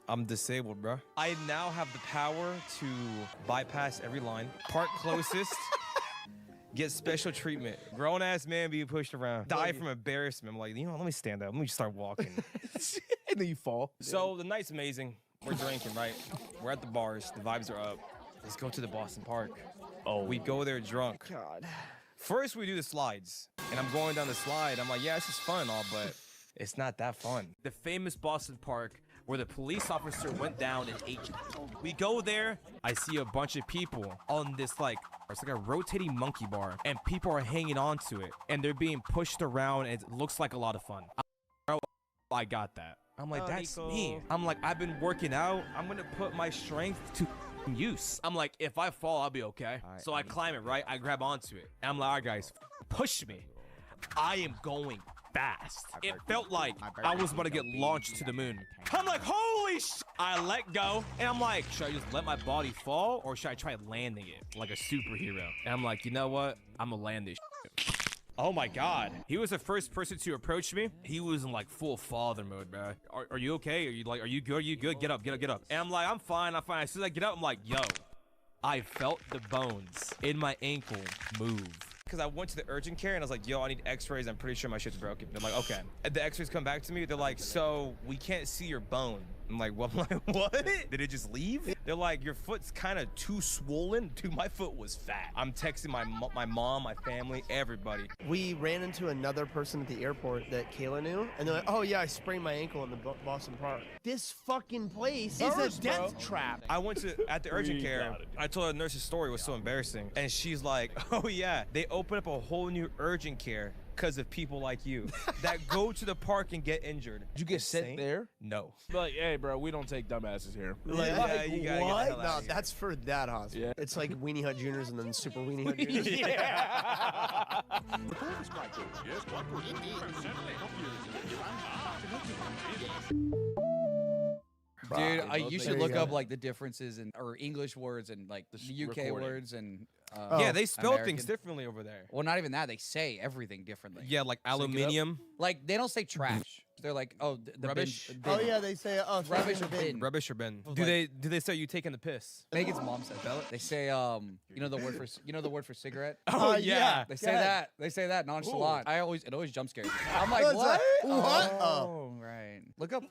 I'm disabled, bro. I now have the power to bypass every line, park closest, get special treatment. Grown ass man being pushed around, die from embarrassment. I'm like, you know, let me stand up. Let me start walking. And then you fall. So the night's amazing. We're drinking, right? We're at the bars. The vibes are up. Let's go to the Boston Park. Oh, We go there drunk. God. First, we do the slides. And I'm going down the slide. I'm like, yeah, this is fun and all, but it's not that fun. The famous Boston Park where the police officer went down and ate. We go there. I see a bunch of people on this, it's like a rotating monkey bar. And people are hanging on to it. And they're being pushed around. And it looks like a lot of fun. I got that. I'm like, that's me. I'm like, I've been working out. I'm going to put my strength to use. I'm like, if I fall, I'll be okay. So I climb it, right? I grab onto it. And I'm like, all right, guys, push me. I am going fast. It felt like I was about to get launched to the moon. I'm like, holy sh! I let go. And I'm like, should I just let my body fall? Or should I try landing it like a superhero? And I'm like, you know what? I'm going to land this shit. Oh my God. He was the first person to approach me. He was in like full father mode, bro. Are you okay? Are you good? Are you good? Get up, get up, get up. And I'm like, I'm fine, I'm fine. As soon as I get up, I'm like, yo, I felt the bones in my ankle move. Because I went to the urgent care and I was like, yo, I need x-rays. I'm pretty sure my shit's broken. They're like, okay. And the x-rays come back to me. They're like, so we can't see your bone. I'm like, what? Did it just leave? They're like, your foot's kind of too swollen. Dude, my foot was fat. I'm texting my mom, my family, everybody. We ran into another person at the airport that Kayla knew, and they're like, oh yeah, I sprained my ankle in the Boston Park. This fucking place is a death trap. I went at the urgent care. I told her the nurse's story was so embarrassing. And she's like, oh yeah, they opened up a whole new urgent care because of people like you that go to the park and get injured. Did you get sent there? No. Like, hey, bro, we don't take dumbasses here. Like, yeah, you gotta what? get the hell No, out of here. that's for that hospital. Yeah. It's like Weenie Hut Juniors and then Super Weenie Hut Juniors. Yeah. Dude, you should look up like the differences in or English words and like the UK words and Yeah, they spell American. things differently over there. Well, not even that. They say everything differently. Yeah, like aluminium. Like they don't say trash. They're like, oh, the Rubbish? Bin, Oh yeah, they say Rubbish or bin. Rubbish or bin. Was Do like- they say you taking the piss? Megan's mom said that. They say, you know the word for cigarette. Oh yeah. They say that. They say that nonchalant. It always jump scares me. I'm like, What's what? that? What? Oh, right. Look up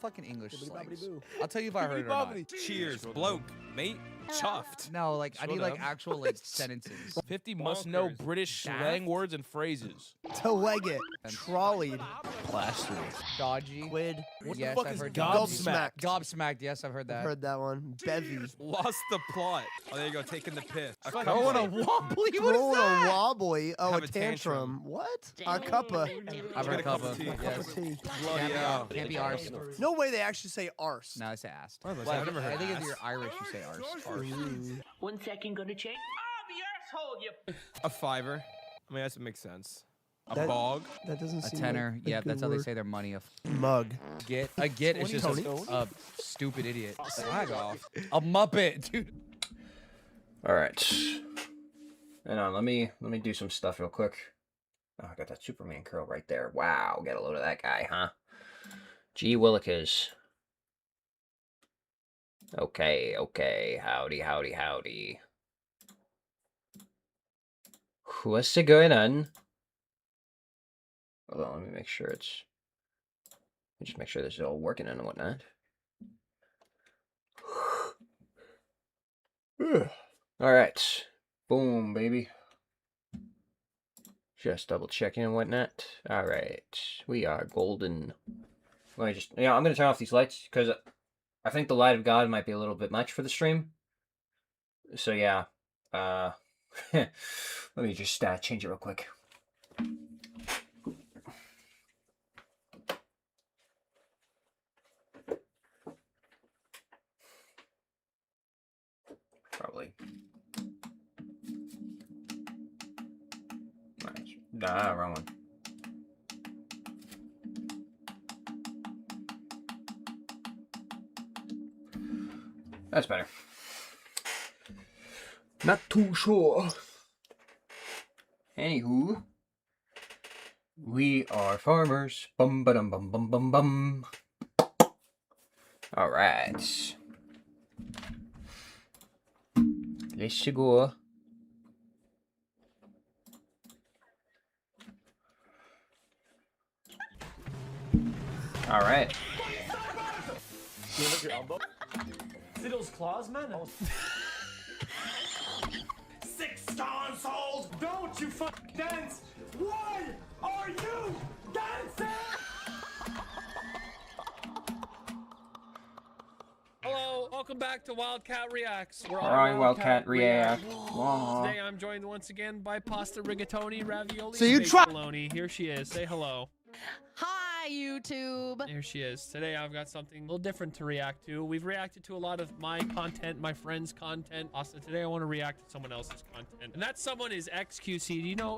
fucking English slangs. I'll tell you if I heard it or not. Cheers, bloke, mate, chuffed. No, like I need like up. actual like sentences. 50 must know Bonkers. British Daft. slang words and phrases. To leg it, trolleyed, Plastered. Dodgy. quid. What Yes, the fuck I've is heard gobsmacked? Gobsmacked. Yes, I've heard that. Heard that one. Bevy. Lost the plot. Oh, there you go, taking the piss. A Fuck, couple. Throwing a wobbly. Throwing a wobbly. Oh, Have a a tantrum. tantrum. What? A cuppa. I've heard Get a cup of cuppa. tea. Cup Yes. of tea. Bloody hell. Can't be arse. No way they actually say arse. No, I say ass. I've never heard I think if ass. you're Irish, you say arse. 1 second, gonna check. Ah, the asshole, you. A fiver. I mean, that makes sense. A That- bog. That doesn't A seem tenner. like a Yeah, good that's how they word. say their money. A Mug. get. A get is just Tony? a stupid idiot. Flag off. A muppet, dude. All right. Hang on, let me do some stuff real quick. Oh, I got that Superman curl right there. Wow, get a load of that guy, huh? Gee willikers. Okay. Howdy. What's going on? Hold on, let me make sure it's... Let me just make sure this is all working and whatnot. Alright. Boom, baby. Just double checking and whatnot. Alright. We are golden. Let me just... Yeah, I'm going to turn off these lights because I think the light of God might be a little bit much for the stream. So, yeah. Let me just change it real quick. Probably. Nah, wrong one. That's better. Not too sure. Anywho, we are farmers. Bum ba dum bum bum bum bum. All right. Let's go. All right. Give up your elbow. See those claws, man? 6 stone souls! Don't you fucking dance! Why are you dancing? Hello, welcome back to Wildcat Reacts. We're on Alright, Wildcat React. Today I'm joined once again by Pasta Rigatoni Ravioli. So you Space try- Bologna. Here she is. Say hello. Hi, YouTube. Here she is. Today I've got something a little different to react to. We've reacted to a lot of my content, my friends' content. Also, today I want to react to someone else's content. And that someone is XQC. Do you know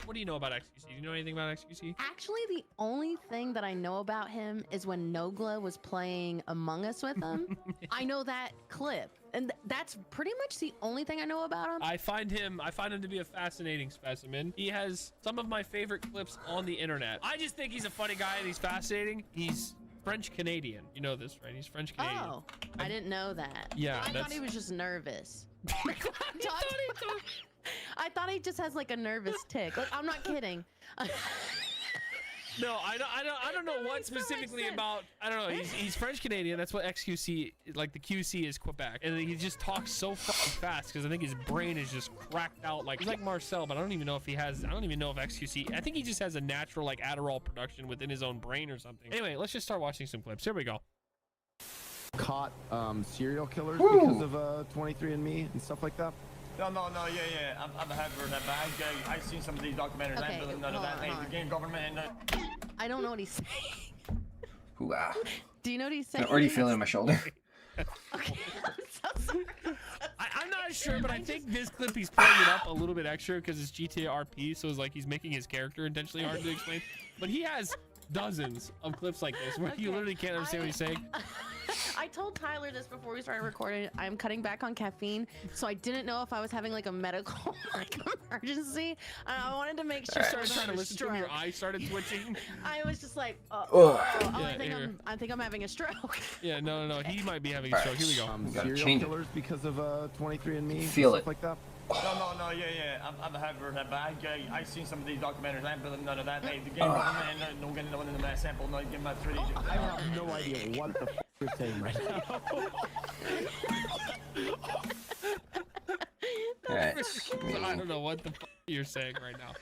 what do you know about XQC? Do you know anything about XQC? Actually, the only thing that I know about him is when Nogla was playing Among Us with him. I know that clip. And that's pretty much the only thing I know about him. I find him to be a fascinating specimen. He has some of my favorite clips on the internet. I just think he's a funny guy and he's fascinating. He's French Canadian. You know this, right? He's French Canadian. Oh, I didn't know that. Yeah, I that's- thought he was just nervous. I I thought he just has like a nervous tick. Like, I'm not kidding. No, I don't know what specifically about. I don't know. He's French Canadian. That's what XQC, like the QC is Quebec, and he just talks so fucking fast because I think his brain is just cracked out. Like he's like Marcel, but I don't even know if he has. I don't even know if XQC. I think he just has a natural like Adderall production within his own brain or something. Anyway, let's just start watching some clips. Here we go. Caught serial killers because of 23andMe and stuff like that. No, yeah. I've heard that, but I've seen some of these documentaries. Okay, I ain't none of hold that. on, Hey, hold the game government and I don't know what he's saying. Hoo-ah. Do you know what he's saying? I'm already feeling my shoulder. Okay, I'm so sorry. I'm not sure, but I think this clip he's playing it up a little bit extra because it's GTA RP, so it's like he's making his character intentionally hard to explain. But he has dozens of clips like this where you Okay, literally can't understand what he's saying. I told Tyler this before we started recording. I'm cutting back on caffeine, so I didn't know if I was having like a medical like emergency. And I wanted to make sure. You started trying to listen to him, your eyes started twitching. I was just like, Ugh. I think I'm having a stroke. Yeah, no, he might be having a stroke. Here we go. Gotta Serial change it. killers because of 23andMe Feel and it. stuff like that. No, yeah. I've heard that, but I've seen some of these documentaries. I ain't none of that. Hey, the game government and no getting no into that sample. No, give my 3D. I have no idea what the you're saying right now. Alright. I don't know what the you're saying right now.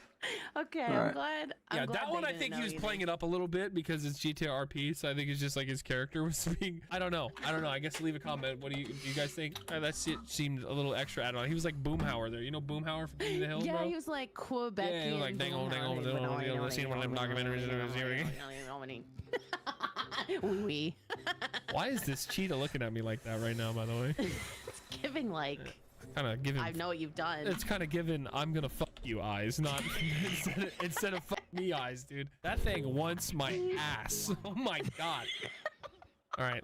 Okay, All I'm right. glad. Yeah, I'm glad that one they I didn't think he know was either. playing it up a little bit because it's GTA RP, so I think it's just like his character was being. I don't know. I guess leave a comment. What do you guys think? That seemed a little extra add on. He was like Boomhauer there. You know Boomhauer from King of the Hill, Yeah, bro? he was like Quebec. Yeah, he was like, dang on, seen one of them documentaries. Oui. Why is this cheetah looking at me like that right now, by the way? It's giving like Kind of giving. I know what you've done. It's kind of given I'm gonna fuck you eyes, not instead of fuck me eyes, dude. That thing wants my ass. Oh my god. All right.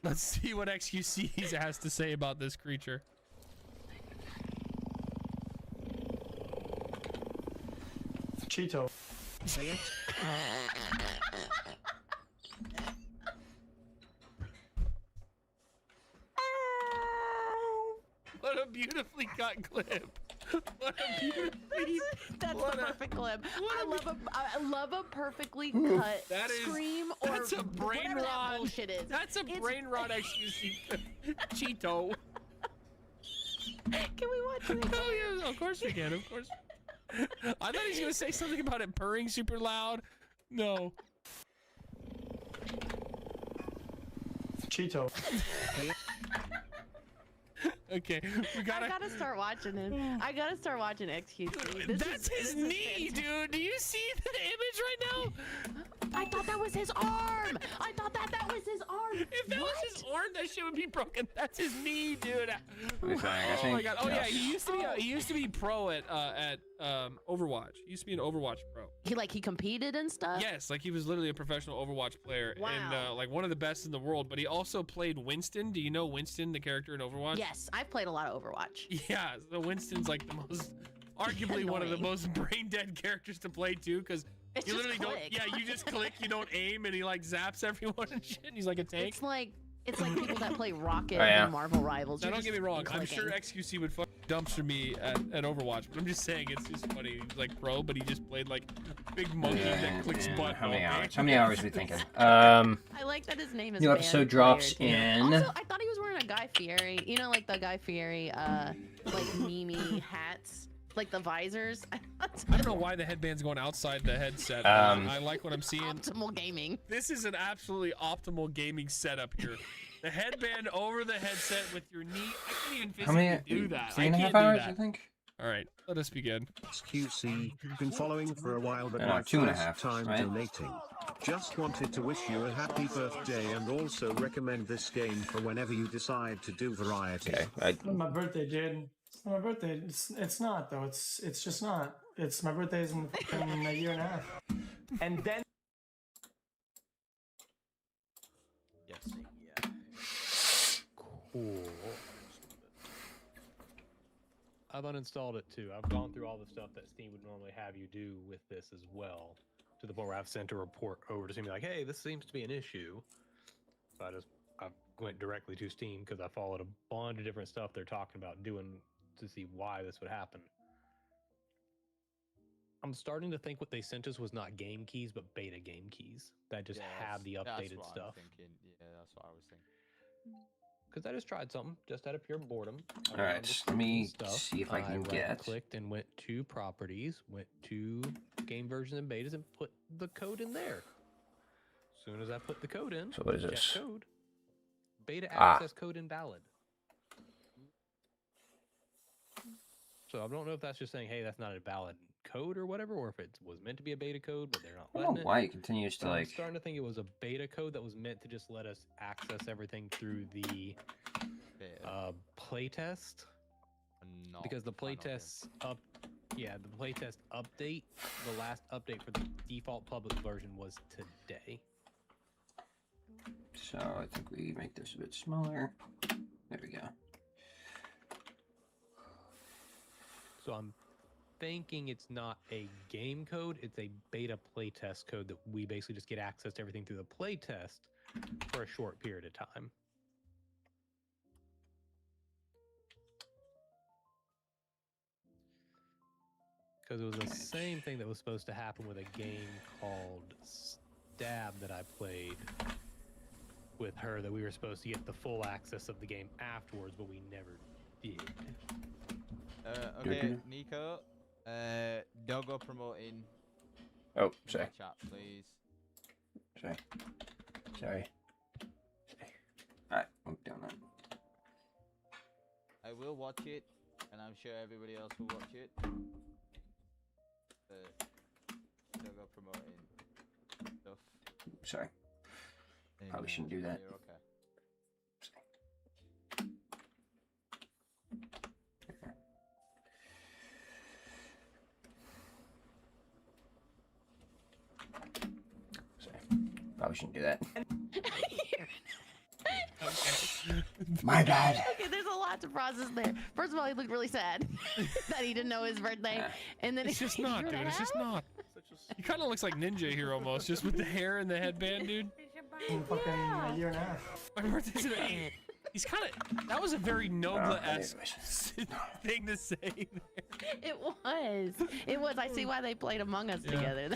Let's see what XQC has to say about this creature. Cheeto. What a beautifully cut clip. What a beautifully. That's what the a- perfect clip. what a I love a perfectly cut That is- scream or That's a brain whatever that rot. bullshit is. That's a It's- brain rot XQC clip. Cheeto. Can we watch it again? Oh yeah, of course we can. Of course. I thought he was gonna say something about it purring super loud. No. Cheeto. Okay, we I gotta start watching him. I gotta start watching XQC. That's his knee, dude. Do you see the image right now? I thought that was his arm. I thought that was his arm. If that was his arm, that shit would be broken. That's his knee, dude. Wait, sorry, I Oh my think- god. Oh yeah, yes. he used to be pro at Overwatch. He used to be an Overwatch pro. He competed and stuff. Yes, like he was literally a professional Overwatch player and Wow. like one of the best in the world. But he also played Winston. Do you know Winston, the character in Overwatch? Yes, I've played a lot of Overwatch. Yeah, so Winston's like the most, arguably one of the Annoying. most brain dead characters to play too, because It's You just literally click. don't. Yeah, you just click. You don't aim, and he like zaps everyone and shit. And he's like a tank. It's like people that play Rocket Oh, yeah. and Marvel Rivals. Now, You're don't get me just wrong. I'm clicking. sure XQC would fuck dumpster me at Overwatch, but I'm just saying it's just funny. He's like pro, but he just played like big monkey that clicks butt. How many all day. hours? How many hours are we thinking? I like that his name is New Van episode drops Player, too. in. Also, I thought he was wearing a Guy Fieri. You know, like the Guy Fieri, like meme hats, like the visors. I don't know why the headband's going outside the headset. I like what I'm seeing. Optimal gaming. This is an absolutely optimal gaming setup here. The headband over the headset with your knee. I can't even physically do that. 3.5 hours, I think. All right, let us begin. XQC, been following for a while, but No, my 2.5, first time right? donating. Just wanted to wish you a happy birthday and also recommend this game for whenever you decide to do variety. Okay, It's not my birthday, dude. It's not my birthday. It's not though. It's just not. It's my birthday's in a year and a half. And then. Yes. Yeah. Cool. I've uninstalled it too. I've gone through all the stuff that Steam would normally have you do with this as well, to the point where I've sent a report over to Steam like, hey, this seems to be an issue. So I went directly to Steam because I followed a bunch of different stuff they're talking about doing to see why this would happen. I'm starting to think what they sent us was not game keys, but beta game keys that just have the updated stuff. Yeah, that's what I was thinking. Because I just tried something, just out of pure boredom. All right, let me see if I can get. Clicked and went to properties, went to game versions and betas, and put the code in there. As soon as I put the code in, So what is check this? code, beta access code invalid. So I don't know if that's just saying, hey, that's not a valid code or whatever, or if it was meant to be a beta code, but they're not I don't letting know it. why it continues to I'm like. starting to think it was a beta code that was meant to just let us access everything through the playtest. Because the playtest the playtest update, the last update for the default public version was today. So I think we make this a bit smaller. There we go. So I'm thinking it's not a game code, it's a beta playtest code that we basically just get access to everything through the playtest for a short period of time. Because it was the same thing that was supposed to happen with a game called Stab that I played with her, that we were supposed to get the full access of the game afterwards, but we never did. Okay, Nico. Don't go promoting. Oh, sorry. Chat, please. Sorry. Alright, I'm doing that. I will watch it, and I'm sure everybody else will watch it. Don't go promoting stuff. Sorry. Probably shouldn't do that. You're okay. Probably shouldn't do that. Okay. My bad. Okay, there's a lot to process there. First of all, he looked really sad that he didn't know his birthday, and then It's just not, dude. It's just not. He kind of looks like Ninja here almost, just with the hair and the headband, dude. In fucking a year and a half. My birthday's in a... He's kind of... That was a very Nobla-esque thing to say there. It was. It was. I see why they played Among Us together.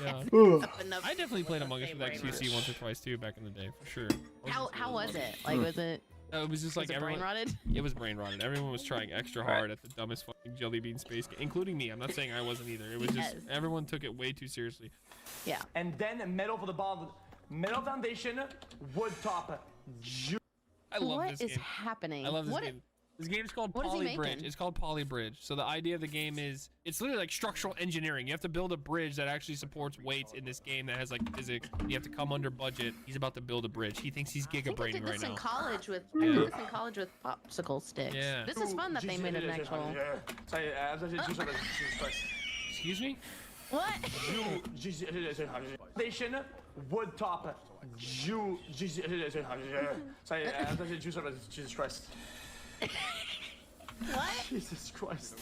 I definitely played Among Us with XQC once or twice too back in the day, for sure. How was it? Like, was it? It was just like Was it everyone. brain rotted? It was brain rotted. Everyone was trying extra hard at the dumbest fucking jelly bean space game, including me. I'm not saying I wasn't either. It was just everyone took it way too seriously. Yeah. And then metal for the bottom, metal foundation, wood top. I love What this is game. happening? I love this What game. This game's called what is he Poly Bridge. making? It's called Poly Bridge. So the idea of the game is, it's literally like structural engineering. You have to build a bridge that actually supports weights in this game that has like physics. You have to come under budget. He's about to build a bridge. He thinks he's I think I giga-braining did right this now. in college with. I did this in college with popsicle sticks. Yeah. This is fun that they made an actual. Excuse me? What? Foundation, wood top. Jesus Christ. What? Jesus Christ.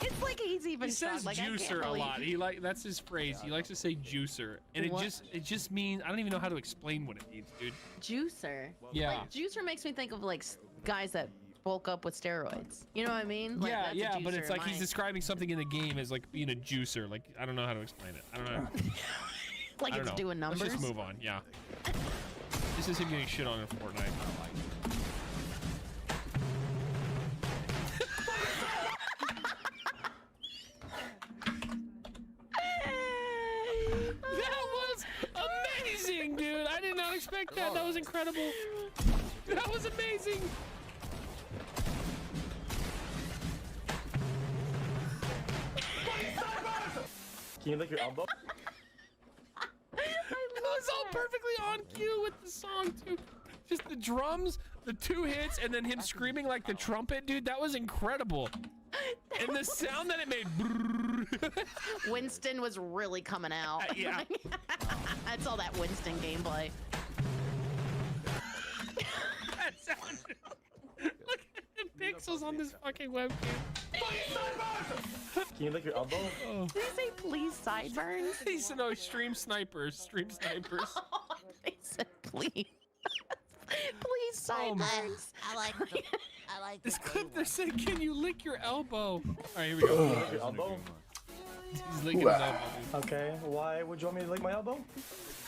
It's like he's even He says shocked, like, I can't juicer a believe- lot. That's his phrase. He likes to say juicer, and it just means I don't even know how to explain what it means, dude. Juicer. Yeah. Like, juicer makes me think of like guys that bulk up with steroids. You know what I mean? Like, Yeah, that's a yeah, but juicer it's in like he's my- describing something in the game as like being a juicer. Like I don't know how to explain it. I don't know. like I don't it's know. doing numbers. Let's just move on. Yeah. This is him getting shit on in Fortnite. That was amazing, dude. I did not expect that. That was incredible. That was amazing. Can you lick your elbow? It was all perfectly on cue with the song, too. Just the drums, the 2 hits, and then him screaming like the trumpet, dude. That was incredible. And the sound that it made. Winston was really coming out. Yeah. I saw that Winston gameplay. That sounded. Look at the pixels on this fucking webcam. Can you lick your elbow? Oh. Did he say please sideburns? He said no, stream snipers. Stream snipers. They said please. Please sideburns. I like This clip, they're saying, can you lick your elbow? All right, here we go. Lick your elbow? He's licking his elbow, dude. Okay, why would you want me to lick my elbow?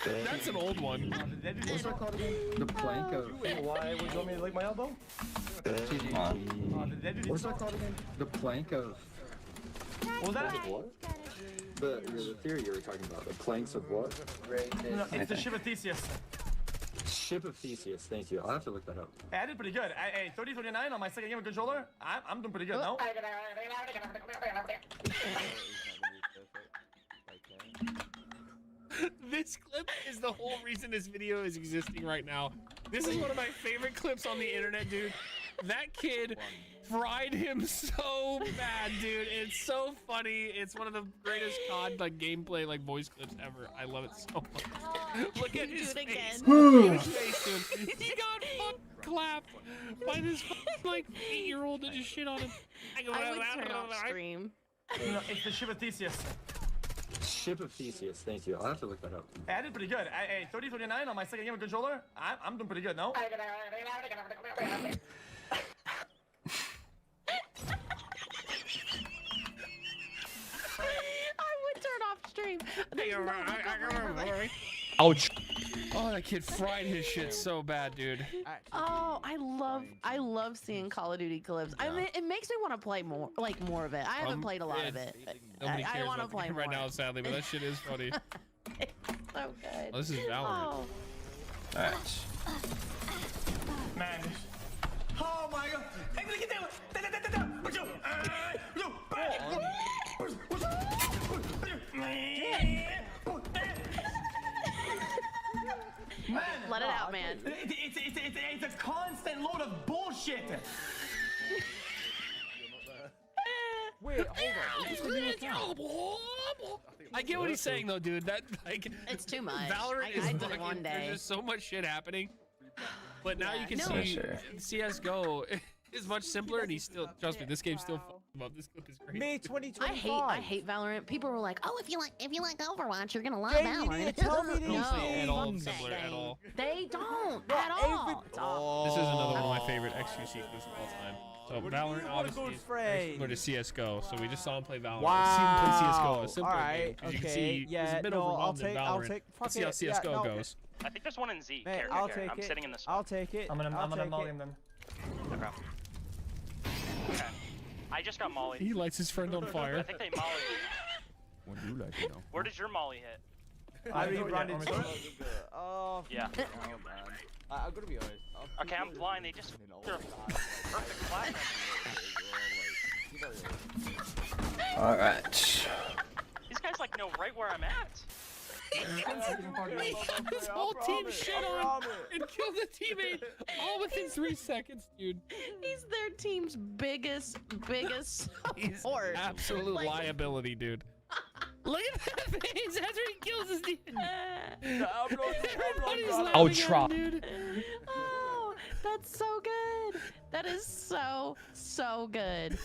That's an old one. What's that called again? The plank of. Why would you want me to lick my elbow? What's that called again? The plank of. What was that? What? The theory you were talking about. The planks of what? No, it's the ship of Theseus. Ship of Theseus. Thank you. I'll have to look that up. Hey, I did pretty good. Hey, 30-39 on my second game of controller. I'm doing pretty good, no? This clip is the whole reason this video is existing right now. This is one of my favorite clips on the internet, dude. That kid fried him so bad, dude. It's so funny. It's one of the greatest COD like gameplay like voice clips ever. I love it so much. Look at his face. Look at his face, dude. He got fucking clapped by this like 8-year-old that just shit on him. I would turn off stream. No, it's the ship of Theseus. Ship of Theseus. Thank you. I'll have to look that up. Hey, I did pretty good. Hey, 30-39 on my second game of controller. I'm doing pretty good, no? I would turn off stream. There's no recovery. Ouch. Oh, that kid fried his shit so bad, dude. Oh, I love seeing Call of Duty clips. I mean, it makes me want to play more of it. I haven't played a lot of it. Nobody I cares want to about the play game right more. now, sadly, but that shit is funny. It's so good. Oh, this is Valorant. Oh. Alright. Man. Oh my god. Hey, look at that. Man, Let it out, man. It's a constant load of bullshit. Wait, hold on. I get what he's saying though, dude. That like It's too much. Valorant is I did it fucking, one day. there's just so much shit happening. But now you can No. see Sure. CS:GO is much simpler, and he's still trust me. This game's still fun. This clip is great. May 2025. I hate Valorant. People were like, "Oh, if you like Overwatch, you're gonna love Jay, you need Valorant." to tell me these Don't say things. at all similar at all. They don't at all. It's awful. This is another one of my favorite XQC clips of all time. So What do Valorant you want a obviously good is phrase? similar to CS:GO. So we just saw him play Valorant. Wow. We've seen him play CS:GO, a simpler All game, right. 'cause you can Okay. see Yeah. there's a bit No. overwhelmed I'll in take. Valorant. Fuck Let's see how it. CS:GO Yeah, no. goes. I think there's one in Z. Man, Here, I'll here, take I'm it. sitting in this I'll take it. I'm gonna I'll molly take him it. then. Okay. I just got molly. He lights his friend on I fire. think they molly. What do you like to know? Where did your molly hit? I mean, Yeah, Brandon. want me to- Oh. Yeah. Oh, man. I'm gonna be honest. Okay, I'm blind. They just they're perfect flat. Alright. These guys like know right where I'm at. His whole team shit on and killed a teammate all within 3 seconds, dude. He's their team's biggest He's support. absolute Like- liability, dude. Look at that face after he kills his team. Everybody's laughing Ouch. at him, dude. Oh, That's so good. That is so good.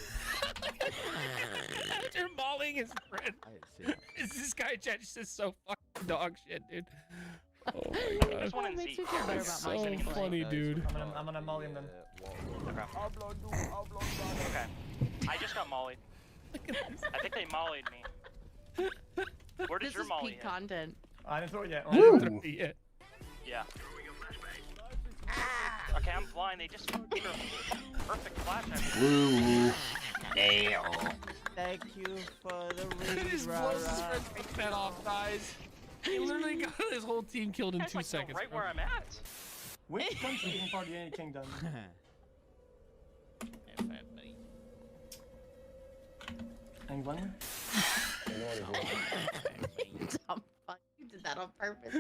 After mauling his friend, this guy chat just says so fucking dog shit, dude. Oh my god. This one in makes Z. me feel better It's about my so gameplay. funny, dude. I'm gonna molly him then. Okay. I just got mollied. I think they mollied me. Where did This your is molly peak hit? content. I didn't throw it yet. Yeah. Yeah. Okay, I'm blind. They just gave a perfect flash at me. Nail. Thank you for the He read. just blows his friend's head off, guys. He literally got his whole team killed in That's 2 like seconds. right bro. where I'm at. Which country isn't part of the United Kingdom? England? Dumb fuck. You did that on purpose.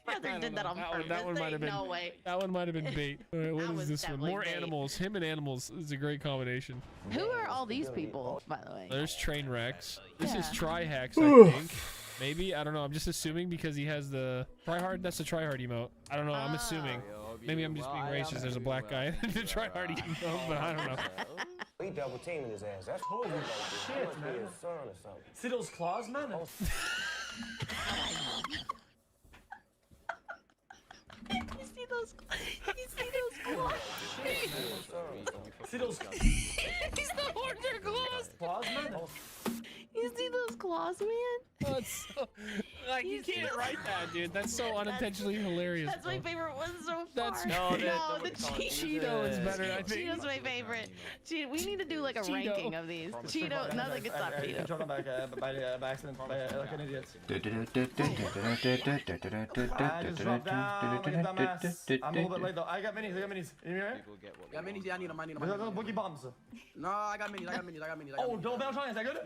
Brother did that on That purpose. one might have Ain't been. no way. That one might have been bait. All right, what That is was this one? definitely More bait. animals. Him and animals is a great combination. Who are all these people, by the way? There's train wrecks. This is Yeah. Trihex, I think. Maybe, I don't know. I'm just assuming because he has the tryhard. That's the tryhard emote. I don't know. I'm assuming. Maybe I'm just being racist. There's a black guy in the tryhard emote, but I don't know. We double teaming his ass. That's Holy shit, man. his son or something. See those claws, man? You see those? You see those claws? See those He's the horns are claws. claws, man? You see those claws, man? That's so, like you can't write that, dude. That's so unintentionally hilarious. That's my bro. favorite one so far. That's no, the the Cheeto. Cheeto is better, I think. Cheeto's my favorite. Cheeto, we need to do like a Cheeto. ranking of these. Cheeto, nothing can stop I Cheeto. took him back by accident, like an idiot. I just dropped down like a dumbass. I'm a little bit late though. I got minis. In here? Got minis, yeah, I need them. There's those boogie bombs. No, I got minis. Oh, double barrel shotgun, is that good?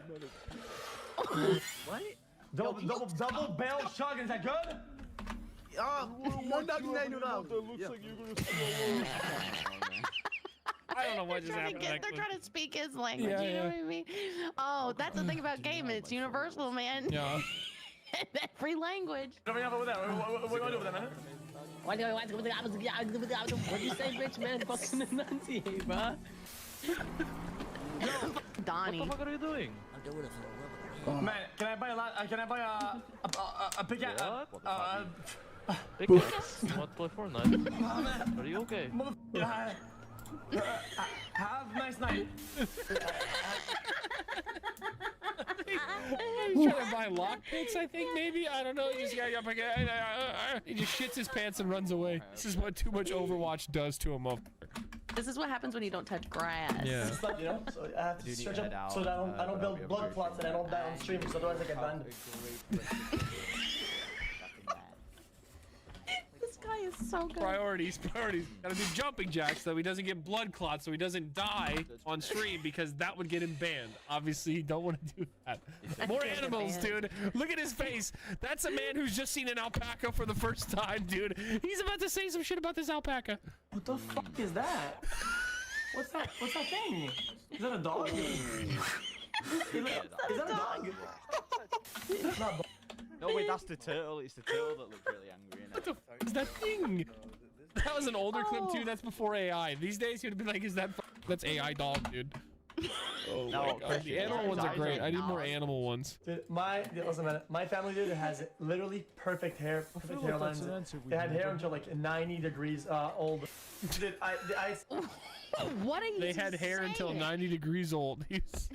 What? Double barrel shotgun, is that good? Oh, 199 now. I don't know what just happened. They're trying to speak his language, Yeah, you know yeah. what I mean? Oh, that's the thing about gaming. It's universal, man. Yeah. Every language. What are we gonna do with that, man? What do you say, bitch, man? Fucking enunciate, bro. Donnie. What the fuck are you doing? Man, can I buy a pickaxe? Pickaxe? What, play Fortnite? Are you okay? Have a nice night. He's trying to buy lockpicks, I think, maybe? I don't know. He just shits his pants and runs away. This is what too much Overwatch does to a motherfucker. This is what happens when you don't touch grass. Yeah. You know, so I have to stretch up so that I don't build blood clots and I don't die on stream because otherwise I get banned. This guy is so good. Priorities. Gotta do jumping jacks so he doesn't get blood clots, so he doesn't die on stream because that would get him banned. Obviously, you don't want to do that. More animals, dude. Look at his face. That's a man who's just seen an alpaca for the first time, dude. He's about to say some shit about this alpaca. What the fuck is that? What's that thing? Is that a dog? Is that a dog? It's not. No, wait, that's the turtle. It's the turtle that looked really angry. What the fuck is that thing? That was an older clip too. That's before AI. These days he would be like, "Is that? That's AI dog, dude." Oh my god, the animal ones are great. I need more animal ones. Dude, listen, man, my family, dude, has literally perfect hair, perfect hairlines. They had hair until like 90 degrees old. Dude, What are you They had hair until 90 degrees old. degrees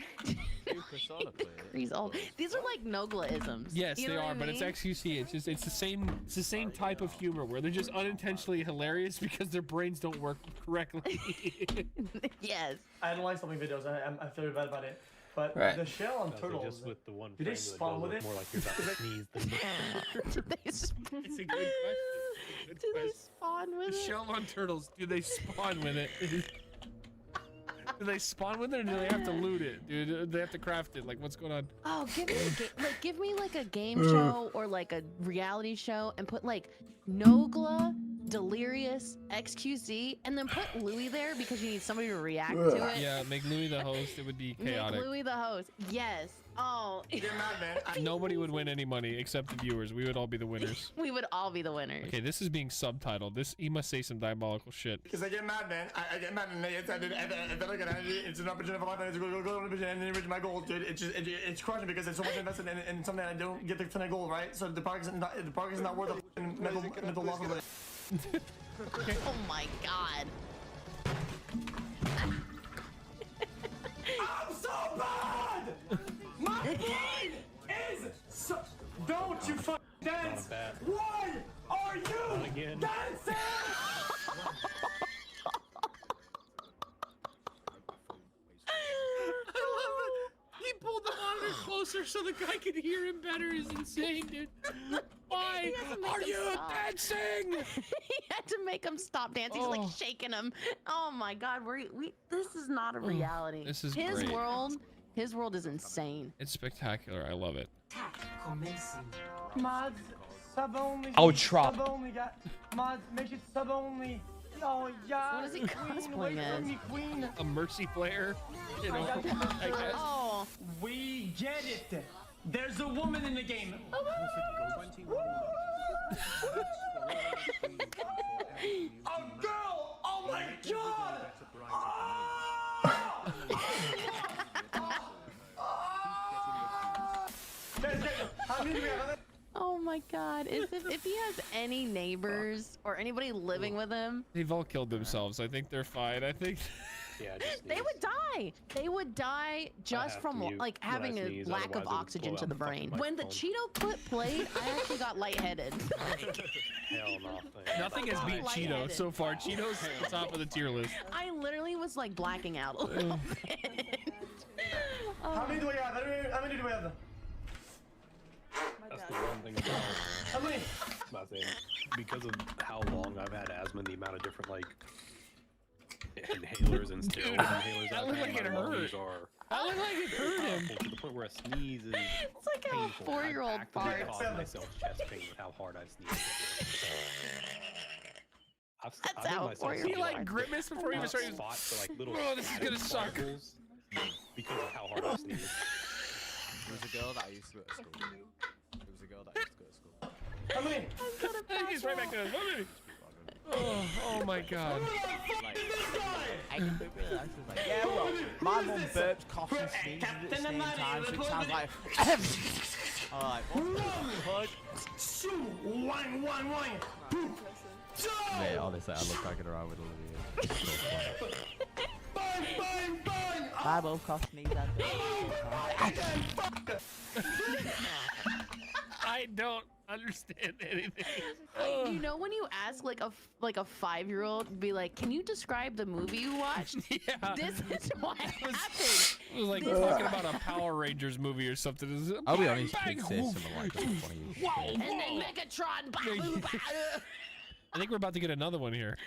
old. These are like Nogla-isms. Yes, You they know what are, I but it's mean? XQC. It's the same type of humor where they're just unintentionally hilarious because their brains don't work correctly. Yes. I don't like filming videos. I feel bad about it. But Right. the shell on turtles, Just with the one do they frame that spawn does with look it? more like you're about to sneeze than It's a good question. Do they spawn with The it? shell on turtles, do they spawn with it? Do they spawn with it or do they have to loot it? Dude, they have to craft it. Like, what's going on? Oh, give me like a game show or like a reality show and put like Nogla, Delirious, XQC, and then put Louis there because you need somebody to react to it. Yeah, make Louis the host. It would be chaotic. Make Louis the host. Yes. Oh. Nobody would win any money except the viewers. We would all be the winners. We would all be the winners. Okay, this is being subtitled. He must say some diabolical shit. Because I get mad, man. I get mad, and it's an opportunity for life, and it's a goal, and then reach my goal, dude. It's crushing because it's so much invested in something I don't get the final goal, right? So the park is not worth a mental loss of it. Oh my god. I'm so bad! My brain is so... Don't you fucking dance! Why are you dancing? He pulled the monitor closer so the guy could hear him better. Is insane, dude. Why are you dancing? He had to make him stop dancing. He's like shaking him. Oh my god, this is not a reality. This is his great. world. His world is insane. It's spectacular. I love it. Mods, sub only. I'll try. Sub only, mods, make it sub only. Oh yeah. What is he cosplaying as? Queen. A mercy player. You know. I guess. Oh. We get it. There's a woman in the game. A girl! Oh my god! Oh my god. If he has any neighbors or anybody living with him, They've all killed themselves. I think they're fine. I think. Yeah, they would die. They would die just from like having a lack of oxygen to the brain. When the Cheeto clip played, I actually got lightheaded. Hell no. Nothing has beat Cheeto so far. Cheeto's at the top of the tier list. I literally was like blacking out a little bit. How many do we have? How many do we have? That's the one thing about because of how long I've had asthma and the amount of different like inhalers and steroid inhalers that looked like it hurt. That looked like it hurt him. To the point where a sneeze is It's like a 4-year-old fart. caused myself chest pain with how hard I've sneezed. That's how a 4-year-old He like grimaced before he even started. Oh, this is gonna suck. Because of how hard I've sneezed. There was a girl that I used to go to school with. There was a girl that I used to go to school. How many? He's right back there. Oh my god. I didn't realize she was like, yeah, well, my mum burps, coughs, and sneezes at the same time, so it sounds like. Alright, what the fuck? Wang, wang, wang. Mate, honestly, I love tagging around with Olivia. Bang, bang, bang. My mum coughs, sneezes, I don't understand anything. You know when you ask like a 5-year-old, be like, "Can you describe the movie you watched?" Yeah. This is what happened. It was like talking about a Power Rangers movie or something. I'll be honest, kids say something like that funny shit. And then Megatron. I think we're about to get another one here.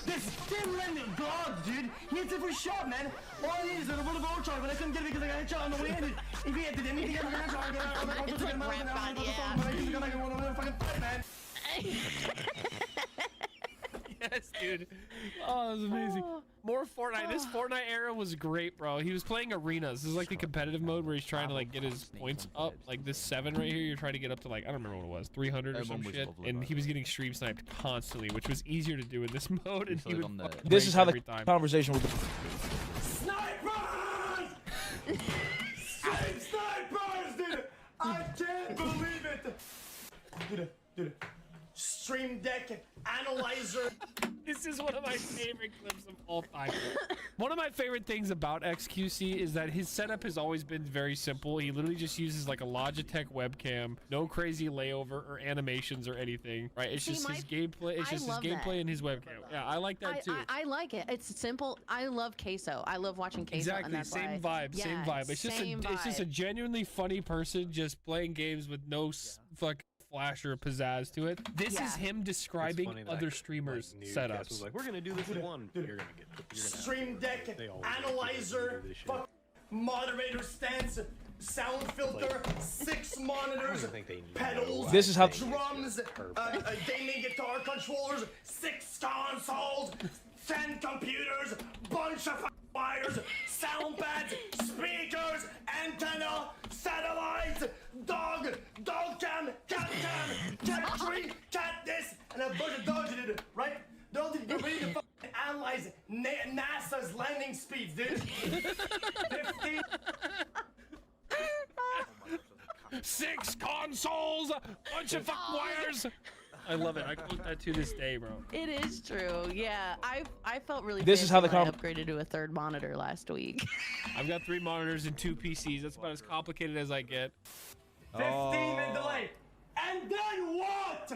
This stim-landing god, dude. He hits every shot, man. All I need is a little bit of Ultron, but I couldn't get it because I got a shot on the way in. If he had to anything, I'm gonna try to get out. It's like Ramp God, yeah. But I think I'm gonna fucking fight, man. Yes, dude. Oh, that was amazing. More Fortnite. This Fortnite era was great, bro. He was playing arenas. This is like the competitive mode where he's trying to like get his points up. Like this 7 right here, you're trying to get up to like, I don't remember what it was, 300 or some shit. And he was getting stream sniped constantly, which was easier to do in this mode. And he would This is how the time. conversation would. Snipers! Snipers, dude! I can't believe it! Dude. Stream Deck Analyzer. This is one of my favorite clips of all time. One of my favorite things about XQC is that his setup has always been very simple. He literally just uses like a Logitech webcam, no crazy layover or animations or anything, right? It's just his gameplay. It's just his gameplay and his webcam. Yeah, I like that too. I like it. It's simple. I love Queso. I love watching Queso. Exactly, and that's same why. vibe, same vibe. It's just a genuinely funny person just playing games with no fuck flash or pizzazz to it. This is him describing other streamers' setups. Was like, we're gonna do this in one. You're gonna get Stream Deck Analyzer, moderator stance, sound filter, 6 monitors, pedals, This is how drums, gaming guitar controllers, 6 consoles, 10 computers, bunch of wires, sound pads, speakers, antenna, satellite, dog cam, cat tree, cat this, and a bunch of dogs did it, right? Dogs did ready to fucking analyze NASA's landing speeds, dude. 15. 6 consoles, bunch of fuck wires. I love it. I quote that to this day, bro. It is true. Yeah, I felt really. This is how the fancy when I upgraded to a 3rd monitor last week. I've got 3 monitors and 2 PCs. That's about as complicated as I get. 15-minute delay. And then what?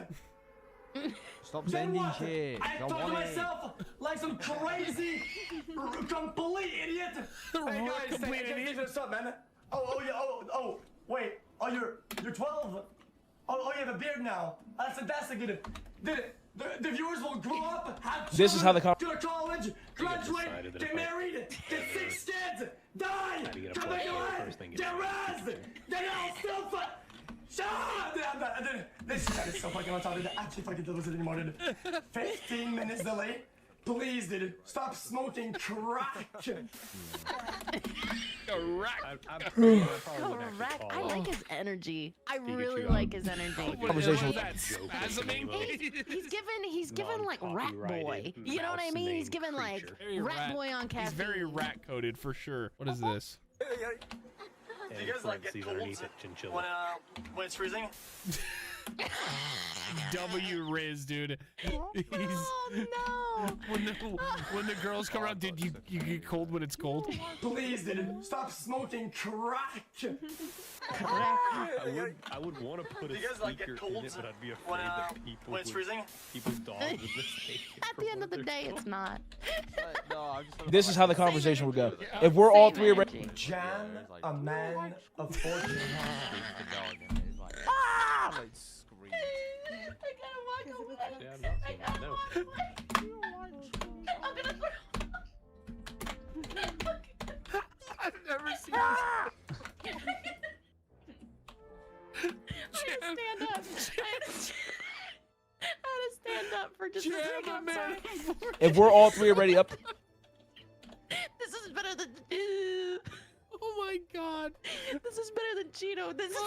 Stop Then sending what? shit. I Don't thought to want it. myself like some crazy, complete idiot. Hey guys, Complete idiot. What's up, man? Oh yeah. Oh wait. Oh you're 12. Oh you have a beard now. That's fantastic, dude. The viewers will grow up, have This is how the children, go to college, graduate, get married, get 6 kids, die, come back alive, get razzed, then I'll still fuck. Shut up! This shit is so fucking on top of it. I actually fucking deal with it anymore, dude. 15 minutes delay. Please, dude, stop smoking crack. Correct. I like his energy. I really like his energy. Conversation. He's given like Rat Boy. You know what I mean? He's given like Rat Boy on caffeine. He's very rat coded for sure. What is this? Do you guys like get cold when it's freezing? W Riz, dude. Oh no! When the girls come around, dude, you get cold when it's cold. Please, dude, stop smoking crack. I would want to put a you guys like speaker get cold in it, but I'd be afraid that people when it's freezing? people's dogs would mistake it At the end of the day, it's not. This is how the conversation would go. If we're all 3 already. Jan, a man of fortune. Ah! Like scream. I gotta walk away. Yeah, I'm not seeing that, no. I'm gonna throw. I've never seen this. I had to stand up for just a second. Man. If we're all 3 already up. This is better than. Oh my god. This is better than Cheeto. This is.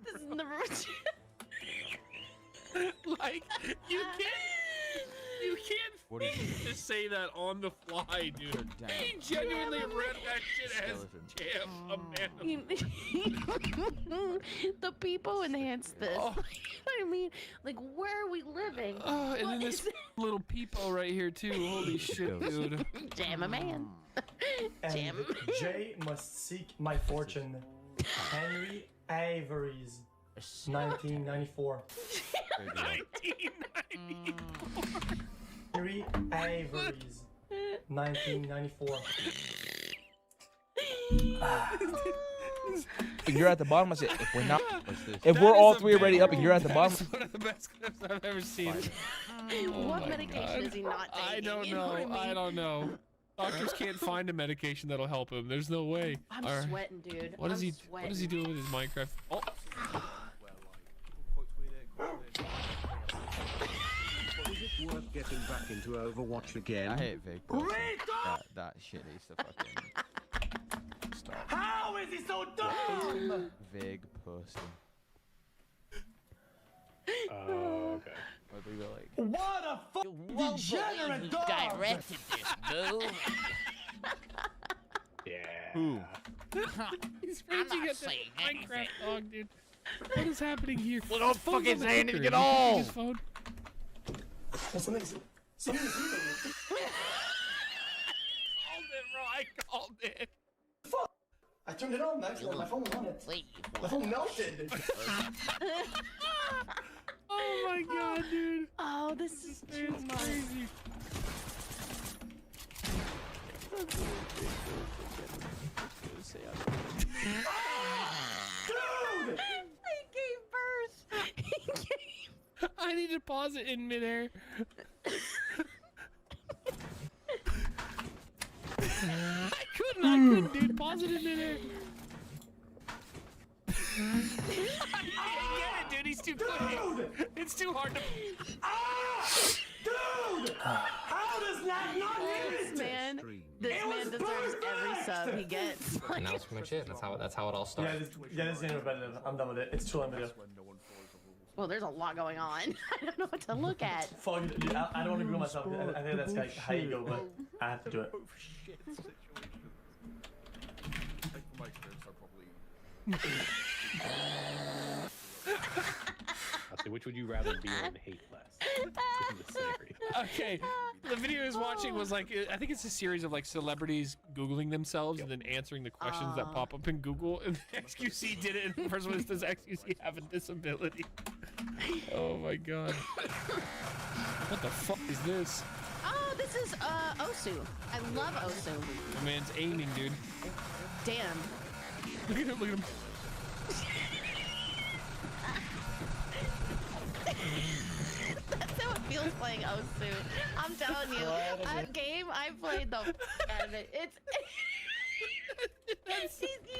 This is number. Like you can't just say that on the fly, dude. He genuinely read that shit as Jam a man. The people enhanced this. Oh. You know what I mean? Like, where are we living? Oh, and then this little peepo right here too. Holy shit, dude. Jam a man. And Jay must seek my fortune. Henry Avery's 1994. 1994. Henry Avery's 1994. If you're at the bottom, I said, if we're not, if we're all 3 already up and you're at the bottom. That's one of the best clips I've ever seen. What medication is he not taking? I don't You know. what I mean? I don't know. Doctors can't find a medication that'll help him. There's no way. I'm All right. sweating, dude. What is I'm he? sweating. What is he doing with his Minecraft? Oh. Worth getting back into Overwatch again. I hate Vig. That shit needs to fucking stop. How is he so dumb? Vig pussy. Okay. What we were like. What a fucking degenerate dog! Directed this move. Yeah. Who? He's I'm raging not at the saying Minecraft anything. dog, dude. What is happening here? Well, don't Phone's fucking on the say anything clicker. at all. His phone. Something's Called it, bro. I called it. Fuck! I turned it on, Max. My phone was on it. Leave. My phone melted. Oh my god, dude. Oh, this is too It's much. crazy. Dude! He gave birth. He gave. I need to pause it in midair. I couldn't, dude. Pause it in midair. I get it, dude. He's too quick. It's too hard to. Dude! How does that not hit? This man deserves every sub he gets. And that was pretty much it. That's how it all started. Yeah, this is repetitive. I'm done with it. It's too long video. Well, there's a lot going on. I don't know what to look at. Fuck it, dude. I don't want to grow myself. I think that's like how you go, but I have to do it. I'll say, which would you rather be and hate less? In this scenario. Okay, the video I was watching was like, I think it's a series of like celebrities Googling themselves and then answering the questions that pop up in Google. And XQC did it. And the first one is, does XQC have a disability? Oh my god. What the fuck is this? Oh, this is Osu. I love Osu. The man's aiming, dude. Damn. Look at him, look at him. That's how it feels playing Osu. I'm telling you, that game, I played the out of it.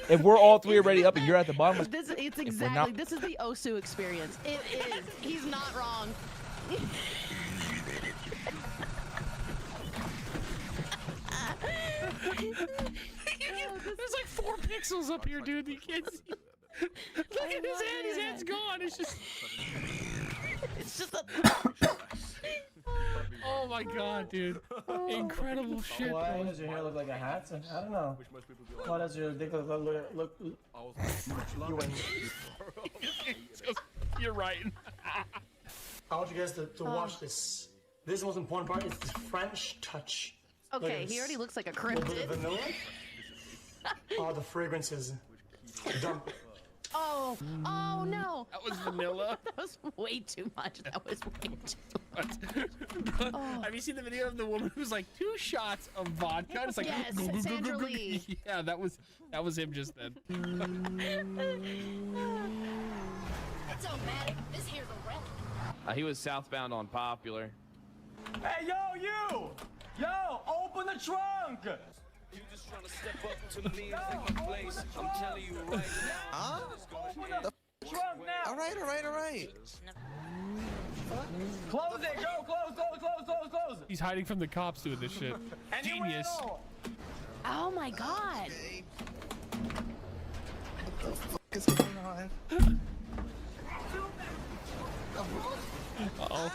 If we're all three already up and you're at the bottom, It's exactly. This is the Osu experience. It is. He's not wrong. There's like 4 pixels up here, dude. You can't see. Look at his hand. His hand's gone. It's just. It's just a. Oh my god, dude. Incredible shit. Why does your hair look like a hat? I don't know. Why does your dick look you win. You're right. I want you guys to watch this. This is the most important part. It's the French touch. Okay, he already looks like a The cryptid. vanilla. Oh, the fragrances. Dump. Oh, oh no. That was vanilla. That was way too much. That was way too much. Have you seen the video of the woman who's like 2 shots of vodka? It's like Yes, Sandra Lee. Yeah, that was him just then. It don't matter. This here's a relic. He was southbound on Popular. Hey, yo, you! Yo, open the trunk! You just trying to step up to me and take my place. I'm telling you right now. Huh? Open the trunk now! Alright. Close it! Go! Close! He's hiding from the cops doing this shit. Genius. Oh my god. What the fuck is going on? Uh-oh.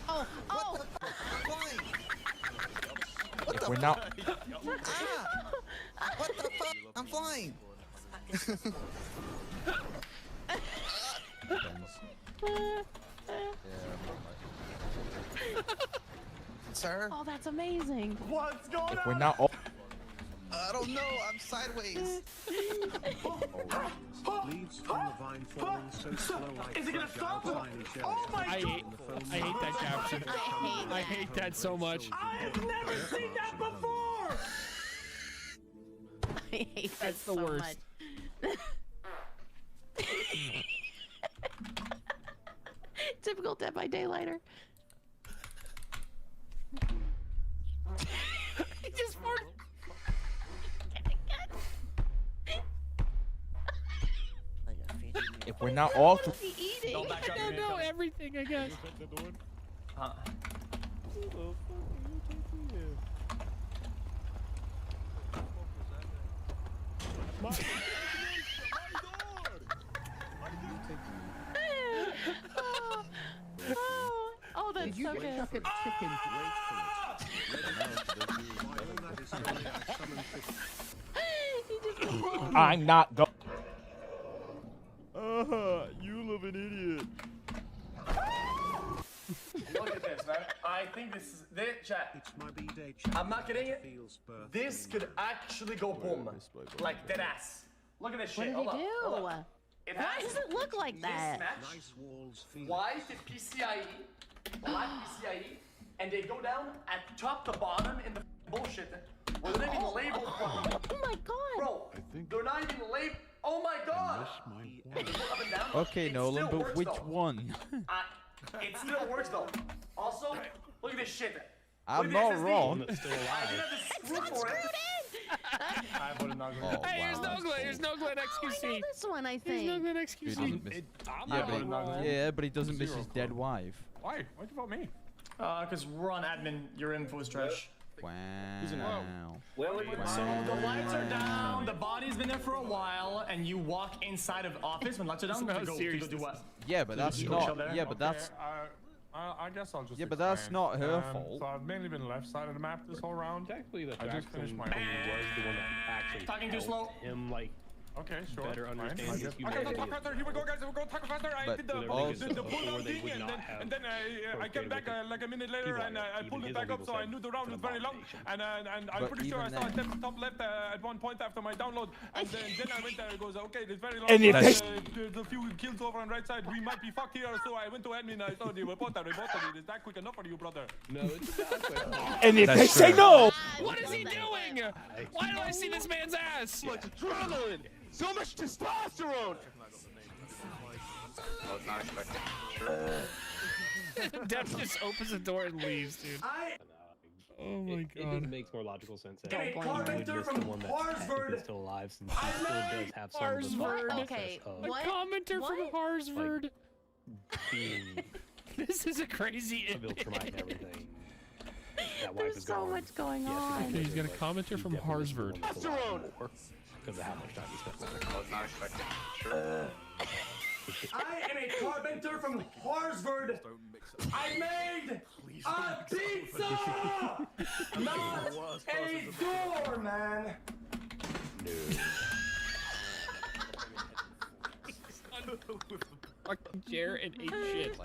Oh, oh. What the We're fuck? not. What the fuck? I'm flying. Sir? Oh, that's amazing. What's going If we're not all. I don't know. I'm sideways. Leaves from the vine falling so slow like Is it gonna fragile stop? tiny shells. Oh my I hate that caption. I hate that so much. I have never seen that before! I hate that That's the so worst. much. Typical Dead by Daylighter. He just farted. If we're not all. What is he eating? I don't know everything, I guess. Oh, that's so good. I'm not go. You live an idiot. Look at this, man. I think this is chat. It's my B-day chat. I'm not kidding it. Feels birthday. This could actually go boom. Like dead ass. Look at this What shit. did he Hold do? up. It Why has does it look like that? mismatch. Nice walls feel. White PCIe, black PCIe, and they go down at top to bottom in the bullshit. Where they're not even labeled properly. Oh my god. Bro, they're not even labeled. Oh my god. They go up and down. Okay, It Nolan, still but works, which though. one? It still works though. Also, look at this shit. I'm Look not at the SSD. wrong. I didn't have the screw for it. I voted not Oh, good. Hey, here's wow, no glare. Here's no glare Oh, I know XQC. this one, I Here's no think. glare He XQC. doesn't miss- Yeah, but he doesn't miss his dead wife. Why? Why'd you vote me? Because we're on admin. Your info is trash. Wow. So the lights are down, the body's been there for a while, and you walk inside of office when lights are down to go do what? Yeah, but that's not. Yeah, but that's. I guess I'll just. Yeah, but that's explain. not her fault. So I've mainly been left side of the map this whole round. Technically, the I just finished my. was the one that actually Talking too slow. him like Okay, sure. better fine. understand his Okay, humanity. talk faster. Here we go, guys. We're going to talk faster. I But did the also- pull down thing, and then I came back like a minute later, and I pulled it back up, so I knew the round was very long. And I'm But pretty sure I even saw a then- top left at one point after my download. And then I went there. It goes, okay, it's very long. And if There's a few kills over on right side. We might be fucked here. So I went to admin. I saw the report. I reported it. Is that quick enough for you, brother? No, it's not. And if they say no, What is he doing? Why do I see this man's ass? Much adrenaline! So much testosterone! Oh, it's not expected. Dev just opens the door and leaves, dude. Oh my It god. makes more logical sense. that Hey, he would Carpenter miss from the one that's Harsford. technically still alive, since he still does have some of the Harsford. thought Okay, process of A what? commenter from What? Harsford. being This is a crazy a image. Viltrumite and everything. That wife There's is so gone. much going Yes, on. Okay, he's got a commenter from Harsford. Because of how much time he spent with her. Oh, it's not expected. Sure. I am a carpenter from Harsford. I made a pizza, not a door, man. Fucking chair and ate shit.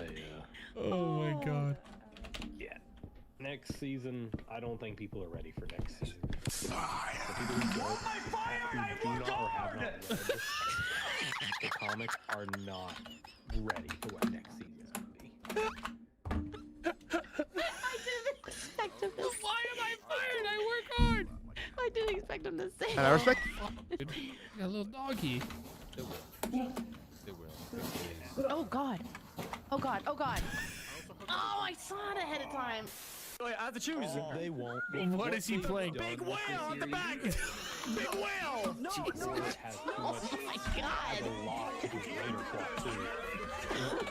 Oh my god. Yeah. Next season, I don't think people are ready for next season. The people who do not or have not read the comics are not ready for what next season is going to be. I didn't expect him to say. Why am I fired? I work hard. I didn't expect him to say. And I respect. Dude, got a little doggy. Oh god. Oh god. Oh god. Oh, I saw it ahead of time. Oh, yeah, I have to choose. They won't. What is he playing? Big whale on the back. Big whale. No, no, Has too Oh much, my has god. a lot to do with later plot too.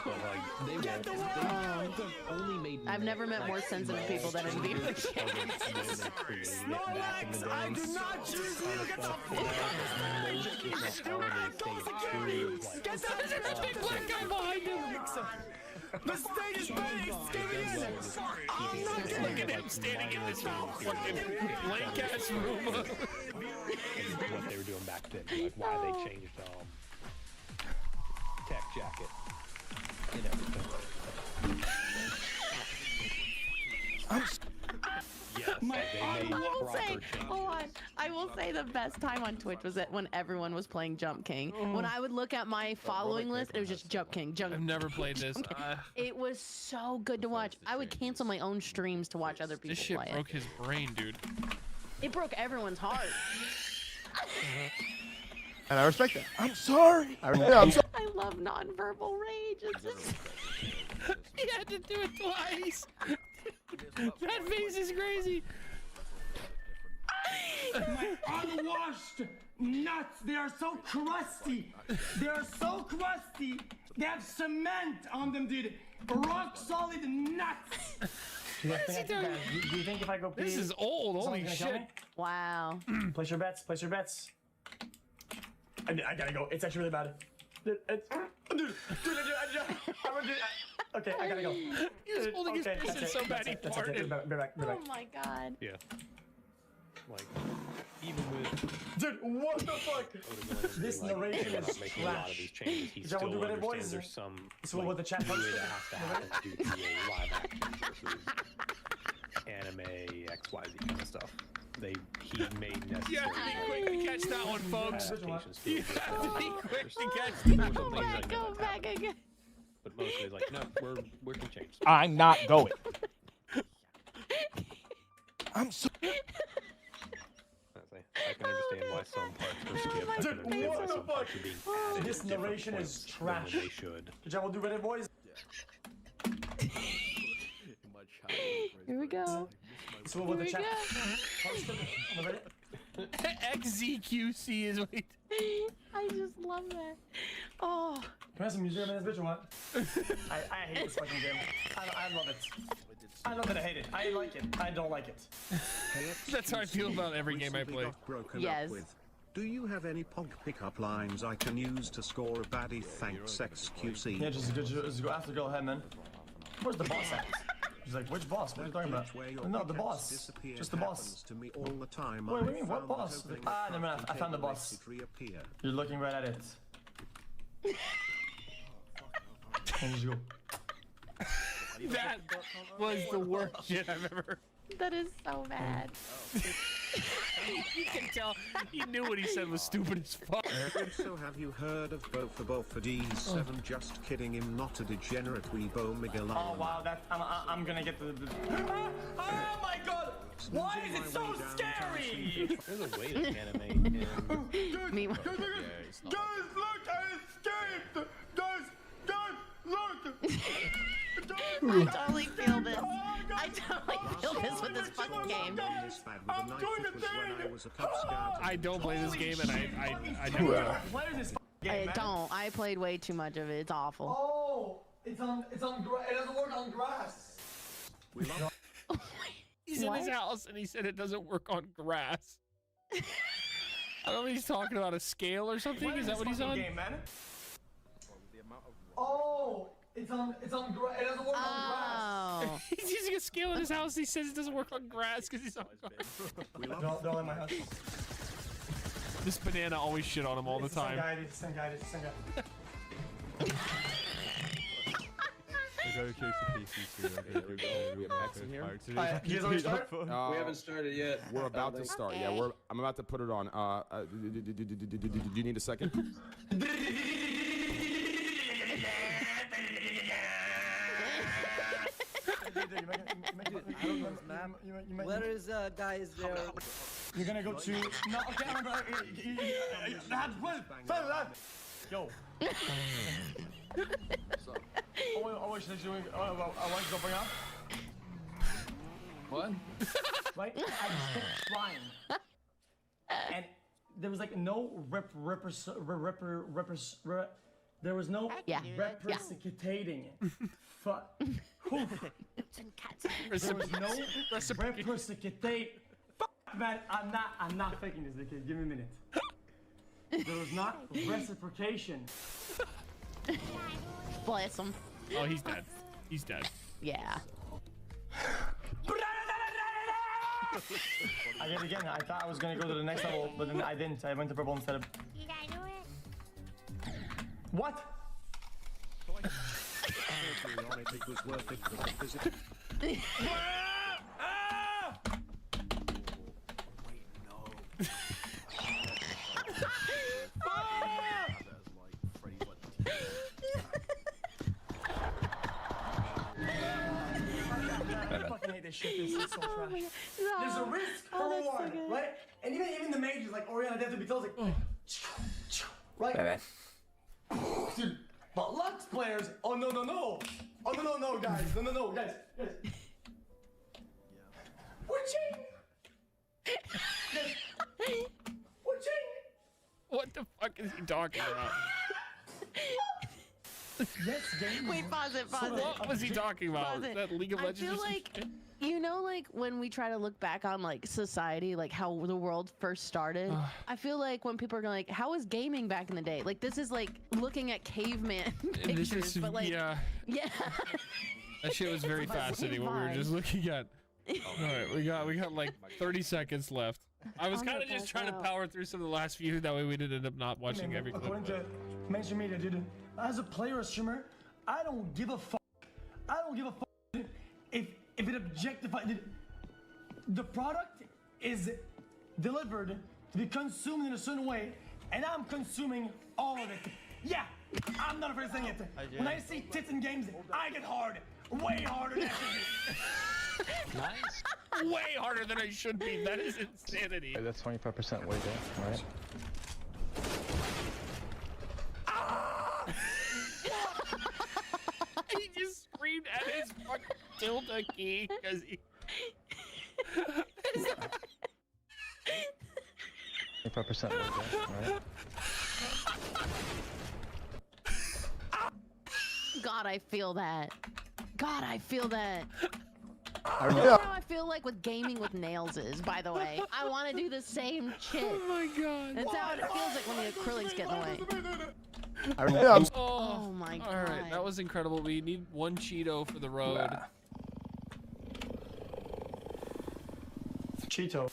But like, they won't. They only made. I've never met more sensitive people than in video games. Snorlax, I do not choose you. Get the fuck out of There's a big black guy behind him. The stage is ready. Look at him standing in this fucking blank ass room. What they were doing back then, like why they changed tech jacket and everything. Yes, I they made will say, proper changes. hold on. I will say the best time on Twitch was when everyone was playing Jump King. When I would look at my following list, it was just Jump King, Jump I've never played this. It was so good to watch. I would cancel my own streams to watch other people This shit play broke his brain, dude. it. It broke everyone's heart. And I respect that. I'm sorry. I'm sorry. I love nonverbal rage. It's just... He had to do it twice. That face is crazy. My unwashed nuts, they are so crusty. They are so crusty. They have cement on them, dude. Rock solid nuts. What is he doing? Do you think if I go pee, This is old. Holy someone's gonna kill shit. me? Wow. Place your bets. Place your bets. I gotta go. It's actually really bad. Dude, I'm gonna do. Okay, I gotta go. He was holding his piss in so bad he farted. Be back. Oh my god. Yeah. Like, even with Dude, what the fuck? This narration is making a lot of these trash. changes, he Is that still what we're doing, boys? understands there's some So what the chat way post? that has to happen due to a live action versus anime XYZ kind of stuff. He made necessary. You have to be quick to catch that one, folks. adaptations to You it. have to be quick to catch There's that some one. things like Go that back happen, again. But mostly it's like, no, we're gonna change. I'm not going. I'm so. I can understand why some parts were skipped. I can understand why some parts are being added. This at different narration points is than when trash. They should. Good job, we'll do Reddit, boys. Here we go. So what the Here chat we posted on the Reddit? XZQC is what I just love that. Oh. Can I have some music in this bitch or what? I hate this fucking game. I love it. I love it. I hate it. I like it. I don't like it. That's how I feel about every game I play. Yes. Do you have any pog pickup lines I can use to score a baddie? Thanks, XQC. Yeah, just go after go ahead, man. Where's the boss at? She's like, which boss? What are you talking about? No, the boss. Just the boss. To me all the time. Wait, what do you mean? What boss? Ah, never mind. I found the boss. You're looking right at it. And just go. That was the worst shit I've ever. That is so bad. You can tell he knew what he said was stupid as fuck. So have you heard of Bofa D7? Just kidding, him not a degenerate weebo Miguel. Oh wow, I'm gonna get the. Oh my god! Why is it so scary? There's a way to animate. Meanwhile. Guys, look! I escaped! Guys, look! I totally feel this. I totally feel this with this fucking game. I'm doing the thing! I don't play this game, and I never will. What is this game, man? Don't. I played way too much of it. It's awful. Oh! It doesn't work on grass! He's in his house, and he said it doesn't work on grass. I don't know if he's talking about a scale or something. Is that what he's on? Game, man? Oh! It doesn't work on grass. He's using a scale in his house. He says it doesn't work on grass because he's on grass. Don't let my house. This banana always shit on him all the time. It's the same guy. We haven't started yet. We're about to start. Yeah, I'm about to put it on. Do you need a second? Where is guys there? You're gonna go to. No, okay, I'm gonna. Yo. Oh, should I do it? I want to go bring up. What? Right? I just kept flying. And there was like no there was no reciprocating. Fuck. There was no reciprocate. Fuck, man, I'm not faking this, kid. Give me a minute. There was not reciprocation. Bless him. Oh, he's dead. He's dead. Yeah. I did it again. I thought I was gonna go to the next level, but then I didn't. I went to purple instead of. You gotta do it. What? It was worth it for the visit. I fucking hate this shit. This is so trash. There's a risk for reward, right? And even the mages like Oriana Death to be told like, right? Dude, but Lux players, oh no, guys, guys. Witching! What the fuck is he talking about? Yes, game. Wait, pause it. What was he talking about? Pause it. That League of Legends? I feel like, you know, like when we try to look back on like society, like how the world first started. I feel like when people are like, "How was gaming back in the day?" Like this is like looking at caveman pictures, but like, yeah. That shit was very fascinating. What we were just looking at. All right, we got like 30 seconds left. I was kind of just trying to power through some of the last few. That way we didn't end up not watching every clip. According to mainstream media, dude, as a player or streamer, I don't give a fuck. I don't give a fuck if it objectifies. The product is delivered to be consumed in a certain way, and I'm consuming all of it. Yeah, I'm not afraid of saying it. When I see tits in games, I get hard. Way harder than I should be. Nice. Way harder than I should be. That is insanity. That's 25% way down, right? He just screamed at his fucking tilde key because he. 25% right? God, I feel that. God, I feel that. I That's know. how I feel like with gaming with nails is, by the way. I want to do the same shit. Oh my god. That's how it feels like when the acrylics get in the way. Oh my god. All right, that was incredible. We need 1 Cheeto for the road. Cheeto.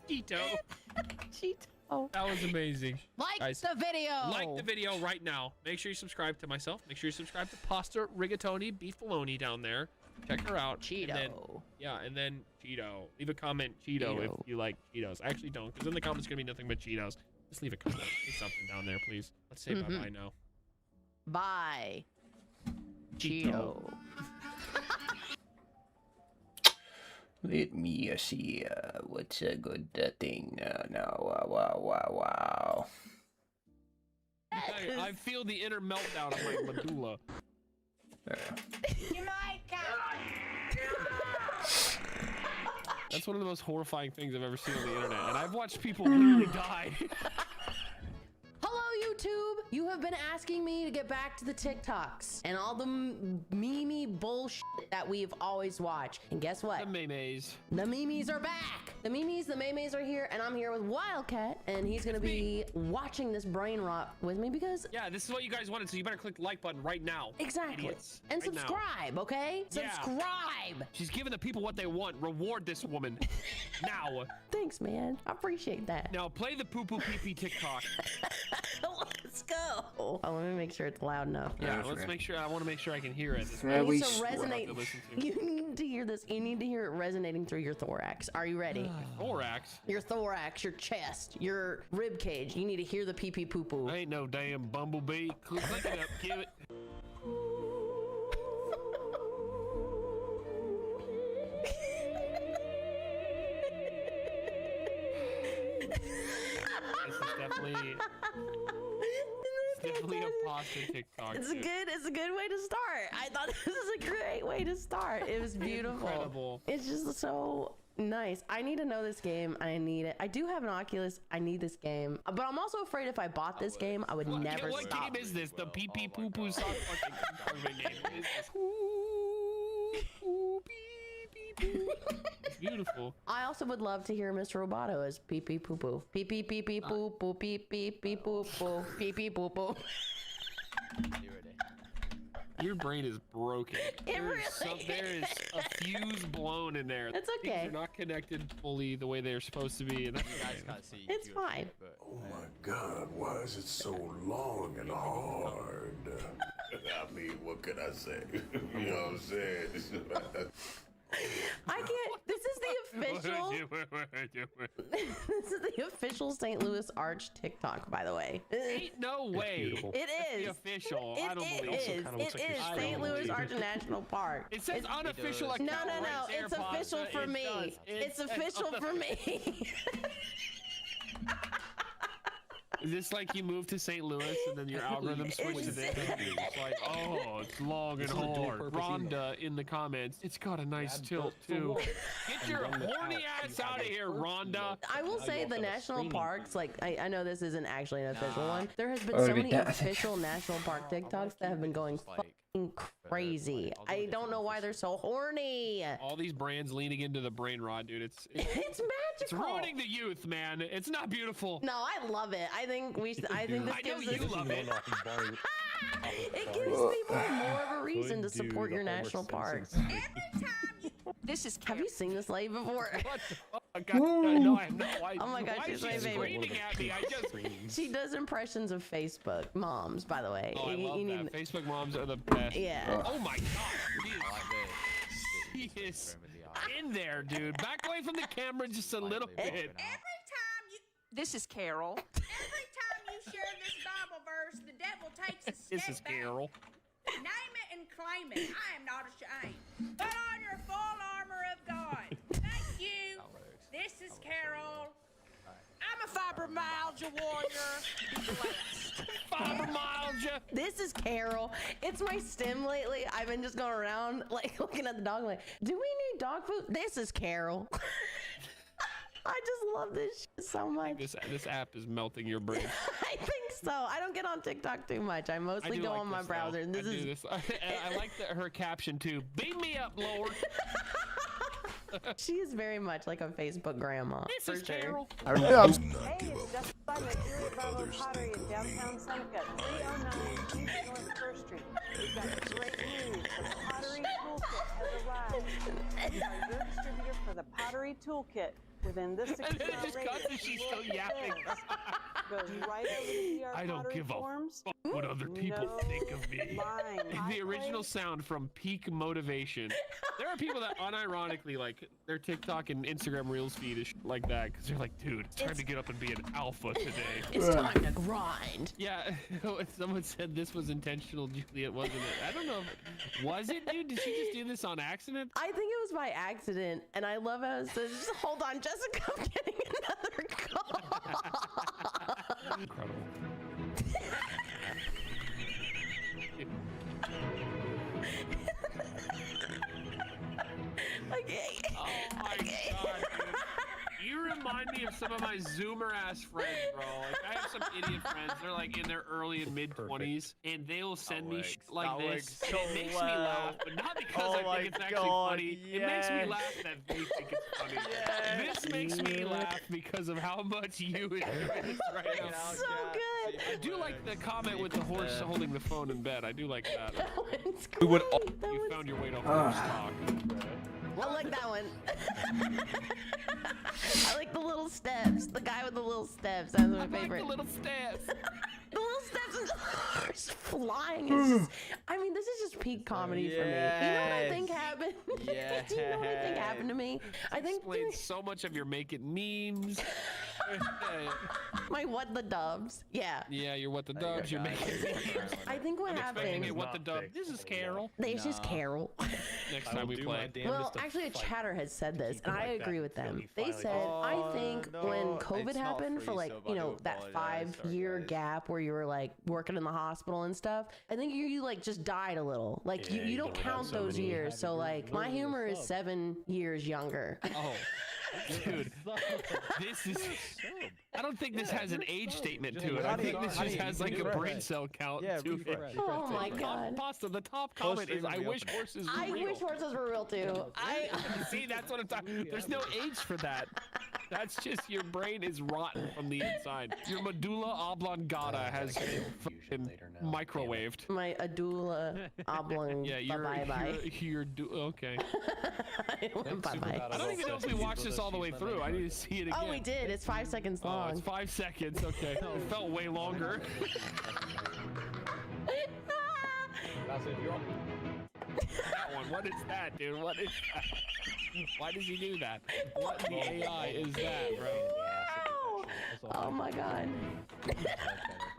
Cheeto. Cheeto. That was amazing. Like Guys, the video. Like the video right now. Make sure you subscribe to myself. Make sure you subscribe to Pasta Rigatoni Beef Bologna down there. Check her out. Cheeto. And then, yeah, and then Cheeto. Leave a comment, Cheeto, if you like Cheetos. I actually don't, because in the comments it's gonna be nothing but Cheetos. Just leave a comment. Say something down there, please. Let's say bye-bye now. Bye. Cheeto. Let me see what's a good thing now. Wow. I feel the inner meltdown of my medulla. That's one of the most horrifying things I've ever seen on the internet, and I've watched people literally die. Hello, YouTube. You have been asking me to get back to the TikToks and all the meme bullshit that we've always watched. And guess what? The memes. The memes are back. The memes are here, and I'm here with Wildcat, and he's gonna be watching this brain rot with me because Yeah, this is what you guys wanted, so you better click the like button right now. exactly. Idiots. And Right now. subscribe, okay? Yeah. Subscribe. She's giving the people what they want. Reward this woman. Now. Thanks, man. I appreciate that. Now play the poo poo pee pee TikTok. Let's go. Oh, let me make sure it's loud enough. Yeah, let's make sure. I want to make sure I can hear it. This It is needs to hard resonate. to listen to. You need to hear this. You need to hear it resonating through your thorax. Are you ready? Thorax? Your thorax, your chest, your rib cage. You need to hear the pee pee poo poo. I ain't no damn bumblebee. Click it up. Give it. This is definitely a pasta TikTok. It's a good way to start. I thought this was a great way to start. It was beautiful. Incredible. It's just so nice. I need to know this game. I need it. I do have an Oculus. I need this game. But I'm also afraid if I bought this game, I would never What stop. game is this? The pee pee poo poo sock fucking tournament game. What is this? It's beautiful. I also would love to hear Mr. Roboto as pee pee poo poo. Pee pee pee pee poo poo pee pee pee poo poo pee pee poo poo. Your brain is broken. There is a fuse blown in there. It's Things okay. are not connected fully the way they're supposed to be. And that's It's fine. Oh my God, why is it so long and hard? I mean, what can I say? You know what I'm saying? I can't. This is the official. This is the official St. Louis Arch TikTok, by the way. Ain't no way. It is. The official. It I don't believe is. it. It is St. Louis Arch National Park. It says unofficial account. No. right It's there, official Pasta. for It me. does. It's official for me. Is this like you moved to St. Louis and then your algorithm switches it? It's like, oh, it's long and hard. Rhonda in the comments, it's got a nice tilt too. Get your horny ass out of here, Rhonda. I will say the national parks, like I know this isn't actually an official one. There has been so Already many done. official national park TikToks that have been going fucking crazy. I don't know why they're so horny. All these brands leaning into the brain rot, dude. It's magical. It's ruining the youth, man. It's not beautiful. No, I love it. I think we should. I think this I know gives you us. love it. It gives people more of a reason to support your national parks. This is. Have you seen this lady before? What the fuck? No, I have no idea. Oh my gosh, Why she's is my she favorite. screaming at me? I just. She does impressions of Facebook moms, by the way. Oh, I love You that. Facebook moms are the best. Yeah. Oh my god. She is in there, dude. Back away from the camera just a little bit. Every time you. This is Carol. Every time you share this Bible verse, the devil takes a step This is back. Carol. Name it and claim it. I am not ashamed. Put on your full armor of God. Thank you. This is Carol. I'm a fibromyalgia warrior. Be blessed. Fibromyalgia. This is Carol. It's my stim lately. I've been just going around like looking at the dog like, do we need dog food? This is Carol. I just love this shit so much. This app is melting your brain. I think so. I don't get on TikTok too much. I mostly go on my browser. And this is. I like her caption too. Beam me up, Lord. She is very much like a Facebook grandma. This is Carol. I remember. Hey, it's just by my Julie Bravo Pottery in downtown Seneca, 309 East North First Street. We've got great news. The Pottery Toolkit has arrived. We are your distributor for the Pottery Toolkit. Within this 6 mile radius, she's still yapping. Goes right over the PR I don't Pottery give a forms. fuck what other people think of me. The original sound from Peak Motivation. There are people that unironically like their TikTok and Instagram Reels feed is like that because they're like, dude, it's time to get up and be an alpha today. It's time to grind. Yeah, someone said this was intentional, Juliet, wasn't it? I don't know. Was it, dude? Did she just do this on accident? I think it was by accident, and I love how it says, just hold on, Jessica, I'm getting another call. Incredible. Okay. Oh my god, dude. You remind me of some of my Zoomer ass friends, bro. Like I have some idiot friends. They're like in their early and mid 20s, and they'll send me shit like this. And it makes me laugh, but not because I think it's actually funny. It makes me laugh that they think it's funny. This makes me laugh because of how much you enjoy this right now. So good. I do like the comment with the horse holding the phone in bed. I do like that. We would. You found your way to horse talk. I like that one. I like the little steps. The guy with the little steps. That's my favorite. The little steps. The little steps and just flying. It's just, I mean, this is just peak comedy for me. You know what I think happened? Yeah. Do you know what I think happened to me? I think explains so much of your make it memes. My what the dubs. Yeah. Yeah, you're what the dubs. You're making memes. I think what happened. Hey, what the dub? This is Carol. This is Carol. Next time we play. Well, actually, a chatter has said this, and I agree with them. They said, I think when COVID happened for like, you know, that 5-year gap where you were like working in the hospital and stuff, I think you like just died a little. Like you don't count those years. So like my humor is 7 years younger. Oh. Dude, this is. I don't think this has an age statement to it. I think this just has like a brain cell count to it. Oh my god. Pasta, the top comment is, I wish horses were real. I wish horses were real too. See, that's what I'm talking. There's no age for that. That's just your brain is rotten from the inside. Your medulla oblongata has been fucking microwaved. My medulla oblongata. Yeah, you're okay. Bye-bye. I don't even know if we watched this all the way through. I need to see it again. Oh, we did. It's 5 seconds long. Oh, it's 5 seconds. Okay. It felt way longer. That one. What is that, dude? What is that? Why does he do that? What in the AI is that, bro? Oh my god.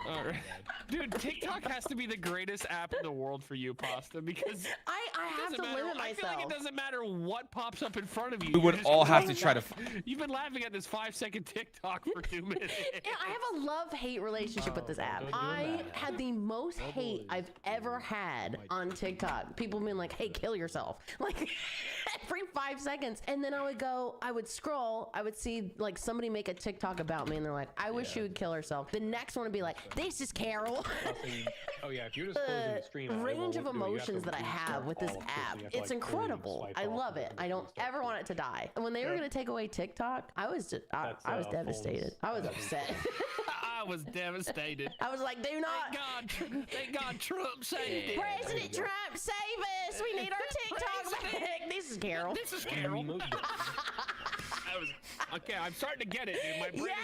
All right. Dude, TikTok has to be the greatest app in the world for you, Pasta, because I have to limit myself. I feel like it doesn't matter what pops up in front of you. We would all have to try to. You've been laughing at this 5-second TikTok for 2 minutes. I have a love-hate relationship with this app. I had the most hate I've ever had on TikTok. People being like, hey, kill yourself. Like, every 5 seconds. And then I would scroll, I would see like somebody make a TikTok about me and they're like, I wish she would kill herself. The next one would be like, this is Carol. Oh yeah, if you're just closing the stream, the range of emotions that I have with this app, it's incredible. I love it. I don't ever want it to die. And when they were going to take away TikTok, I was devastated. I was upset. I was devastated. I was like, do not. Thank God Trump saved it. President Trump, save us. We need our TikTok back. This is Carol. This is Carol. Okay, I'm starting to get it, dude. My brain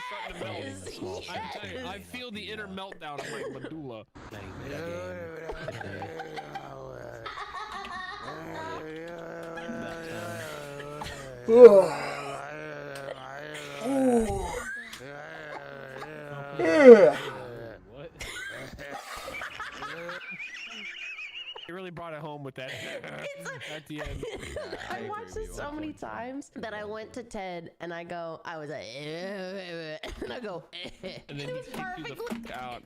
is starting to melt. I'm telling you, I feel the inner meltdown of my medulla. You really brought it home with that at the end. I watched this so many times that I went to Ted and I was like, and I go, And then he kicks you the fuck out.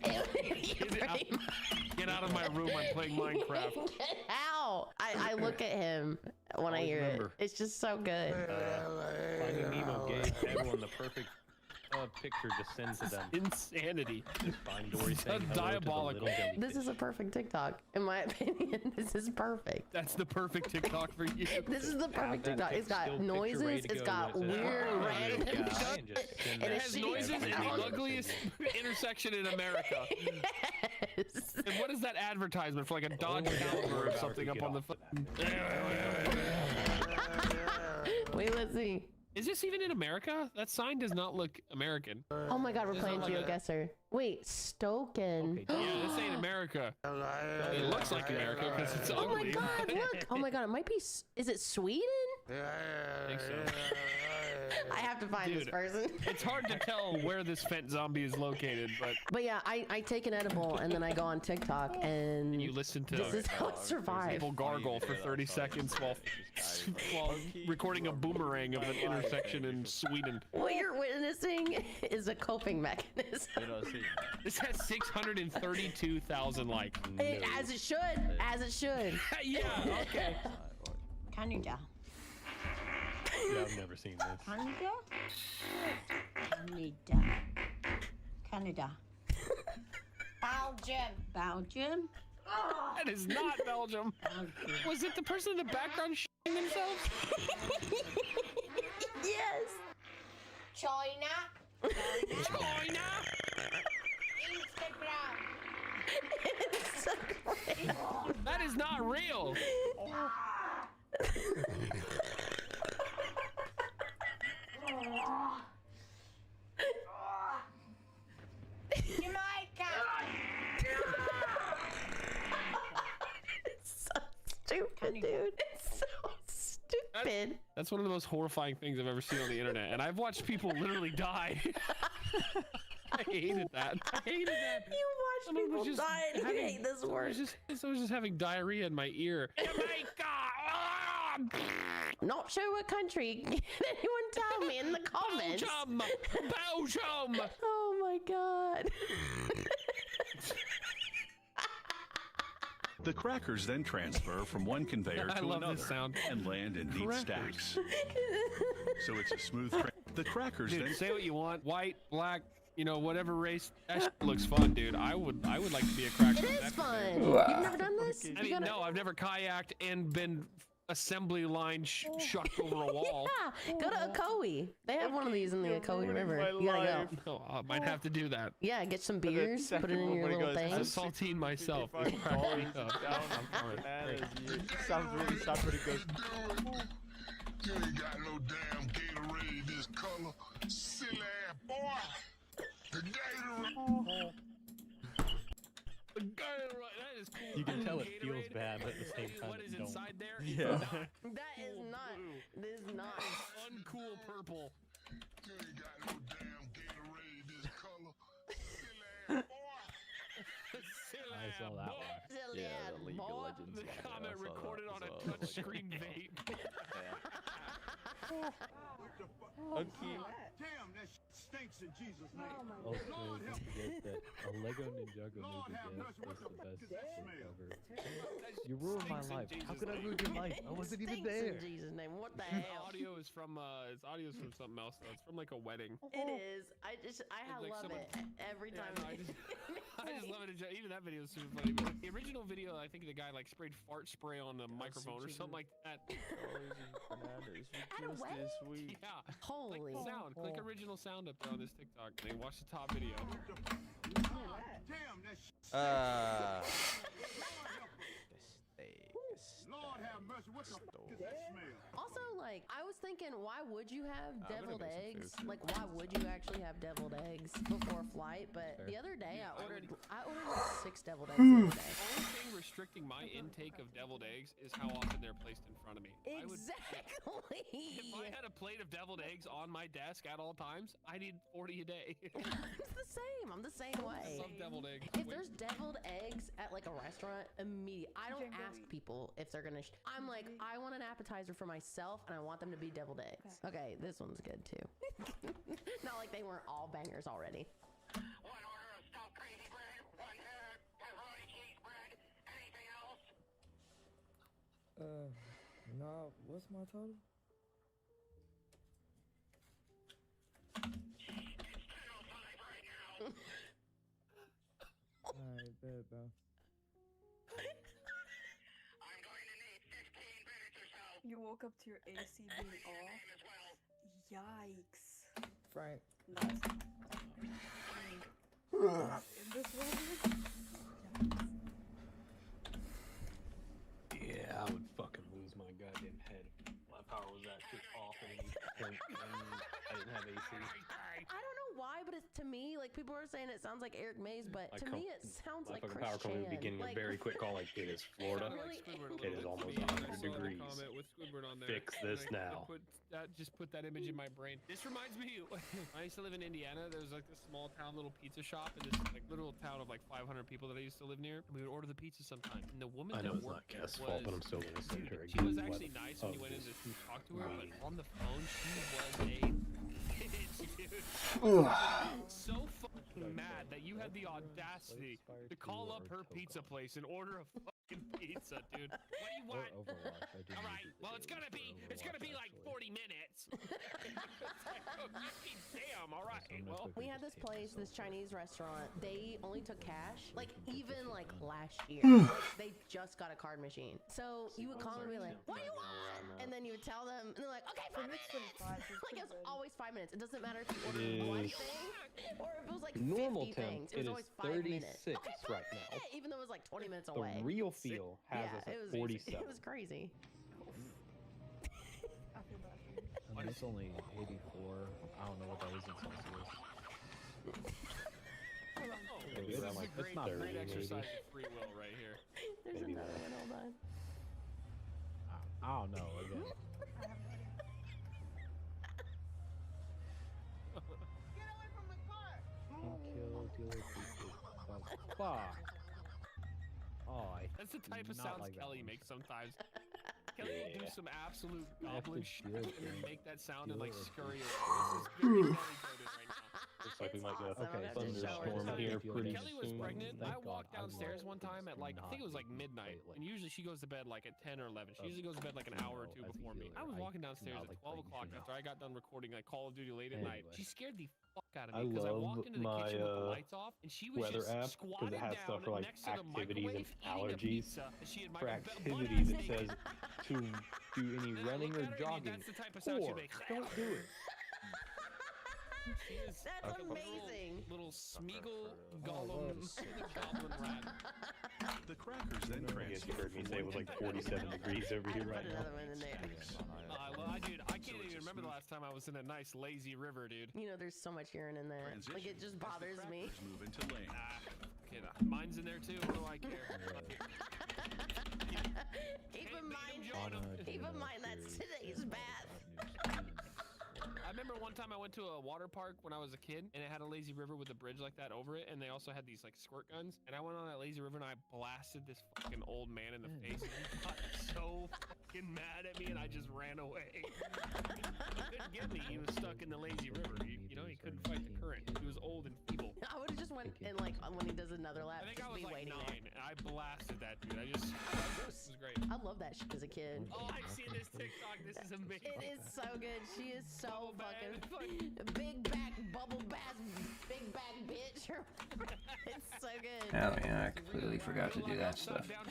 Get out of my room, I'm playing Minecraft. Get out! I look at him when I hear it. It's just so good. Finding Nemo gave everyone the perfect picture to send to them. Insanity. Find Dory saying hello Diabolical. to the little jellyfish. This is a perfect TikTok, in my opinion. This is perfect. That's the perfect TikTok for you. This is the perfect TikTok. It's got noises. It's got weird random stuff. And it has noises in the ugliest intersection in America. Yes. And what is that advertisement for, like a Dodge Caliber or something up on the Wait, let's see. Is this even in America? That sign does not look American. Oh my god, we're It's playing not like GeoGuessr. Wait, Stoken. Yeah, this ain't America. It looks like America because it's Oh my ugly. god, look. Oh my god, it might be. Is it Sweden? I think so. I have to find this person. It's hard to tell where this Fent zombie is located, but yeah, I take an edible and then I go on TikTok and you listen to this is how it survives. people gargle for 30 seconds while recording a boomerang of an intersection in Sweden. What you're witnessing is a coping mechanism. This has 632,000 likes. As it should. As it should. Yeah, okay. Canada. Yeah, I've never seen this. Canada? Canada. Canada. Belgium. Belgium? That is not Belgium. Was it the person in the background shitting themselves? Yes. China. China. Instagram. That is not real. Jamaica. It's so stupid, dude. It's so stupid. That's one of the most horrifying things I've ever seen on the internet, and I've watched people literally die. I hated that. I hated that. You watch people die and you hate this word. I was just having diarrhea in my ear. Jamaica! Not sure what country. Can anyone tell me in the comments? Belgium! Belgium! Oh my god. The crackers then transfer from one conveyor I to love another this sound. and land in neat stacks. So it's a smooth. The crackers Dude, then say what you want. White, black, you know, whatever race. That shit looks fun, dude. I would like to be a cracker. It is fun. Wow. You've never done this? I mean, no, I've never kayaked and been assembly line shucked over a wall. Yeah, go to Ocoee. They have one of these in the Ocoee River. You gotta go. No, I might have to do that. Yeah, get some beers, put it in your little thing. I'm saltine myself. Sounds really pretty good. You ain't got no damn Gatorade this color. Silly ass boy. The Gatorade. That is cool. You can tell it feels bad, but at the same time, What is inside there? Yeah. That is not. This is not. Uncool purple. You ain't got no damn Gatorade this color. Silly ass boy. I saw that one. Silly ass the League of boy. Legends. The comment recorded on a touchscreen vape. Okay. Damn, that stinks in Jesus' name. Also, don't forget that a Lego Ninjago movie dance was the best thing ever. You ruined my life. How could I ruin your life? I wasn't even there. In Jesus' name, what the The hell? audio is from audio's from something else though. It's from like a wedding. It is. I like love someone- it every Yeah, time. no, I just love it. Even that video is super funny. But the original video, I think the guy like sprayed fart spray on the microphone or something like that. At a wedding? Yeah. Holy. Like the sound. Click original sound up there on this TikTok. And watch the top video. Damn, that Lord have mercy, what the fuck is that smell? Also, like, I was thinking, why would you have deviled eggs? Like, why would you actually have deviled eggs before flight? But the other day, I ordered like 6 deviled eggs the other day. Only thing restricting my intake of deviled eggs is how often they're placed in front of me. Exactly. If I had a plate of deviled eggs on my desk at all times, I need 40 a day. It's the same. I'm the same way. I love deviled eggs. If there's deviled eggs at like a restaurant, I don't ask people if they're gonna. I'm like, I want an appetizer for myself, and I want them to be deviled eggs. Okay, this one's good too. Not like they weren't all bangers already. No, what's my total? Alright, bet, bro. You woke up to your AC being off? Yikes. Frank. Nice. In this world? Yeah, I would fucking lose my goddamn head. My power was actually off and I didn't have AC. I don't know why, but it's to me like people are saying it sounds like Eric Mays, but to me it sounds like Chris power coming in the Chan. beginning Like, a very quick call like it is Florida. It is almost 100 degrees. With Squidward on there. Fix this And I now. Just put that image in my brain. This reminds me, I used to live in Indiana. There was like this small town little pizza shop in this like little town of like 500 people that I used to live near. And we would order the pizza sometime. And the woman I know that it's not worked there Cass' fault, but I'm was- still gonna send her a She was good actually clip nice when you of went in this to talk to her, but meeting. on the phone she was a bitch, dude. So fucking mad that you had the audacity to call up her pizza place and order a fucking pizza, dude. What do you want? All right, well it's gonna be like 40 minutes. It's like, oh, damn. All right. Well, we had this place, this Chinese restaurant. They only took cash. Like even like last year, like, they just got a card machine. So you would call them and be like, "What do you want?" And then you would tell them, and they're like, "Okay, 5 minutes." Like it was always 5 minutes. It doesn't matter if you ordered one thing or if it was like Normal 50 temp, things. It it was is always 5 minutes. 36 Okay, right now. even though it was like 20 minutes The away. real feel has us it at was 47. It was crazy. And it's only 84. I don't know what that is in Celsius. This is around, a like, great, it's not great really, exercise maybe. of free will right here. There's Maybe another that. one. Hold on. I don't know. Again. Kill dealer people. Fuck. Oh, That's the type of not sounds like that Kelly one. makes sometimes. Kelly will do Yeah. some absolute I have to goblin shit deal and with then it. make that sound and like Deal with scurry it. away. This is very Kelly coded right now. Looks like we It's might get awesome. a I'm gonna have to show her thunderstorm this. here pretty Kelly was soon. pregnant. Thank I walked God, I downstairs love one time at like I think it was like not being midnight. played, like, And usually she goes to bed like at 10 or 11. She usually goes to bed like an hour or two as a before me. healer, I was I walking do downstairs not at like 12 playing o'clock Juno. after I got done recording like Call of Duty late at night. Anyway. She scared the fuck out of I me because I love walked into the my, kitchen with the lights off and she was weather just app, 'cause it squatted has down stuff for, like, next to the activities and microwave eating a allergies. pizza. And she had For my activities, it butt-ass says naked. to do any And I running look or at her, and jogging. That's the type of sound she'd Or make. don't do it. She is That's like a amazing. Little Smeagol Gollum goblin rat. The crackers then I guess you heard me say it was like 47 degrees over here right Put now. another one in there. Dude, I can't even remember the last time I was in a nice lazy river, dude. You know, there's so much urine in there. Like it just bothers me. Move into lane. Kid, mine's in there too. What do I care? Keep in mind that's today's bath. I remember one time I went to a water park when I was a kid, and it had a lazy river with a bridge like that over it, and they also had these like squirt guns. And I went on that lazy river and I blasted this fucking old man in the face. And he got so fucking mad at me, and I just ran away. He couldn't get me. He was stuck in the lazy river. You know, he couldn't fight the current. He was old and feeble. I would have just went and like when he does another lap, I think just I was be like waiting 9, there. and I blasted that dude. It was great. I love that shit as a kid. Oh, I've seen this TikTok. This is amazing. It is so good. She is so fucking big back bubble bass, big back bitch. Or whatever. It's so good. Hell yeah, I completely forgot to do that stuff. Built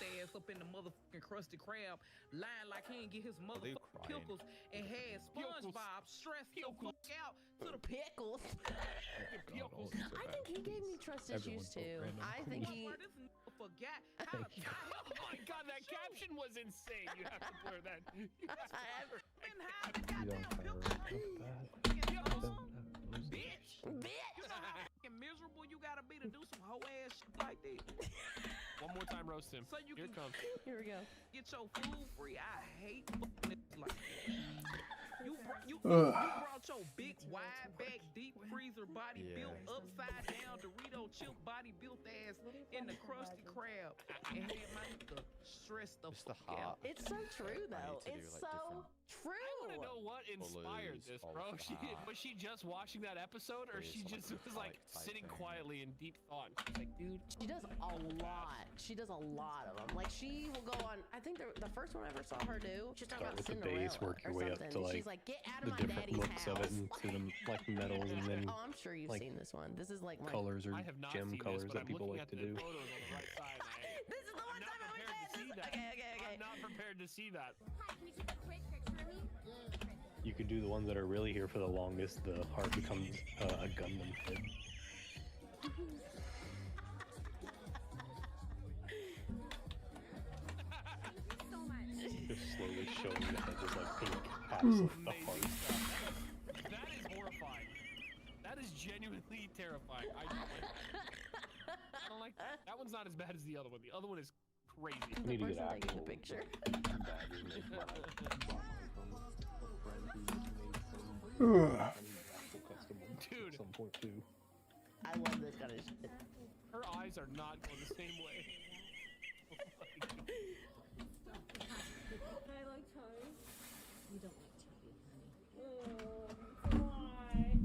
their ass up in the motherfucking Krusty Krab, lying like he ain't get his motherfucking pickles, and had SpongeBob stressed the fuck out to the pickles. I think he gave me trust issues too. I think he. Forgot. Oh my god, that caption was insane. You have to blur that. You have to Bitch! You know how fucking miserable you gotta be to do some hoe One more time, roast him. So you Here it can comes. Here we go. get your food free. I hate fucking it like you brought your big wide back deep freezer body built upside down Dorito chip body built ass in the Krusty Krab and had my nigga stressed the fuck out. It's so true though. It's so true. I want to know what inspired this, bro. Was she just watching that episode, or she just was like sitting quietly in deep thought? Like, dude, she does a lot. She does a lot of them. Like she will go on. I think the first one I ever saw her do. She's talking about Start with the Cinderella base, work your or way up something. to like, She's like, get out the of my different daddy's looks house. of it and to them like metals and then Oh, I'm sure you've like, seen this one. This is like my colors or I have not gem seen colors this, but that I'm people looking like at to the do. photos on the right side. This is the one time I would say this. Okay. I'm not prepared to see that. You could do the ones that are really here for the longest. The heart becomes a Gundam head. Just slowly showing the head with like pink halves of the heart. That is horrifying. That is genuinely terrifying. I don't like that. I don't like that. That one's not as bad as the other one. The other one is crazy. You need to get taking actual the picture. Dude, some point too. I love this kind of shit. Her eyes are not going the same way. I like toes. You don't like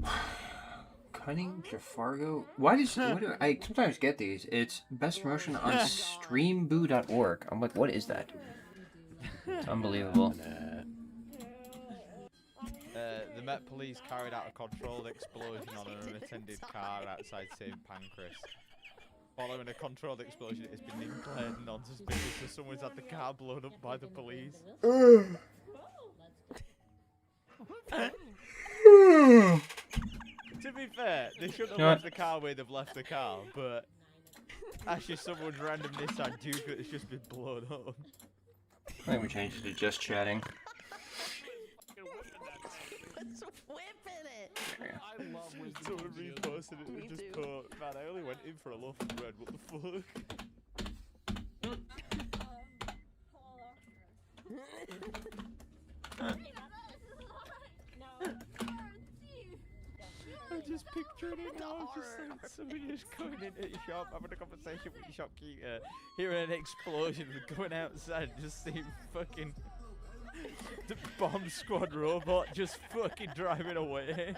toes, honey. Cunning Jafargo. Why do I sometimes get these? It's best promotion on streamboo.org. I'm like, what is that? It's unbelievable. The Met Police carried out a controlled explosion on an unattended car outside St. Pancras. Following a controlled explosion, it's been declared non-suspicious that someone's had the car blown up by the police. To be fair, they shouldn't have left the car where they've left the car, but actually someone's randomness I do that it's just been blown up. I think we changed it to just chatting. What's whipping it? I love wisdom. Someone reposted it and just put, man, I only went in for a loaf of bread, what the fuck? I just pictured it now, just like somebody just going into the shop, having a conversation with the shopkeeper, hearing an explosion, going outside, just seeing fucking the bomb squad robot just fucking driving away.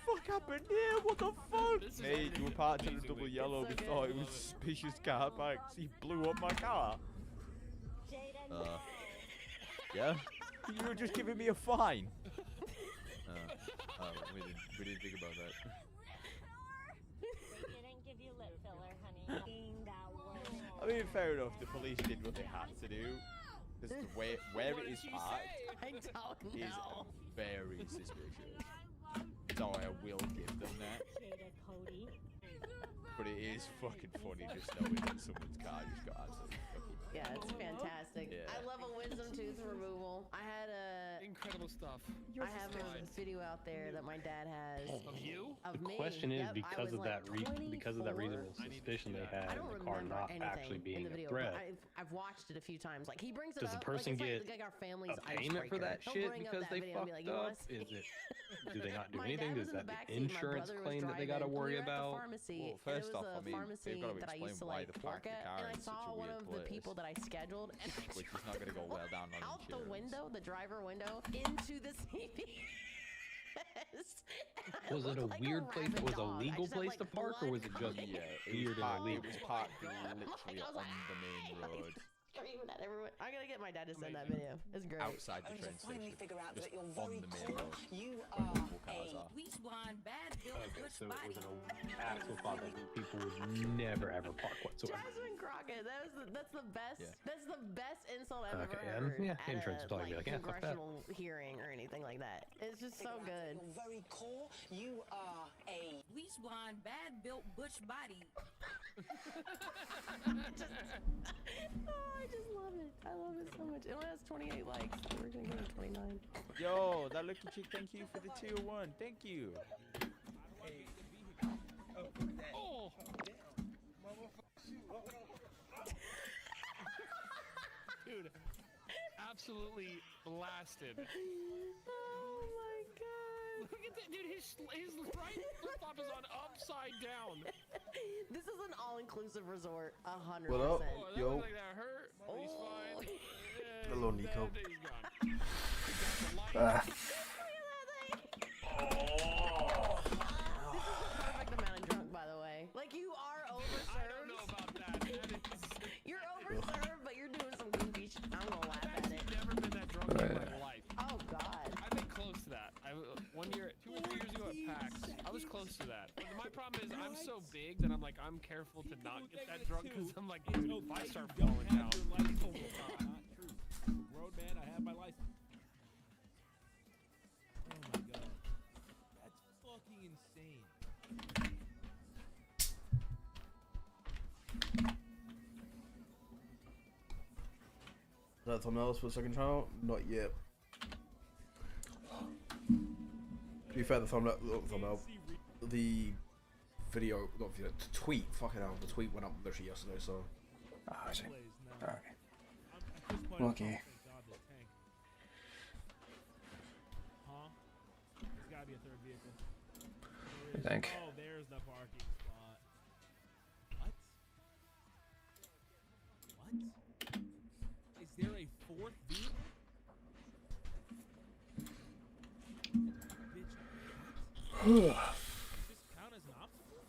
Fuck happened here? What the fuck? Mate, you were parked in a double yellow. We thought it was suspicious car parks. He blew up my car. Yeah? You were just giving me a fine. We didn't think about that. We didn't give you lip filler, honey. I mean, fair enough. The police did what they had to do. Just the way where it is parked is very suspicious. So I will give them that. But it is fucking funny just knowing that someone's car just got absolutely fucking. Yeah, it's fantastic. Yeah. I love a wisdom tooth removal. I had a incredible stuff. I have a video out there that my dad has of you. Of The me. question is Yep, because of that reasonable suspicion they had in the car not actually being in the a video, threat. but I've watched it a few times. Like he brings it Does up. the person like, it's get like our family's a payment for that icebreaker. He'll shit bring up because that they video and be fucked like, you know up? what? Is it? Do they not do My anything? dad Is was in that the the backseat, my insurance brother was claim that they got to driving, worry we were at the about? pharmacy, Well, and first it was off, a I mean, pharmacy they've got to that I explain used to why like they work parked the at, car and I in such saw a one weird of the place. people that I scheduled, and I Which is not going to go well down on out the insurance. window, the driver window, into the CVS. Was it a weird place? Was a legal place to park, or was it just weird and illegal? It was parked literally on the main road. Screaming at everyone. I'm gonna get my dad to send that video. It's great. Outside the train station. Just on the main road. You where normal cars are. Okay, so it was an actual thought that people would never ever park whatsoever. Jasmine Crockett. That's the best. Yeah. That's the best insult I've Okay, ever heard. and yeah, at insurance a, would probably be like, yeah, fuck that. congressional hearing or anything like that. It's just so good. very core, you are a Least blonde, bad built butch body. I just love it. I love it so much. It only has 28 likes. We're gonna go to 29. Yo, that lucky chick, thank you for the tier 1. Thank you. Dude, absolutely blasted. Oh my god. Look at that, dude. His right flip flop is on upside down. This is an all-inclusive resort, 100%. What up? Oh, that Yo. looked like that hurt. But he's fine. Hello, Nico. He's gone. Ah. This is the perfect amount of drunk, by the way. Like, you are overserved. I don't know about that. You're overserved, but you're doing some goofy shit. I'm gonna laugh at it. I've never been that drunk in my life. Oh, God. I've been close to that. 2 or 3 years ago at PAX, I was close to that. But my problem is I'm so big that I'm like, I'm careful to not get that drunk because I'm like, dude, if I start falling down. Not true. Roadman, I have my license. Oh my god. That's fucking insane. Is that thumbnails for the second channel? Not yet. To be fair, the thumbnail, the video, not video, the tweet, fucking hell, the tweet went up literally yesterday, so. Ah, I see. Okay. Okay. Huh? There's gotta be a third vehicle. I think. Oh, there's the parking spot. What? What? Is there a fourth vehicle? Does this count as an obstacle?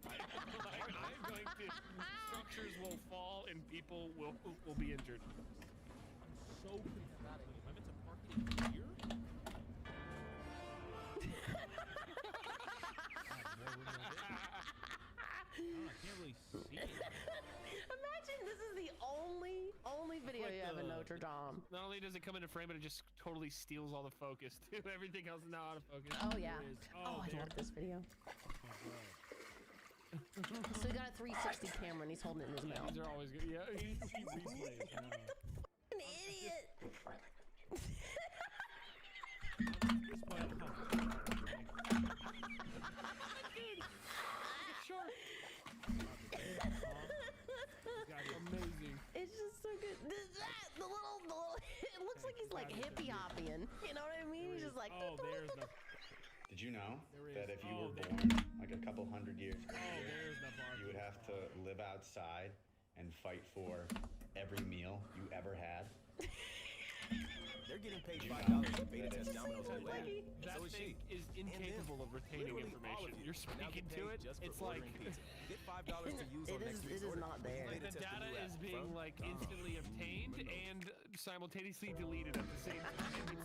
I'm going to. Structures will fall and people will be injured. I'm so confused. Am I meant to park it in here? I can't really see it. Imagine this is the only video you have in Notre Dame. Not only does it come into frame, but it just totally steals all the focus too. Everything else is now out of focus. Oh, yeah. Oh, I there. love this video. So he got a 360 camera and he's holding it in his mouth. These are always good. Yeah, he replays. An idiot. Amazing. It's just so good. The little, it looks like he's like hippie hopping. You know what I mean? He's just like. Oh, there's the. Did you know that if you were born like a couple hundred years earlier, there's the bar. you would have to live outside and fight for every meal you ever had? They're getting paid $5 to beta test Domino's in the lab. That So is she. thing is incapable of retaining information. You're speaking to it. It's like Get $5 to use on next week's It is order. not there. the data is being like instantly obtained and simultaneously deleted at the same time.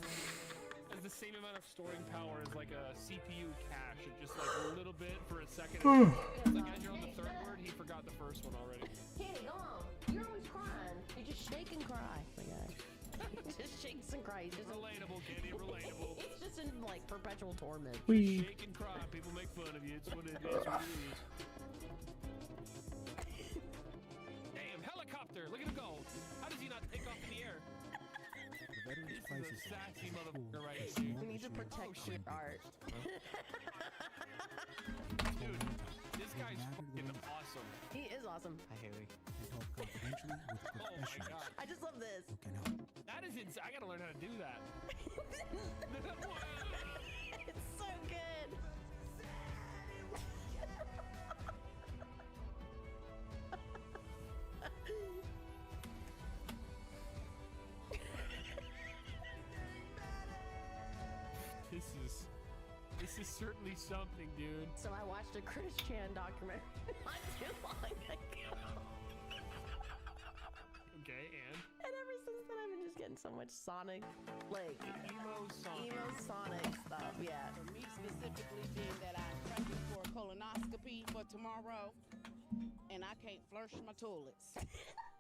Has the same amount of storing power as like a CPU cache. It just like a little bit for a second. It's like as you're on the third word, he forgot the first one already. Kenny, go on. You're always crying. You just shake and cry. My God. He just shakes and cries. Just Relatable, Kenny, relatable. He's just in like perpetual torment. Just shake and cry. People make fun of you. It's what it is. Damn, helicopter! Look at him go. How does he not take off in the air? This is a sassy motherfucker right here. We need to protect shit art. Dude, this guy's fucking awesome. He is awesome. Hi, Harry. And talk confidentially with Oh my professionals. god. I just love this. That is insane. I gotta learn how to do that. It's so good. This is certainly something, dude. So I watched a Chris Chan documentary not too long ago. Okay, and? And ever since then, I've been just getting so much Sonic, like emo Sonic stuff. Yeah. For me specifically, being that I'm prepping for a colonoscopy for tomorrow, and I can't flush my toilets.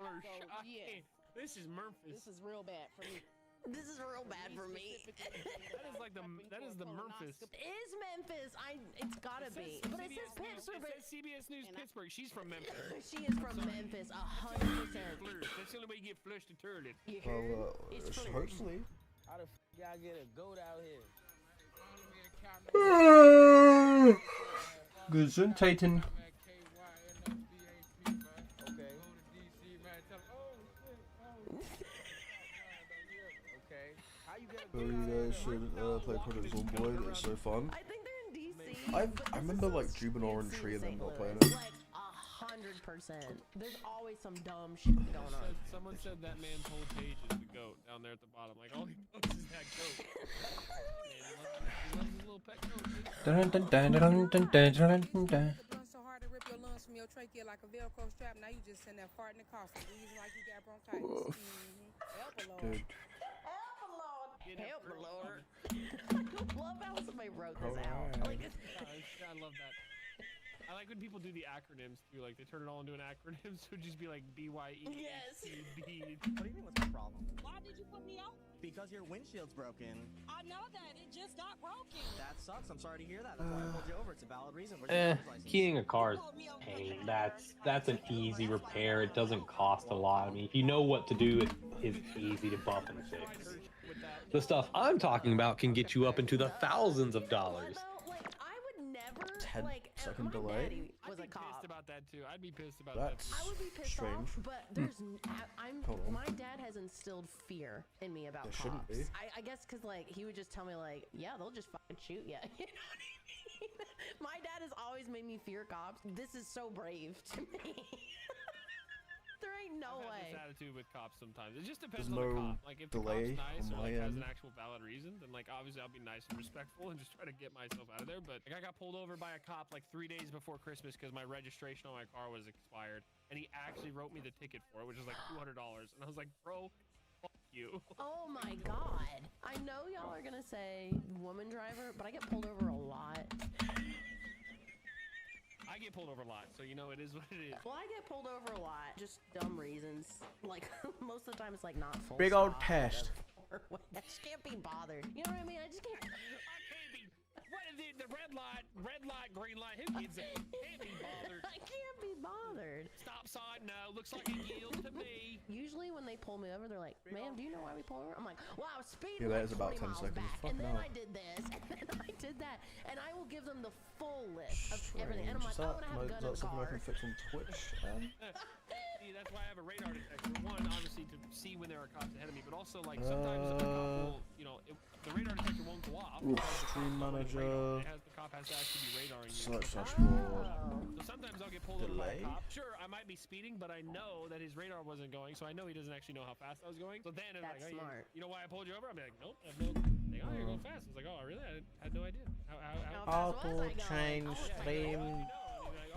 Flush. So, yeah. This is Memphis. This is real bad for me. This is real bad for me. That is the Memphis. It is Memphis. It's gotta be. But it says Pittsburgh. It says CBS News Pittsburgh. She's from Memphis. She is from Memphis, 100%. That's the only way you get flushed and turd. You Well, hopefully. How the f y'all get a goat out here? Gesundheiten. You guys should play Project Zomboid. It's so fun. I think they're in DC. I remember like Jubinar and Tree and them not playing it. Like 100%. There's always some dumb shit going on. Someone said that man's whole page is the goat down there at the bottom. Like all he knows is that goat. Man, he loves his little pet goat. So hard to rip your lungs from your trachea like a Velcro strap. Now you just sitting there farting and coughing, breathing like you got bronchitis. Help a Lord. Dude. Help me, Lord. I love how somebody wrote this out. Like, I love that. I like when people do the acronyms too. Like they turn it all into an acronym, so it'd just be like BYE. Yes. What do you mean? What's the problem? Why did you put me out? Because your windshield's broken. I know that. It just got broken. That sucks. I'm sorry to hear that. That's why I pulled you over. It's a valid reason. Where's your driver's license? Keying a car is pain. That's an easy repair. It doesn't cost a lot. I mean, if you know what to do, it's easy to buff and fix. The stuff I'm talking about can get you up into the thousands of dollars. like, I would never, 10-second my delay. daddy was a cop. Pissed about that too. I'd be pissed about That's that. I would be pissed strange. off, but there's, Hold on. my dad has instilled fear in me about There cops. shouldn't be. I guess because like he would just tell me like, yeah, they'll just fucking shoot you. You know what I mean? My dad has always made me fear cops. This is so brave to me. There ain't no I've had way. this attitude with cops sometimes. It just depends There's on the no cop. Like if the delay cop's nice on or my like has end. an actual valid reason, then like obviously I'll be nice and respectful and just try to get myself out of there. But like I got pulled over by a cop like 3 days before Christmas because my registration on my car was expired, and he actually wrote me the ticket for it, which was like $200. And I was like, bro, fuck you. Oh my god. I know y'all are gonna say woman driver, but I get pulled over a lot. I get pulled over a lot, so you know it is what it is. Well, I get pulled over a lot, just dumb reasons. Like most of the time, it's like not full. Big old stop, test. or what- I just can't be bothered. You know what I mean? I just can't. The red light, green light. Who gets it? Can't be bothered. I can't be bothered. Stop sign, no. Looks like a yield to me. Usually when they pull me over, they're like, "Ma'am, do you know why we pull over?" I'm like, "Well, I was speeding Yeah, that like is about 20 10 miles seconds. back, Fuck and then no. I did this, and then I did that, and I will give them the full list of everything." And I'm like, "I want to have a gun in the something I car." can fix on Twitch? See, that's why I have a radar detector. One, obviously, to see when there are cops ahead of me, but also, like, sometimes a cop will, you know, the radar detector won't go off. Oof, because the stream cop's not manager. radar. The cop has to actually be radaring you. Select So dashboard. sometimes I'll get pulled over by Delay. a cop. Sure, I might be speeding, but I know that his radar wasn't going, so I know he doesn't actually know how fast I was going. So then it's like, That's oh, smart. you know why I pulled you over? I'm like, nope, I have no. Like, oh, you're going fast. It's like, oh, really? I had no idea. How fast was I going? change stream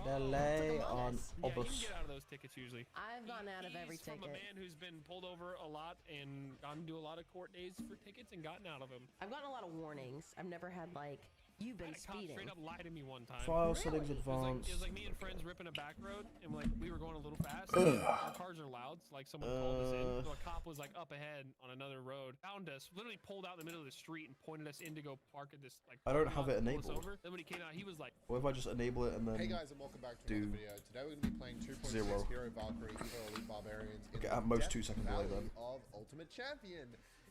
delay on Yeah, you can Obus. get out of those tickets usually. I've gotten out of every He's from a ticket. man who's been pulled over a lot and gone to a lot of court days for tickets and gotten out of them. I've gotten a lot of warnings. I've never had like, "You've I been had a cop speeding." straight up lie to me one time. File settings It advanced. was like me and friends ripping a back road, and like we were going a little fast. Our cars are loud, so like someone called us in. So a cop was like up ahead on another road, found us, literally pulled out in the middle of the street and pointed us in to go park at this like. I don't parking have lot it to pull us enabled. over. Then when he came out, he was like, What if I just enable it and then Hey guys, and welcome back to do another video. Today we're going to be playing 2.6 0. Hero Valkyrie Evo Elite Barbarians in Okay, the at most Death 2 second delay Valley then. of Ultimate Champion.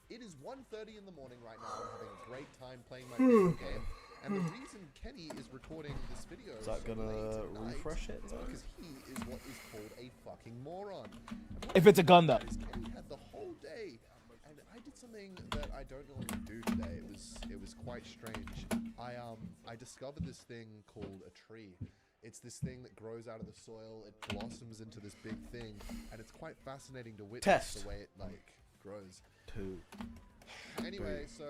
It is 1:30 in the morning right now. I'm having a great time playing my video game. And the reason Kenny is recording this video Is that so gonna late tonight refresh it, is though? because he is what is called a fucking moron. And If it's a gun, though. is Kenny had the whole day, and I did something that I don't normally do today. It was quite strange. I discovered this thing called a tree. It's this thing that grows out of the soil. It blossoms into this big thing, and it's quite fascinating to witness Test. the way it like grows. 2. Anyway, 3, so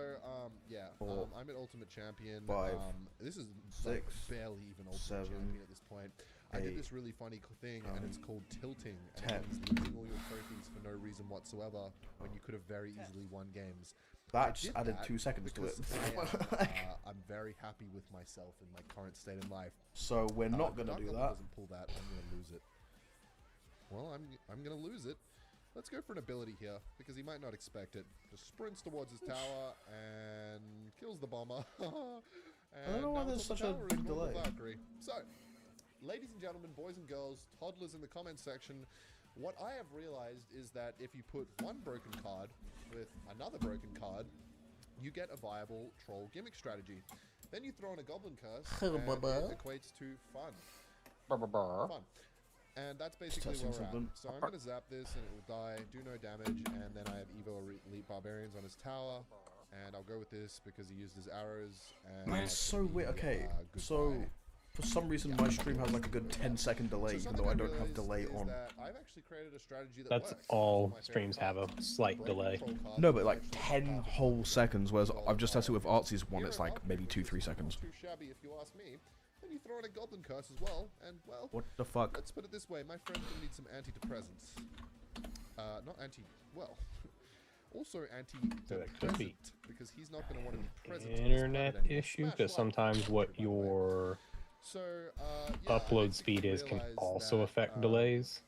yeah, 4, I'm an Ultimate Champion. 5, This is 6, like barely even Ultimate 7, Champion at this point. I did 8, this really funny thing, and it's called tilting. And 10. it means losing all your trophies for no reason whatsoever when you could have very easily won games. That I just did added that 2 seconds to it. because I'm very happy with myself in my current state in life. So we're not If gonna do Dark Elder that. doesn't pull that, I'm gonna lose it. Well, I'm gonna lose it. Let's go for an ability here, because he might not expect it. Just sprints towards his tower and kills the bomber. I don't know why now there's it's on such the a tower big and roll the delay. Valkyrie. So, ladies and gentlemen, boys and girls, toddlers in the comment section, what I have realized is that if you put one broken card with another broken card, you get a viable troll gimmick strategy. Then you throw in a goblin curse, and it equates to fun. Fun. And that's basically testing where we're something. at. So I'm going to zap this and it will die, do no damage, and then I have Evo Elite Barbarians on his tower. and I'll go with this because he used his arrows. And Man, it's so weird. Okay, so for some reason my stream has like a good 10-second delay, even though I don't have delay on. I've actually created a strategy that That's works. all streams have, a slight delay. No, but like 10 whole seconds, whereas I've just tested with Artsy's one, it's like maybe 2-3 seconds. Too shabby, if you ask me. Then you throw in a goblin curse as well, and well. What the fuck? Let's put it this way: my friend will need some antidepressants. Not anti. Well. Also anti-present, because he's not going to want to be present. Internet issue, because sometimes what your upload speed is can also affect delays.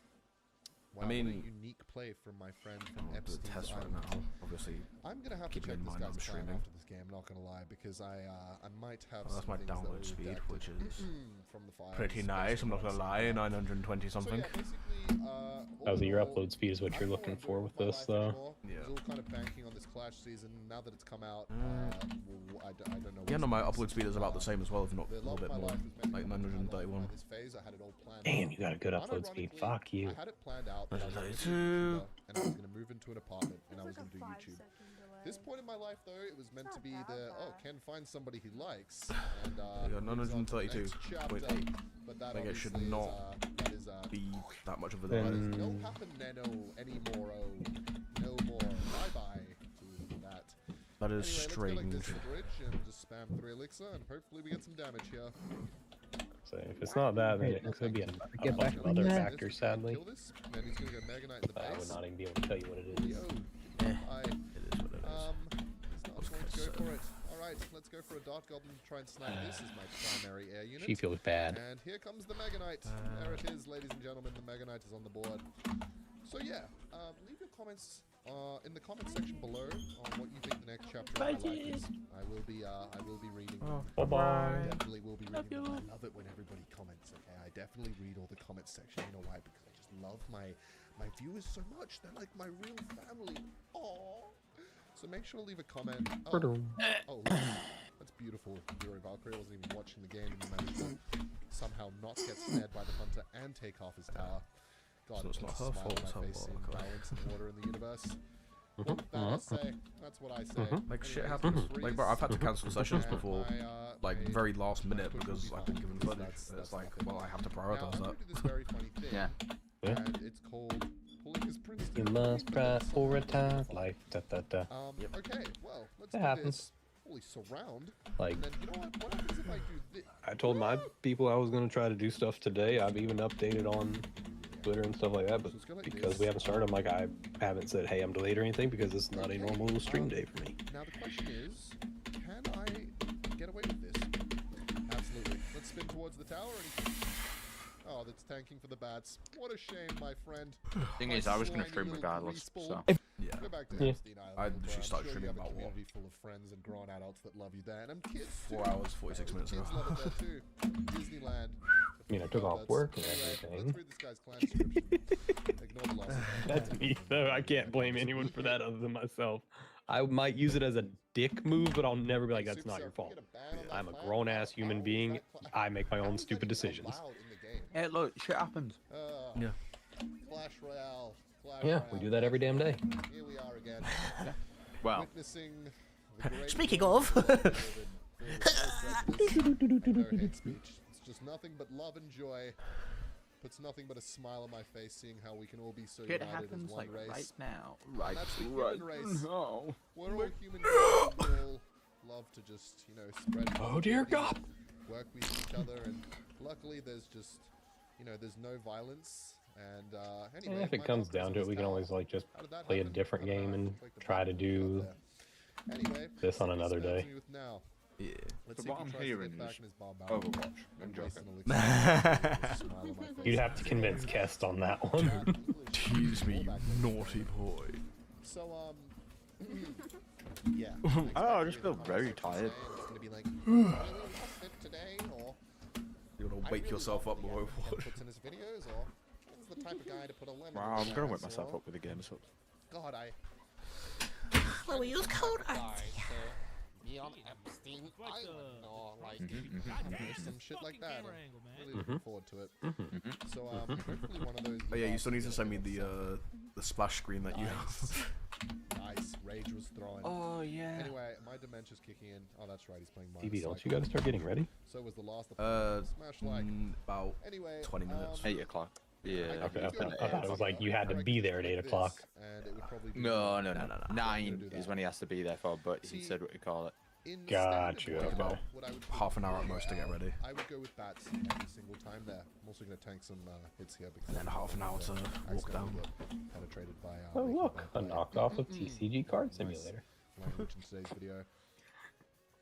Wow, I mean, what a unique play from my friend from Epstein's test right Island. now, obviously. I'm gonna have to check this guy's plan after this game. Not gonna lie, because I might have. Well, that's my download speed, which is from the file pretty nice. I'm not gonna lie, 920 something. Oh, so your upload speed is what you're looking for with this, though. Yeah. All kind of banking on this Clash season. Now that it's come out, I don't know. Yeah, no, my upload speed is about the same as well, if not a little bit more, like 931. Damn, you got a good upload speed. Fuck you. I had it planned out. And I was going to move into an apartment, and I was going to do YouTube. This point in my life, though, it was meant to be the Ken finds somebody he likes, and yeah, 932.8. I think it should not be that much of a delay. No happen nano anymore. No more. Bye bye to that. That is anyway, strange. Let's go like this to the bridge and just spam 3 elixir, and hopefully we get some damage here. So if it's not that, then it could be a bunch of other factors, sadly. Then he's gonna go Mega Knight in the base. I would not even be able to tell you what it is. It is what it is. He's not going to go for it. Alright, let's go for a Dart Goblin to try and snipe this as my primary air unit. She feels bad. And here comes the Mega Knight. There it is, ladies and gentlemen. The Mega Knight is on the board. So yeah, leave your comments in the comment section below on what you think the next chapter of my life is. I will be reading them. Bye-bye. Definitely will be reading them. I love it when everybody comments. Okay, I definitely read all the comment section. You know why? Because I just love my viewers so much. They're like my real family. Aww. So make sure to leave a comment. Oh, that's beautiful. Yuri Valkyrie wasn't even watching the game, and he managed to somehow not get snared by the hunter and take off his tower. God, so it's not her fault, it's her fault. Balance and order in the universe. What did Thanos say? That's what I say. Like shit happens. Like, bro, I've had to cancel sessions before, like very last minute because I've been given footage. It's like, well, I have to prioritize that. This very funny thing, Yeah. And it's called pulling his Princeton. You must prioritize life. Okay, well, let's It do happens. this. Holy surround. Like, And then, you know what happens if I do this? I told my people I was going to try to do stuff today. I've even updated on Twitter and stuff like that, but because we haven't started, I'm like, I haven't said, hey, I'm delayed or anything, because it's not a normal stream day for me. Now the question is, can I get away with this? Absolutely. Let's spin towards the tower. Oh, that's tanking for the bats. What a shame, my friend. Thing is, I was going to stream regardless, so. Yeah. Go back to Yeah. Epstein Island. I literally started streaming you have a about what? community full of friends and grown adults that love you there, and kids 4 too. hours, 46 minutes ago. Kids love it there too. Disneyland. I mean, I took off work and everything. Let's read this guy's clan description. Ignore the losses. That's me, though. I can't blame anyone for that other than myself. I might use it as a dick move, but I'll never be like, that's not your fault. I'm a grown-ass human being. I make my own stupid decisions. Hey, look, shit happens. Yeah. Clash Royale. Yeah, we do that every damn day. Here we are again. Wow. Witnessing the great Speaking of. no hate speech. It's just nothing but love and joy. Puts nothing but a smile on my face seeing how we can all be so Shit united happens as one like race. right now. And Right, that's the right. human race. No. We're all human beings. We all love to just, you know, spread Oh, dear God. work with each other, and luckily there's just, you know, there's no violence. And anyway, If it comes down to it, we can always like just play a different game and try to do this on another day. Yeah. Let's So what I'm hearing is Overwatch and Joker. You'd have to convince Kest on that one. Tease me, you naughty boy. So yeah. Oh, I just feel very tired. You're gonna wake yourself up with Overwatch. The type of guy to put a lemon Wow, in I'm his gonna ass, wake myself or- up with a game of God, Well, we use code be on Epstein Island or like some shit like that. I'm really looking forward to it. So hopefully one of those. Oh yeah, you still need to send me the splash screen that you have. Nice. Rage was throwing. Oh, Oh yeah. Anyway, my dementia's kicking in. Oh, that's right. He's playing minus. DB, don't you gotta start getting ready? So was the last. Smash like. About Anyway, 20 minutes. 8 o'clock. Yeah. Okay, I thought it was like you had to be there at 8 o'clock. And it would probably be No. 9 is when he has to be there for, but he said what you call it. Got you. Take about half an hour at most to get ready. I would go with bats every single time there. I'm also going to tank some hits here because And then half an hour to walk down. Penetrated by. Oh look, a knockoff of TCG Card Simulator. Language in today's video.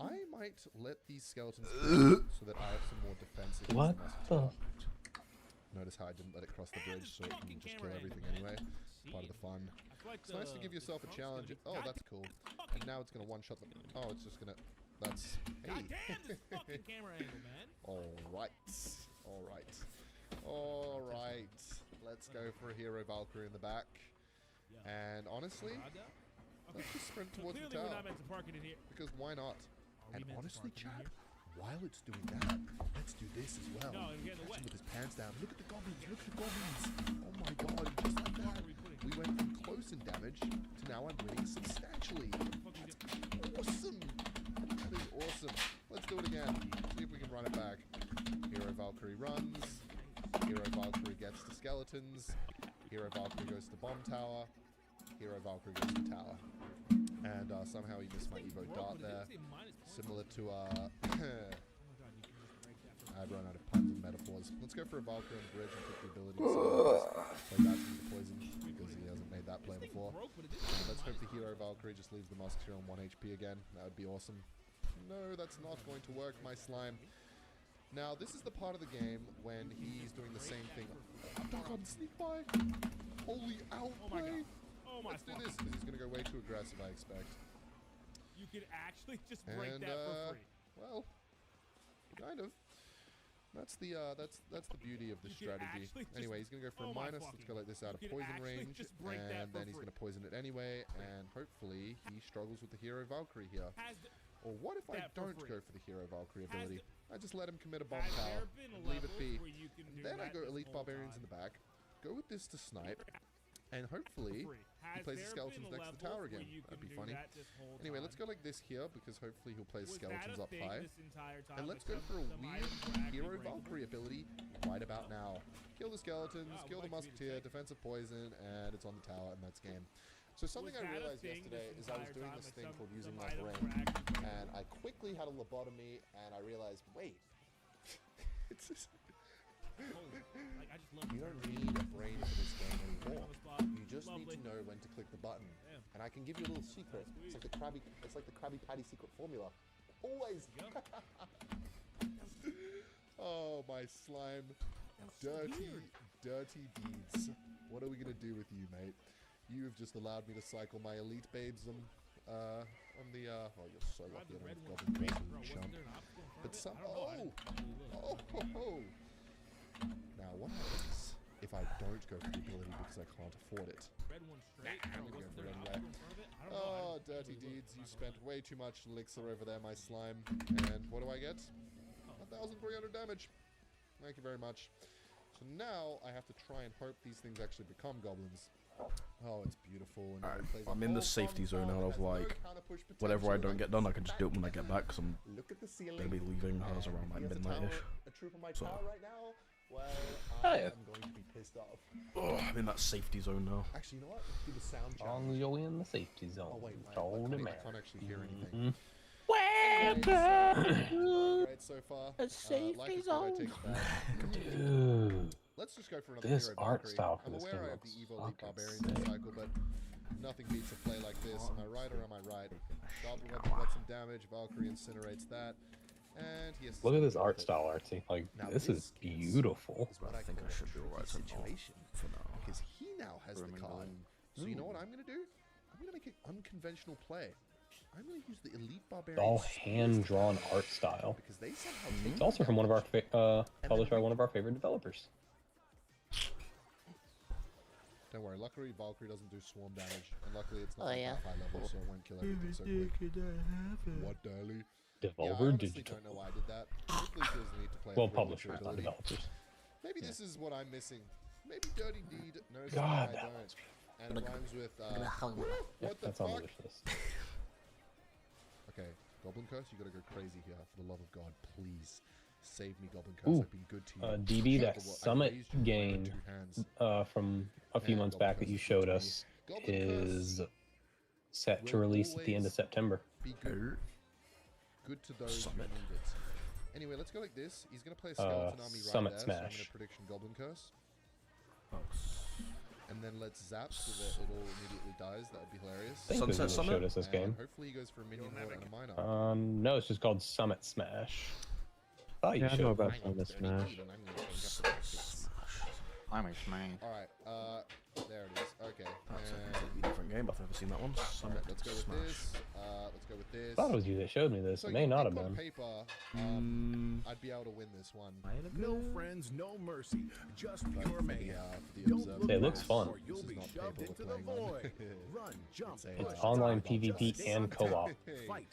I might let these skeletons go so that I have some more defense against What the the? Notice how I didn't let it cross the bridge, so it can just kill everything anyway. It's part of the fun. It's nice to give yourself a challenge. Oh, that's cool. And now it's gonna one-shot the. Oh, it's just gonna. That's. Hey. Alright. Let's go for a hero Valkyrie in the back. And honestly, let's just sprint towards the tower. Because why not? And honestly, chat, while it's doing that, let's do this as well. Catch him with his pants down. Look at the goblins. Oh my god, just like that. We went from close in damage to now I'm winning substantially. That's awesome. That is awesome. Let's do it again. See if we can run it back. Hero Valkyrie runs. Hero Valkyrie gets to skeletons. Hero Valkyrie goes to the bomb tower. Hero Valkyrie goes to the tower. And somehow he missed my Evo dart there. Similar to I've run out of puns and metaphors. Let's go for a Valkyrie on the bridge and pick the ability to play back into poison because he hasn't made that play before. And let's hope the hero Valkyrie just leaves the Musketeer on 1 HP again. That would be awesome. No, that's not going to work, my slime. Now, this is the part of the game when he's doing the same thing. Duck on sneak by. Holy outplay. Let's do this because he's going to go way too aggressive, I expect. You could actually just break that for free. Well, kind of. That's the beauty of the strategy. Anyway, he's gonna go for a minus. Let's go like this out of poison range, and then he's gonna poison it anyway. And hopefully he struggles with the hero Valkyrie here. Or what if I don't go for the hero Valkyrie ability? I just let him commit a bomb tower, and leave it be. And then I go elite barbarians in the back. Go with this to snipe. And hopefully, he plays the skeletons next to the tower again. That'd be funny. Anyway, let's go like this here, because hopefully he'll play skeletons up high. And let's go for a weird hero Valkyrie ability right about now. Kill the skeletons, kill the musketeer, defensive poison, and it's on the tower, and that's game. So something I realized yesterday is I was doing this thing called using my brain, and I quickly had a lobotomy, and I realized, wait, it's just... You don't need a brain for this game anymore. You just need to know when to click the button. And I can give you a little secret. It's like the Krabby Patty secret formula. Always. Oh, my slime. Dirty deeds. What are we gonna do with you, mate? You've just allowed me to cycle my elite babes on the oh, you're so lucky I don't have goblin chump. But some oh. Now, what happens if I don't go for the ability because I can't afford it? I'm gonna go for it anyway. Oh, dirty deeds. You spent way too much elixir over there, my slime. And what do I get? 1,300 damage. Thank you very much. So now I have to try and hope these things actually become goblins. Oh, it's beautiful. And I'm in the safety zone out of like whatever I don't get done, I can just do it when I get back because I'm gonna be leaving around like midnight-ish. So well, I am going to be pissed off. Oh, I'm in that safety zone now. Actually, you know what? Let's do the sound challenge. As long as you're in the safety zone. Oh, wait, it's all that matters. I can't actually hear anything. Welcome! Great so far. A safety zone. Dude. Let's just go for another This hero art Valkyrie. style for I'm this aware game I have the looks Evo Elite fucking Barbarians sick. in cycle, but nothing beats a play like this. Am I right or am I right? Goblin got some damage. Valkyrie incinerates that. And he has Look at this art style, Artsy. Like, now this is beautiful. Is what I think I should do right situation for now. Because he now has the card. So you know what I'm going to do? I'm going to make an unconventional play. I'm going to use the Elite Barbarian. All hand-drawn art style. Because they somehow take It's also from one of our published by one of our favorite developers. Don't worry, luckily Valkyrie doesn't do swarm damage, and luckily it's not that high level, so it won't kill everything so quick. What, Daily? Devolver I Digital. don't know why I did that. Hopefully feels the need to play Well, a publishers, not ability. developers. Maybe this is what I'm missing. Maybe Dirty Deed knows God, something I don't. And it rhymes with, what the that sounds fuck? delicious. Okay, Goblin Curse, you gotta go crazy here. For the love of God, please save me, Goblin Curse. Ooh, I've been good to you. DB, that I've Summit raised you with game 2 hands. from a few And months Goblin back that Curse you is good showed to me. us Goblin is Curse set to will release at the end of always September. Be good. Good to those who need it. Anyway, let's go like this. He's gonna play a skeleton army right Summit there. So I'm Smash. gonna prediction Goblin Curse. And then let's zap so that it all immediately dies. That would be hilarious. I think Sunset Summit showed us this game. Hopefully he goes for a minion horde and a miner. No, it's just called Summit Smash. Oh, you Yeah, I should know about Summit Smash. I'm a man. Alright, there it is. Okay. That's a completely different game. I've never seen that one. Summit Let's go with Smash. this. Let's go with this. I thought it was you that showed me this. So It may you'd not have think on been. paper, I'd be able to win this one. No friends, no mercy, just pure mayhem. It looks fun. You'll be shoved into the void. Run, jump, It's online PvP and co-op.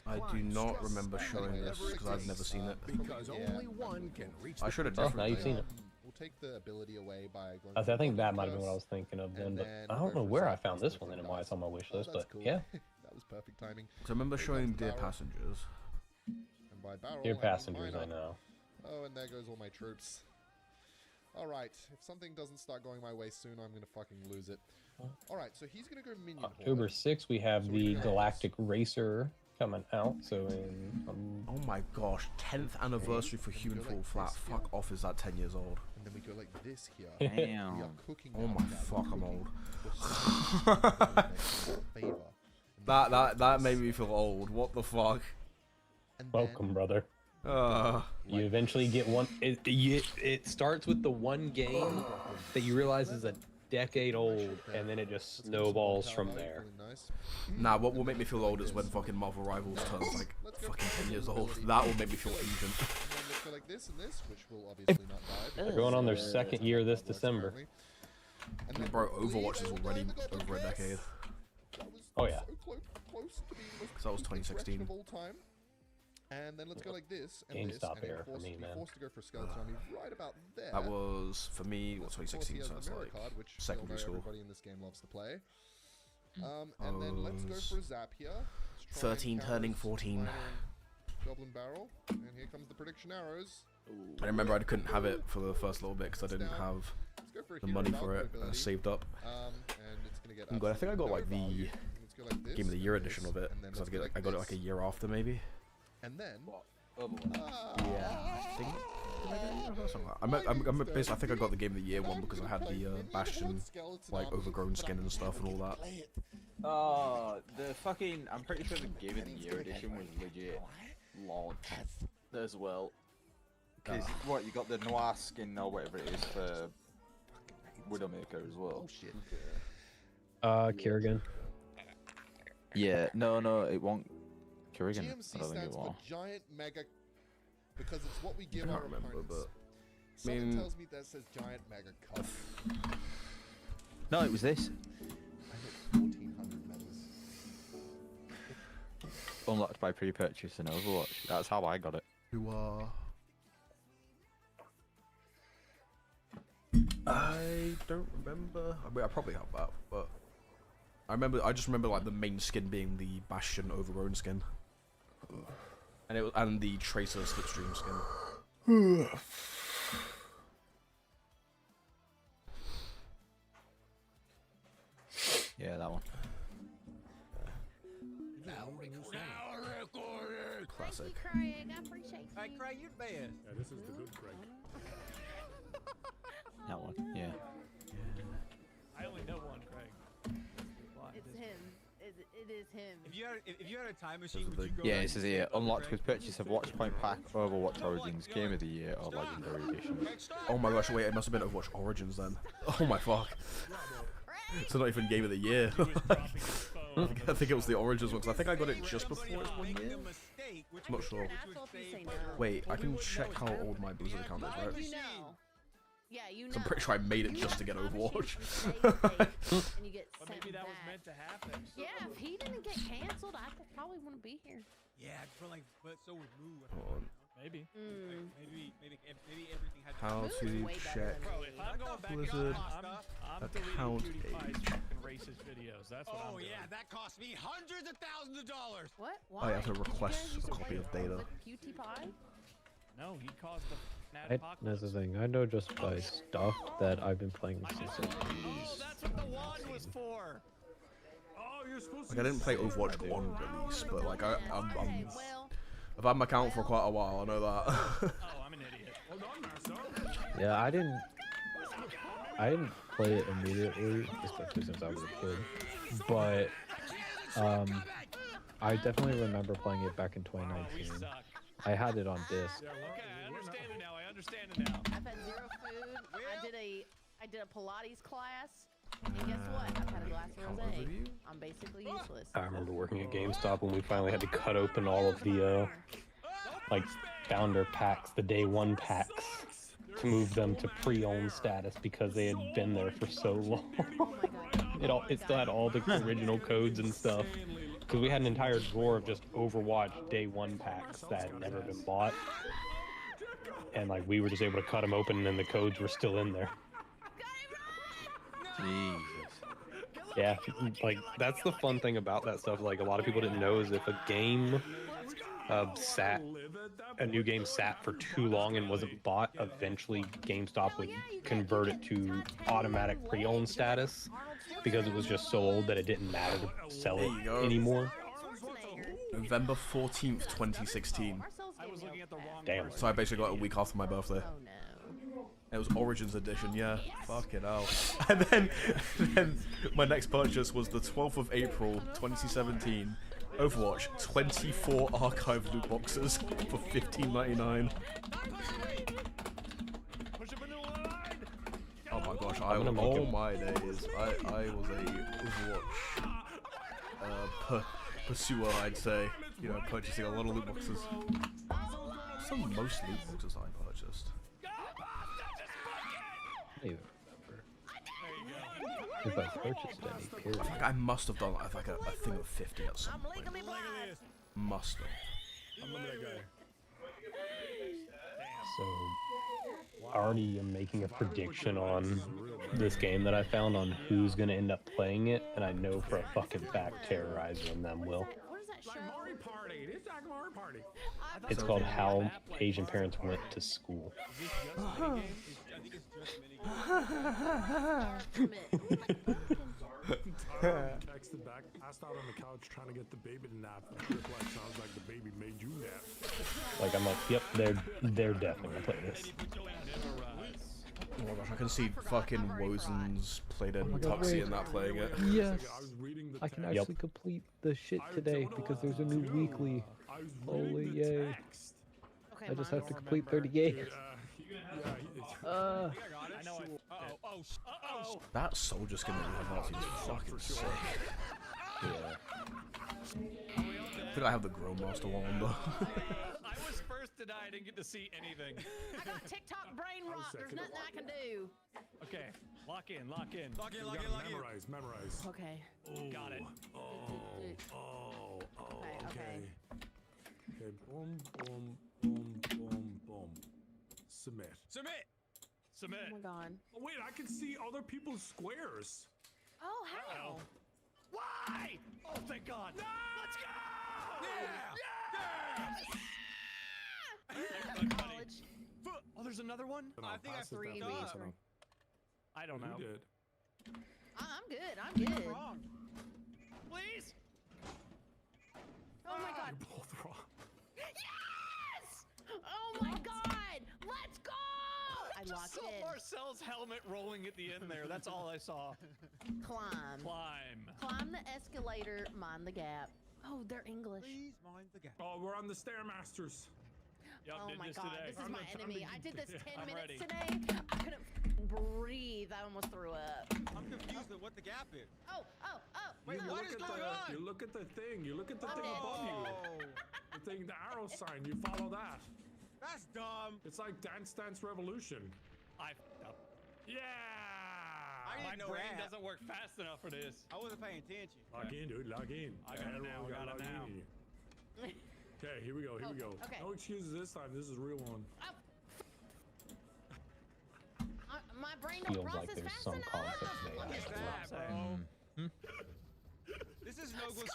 I do not remember showing this because I've never seen it. Because only one can reach. I should have Oh, now definitely. you've seen it. We'll take the ability away by going I think that might have been what I was thinking of then, but I don't know where I found this one and why it's on my wish list, but yeah. That was perfect timing. So I remember showing Dear Passengers. And by barrel, Dear I mean Passengers, miner. I know. Oh, and there goes all my troops. Alright, if something doesn't start going my way soon, I'm gonna fucking lose it. Alright, so he's gonna go minion horde. October 6th, we have the Galactic Racer coming out, so in... Oh my gosh, 10th anniversary for Human Fall Flat. Fuck off, is that 10 years old? And then we go like this here. Damn. We are cooking Oh now, my Dad. fuck, I'm old. Favor. That made me feel old. What the fuck? Welcome, brother. You eventually get one. It starts with the one game that you realize is a decade old, and then it just snowballs from there. Nah, what will make me feel old is when fucking Marvel Rivals turns like fucking 10 years old. That will make me feel ancient. Let's go like this and this, which will obviously not die. They're going on their second year this December. Bro, Overwatch is already over a decade. Oh yeah. Close to being the most Because that was 2016. of all time. And then let's go like this and GameStop this, and era for me, man. forced to go for skeleton army right about there. That was, for me, what, Of course, he 2016, has so the it's mirror like card, which secondary we all know school. everybody in this game loves to play. And then let's go for a zap here. Let's try and 13 turning counter 14. Miner and Goblin Barrel. And here comes the prediction arrows. I remember I couldn't have it for the first little bit because I didn't have Let's go for a the hero money Valkyrie for it. I ability. saved up. And it's gonna get Oh god, I think I got like the absolutely no value. Let's go like this Game of the and Year this, edition of it and then because let's go I got it like a year after maybe. And then Yeah, I think. I think I got the Game of the Year one because I had the Bastion like overgrown skin and stuff and all that. The fucking, I'm pretty sure the Game of the Year edition was legit launched as well. Because what, you got the Noir skin or whatever it is for Widowmaker as well. Kerrigan. Yeah, no, it won't. Kerrigan, GMC I don't think stands it for will. Giant Mega because it's what we give I our can't remember, opponents. but Someone mean- tells me that says Giant Mega Cup. No, it was this. I hit 1400 medals. Unlocked by pre-purchase in Overwatch. That's how I got it. You are. I don't remember. I mean, I probably have that, but I just remember like the main skin being the Bastion overgrown skin, and the Tracer Slipstream skin. Yeah, that one. Classic. Craig, I appreciate you. Hey, Craig, you're the best. Yeah, this is the good Craig. That one, yeah. I only know one, Craig. It's him. It is him. If you had a time machine, would you go Yeah, back it says and here, pick up unlocked Craig? with purchase of Watchpoint Pack, Overwatch Origins, Game of the Year, or Legendary Edition. Oh my gosh, wait, it must have been Overwatch Origins then. Oh my fuck. So not even Game of the Year. I think it was the Origins one, because I think I got it just before its 1 year. I'm not sure. Wait, I can check how old my Blizzard account is, right? You know. Yeah, you know. 'Cause I'm pretty sure I made it just to get Overwatch. And you get Or sent maybe that was back. meant to happen. Yeah, if he didn't get canceled, I probably wouldn't be here. Yeah, I feel like, but so would Moo. Hold on. Maybe. Maybe everything had How to check Bro, if I'm going back Blizzard I'm deleting account PewDiePie's age. fucking racist videos. That's what I'm doing. that cost me hundreds of thousands of dollars. What? Oh, Why? you have to Did you guys request used a to copy play of data. with PewDiePie? No, he caused the That's the thing. I know just by stuff that I've been playing since the 80s. Oh, that's what the wand was for. Oh, you're supposed Like I didn't play Overwatch on release, but like I've had my account for quite a while. I know that. Oh, I'm an idiot. Hold on, Marcel. Yeah, I didn't play it immediately, especially since I was a kid. But I definitely remember playing it back in 2019. I had it on disc. Okay, I understand it now. I understand it now. I've had zero food. I did a Pilates class, and guess what? I've had a glass of rosé. I'm basically useless. I remember working at GameStop when we finally had to cut open all of the like founder packs, the day one packs, to move them to pre-owned status because they had been there for so long. It still had all the original codes and stuff. Because we had an entire drawer of just Overwatch day one packs that had never been bought. And like we were just able to cut them open and the codes were still in there. Jesus. Yeah, like that's the fun thing about that stuff. Like a lot of people didn't know is if a game a new game sat for too long and wasn't bought, eventually GameStop would convert it to automatic pre-owned status because it was just so old that it didn't matter to sell it anymore. November 14th, 2016. Damn. So I basically got a week after my birthday. It was Origins Edition, yeah. Fucking hell. And then my next purchase was the 12th of April, 2017. Overwatch, 24 archive loot boxes for $15.99. Oh my gosh, oh my days. I was a Overwatch pursuer, I'd say. You know, purchasing a lot of loot boxes. What's the most loot boxes I purchased? I don't even remember if I purchased any, period. I think I must have done like a thing of 50 at some point. Must have. So, I already am making a prediction on this game that I found on who's going to end up playing it, and I know for a fucking fact Terrorizer and them will. It's called How Asian Parents Went to School. Texted back, passed out on the couch trying to get the baby to nap. Like, sounds like the baby made you nap. Like I'm like, yep, they're definitely gonna play this. Oh my gosh, I can see fucking Wozen's played in Tuxie and that playing it. Yes, I can actually complete the shit today because there's a new weekly. Holy yay! I just have to complete 38. That soldier skin that you have is fucking sick. Yeah. I think I have the Growmaster one on though. I was first to die. I didn't get to see anything. I got TikTok brain rot. There's nothing I can do. Okay, lock in. Memorize. Okay. Got it. Okay. Okay, boom. Submit. Oh my god. Oh, wait, I can see other people's squares. Oh, how? Why? Oh, thank God. No! Let's go! Yeah! College. Oh, there's another one? I think I have 3 weeks. I don't know. You did. I'm good. I'm good. Wrong. Please? Oh my god. You're both wrong. Yes! Oh my god! Let's go! I locked saw in. Marcel's helmet rolling at the end there. That's all I saw. Climb. Climb the escalator, mind the gap. Oh, they're English. Please mind the gap. Oh, we're on the Stairmasters. Yep, Oh did my this god, today. this is my enemy. I did this 10 I'm minutes ready. today. I couldn't breathe. I almost threw up. I'm confused at what the gap is. Oh. Wait, what is going on? You look at the thing. You look at the thing above you. The thing, the arrow sign. You follow that. That's dumb. It's like Dance Dance Revolution. I f***ed up. Yeah! My brain doesn't work fast enough for this. I wasn't paying attention. Log in, dude. Log in. I got it now. Okay, Okay, here we go. Here we go. Okay. No excuses this time. This is a real one. My brain don't Feels like process there's fast some enough. concept What the fuck there. is that, bro? This is no good.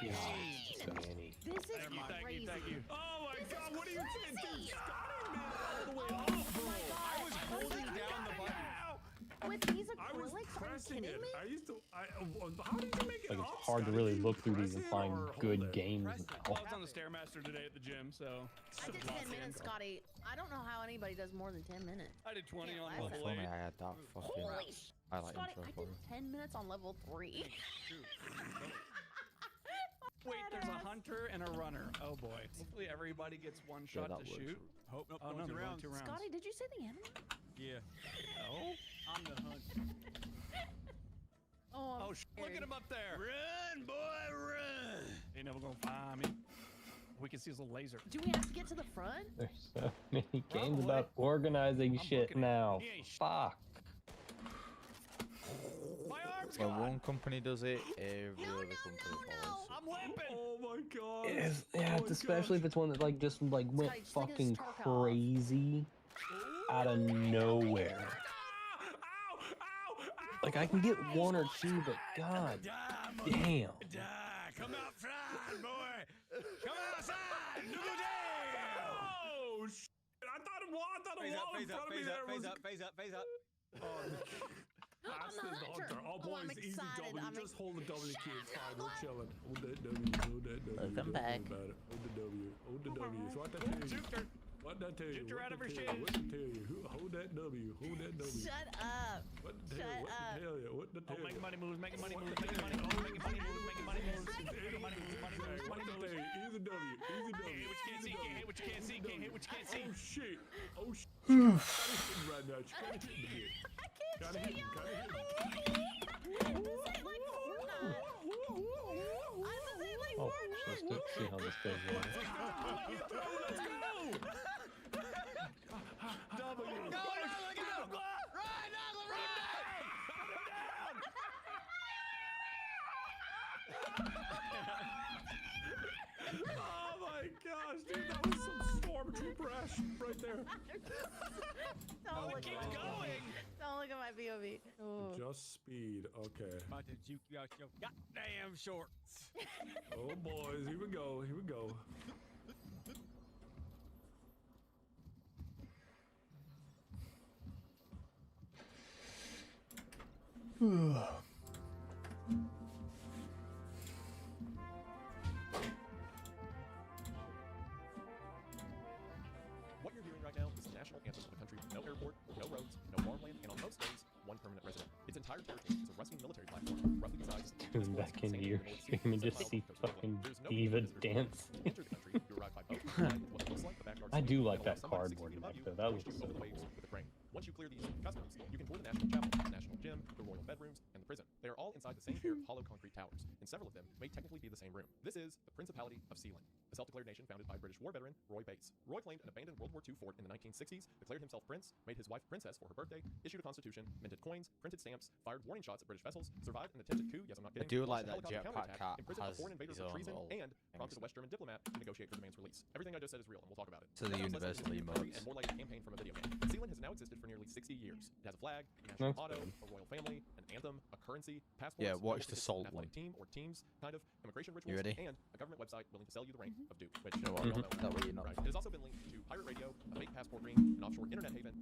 Danny. This is crazy. Thank you. Oh my God! What are you saying? Dude, Scotty, man, all the way Oh up, bro. I was holding down the button. With these I was acrylics, are you pressing kidding it. me? I used to. How did you make it Like up? it's hard to really look through these and find good games Well, now. I was on the Stairmaster today at the gym, so. I did 10 minutes, Scotty. I don't know how anybody does more than 10 minutes. I did 20 on last level time. 8. I had that fucking Holy highlight Scotty, intro I for did you. 10 minutes on level 3. Wait, there's a hunter and a runner. Oh boy. Hopefully everybody gets one shot that to works. shoot. Oh no, they're only 2 rounds. Scotty, did you say the animal? Yeah. Oh? I'm the hunt. Oh, Look at him up there. Run, boy, run. Ain't never gonna find me. We can see his little laser. Do we have to get to the front? There's so many games about organizing shit now. Fuck. My arm's When gone. one company does it, every other company follows. I'm limping. Oh my God. It's especially if it's one that like just like went Scotty, just look at fucking his Tarkov. crazy out of nowhere. Like I can get one or two, but god damn. Come out front, boy. Come outside. No damn. Oh shit. I thought a wall in front of me there was. Phase up. That's I'm the the hunter. hunter. Oh, boys, I'm easy excited. W. I'm Just hold the W key. It's fine. We're What? chilling. Hold that W. Hold that W. Welcome Don't back. worry about it. Hold the W. Hold the W. So what that tell you? What that tell you? Shoot her What out of that her tell you? shins. What that tell you? Hold that W. Hold that W. Shut up. What the Shut tell? What up. the tell you? What the tell you? Making money moves, making money What moves, the making tell money you? moves, Oh, making money moves, making money moves, What making money moves, money moves, the money tell moves. you? Easy W. Easy W. Can't hit what you can't see, can't hit what you can't see, can't hit what you can't see. Oh shit. Oh shit. Gotta hit him right now. You gotta hit him again. Gotta hit him. Gotta hit him. This ain't like Fortnite. This ain't like Oh, Fortnite. let's see how this goes. Let's go. W. Go, go. Oh my gosh, dude, that was some stormtrooper ass right there. Don't look Keep at my going. Don't look at my POV. Oh. Just speed, okay. About to juke you out your goddamn shorts. Oh boys, here we go, here we go. What you're hearing right now is the national anthem of a country with no airport, no roads, no farmland, and on most days, one permanent resident. Its entire territory is a rusting military platform, roughly the size of Tune back into your stream and just see fucking diva dance. enter the country. You arrive by boat, flying with what looks like the backyard I swing, do and like allow that somebody 60 cardboard feet above back you there. That to looks launch you so over the waves cool. with a crane. Once you clear these customs, you can tour the national chapel, the national gym, the royal bedrooms, and the prison. They are all inside the same pair of hollow concrete towers, and several of them may technically be the same room. This is the Principality of Sealand, a self-declared nation founded by British war veteran Roy Bates. Roy claimed an abandoned World War II fort in the 1960s, declared himself prince, made his wife princess for her birthday, issued a constitution, minted coins, printed stamps, fired warning shots at British vessels, survived an attempted coup, yes I'm not I kidding, do launched like a that helicopter jetpack counterattack, cat imprisoned a has foreign invader his for own treason, little and prompted a West German diplomat to negotiate for the man's release. Everything I just said is real, and we'll talk about it. So the That sounds less universal than a theory emotes. and more like a campaign from a video game. Sealand has now existed for nearly 60 years. It has a flag, a national That's motto, good. a royal family, an anthem, a currency, passports, Yeah, watch membership the in Salt an athletic one. team or teams, kind of, immigration You rituals, ready? and a government website willing to sell you the rank of Duke, which You know what? we all know. That way you're not. Right. It has also been linked to pirate radio, a fake passport ring, an offshore internet haven,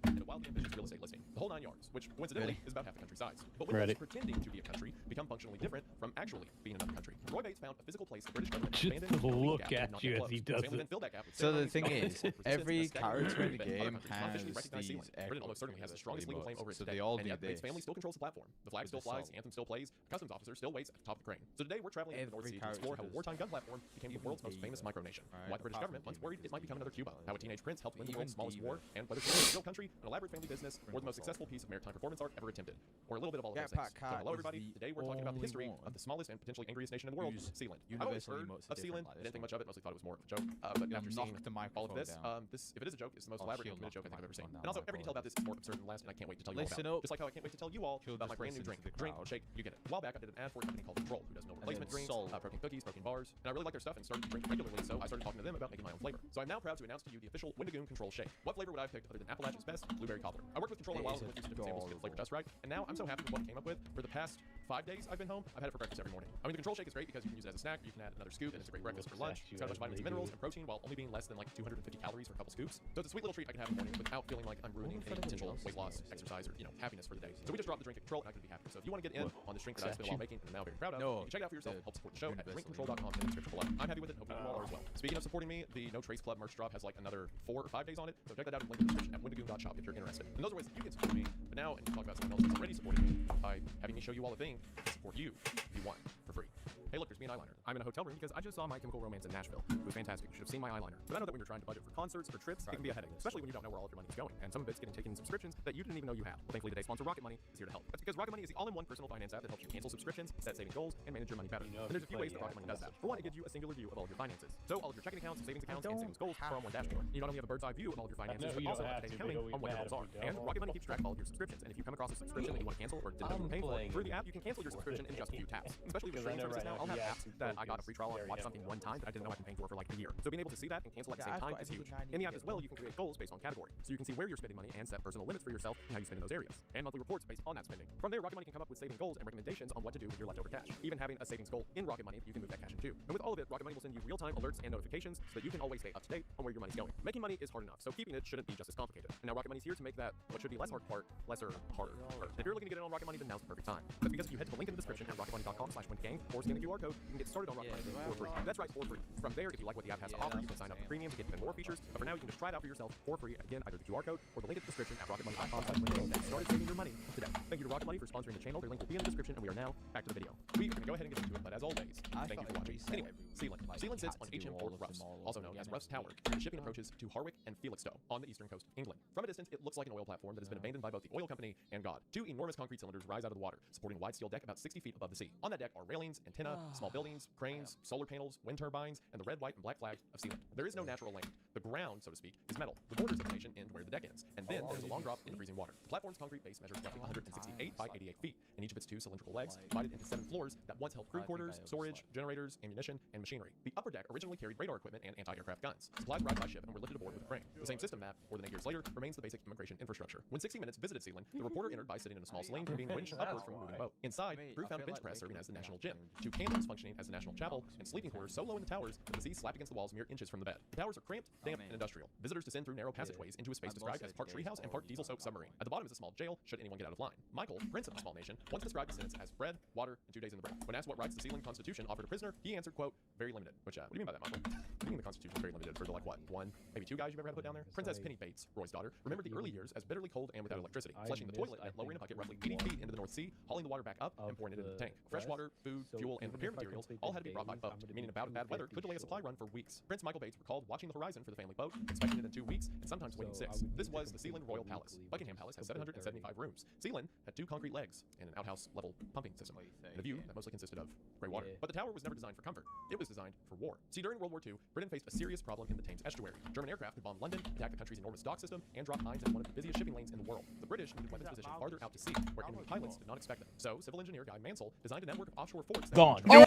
and a wildly ambitious real estate listing. The whole 9 yards, which coincidentally is about half the country's size. But when Ready. those pretending to be a country become functionally different from actually being another country. Roy Bates found a physical place the British government Just abandoned, to and a legal look gap that at did not you get as he closed. does Family it. then filled that gap with So the ceremonies, thing government is, support, persistence, every and a staggering character in the but other game countries unofficially has recognize these Sealand. Britain almost certainly has the strongest legal claim over it so today, they all and do yet Bates' this. family still controls the platform. The flag with still the flies, salt. the anthem still plays, a customs officer still waits at the top of the crane. So today we're traveling into the North Every Sea to explore how a character wartime gun platform became the Even world's most Diva. famous micronation. Right, Why the British apart government from once Diva, worried it because might become another Cuba. Diva How a teenage prince helped win the Even world's smallest Diva. war, and whether Sealand is a real country, an elaborate family business, or the most successful piece of maritime performance art ever attempted. Or a little bit of all of those things. Jetpack So cat hello is everybody. the Today we're talking about the only history one of the smallest and potentially angriest nation in the world, whose Sealand. I've always universal heard, emotes of Sealand. I didn't think much of it. Mostly thought it was more of a joke. But after seeing all of this, if it is a joke, it's the most elaborate and joke I think I've ever seen. And also, every detail about this is more absurd than last, and I can't wait to tell you all about it. Just like how I can't wait to tell you all about my brand new drink, Shake, you get it. A while back, I did an ad for a company called Control, who does meal replacement drinks, protein cookies, protein bars, and I really like their stuff and started to drink regularly, so I started talking to them about making my own flavor. So I'm now proud to announce to you the official Wendigoon Control Shake. What flavor would I have picked other than Appalachia's Best Blueberry Cobbler? I worked with Control a while and went through some different samples to get the flavor just right, and now I'm so happy with what we came up with. For the past 5 days I've been home, I've had it for breakfast every morning. I mean, the Control Shake is great because you can use it as a snack, you can add another scoop, and it's a great breakfast for lunch. It's got a bunch of vitamins and minerals and protein while only being less than like 250 calories for a couple scoops. So it's a sweet little treat I can have in the morning without feeling like I'm ruining any potential weight loss, exercise, or happiness for the day. So we just dropped the drink at Control, and I couldn't be happier. So if you want to get in on this drink that I spilled while making and I'm now very proud of, you can check it out for yourself. Help support the show at drinkcontrol.com in the description below. I'm happy with it. Hope you all are as well. Speaking of supporting me, the No Trace Club merch drop has like another 4 or 5 days on it. So check that out in the link in the description at wendigoon.shop if you're interested. And those are ways that you can support me. But now, and talk about someone else who's already supporting me by having me show you all a thing to support you if you want for free. Hey, look, there's me and eyeliner. I'm in a hotel room because I just saw My Chemical Romance in Nashville. It was fantastic. You should have seen my eyeliner. But I know that when you're trying to budget for concerts or trips, it can be a headache, especially when you don't know where all of your money is going. And some of it's getting taken in subscriptions that you didn't even know you had. Well, thankfully, today's sponsor, Rocket Money, is here to help. That's because Rocket Money is the all-in-one personal finance app that helps you cancel subscriptions, set saving goals, and manage your money better. And there's a few ways that Rocket Money does that. For one, it gives you a singular view of all of your finances. So all of your checking accounts, savings accounts, and savings goals are on one dashboard. You not only have a bird's eye view of all of your finances, but also up-to-date accounting on what your goals are. And Rocket Money keeps track of all of your subscriptions. And if you come across a subscription that you want to cancel or didn't know you were paying for, through the app, you can cancel your subscription in just a few taps. Especially with streaming services now, I'll have apps that I got a free trial on, watch something one time that I didn't know I've been paying for like a year. So being able to see that and cancel at the same time is huge. In the app as well, you can create goals based on category. So you can see where you're spending money and set personal limits for yourself and how you spend in those areas. And monthly reports based on that spending. From there, Rocket Money can come up with saving goals and recommendations on what to do with your leftover cash. Even having a savings goal in Rocket Money, you can move that cash into. And with all of it, Rocket Money will send you real-time alerts and notifications so that you can always stay up to date on where your money's going. Making money is hard enough, so keeping it shouldn't be just as complicated. And now Rocket Money's here to make that what should be less hard part, lesser harder. And if you're looking to get in on Rocket Money, then now's the perfect time. That's because if you head to the link in the description at rocketmoney.com/windgang or scan the QR code, you can get started on Rocket Money for free. That's right, for free. From there, if you like what the app has to offer, you can sign up for premium to get even more features. But for now, you can just try it out for yourself for free. Again, either the QR code or the link in the description at rocketmoney.com/windgang. Get started saving your money today. Thank you to Rocket Money for sponsoring the channel. Their link will be in the description, and we are now back to the video. We are going to go ahead and get into it, but as always, thank you for watching. Anyway, Sealand. Sealand sits on HM Fort Ruffs, also known as Ruffs Tower, where the shipping approaches to Harwich and Felixstowe on the eastern coast of England. From a distance, it looks like an oil platform that has been abandoned by both the oil company and God. 2 enormous concrete cylinders rise out of the water, supporting a wide steel deck about 60 feet above the sea. On that deck are railings, antenna, small buildings, cranes, solar panels, wind turbines, and the red, white, and black flag of Sealand. There is no natural land. The ground, so to speak, is metal. The borders of the nation end where the deck ends, and then there's a long drop into freezing water. The platform's concrete base measures roughly 168 by 88 feet, and each of its 2 cylindrical legs divided into 7 floors that once held crew quarters, storage, generators, ammunition, and machinery. The upper deck originally carried radar equipment and anti-aircraft guns. Supplies arrived by ship and were lifted aboard with a crane. The same system map, more than 8 years later, remains the basic immigration infrastructure. When 60 Minutes visited Sealand, the reporter entered by sitting in a small sling and being winched upward from a moving boat. Inside, crew found a bench press serving as the national gym, 2 candles functioning as the national chapel, and sleeping quarters so low in the towers that the sea slapped against the walls mere inches from the bed. The towers are cramped, damp, and industrial. Visitors descend through narrow passageways into a space described as part treehouse and part diesel-soaked submarine. At the bottom is a small jail, should anyone get out of line. Michael, prince of the small nation, once described the sentence as bread, water, and 2 days in the break. When asked what rights the Sealand Constitution offered a prisoner, he answered, quote, very limited. Which, what do you mean by that, Michael? I think the Constitution is very limited for the, like, what, 1, maybe 2 guys you've ever had to put down there? Princess Penny Bates, Roy's daughter, remembered the early years as bitterly cold and without electricity. Flushing the toilet meant lowering a bucket roughly 80 feet into the North Sea, hauling the water back up, and pouring it into the tank. Fresh water, food, fuel, and repair materials all had to be brought by boat, meaning a bout of bad weather could delay a supply run for weeks. Prince Michael Bates recalled watching the horizon for the family boat, inspecting it in 2 weeks, and sometimes waiting 6. This was the Sealand Royal Palace. Buckingham Palace has 775 rooms. Sealand had 2 concrete legs and an outhouse-level pumping system, and a view that mostly consisted of grey water. But the tower was never designed for comfort. It was designed for war. See, during World War II, Britain faced a serious problem in the Thames estuary. German aircraft could bomb London, attack the country's enormous dock system, and drop mines in one of the busiest shipping lanes in the world. The British needed weapons positioned farther out to sea, where enemy pilots did not expect them. So, civil engineer Guy Mansell designed a network of offshore forts that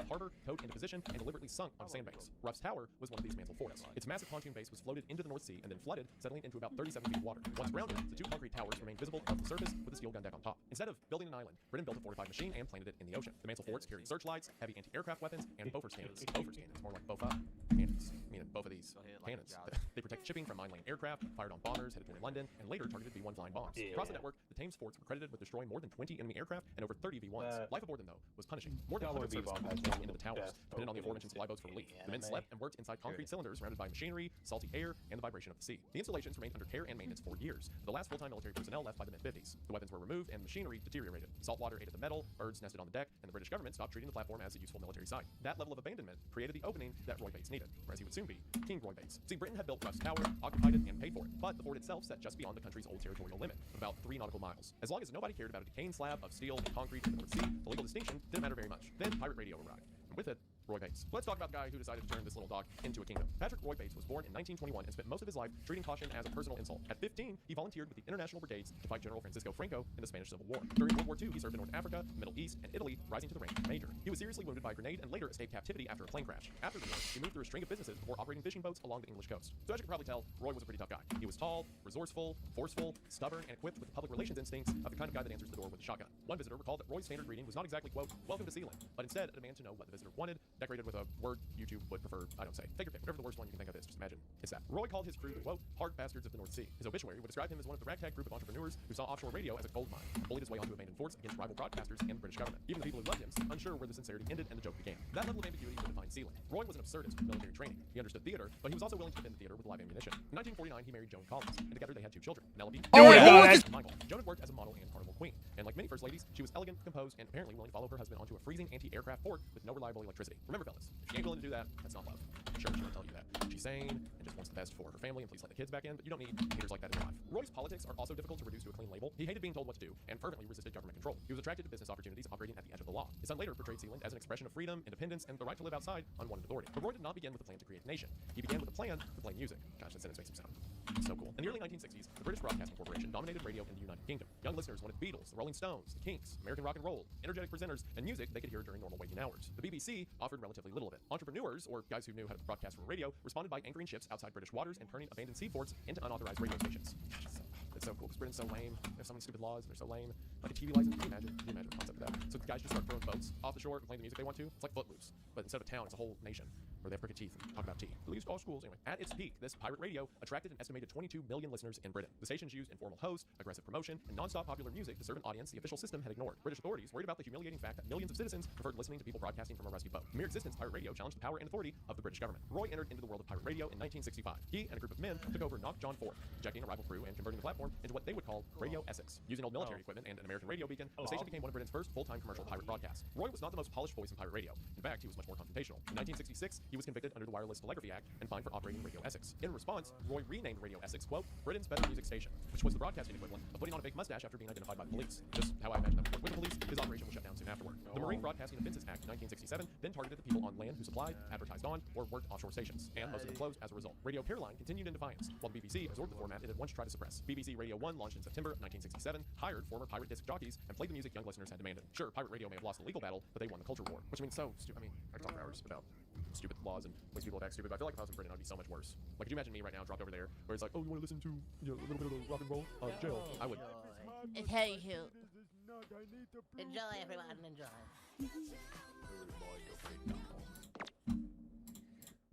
harbor, towed into position, and deliberately sunk on sandbanks. Ruffs Tower was one of these Mansell forts. Its massive pontoon base was floated into the North Sea and then flooded, settling into about 37 feet of water. Once grounded, the 2 concrete towers remained visible above the surface with a steel gun deck on top. Instead of building an island, Britain built a fortified machine and planted it in the ocean. The Mansell forts carried searchlights, heavy anti-aircraft weapons, and Bofors cannons. Bofors cannons, more like Bofa cannons, meaning both of these cannons. They protect shipping from mine-lane aircraft, fired on bombers headed toward London, and later targeted V-1 flying bombs. Across the network, the Thames forts were credited with destroying more than 20 enemy aircraft and over 30 V-1s. Life aboard them, though, was punishing. More than 100 service members came into the towers, dependent on the aforementioned supply boats for relief. The men slept and worked inside concrete cylinders surrounded by machinery, salty air, and the vibration of the sea. The installations remained under care and maintenance for years. The last full-time military personnel left by the mid-50s. The weapons were removed and machinery deteriorated. Salt water ate at the metal, birds nested on the deck, and the British government stopped treating the platform as a useful military site. That level of abandonment created the opening that Roy Bates needed, or as he would soon be, King Roy Bates. See, Britain had built Ruffs Tower, occupied it, and paid for it, but the fort itself sat just beyond the country's old territorial limit, of about 3 nautical miles. As long as nobody cared about a decaying slab of steel and concrete in the North Sea, the legal distinction didn't matter very much. Then pirate radio arrived, and with it, Roy Bates. Let's talk about the guy who decided to turn this little dog into a kingdom. Patrick Roy Bates was born in 1921 and spent most of his life treating caution as a personal insult. At 15, he volunteered with the International Brigades to fight General Francisco Franco in the Spanish Civil War. During World War II, he served in North Africa, Middle East, and Italy, rising to the rank of major. He was seriously wounded by a grenade and later escaped captivity after a plane crash. After the war, he moved through a string of businesses before operating fishing boats along the English coast. So as you can probably tell, Roy was a pretty tough guy. He was tall, resourceful, forceful, stubborn, and equipped with the public relations instincts of the kind of guy that answers the door with a shotgun. One visitor recalled that Roy's standard greeting was not exactly, quote, welcome to Sealand, but instead a demand to know what the visitor wanted, decorated with a word YouTube would prefer, I don't say, figure pick, whatever the worst one you can think of is, just imagine it's that. Roy called his crew the, quote, hard bastards of the North Sea. His obituary would describe him as one of the ragtag group of entrepreneurs who saw offshore radio as a gold mine, and bullied his way onto abandoned forts against rival broadcasters and the British government. Even the people who loved him seemed unsure where the sincerity ended and the joke began. That level of ambiguity would define Sealand. Roy was an absurdist with military training. He understood theater, but he was also willing to defend the theater with live ammunition. In 1949, he married Joan Collins, and together they had 2 children, Penelope and Michael. Joan had worked as a model and carnival queen, and like many first ladies, she was elegant, composed, and apparently willing to follow her husband onto a freezing anti-aircraft port with no reliable electricity. Remember, fellas, if she ain't willing to do that, that's not love. Sure, she won't tell you that. She's sane and just wants the best for her family, and please let the kids back in, but you don't need haters like that in your life. Roy's politics are also difficult to reduce to a clean label. He hated being told what to do and fervently resisted government control. He was attracted to business opportunities operating at the edge of the law. His son later portrayed Sealand as an expression of freedom, independence, and the right to live outside unwanted authority. But Roy did not begin with a plan to create a nation. He began with a plan to play music. Gosh, that sentence makes him sound so cool. In the early 1960s, the British Broadcasting Corporation dominated radio in the United Kingdom. Young listeners wanted the Beatles, the Rolling Stones, the Kinks, American rock and roll, energetic presenters, and music they could hear during normal waking hours. The BBC offered relatively little of it. Entrepreneurs, or guys who knew how to broadcast from radio, responded by anchoring ships outside British waters and turning abandoned seaports into unauthorized radio stations. Gosh, it's so cool because Britain's so lame. They have so many stupid laws. They're so lame. Like a TV license. Can you imagine? Can you imagine the concept of that? So the guys just start throwing boats off the shore and playing the music they want to. It's like Footloose, but instead of a town, it's a whole nation where they have crooked teeth and talk about tea. At least all schools. Anyway, at its peak, this pirate radio attracted an estimated 22 million listeners in Britain. The stations used informal hosts, aggressive promotion, and non-stop popular music to serve an audience the official system had ignored. British authorities worried about the humiliating fact that millions of citizens preferred listening to people broadcasting from a rusty boat. The mere existence, pirate radio challenged the power and authority of the British government. Roy entered into the world of pirate radio in 1965. He and a group of men took over Knock John 4, ejecting a rival crew and converting the platform into what they would call Radio Essex. Using old military equipment and an American radio beacon, the station became one of Britain's first full-time commercial pirate broadcasts. Roy was not the most polished voice in pirate radio. In fact, he was much more confrontational. In 1966, he was convicted under the Wireless Telegraphy Act and fined for operating Radio Essex. In response, Roy renamed Radio Essex, quote, Britain's Better Music Station, which was the broadcasting equivalent of putting on a fake mustache after being identified by the police. Just how I imagine that would work with the police, his operation was shut down soon afterward. The Marine Broadcasting Offenses Act in 1967 then targeted the people on land who supplied, advertised on, or worked offshore stations, and most of them closed as a result. Radio Caroline continued in defiance, while the BBC absorbed the format it had once tried to suppress. BBC Radio 1 launched in September 1967, hired former pirate disc jockeys, and played the music young listeners had demanded. Sure, pirate radio may have lost the legal battle, but they won the culture war. Which means so stupid. I mean, I could talk for hours about stupid laws and ways people act stupid, but I feel like if I was in Britain, I'd be so much worse. Like, could you imagine me right now dropped over there, where it's like, oh, you want to listen to a little bit of rock and roll? Jail. I would. Hey, Hugh. Enjoy, everyone. Enjoy.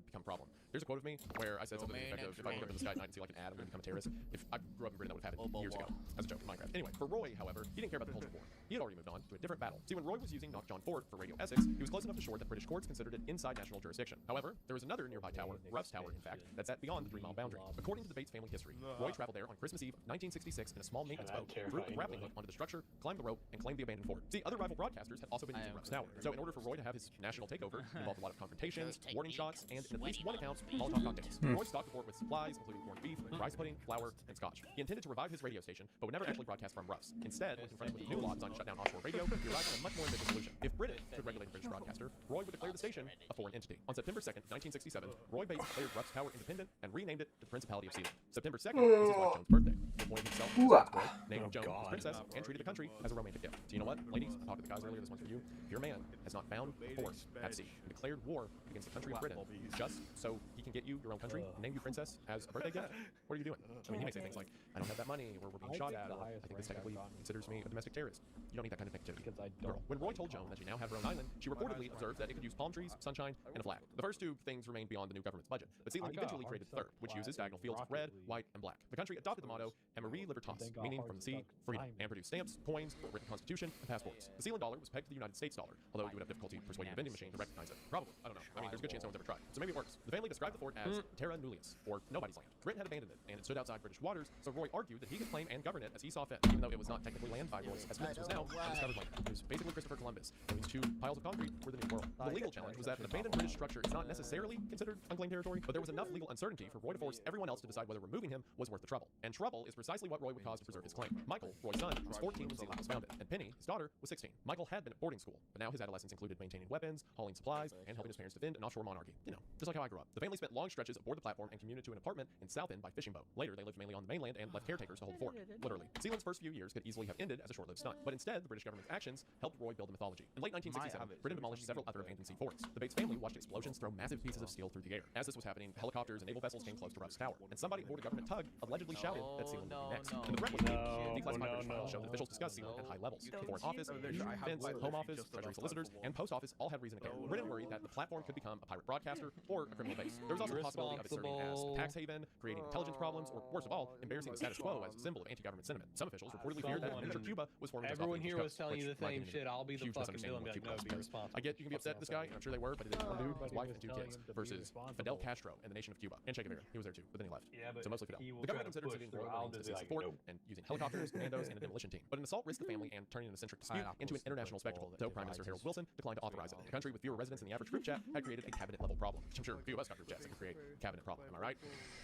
Become a problem. There's a quote of me where I said something effective, if I look up in the sky at night and see like an atom and become a terrorist. If I grew up in Britain, that would have happened years ago. As a joke in Minecraft. Anyway, for Roy, however, he didn't care about the Culture War. He had already moved on to a different battle. See, when Roy was using Knock John Fort for Radio Essex, he was close enough to shore that British courts considered it inside national jurisdiction. However, there was another nearby tower, Ruff's Tower, in fact, that's at beyond the 3-mile boundary. According to the Bates family history, Roy traveled there on Christmas Eve 1966 in a small maintenance boat, threw a grappling hook onto the structure, climbed the rope, and claimed the abandoned fort. See, other rival broadcasters had also been using Ruff's Tower. So in order for Roy to have his national takeover, it involved a lot of confrontations, warning shots, and in at least one account, Molotov cocktails. Roy stocked the fort with supplies, including corned beef, rice pudding, flour, and scotch. He intended to revive his radio station, but would never actually broadcast from Ruff's. Instead, when confronted with a new law designed to shut down offshore radio, he arrived at a much more ambitious solution. If Britain could regulate a British broadcaster, Roy would declare the station a foreign entity. On September 2nd, 1967, Roy Bates declared Ruff's Tower independent and renamed it to the Principality of Sealand. September 2nd was his wife Joan's birthday. He appointed himself as Roy, named Joan as princess, and treated the country as a romantic gift. So you know what, ladies? I talked to the guys earlier, this one's for you. If your man has not found port at sea and declared war against the country of Britain just so he can get you your own country and name you princess as a birthday gift, what are you doing? I mean, he may say things like, I don't have that money, or we're being shot at, or I think this technically considers me a domestic terrorist. You don't need that kind of negativity. Girl. When Roy told Joan that she now had her own island, she reportedly observed that it could use palm trees, sunshine, and a flag. The first two things remained beyond the new government's budget, but Sealand eventually created the third, which uses diagonal fields of red, white, and black. The country adopted the motto Emery Libertas, meaning from the sea, freedom, and produced stamps, coins, a written constitution, and passports. The Sealand dollar was pegged to the United States dollar, although you would have difficulty persuading a vending machine to recognize it. Probably. I don't know. I mean, there's a good chance no one's ever tried. So maybe it works. The family described the fort as Terra Nullius, or Nobody's Land. Britain had abandoned it, and it stood outside British waters, so Roy argued that he could claim and govern it as he saw fit, even though it was not technically land by Roy's estimates, was now now, I discovered like it was basically Christopher Columbus, and these two piles of concrete were the new world. The legal challenge was that an abandoned British structure is not necessarily considered unclaimed territory, but there was enough legal uncertainty for Roy to force everyone else to decide whether removing him was worth the trouble. And trouble is precisely what Roy would cause to preserve his claim. Michael, Roy's son, was 14 when Sealand was founded, and Penny, his daughter, was 16. Michael had been at boarding school, but now his adolescence included maintaining weapons, hauling supplies, and helping his parents defend an offshore monarchy. You know, just like how I grew up. The family spent long stretches aboard the platform and commuted to an apartment in Southend by fishing boat. Later, they lived mainly on the mainland and left caretakers to hold the fort. Literally. Sealand's first few years could easily have ended as a short-lived stunt, but instead, the British government's actions helped Roy build a mythology. In late 1967, Britain demolished several other abandoned sea forts. The Bates family watched explosions throw massive pieces of steel through the air. As this was happening, helicopters and naval vessels came close to Ruff's tower, and somebody aboard a government tug allegedly shouted that Sealand would be next. And the threat was made. Declassified British files showed that officials discussed Sealand at high levels. The Foreign Office, Defense, Home Office, Treasury solicitors, and Post Office all had reason to care. Britain worried that the platform could become a pirate broadcaster or a criminal base. There was also the possibility of it serving as a tax haven, creating intelligence problems, or worst of all, embarrassing the status quo as a symbol of anti-government sentiment. Some officials reportedly feared that miniature Cuba was forming just off the Everyone here was telling you the same shit. I'll be the huge fucking misunderstanding villain. of Like, what no, Cuba be was. responsible. I get you can be upset at this guy, and I'm sure they were, but it is one dude, his wife, and 2 kids versus Fidel Castro and the nation of Cuba. And Che Guevara, he was there too, but then he left. Yeah, but So mostly Fidel. he will The government try to considered push sending through. Royal I'll Marines just to be its like, support nope. and using helicopters, commandos, and a demolition team. But an assault risked the family and turning an eccentric dispute into an international spectacle, though Prime Minister Harold Wilson declined to authorize it. A country with fewer residents than the average group chat had created a cabinet-level problem. I'm sure a few of us got group chats that can create a cabinet problem, am I right?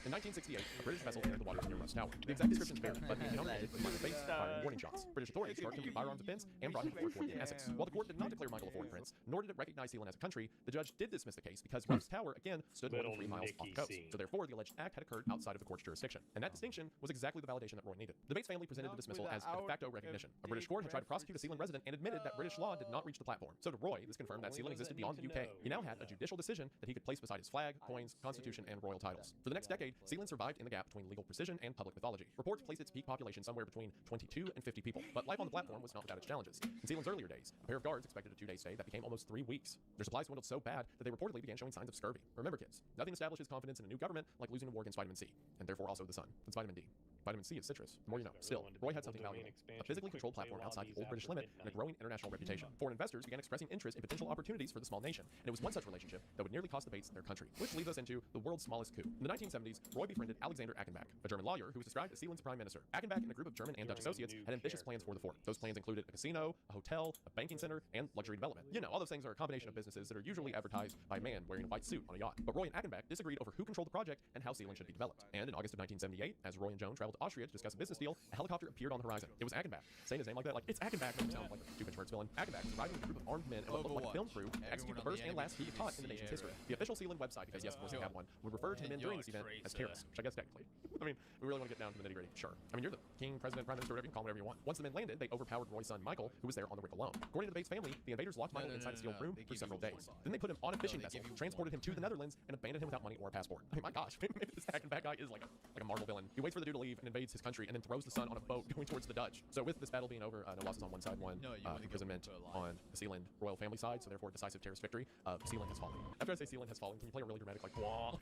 In 1968, a British vessel entered the waters near Ruff's Tower. The exact description varied, but the account ended with Michael Bates firing warning shots. British authorities charged him with firearms offense and brought him before court in Essex. While the court did not declare Michael a foreign prince, nor did it recognize Sealand as a country, the judge did dismiss the case because Ruff's Tower, again, stood more than 3 miles off the coast. So therefore, the alleged act had occurred outside of the court's jurisdiction. And that distinction was exactly the validation that Roy needed. The Bates family presented the dismissal as a de facto recognition. A British court had tried to prosecute a Sealand resident and admitted that British law did not reach the platform. So to Roy, this confirmed that Sealand existed beyond the UK. He now had a judicial decision that he could place beside his flag, coins, constitution, and royal titles. For the next decade, Sealand survived in the gap between legal precision and public mythology. Reports place its peak population somewhere between 22 and 50 people. But life on the platform was not without its challenges. In Sealand's earlier days, a pair of guards expected a 2-day stay that became almost 3 weeks. Their supplies dwindled so bad that they reportedly began showing signs of scurvy. Remember, kids, nothing establishes confidence in a new government like losing a war against vitamin C, and therefore also the sun. It's vitamin D. Vitamin C is citrus. The more you know. Still, Roy had something valuable. A physically controlled platform outside the old British limit and a growing international reputation. Foreign investors began expressing interest in potential opportunities for the small nation, and it was one such relationship that would nearly cost the Bates their country. Which leads us into the world's smallest coup. In the 1970s, Roy befriended Alexander Achenbach, a German lawyer who was described as Sealand's prime minister. Achenbach and a group of German and Dutch associates had ambitious plans for the fort. Those plans included a casino, a hotel, a banking center, and luxury development. You know, all those things are a combination of businesses that are usually advertised by a man wearing a white suit on a yacht. But Roy and Achenbach disagreed over who controlled the project and how Sealand should be developed. And in August of 1978, as Roy and Joan traveled to Austria to discuss a business deal, a helicopter appeared on the horizon. It was Achenbach. Saying his name like that, like, it's Achenbach, doesn't sound like a stupid Schmerz villain. Achenbach was arriving with a group of armed men and what looked like a film crew to execute the first and last coup caught in the nation's history. The official Sealand website, because yes, of course we have one, would refer to men during this event as terrorists, which I guess technically. I mean, we really want to get down to the nitty-gritty. Sure. I mean, you're the king, president, prime minister, whatever you can call him, whatever you want. Once the men landed, they overpowered Roy's son Michael, who was there on the rig alone. According to the Bates family, the invaders locked Michael inside a steel room for several days. Then they put him on a fishing vessel, transported him to the Netherlands, and abandoned him without money or a passport. I mean, my gosh, maybe this Achenbach guy is like a Marvel villain. He waits for the dude to leave and invades his country, and then throws the son on a boat going towards the Dutch. So with this battle being over, no losses on one side, one imprisonment on the Sealand royal family side, so therefore decisive terrorist victory. Sealand has fallen. After I say Sealand has fallen, can you play a really dramatic like wah?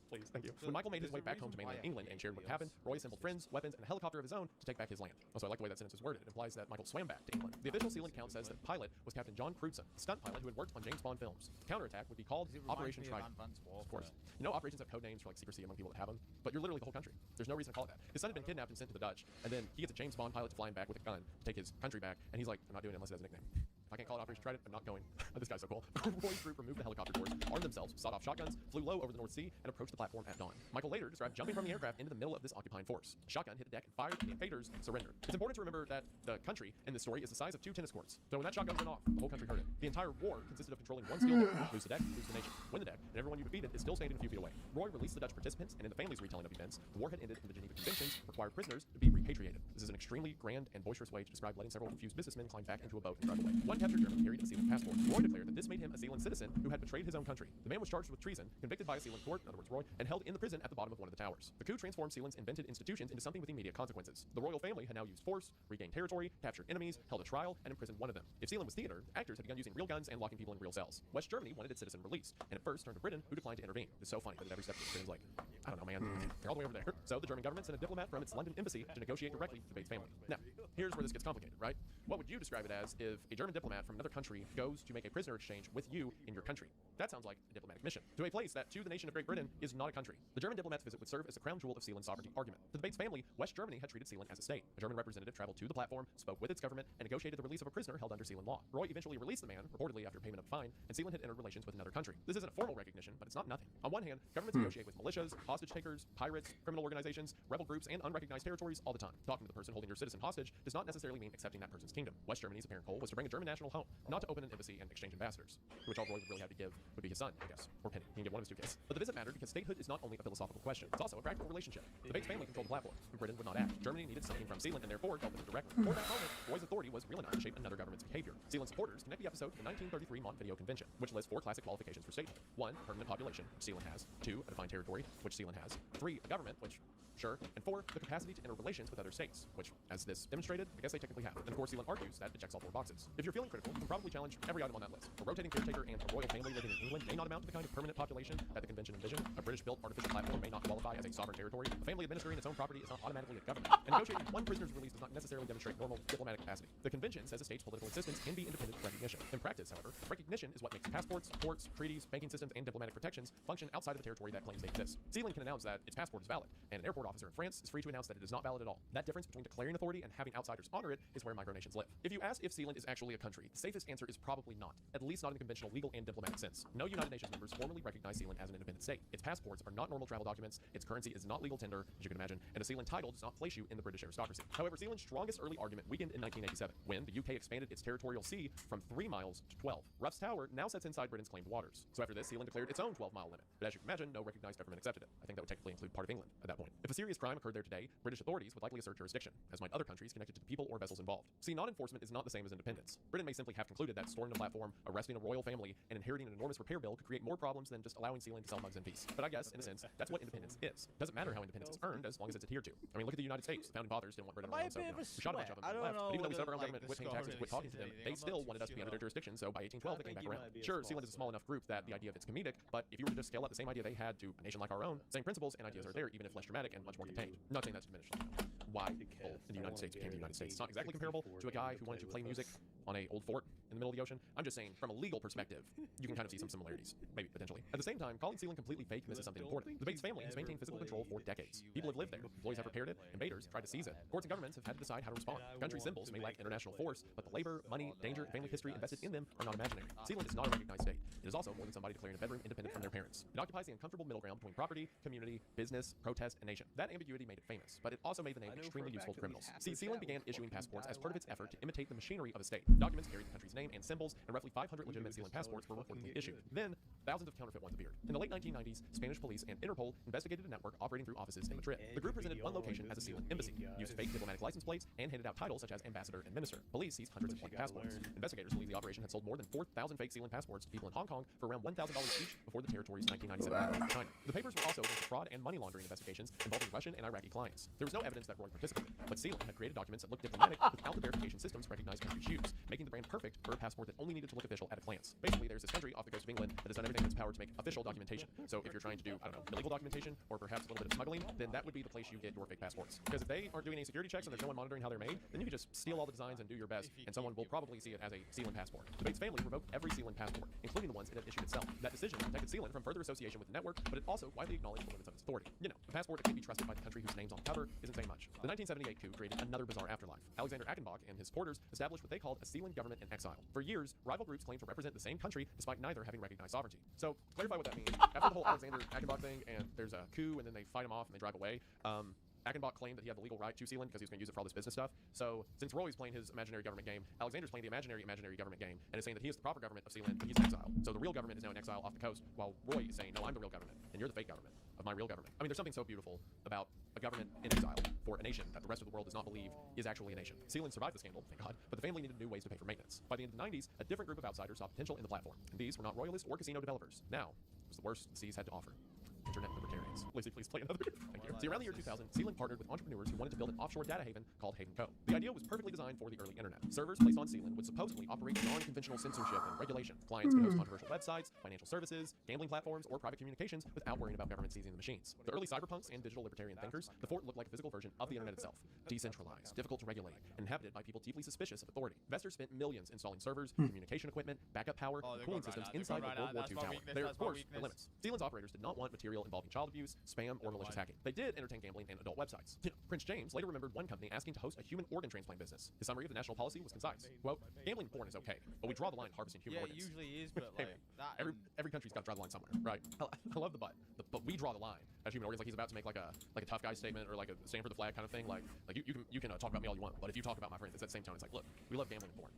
Please, thank you. When Michael made his way back home to mainland England and shared what happened, Roy assembled friends, weapons, and a helicopter of his own to take back his land. Also, I like the way that sentence is worded. It implies that Michael swam back to England. The official Sealand account says that the pilot was Captain John Crutzen, a stunt pilot who had worked on James Bond films. The counterattack would be called Operation Trident. Of course. You know, operations have code names for like secrecy among people that have them, but you're literally the whole country. There's no reason to call it that. His son had been kidnapped and sent to the Dutch, and then he gets a James Bond pilot to fly him back with a gun to take his country back, and he's like, I'm not doing it unless it has a nickname. If I can't call it Operation Trident, I'm not going. This guy's so cool. Roy's group removed the helicopter doors, armed themselves, sawed-off shotguns, flew low over the North Sea, and approached the platform at dawn. Michael later described jumping from the aircraft into the middle of this occupying force. A shotgun hit the deck and fired, and the invaders surrendered. It's important to remember that the country in this story is the size of 2 tennis courts. So when that shotgun went off, the whole country heard it. The entire war consisted of controlling one steel door. Lose the deck, lose the nation. Win the deck, and everyone you defeated is still standing a few feet away. Roy released the Dutch participants, and in the family's retelling of events, the war had ended and the Geneva Conventions required prisoners to be repatriated. This is an extremely grand and boisterous way to describe letting several confused businessmen climb back into a boat and drive away. One captured German carried a Sealand passport. Roy declared that this made him a Sealand citizen who had betrayed his own country. The man was charged with treason, convicted by a Sealand court, in other words Roy, and held in the prison at the bottom of one of the towers. The coup transformed Sealand's invented institutions into something with immediate consequences. The royal family had now used force, regained territory, captured enemies, held a trial, and imprisoned one of them. If Sealand was theater, actors had begun using real guns and locking people in real cells. West Germany wanted its citizen released, and at first turned to Britain, who declined to intervene. It's so funny that at every step Britain's like, I don't know, man, they're all the way over there. So the German government sent a diplomat from its London embassy to negotiate directly with the Bates family. Now, here's where this gets complicated, right? What would you describe it as if a German diplomat from another country goes to make a prisoner exchange with you in your country? That sounds like a diplomatic mission to a place that, to the nation of Great Britain, is not a country. The German diplomat's visit would serve as the crown jewel of Sealand's sovereignty argument. To the debate's family, West Germany had treated Sealand as a state. A German representative traveled to the platform, spoke with its government, and negotiated the release of a prisoner held under Sealand law. Roy eventually released the man, reportedly after payment of a fine, and Sealand had entered relations with another country. This isn't a formal recognition, but it's not nothing. On one hand, governments negotiate with militias, hostage takers, pirates, criminal organizations, rebel groups, and unrecognized territories all the time. Talking to the person holding your citizen hostage does not necessarily mean accepting that person's kingdom. West Germany's apparent goal was to bring a German national home, not to open an embassy and exchange ambassadors. To which all Roy would really have to give would be his son, I guess, or Penny. He can get one of his two kids. But the visit mattered because statehood is not only a philosophical question, it's also a practical relationship. The Bates family controlled the platform, and Britain would not act. Germany needed something from Sealand and therefore dealt with it directly. For that moment, Roy's authority was real enough to shape another government's behavior. Sealand supporters connect the episode to the 1933 Montevideo Convention, which lists 4 classic qualifications for statehood. 1, permanent population, which Sealand has. 2, a defined territory, which Sealand has. 3, a government, which sure, and 4, the capacity to enter relations with other states, which, as this demonstrated, I guess they technically have. And of course, Sealand argues that it checks all 4 boxes. If you're feeling critical, you can probably challenge every item on that list. A rotating caretaker and a royal family living in England may not amount to the kind of permanent population that the convention envisioned. A British-built artificial platform may not qualify as a sovereign territory. A family administering its own property is not automatically a government. And negotiating one prisoner's release does not necessarily demonstrate normal diplomatic capacity. The convention says a state's political existence can be independent of recognition. In practice, however, recognition is what makes passports, ports, treaties, banking systems, and diplomatic protections function outside of the territory that claims they exist. Sealand can announce that its passport is valid, and an airport officer in France is free to announce that it is not valid at all. That difference between declaring authority and having outsiders honor it is where micronations live. If you ask if Sealand is actually a country, the safest answer is probably not, at least not in the conventional legal and diplomatic sense. No United Nations members formally recognize Sealand as an independent state. Its passports are not normal travel documents, its currency is not legal tender, as you can imagine, and a Sealand title does not place you in the British aristocracy. However, Sealand's strongest early argument weakened in 1987, when the UK expanded its territorial sea from 3 miles to 12. Ruff's Tower now sits inside Britain's claimed waters. So after this, Sealand declared its own 12-mile limit. But as you can imagine, no recognized government accepted it. I think that would technically include part of England at that point. If a serious crime occurred there today, British authorities would likely assert jurisdiction, as might other countries connected to the people or vessels involved. See, non-enforcement is not the same as independence. Britain may simply have concluded that storming a platform, arresting a royal family, and inheriting an enormous repair bill could create more problems than just allowing Sealand to sell mugs in peace. But I guess, in a sense, that's what independence is. It doesn't matter how independence is earned as long as it's adhered to. I mean, look at the United States. The founding fathers didn't want Britain around, so we shot a bunch of them and left. But even though we set up our own government, quit paying taxes, quit talking to them, they still wanted us to be under their jurisdiction, so by 1812 they came back around. Sure, Sealand is a small enough group that the idea of it's comedic, but if you were to just scale up the same idea they had to a nation like our own, same principles and ideas are there, even if less dramatic and much more contained. Not saying that's diminished. Why people in the United States became the United States. It's not exactly comparable to a guy who wanted to play music on a old fort in the middle of the ocean. I'm just saying, from a legal perspective, you can kind of see some similarities, maybe potentially. At the same time, calling Sealand completely fake misses something important. The Bates family has maintained physical control for decades. People have lived there. Employees have repaired it. Invaders tried to seize it. Courts and governments have had to decide how to respond. Country symbols may lack international force, but the labor, money, danger, and family history invested in them are not imaginary. Sealand is not a recognized state. It is also more than somebody declaring a bedroom independent from their parents. It occupies the uncomfortable middle ground between property, community, business, protest, and nation. That ambiguity made it famous, but it also made the name extremely useful to criminals. See, Sealand began issuing passports as part of its effort to imitate the machinery of a state. Documents carried the country's name and symbols, and roughly 500 legitimate Sealand passports were reportedly issued. Then, thousands of counterfeit ones appeared. In the late 1990s, Spanish police and Interpol investigated a network operating through offices in Madrid. The group presented one location as a Sealand embassy, used fake diplomatic license plates, and handed out titles such as ambassador and minister. Police seized hundreds of fake passports. Investigators believe the operation had sold more than 4,000 fake Sealand passports to people in Hong Kong for around $1,000 each before the territory's 1997 war with China. The papers were also linked to fraud and money laundering investigations involving Russian and Iraqi clients. There was no evidence that Roy participated, but Sealand had created documents that looked diplomatic without the verification systems recognized countries use, making the brand perfect for a passport that only needed to look official at a glance. Basically, there's this country off the coast of England that has done everything in its power to make official documentation. So if you're trying to do, I don't know, illegal documentation or perhaps a little bit of smuggling, then that would be the place you get your fake passports. Because if they aren't doing any security checks and there's no one monitoring how they're made, then you can just steal all the designs and do your best, and someone will probably see it as a Sealand passport. The Bates family revoked every Sealand passport, including the ones it had issued itself. That decision protected Sealand from further association with the network, but it also widely acknowledged the limits of its authority. You know, a passport that can't be trusted by the country whose name's on the cover isn't saying much. The 1978 coup created another bizarre afterlife. Alexander Achenbach and his supporters established what they called a Sealand government in exile. For years, rival groups claimed to represent the same country despite neither having recognized sovereignty. So, to clarify what that means, after the whole Alexander Achenbach thing, and there's a coup, and then they fight him off and they drive away, Achenbach claimed that he had the legal right to Sealand because he was going to use it for all this business stuff. So, since Roy's playing his imaginary government game, Alexander's playing the imaginary government game, and is saying that he is the proper government of Sealand, but he's in exile. So the real government is now in exile off the coast, while Roy is saying, no, I'm the real government, and you're the fake government of my real government. I mean, there's something so beautiful about a government in exile for a nation that the rest of the world does not believe is actually a nation. Sealand survived the scandal, thank God, but the family needed new ways to pay for maintenance. By the end of the 90s, a different group of outsiders saw potential in the platform, and these were not royalist or casino developers. Now, it was the worst the seas had to offer. internet libertarians. Lacey, please play another. Thank you. See, around the year 2000, Sealand partnered with entrepreneurs who wanted to build an offshore data haven called Haven Co. The idea was perfectly designed for the early internet. Servers placed on Sealand would supposedly operate non-conventional censorship and regulation. Clients could host controversial websites, financial services, gambling platforms, or private communications without worrying about government seizing the machines. The early cyberpunks and digital libertarian thinkers, the fort looked like a physical version of the internet itself. Decentralized, difficult to regulate, and inhabited by people deeply suspicious of authority. Investors spent millions installing servers, communication equipment, backup power, and cooling systems inside the World War II tower. There, of course, were limits. Sealand's operators did not want material involving child abuse, spam, or malicious hacking. They did entertain gambling and adult websites. Prince James later remembered one company asking to host a human organ transplant business. His summary of the national policy was concise. Quote, gambling porn is okay, but we draw the line at harvesting human organs. Yeah, it usually is, but like every country's got to draw the line somewhere, right? I love the but we draw the line at human organs. Like he's about to make like a tough guy statement or like a stand for the flag kind of thing. Like you can talk about me all you want, but if you talk about my friends, it's that same tone. It's like, look, we love gambling and porn,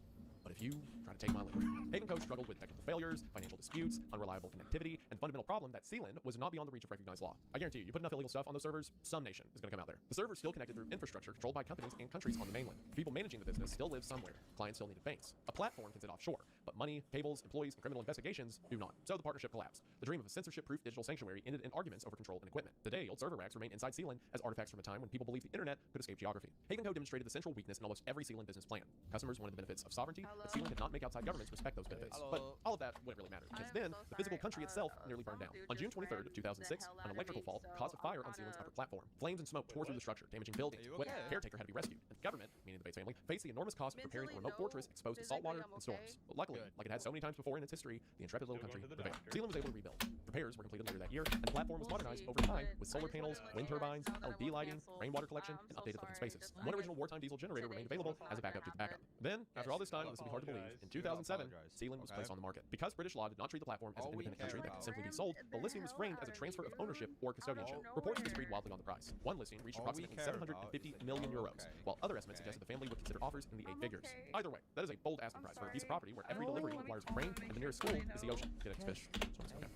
but if you try to take my liver. Haven Co. struggled with technical failures, financial disputes, unreliable connectivity, and fundamental problem that Sealand was not beyond the reach of recognized law. I guarantee you put enough illegal stuff on those servers, some nation is going to come out there. The servers still connected through infrastructure controlled by companies and countries on the mainland. People managing the business still live somewhere. Clients still needed banks. A platform can sit offshore, but money, cables, employees, and criminal investigations do not. So the partnership collapsed. The dream of a censorship-proof digital sanctuary ended in arguments over control and equipment. Today, old server racks remain inside Sealand as artifacts from a time when people believed the internet could escape geography. Haven Co. demonstrated the central weakness in almost every Sealand business plan. Customers wanted the benefits of sovereignty, but Sealand did not make outside governments respect those benefits. But all of that wouldn't really matter, because then the physical country itself nearly burned down. On June 23rd of 2006, an electrical fault caused a fire on Sealand's upper platform. Flames and smoke tore through the structure, damaging buildings, equipment. The caretaker had to be rescued, and the government, meaning the Bates family, faced the enormous cost of preparing a remote fortress exposed to saltwater and storms. But luckily, like it had so many times before in its history, the intrepid little country prevailed. Sealand was able to rebuild. Repairs were completed later that year, and the platform was modernized over time with solar panels, wind turbines, LED lighting, rainwater collection, and updated living spaces. One original wartime diesel generator remained available as a backup to the backup. Then, after all this time, this will be hard to believe, in 2007, Sealand was placed on the market. Because British law did not treat the platform as an independent country that could simply be sold, the listing was framed as a transfer of ownership or custodianship. Reports disagreed wildly on the price. One listing reached approximately 750 million euros, while other estimates suggested the family would consider offers in the 8 figures. Either way, that is a bold asking price for a piece of property where every delivery requires a crane and the nearest school is the ocean. Get fish.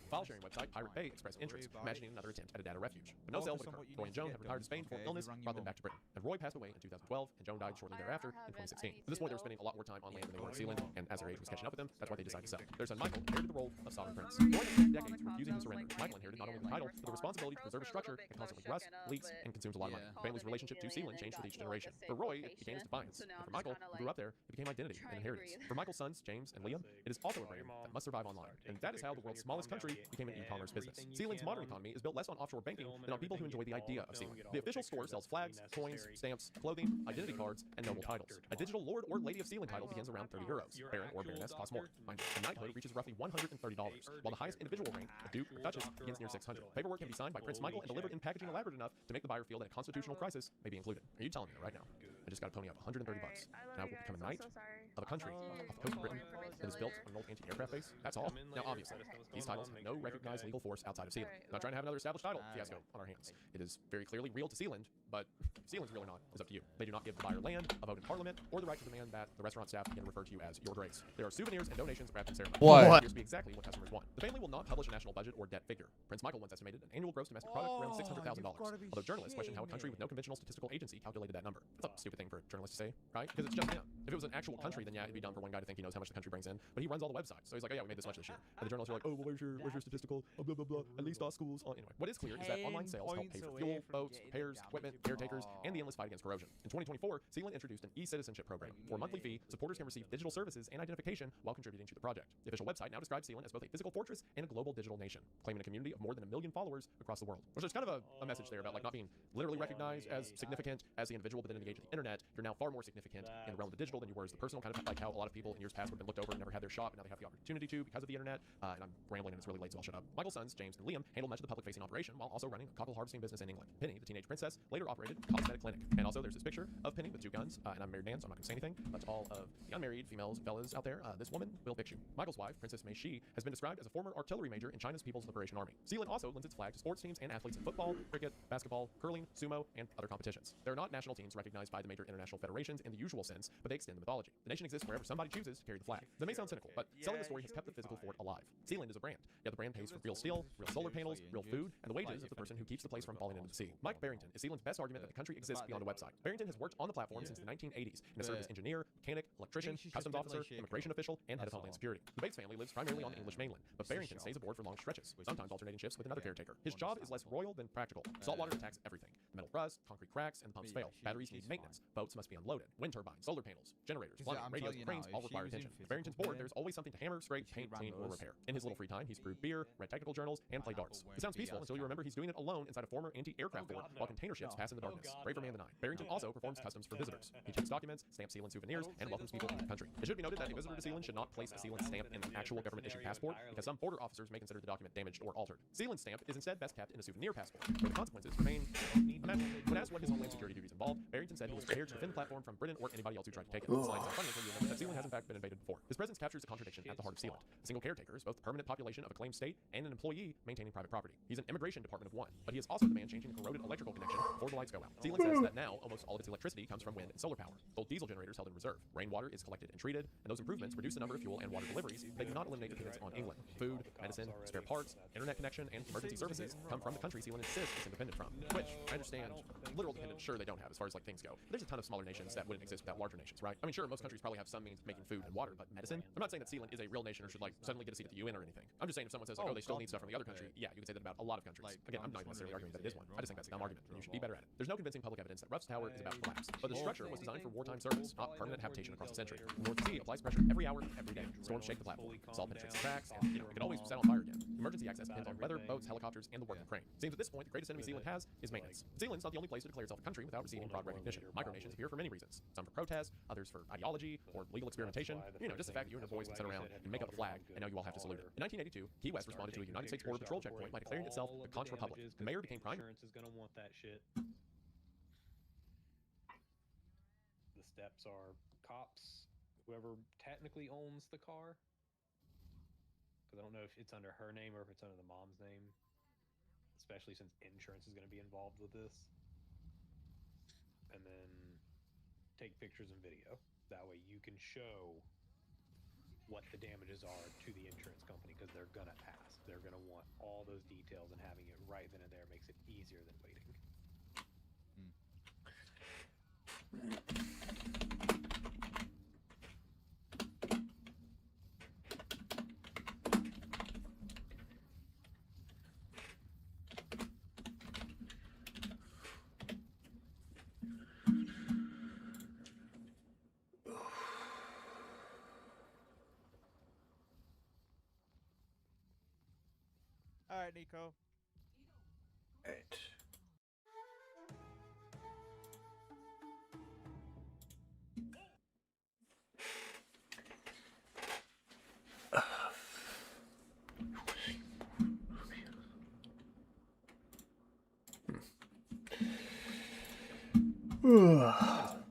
File sharing website Pirate Bay expressed interest, imagining another attempt at a data refuge. But no sale would occur. Roy and Joan had retired to Spain before illness brought them back to Britain. And Roy passed away in 2012, and Joan died shortly thereafter in 2016. At this point, they were spending a lot more time on land than they were in Sealand, and as their age was catching up with them, that's why they decided to sell. Their son Michael inherited the role of sovereign prince. Roy spent decades refusing to surrender. Michael inherited not only the title, but the responsibility to preserve a structure that constantly rusts, leaks, and consumes a lot of money. The family's relationship to Sealand changed with each generation. For Roy, it began as defiance. And for Michael, who grew up there, it became identity and inheritance. For Michael's sons, James and Liam, it is also a brand that must survive online. And that is how the world's smallest country became an e-commerce business. Sealand's modern economy is built less on offshore banking than on people who enjoy the idea of Sealand. The official store sells flags, coins, stamps, clothing, identity cards, and noble titles. A digital Lord or Lady of Sealand title begins around 30 euros. Baron or Baroness costs more. A knighthood reaches roughly $130, while the highest individual rank, a Duke or Duchess, begins near $600. Paperwork can be signed by Prince Michael and delivered in packaging elaborate enough to make the buyer feel that a constitutional crisis may be included. Are you telling me that right now? I just got to pony up $130, and I will become a knight of a country off the coast of Britain that is built on an old anti-aircraft base? That's all. Now, obviously, these titles have no recognized legal force outside of Sealand. Not trying to have another established title fiasco on our hands. It is very clearly real to Sealand, but if Sealand's real or not is up to you. They do not give the buyer land, a vote in parliament, or the right to demand that the restaurant staff begin to refer to you as your grace. There are souvenirs and donations wrapped in ceremony. What? Here's to be exactly what customers want. The family will not publish a national budget or debt figure. Prince Michael once estimated an annual gross domestic product around $600,000. Although journalists question how a country with no conventional statistical agency calculated that number. That's a stupid thing for a journalist to say, right? Because it's just him. If it was an actual country, then yeah, it'd be dumb for one guy to think he knows how much the country brings in. But he runs all the websites, so he's like, oh yeah, we made this much this year. And the journalists are like, oh, well, where's your statistical? Oh, blah blah blah. At least our schools. Anyway, what is clear is that online sales help pay for fuel, boats, repairs, equipment, caretakers, and the endless fight against corrosion. In 2024, Sealand introduced an e-citizenship program. For a monthly fee, supporters can receive digital services and identification while contributing to the project. The official website now describes Sealand as both a physical fortress and a global digital nation, claiming a community of more than 1 million followers across the world. Which is kind of a message there about like not being literally recognized as significant as the individual, but then in the age of the internet, you're now far more significant in the realm of the digital than you were as the personal. Kind of like how a lot of people in years past would have been looked over and never had their shop, and now they have the opportunity to because of the internet. And I'm rambling and it's really late, so I'll shut up. Michael's sons, James and Liam, handled much of the public-facing operation while also running a cockle harvesting business in England. Penny, the teenage princess, later operated a cosmetic clinic. And also there's this picture of Penny with 2 guns, and I'm a married man, so I'm not going to say anything. But to all of the unmarried females, fellas out there, this woman will fix you. Michael's wife, Princess Mei Shi, has been described as a former artillery major in China's People's Liberation Army. Sealand also lends its flag to sports teams and athletes in football, cricket, basketball, curling, sumo, and other competitions. There are not national teams recognized by the major international federations in the usual sense, but they extend the mythology. The nation exists wherever somebody chooses to carry the flag. That may sound cynical, but selling the story has kept the physical fort alive. Sealand is a brand, yet the brand pays for real steel, real solar panels, real food, and the wages of the person who keeps the place from falling into the sea. Mike Barrington is Sealand's best argument that the country exists beyond a website. Barrington has worked on the platform since the 1980s and has served as engineer, mechanic, electrician, customs officer, immigration official, and head of Homeland Security. The Bates family lives primarily on the English mainland, but Barrington stays aboard for long stretches, sometimes alternating shifts with another caretaker. His job is less royal than practical. Saltwater attacks everything. The metal rust, concrete cracks, and the pumps fail. Batteries need maintenance. Boats must be unloaded. Wind turbines, solar panels, generators, plumbing, radios, and cranes all require attention. At Barrington's board, there's always something to hammer, scrape, paint, clean, or repair. In his little free time, he's brewed beer, read technical journals, and played darts. It sounds peaceful until you remember he's doing it alone inside a former anti-aircraft fort while container ships pass in the darkness. Braver man than I. Barrington also performs customs for visitors. He checks documents, stamps Sealand souvenirs, and welcomes people into the country. It should be noted that a visitor to Sealand should not place a Sealand stamp in an actual government-issued passport because some border officers may consider the document damaged or altered. Sealand's stamp is instead best kept in a souvenir passport, where the consequences remain imaginable. When asked what his homeland security duties involved, Barrington said he was prepared to defend the platform from Britain or anybody else who tried to take it. This line is funny until you remember that Sealand has in fact been invaded before. His presence captures a contradiction at the heart of Sealand. A single caretaker is both the permanent population of a claimed state and an employee maintaining private property. He's an immigration department of one, but he is also the man changing a corroded electrical connection before the lights go out. Sealand says that now almost all of its electricity comes from wind and solar power. Old diesel generators held in reserve. Rainwater is collected and treated, and those improvements reduce the number of fuel and water deliveries. They do not eliminate dependence on England. Food, medicine, spare parts, internet connection, and emergency services come from the country Sealand insists it's independent from. Which I understand literal dependence, sure they don't have as far as like things go. There's a ton of smaller nations that wouldn't exist without larger nations, right? I mean, sure, most countries probably have some means of making food and water, but medicine? I'm not saying that Sealand is a real nation or should like suddenly get a seat at the UN or anything. I'm just saying if someone says like, oh, they still need stuff from the other country, yeah, you can say that about a lot of countries. Again, I'm not necessarily arguing that it is one. I just think that's a dumb argument, and you should be better at it. There's no convincing public evidence that Ruff's Tower is about to collapse, but the structure was designed for wartime service, not permanent habitation across the century. The North Sea applies pressure every hour, every day. Storms shake the platform. Salt penetrates the cracks, and it could always set on fire again. Emergency access depends on weather, boats, helicopters, and the working crane. Seems at this point the greatest enemy Sealand has is maintenance. Sealand's not the only place to declare itself a country without receiving broad recognition. Micronations appear for many reasons. Some for protest, others for ideology or legal experimentation. You know, just the fact that you and your boys can sit around and make up a flag, and now you all have to salute it. In 1982, Key West responded to a United States Border Patrol checkpoint by declaring itself a Conch Republic. The mayor became prime. Insurance is gonna want that shit. The steps are cops, whoever technically owns the car. Because I don't know if it's under her name or if it's under the mom's name. Especially since insurance is going to be involved with this. And then take pictures and video. That way you can show what the damages are to the insurance company because they're going to ask. They're going to want all those details, and having it right then and there makes it easier than waiting. All right, Nico. Right.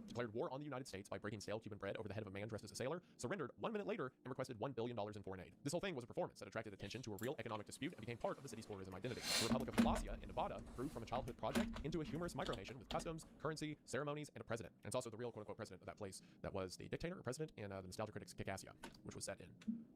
Declared war on the United States by breaking stale Cuban bread over the head of a man dressed as a sailor, surrendered 1 minute later, and requested $1 billion in foreign aid. This whole thing was a performance that attracted attention to a real economic dispute and became part of the city's tourism identity. The Republic of Wallachia in Nevada grew from a childhood project into a humorous micronation with customs, currency, ceremonies, and a president. And it's also the real quote-unquote president of that place that was the dictator or president in the nostalgia critics' Kikassia, which was set in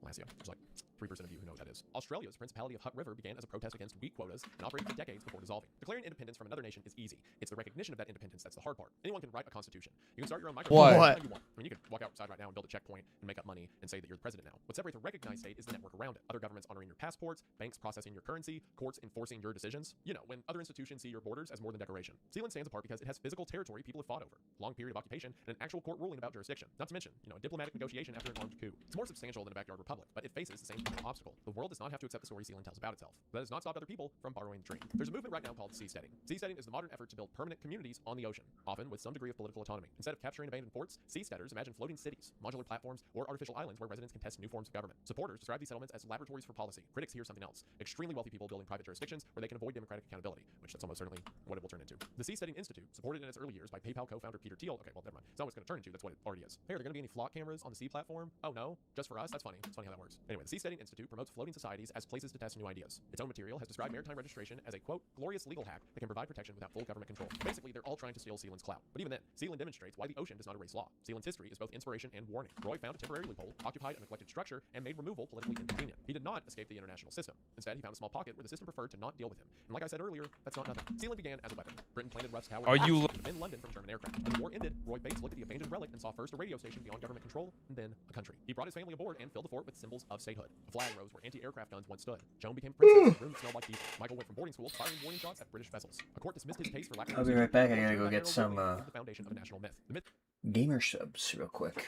Wallachia. There's like 3% of you who know what that is. Australia's Principality of Hutt River began as a protest against wheat quotas and operated for decades before dissolving. Declaring independence from another nation is easy. It's the recognition of that independence that's the hard part. Anyone can write a constitution. You can start your own micro. What? You want. I mean, you could walk outside right now and build a checkpoint and make up money and say that you're the president now. What separates a recognized state is the network around it. Other governments honoring your passports, banks processing your currency, courts enforcing your decisions. You know, when other institutions see your borders as more than decoration. Sealand stands apart because it has physical territory people have fought over, long period of occupation, and an actual court ruling about jurisdiction. Not to mention, you know, a diplomatic negotiation after an armed coup. It's more substantial than a backyard republic, but it faces the same obstacle. The world does not have to accept the story Sealand tells about itself. That does not stop other people from borrowing the dream. There's a movement right now called seasteading. Seasteading is the modern effort to build permanent communities on the ocean, often with some degree of political autonomy. Instead of capturing abandoned forts, seasteaders imagine floating cities, modular platforms, or artificial islands where residents can test new forms of government. Supporters describe these settlements as laboratories for policy. Critics hear something else. Extremely wealthy people building private jurisdictions where they can avoid democratic accountability, which that's almost certainly what it will turn into. The Seasteading Institute, supported in its early years by PayPal co-founder Peter Thiel. Okay, well, never mind. It's not what it's going to turn into. That's what it already is. Hey, are there going to be any flock cameras on the sea platform? Oh, no? Just for us? That's funny. It's funny how that works. Anyway, the Seasteading Institute promotes floating societies as places to test new ideas. Its own material has described maritime registration as a, quote, glorious legal hack that can provide protection without full government control. Basically, they're all trying to steal Sealand's clout. But even then, Sealand demonstrates why the ocean does not erase law. Sealand's history is both inspiration and warning. Roy found a temporary loophole, occupied a neglected structure, and made removal politically inconvenient. He did not escape the international system. Instead, he found a small pocket where the system preferred to not deal with him. And like I said earlier, that's not nothing. Sealand began as a weapon. Britain planted Ruff's Tower in London from German aircraft. When the war ended, Roy Bates looked at the abandoned relic and saw first a radio station beyond government control, and then a country. He brought his family aboard and filled the fort with symbols of statehood. A flag rose where anti-aircraft guns once stood. Joan became princess in a room that smelled like diesel. Michael went from boarding school to firing warning shots at British vessels. A court dismissed his case for lack of... I'll be right back. I gotta go get some the foundation of a national myth. The myth gamer subs real quick.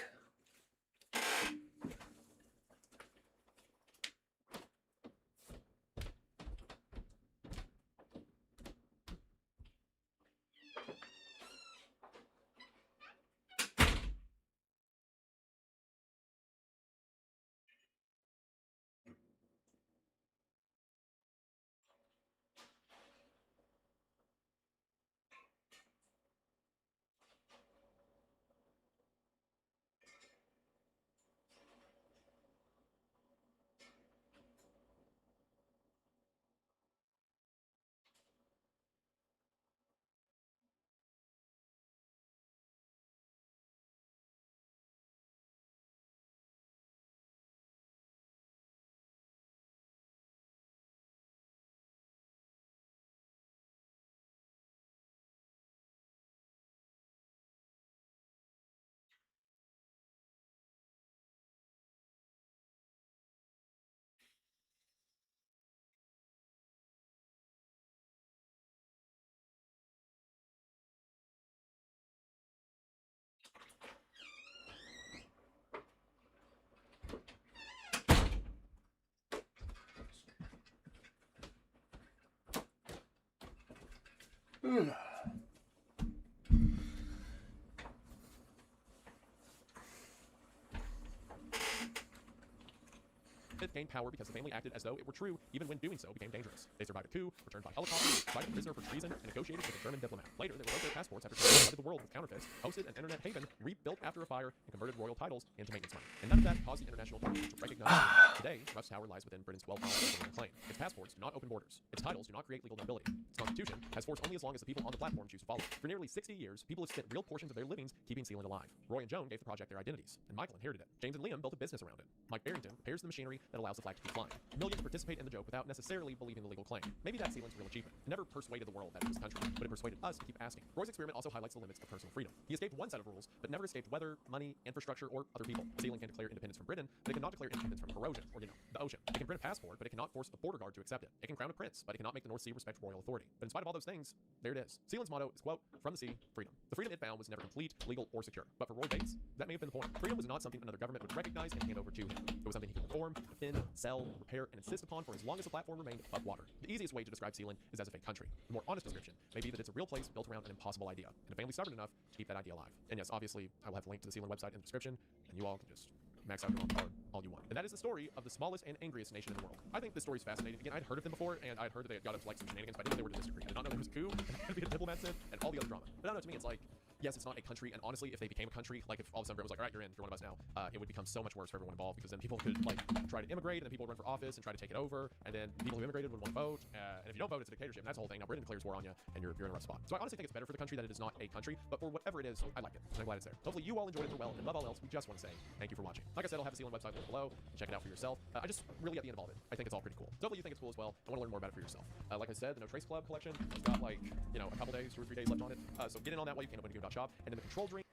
myth gained power because the family acted as though it were true, even when doing so became dangerous. They survived a coup, returned by helicopter, tried a prisoner for treason, and negotiated with a German diplomat. Later, they revoked their passports after they flooded the world with counterfeits, hosted an internet haven, rebuilt after a fire, and converted royal titles into maintenance money. And none of that caused the international community to recognize it. Today, Ruff's Tower lies within Britain's well-founded claim. Its passports do not open borders. Its titles do not create legal nobility. Its constitution has force only as long as the people on the platform choose to follow it. For nearly 60 years, people have spent real portions of their livings keeping Sealand alive. Roy and Joan gave the project their identities, and Michael inherited it. James and Liam built a business around it. Mike Barrington repairs the machinery that allows the flag to keep flying. Millions participate in the joke without necessarily believing the legal claim. Maybe that's Sealand's real achievement. It never persuaded the world that it was a country, but it persuaded us to keep asking. Roy's experiment also highlights the limits of personal freedom. He escaped one set of rules, but never escaped weather, money, infrastructure, or other people. Sealand can declare independence from Britain, but it cannot declare independence from corrosion, or, the ocean. It can print a passport, but it cannot force a border guard to accept it. It can crown a prince, but it cannot make the North Sea respect royal authority. But in spite of all those things, there it is. Sealand's motto is, quote, from the sea, freedom. The freedom it found was never complete, legal, or secure. But for Roy Bates, that may have been the point. Freedom was not something another government would recognize and hand over to him. It was something he could reform, defend, sell, repair, and insist upon for as long as the platform remained above water. The easiest way to describe Sealand is as a fake country. The more honest description may be that it's a real place built around an impossible idea, and a family stubborn enough to keep that idea alive. And yes, obviously, I will have a link to the Sealand website in the description, and you all can just max out your own card all you want. And that is the story of the smallest and angriest nation in the world. I think this story is fascinating. Again, I'd heard of them before, and I'd heard that they got up to like some shenanigans, but I didn't know they were the district. I did not know there was a coup, and there had to be a diplomat sent, and all the other drama. But I don't know, to me, it's like, yes, it's not a country, and honestly, if they became a country, like if all of a sudden Britain was like, all right, you're one of us now, it would become so much worse for everyone involved, because then people could like try to immigrate, and then people would run for office and try to take it over, and then people who immigrated would want to vote, and if you don't vote, it's a dictatorship, and that's the whole thing. Now Britain declares war on you, and you're in a rough spot. So I honestly think it's better for the country that it is not a country, but for whatever it is, I like it, and I'm glad it's there. Hopefully you all enjoyed it for well, and above all else, we just want to say thank you for watching. Like I said, I'll have the Sealand website linked below. Check it out for yourself. I just really at the end of all of it, I think it's all pretty cool. So hopefully you think it's cool as well. I want to learn more about it for yourself. Like I said, the No Trace Club collection has got like, a couple days, 2 or 3 days left on it. So get in on that while you can open game.shop. And then the Control Dream.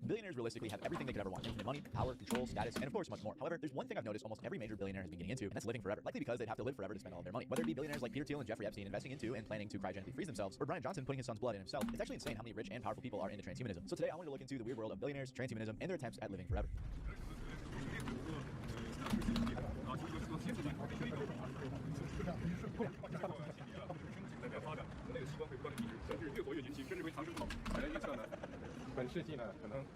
Billionaires realistically have everything they could ever want. Infinite money, power, control, status, and of course much more. However, there's one thing I've noticed almost every major billionaire has been getting into, and that's living forever. Likely because they'd have to live forever to spend all of their money. Whether it be billionaires like Peter Thiel and Jeffrey Epstein investing into and planning to cryogenically freeze themselves, or Brian Johnson putting his son's blood in himself. It's actually insane how many rich and powerful people are into transhumanism. So today I wanted to look into the weird world of billionaires, transhumanism, and their attempts at living forever.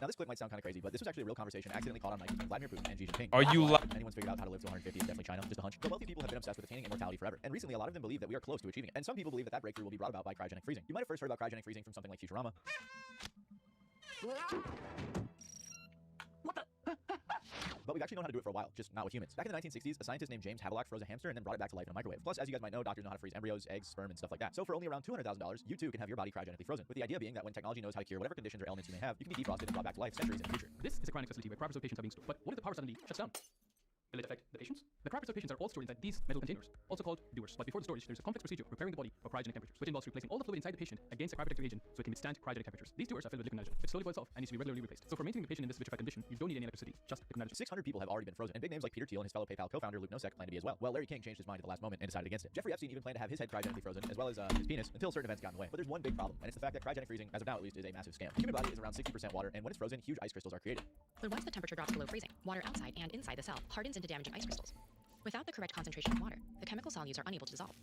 Now this clip might sound kind of crazy, but this was actually a real conversation accidentally caught on mic between Vladimir Putin and Xi Jinping. Are you If anyone's figured out how to live to 150, it's definitely China, just a hunch. But wealthy people have been obsessed with attaining immortality forever, and recently a lot of them believe that we are close to achieving it. And some people believe that that breakthrough will be brought about by cryogenic freezing. You might have first heard about cryogenic freezing from something like Futurama. But we've actually known how to do it for a while, just not with humans. Back in the 1960s, a scientist named James Havelock froze a hamster and then brought it back to life in a microwave. Plus, as you guys might know, doctors know how to freeze embryos, eggs, sperm, and stuff like that. So for only around $200,000, you too can have your body cryogenically frozen. With the idea being that when technology knows how to cure whatever conditions or ailments you may have, you can be defrosted and brought back to life centuries in the future. This is a cryonic facility where cryopreserved patients are being stored. But what if the power suddenly shuts down? Will it affect the patients? The cryopreserved patients are all stored inside these metal containers, also called dewars. But before the storage, there's a complex procedure of preparing the body for cryogenic temperatures, which involves replacing all the fluid inside the patient against a cryoprotective agent so it can withstand cryogenic temperatures. These dewars are filled with liquid nitrogen, which slowly boils off and needs to be regularly replaced. So for maintaining the patient in this vitrified condition, you don't need any electricity, just liquid nitrogen. 600 people have already been frozen, and big names like Peter Thiel and his fellow PayPal co-founder Luke Nosek plan to be as well. Well, Larry King changed his mind at the last moment and decided against it. Jeffrey Epstein even planned to have his head cryogenically frozen, as well as his penis, until certain events got in the way. But there's one big problem, and it's the fact that cryogenic freezing, as of now at least, is a massive scam. The human body is around 60% water, and when it's frozen, huge ice crystals are created. But once the temperature drops below freezing, water outside and inside the cell hardens into damaging ice crystals. Without the correct concentration of water, the chemical solutes are unable to dissolve.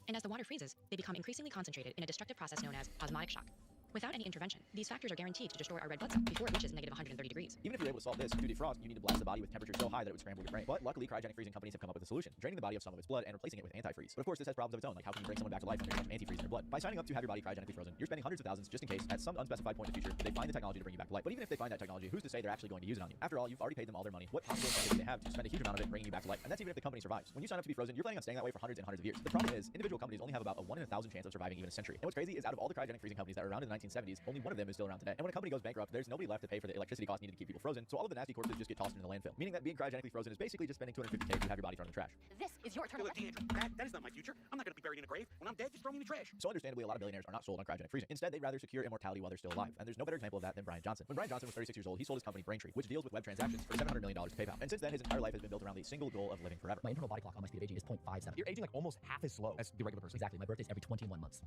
And as the water freezes, they become increasingly concentrated in a destructive process known as osmotic shock. Without any intervention, these factors are guaranteed to destroy our red blood cell before it reaches negative 130 degrees. Even if you're able to solve this, to defrost, you need to blast the body with temperatures so high that it would scramble your brain. But luckily, cryogenic freezing companies have come up with a solution, draining the body of some of its blood and replacing it with antifreeze. But of course, this has problems of its own, like how can you bring someone back to life when there's antifreeze in their blood? By signing up to have your body cryogenically frozen, you're spending hundreds of thousands just in case, at some unspecified point in the future, they find the technology to bring you back to life. But even if they find that technology, who's to say they're actually going to use it on you? After all, you've already paid them all their money. What possible incentive do they have to spend a huge amount of it bringing you back to life? And that's even if the company survives. When you sign up to be frozen, you're planning on staying that way for hundreds and hundreds of years. The problem is, individual companies only have about a 1 in 1,000 chance of surviving even a century. And what's crazy is out of all the cryogenic freezing companies that were around in the 1970s, only one of them is still around today. And when a company goes bankrupt, there's nobody left to pay for the electricity costs needed to keep people frozen, so all of the nasty corpses just get tossed into the landfill. Meaning that being cryogenically frozen is basically just spending $250K to have your body thrown in the trash. This is your eternal that is not my future. I'm not going to be buried in a grave. When I'm dead, just throw me in the trash. So understandably, a lot of billionaires are not sold on cryogenic freezing. Instead, they'd rather secure immortality while they're still alive. And there's no better example of that than Brian Johnson. When Brian Johnson was 36 years old, he sold his company Braintree, which deals with web transactions, for $700 million to PayPal. And since then, his entire life has been built around the single goal of living forever. My internal body clock on my speed of aging is 0.57. You're aging like almost half as slow as the regular person. Exactly. My birthday's every 21 months.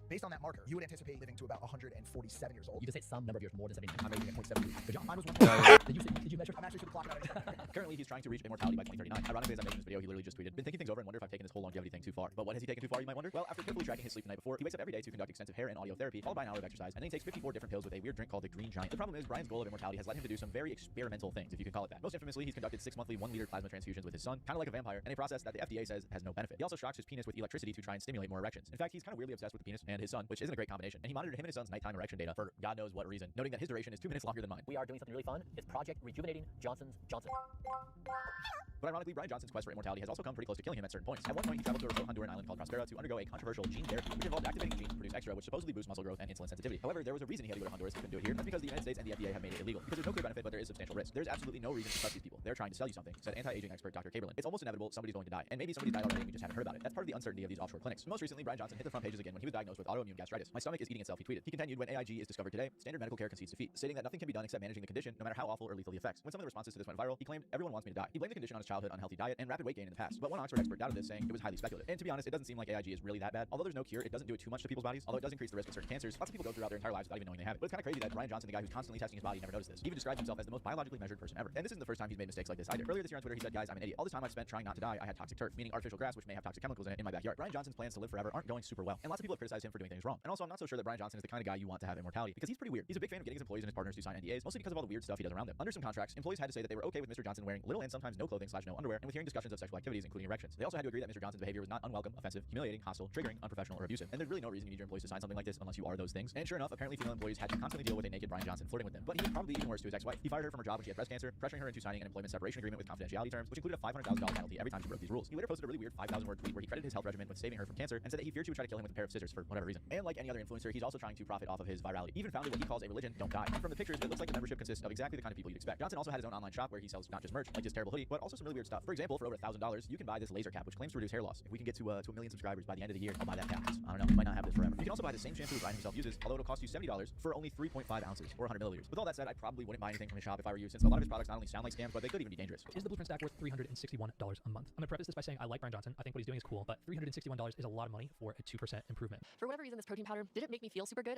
Based on that marker, you would anticipate living to about 147 years old. You just hit some number of years more than 70. I'm aging at 0.72. Good job. I was one. Did you measure? I'm actually to the clock about it. Currently, he's trying to reach immortality by 2039. Ironically, as I'm making this video, he literally just tweeted, "Been thinking things over and wonder if I've taken this whole longevity thing too far." But what has he taken too far, you might wonder? Well, after carefully tracking his sleep the night before, he wakes up every day to conduct extensive hair and audio therapy, followed by an hour of exercise, and then he takes 54 different pills with a weird drink called the Green Giant. The problem is, Brian's goal of immortality has led him to do some very experimental things, if you can call it that. Most infamously, he's conducted 6 monthly 1-liter plasma transfusions with his son, kind of like a vampire, and a process that the FDA says has no benefit. He also shocks his penis with electricity to try and stimulate more erections. In fact, he's kind of weirdly obsessed with the penis and his son, which isn't a great combination. And he monitored him and his son's nighttime erection data for God knows what reason, noting that his duration is 2 minutes longer than mine. We are doing something really fun. It's Project Rejuvenating Johnson's Johnson. But ironically, Brian Johnson's quest for immortality has also come pretty close to killing him at certain points. At one point, he traveled to a remote Honduran island called Prospera to undergo a controversial gene therapy, which involved activating genes to produce extra, which supposedly boosts muscle growth and insulin sensitivity. However, there was a reason he had to go to Honduras. He couldn't do it here. That's because the United States and the FDA have made it illegal. Because there's no clear benefit, but there is substantial risk. There's absolutely no reason to trust these people. They're trying to sell you something, said anti-aging expert Dr. Kaberlin. It's almost inevitable somebody's going to die. And maybe somebody's died already and we just haven't heard about it. That's part of the uncertainty of these offshore clinics. Most recently, Brian Johnson hit the front pages again when he was diagnosed with autoimmune gastritis. My stomach is eating itself, he tweeted. He continued, when AIG is discovered today, standard medical care concedes defeat, stating that nothing can be done except managing the condition, no matter how awful or lethal the effects. When some of the responses to this went viral, he claimed, "Everyone wants me to die." He blamed the condition on his childhood, unhealthy diet, and rapid weight gain in the past. But one Oxford expert doubted this, saying it was highly speculative. And to be honest, it doesn't seem like AIG is really that bad. Although there's no cure, it doesn't do it too much to people's bodies. Although it does increase the risk of certain cancers, lots of people go throughout their entire lives without even knowing they have it. But it's kind of crazy that Brian Johnson, the guy who's constantly testing his body, never noticed this. He even describes himself as the most biologically measured person ever. And this isn't the first time he's made mistakes like this either. Earlier this year on Twitter, he said, "Guys, I'm an idiot. All this time I've spent trying not to die, I had toxic turf, meaning artificial grass, which may have toxic chemicals in it, in my backyard." Brian Johnson's plans to live forever aren't going super well, and lots of people have criticized him for doing things wrong. And also, I'm not so sure that Brian Johnson is the kind of guy you want to have immortality, because he's pretty weird. He's a big fan of getting his employees and his partners to sign NDAs, mostly because of all the weird stuff he does around them. Under some contracts, employees had to say that they were okay with Mr. Johnson wearing little and sometimes no clothing / no underwear, and with hearing discussions of sexual activities, including erections. They also had to agree that Mr. Johnson's behavior was not unwelcome, offensive, humiliating, hostile, triggering, unprofessional, or abusive. And there's really no reason you need your employees to sign something like this unless you are those things. And sure enough, apparently female employees had to constantly deal with a naked Brian Johnson flirting with them. But he was probably even worse to his ex-wife. He fired her from her job when she had breast cancer, pressuring her into signing an employment separation agreement with confidentiality terms, which included a $500,000 penalty every time she broke these rules. He later posted a really weird 5,000-word tweet where he credited his health regimen with saving her from cancer and said that he feared she would try to kill him with a pair of scissors for whatever reason. And like any other influencer, he's also trying to profit off of his virality. He even founded what he calls a religion, don't die. And from the pictures, it looks like the membership consists of exactly the kind of people you'd expect. Johnson also had his own online shop where he sells not just merch, like this terrible hoodie, but also some really weird stuff. For example, for over $1,000, you can buy this laser cap, which claims to reduce hair loss. If we can get to 1 million subscribers by the end of the year, I'll buy that cap. I don't know, we might not have this forever. You can also buy the same shampoo Brian himself uses, although it'll cost you $70 for only 3.5 ounces or 100 milliliters. With all that said, I probably wouldn't buy anything from his shop if I were you, since a lot of his products not only sound like scams, but they could even be dangerous. Is the Blueprint stack worth $361 a month? I'm gonna preface this by saying I like Brian Johnson. I think what he's doing is cool, but $361 is a lot of money for a 2% improvement. For whatever reason, this protein powder didn't make me feel super good.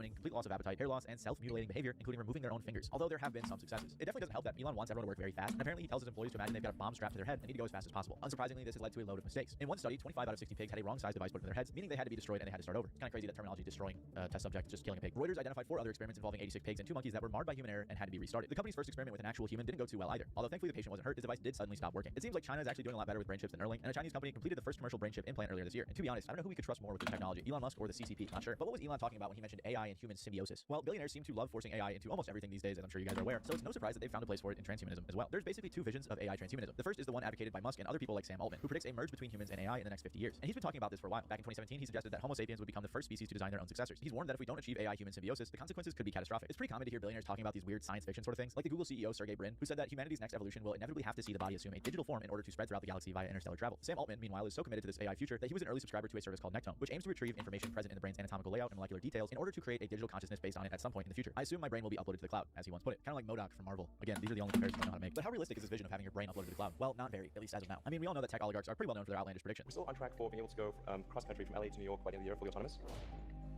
vomiting, complete loss of appetite, hair loss, and self-mutilating behavior, including removing their own fingers. Although there have been some successes. It definitely doesn't help that Elon wants everyone to work very fast, and apparently he tells his employees to imagine they've got a bomb strapped to their head, and need to go as fast as possible. Unsurprisingly, this has led to a load of mistakes. In one study, 25 out of 60 pigs had a wrong size device put in their heads, meaning they had to be destroyed and they had to start over. It's kind of crazy that terminology destroying test subject just killing a pig. Reuters identified 4 other experiments involving 86 pigs and 2 monkeys that were marred by human error and had to be restarted. The company's first experiment with an actual human didn't go too well either. Although thankfully the patient wasn't hurt, his device did suddenly stop working. It seems like China is actually doing a lot better with brain chips than Neuralink, and a Chinese company completed the first commercial brain chip implant earlier this year. And to be honest, I don't know who we could trust more with this technology, Elon Musk or the CCP, not sure. But what was Elon talking about when he mentioned AI and human symbiosis? Well, billionaires seem to love forcing AI into almost everything these days, as I'm sure you guys are aware, so it's no surprise that they've found a place for it in transhumanism as well. There's basically 2 visions of AI transhumanism. The first is the one advocated by Musk and other people like Sam Altman, who predicts a merge between humans and AI in the next 50 years. And he's been talking about this for a while. Back in 2017, he suggested that Homo sapiens would become the first species to design their own successors. He's warned that if we don't achieve AI-human symbiosis, the consequences could be catastrophic. It's pretty common to hear billionaires talking about these weird science fiction sort of things, like the Google CEO Sergey Brin, who said that humanity's next evolution will inevitably have to see the body assume a digital form in order to spread throughout the galaxy via interstellar travel. Sam Altman, meanwhile, is so committed to this AI future that he was an early subscriber to a service called Nectome, which aims to retrieve information present in the brain's anatomical layout and molecular details in order to create a digital consciousness based on it at some point in the future. I assume my brain will be uploaded to the cloud, as he once put it. Kind of like MODOK from Marvel. Again, these are the only comparisons I know how to make. But how realistic is this vision of having your brain uploaded to the cloud? Well, not very, at least as of now. I mean, we all know that tech oligarchs are pretty well known for their outlandish predictions. We're still on track for being able to go cross-country from LA to New York by the end of the year, fully autonomous.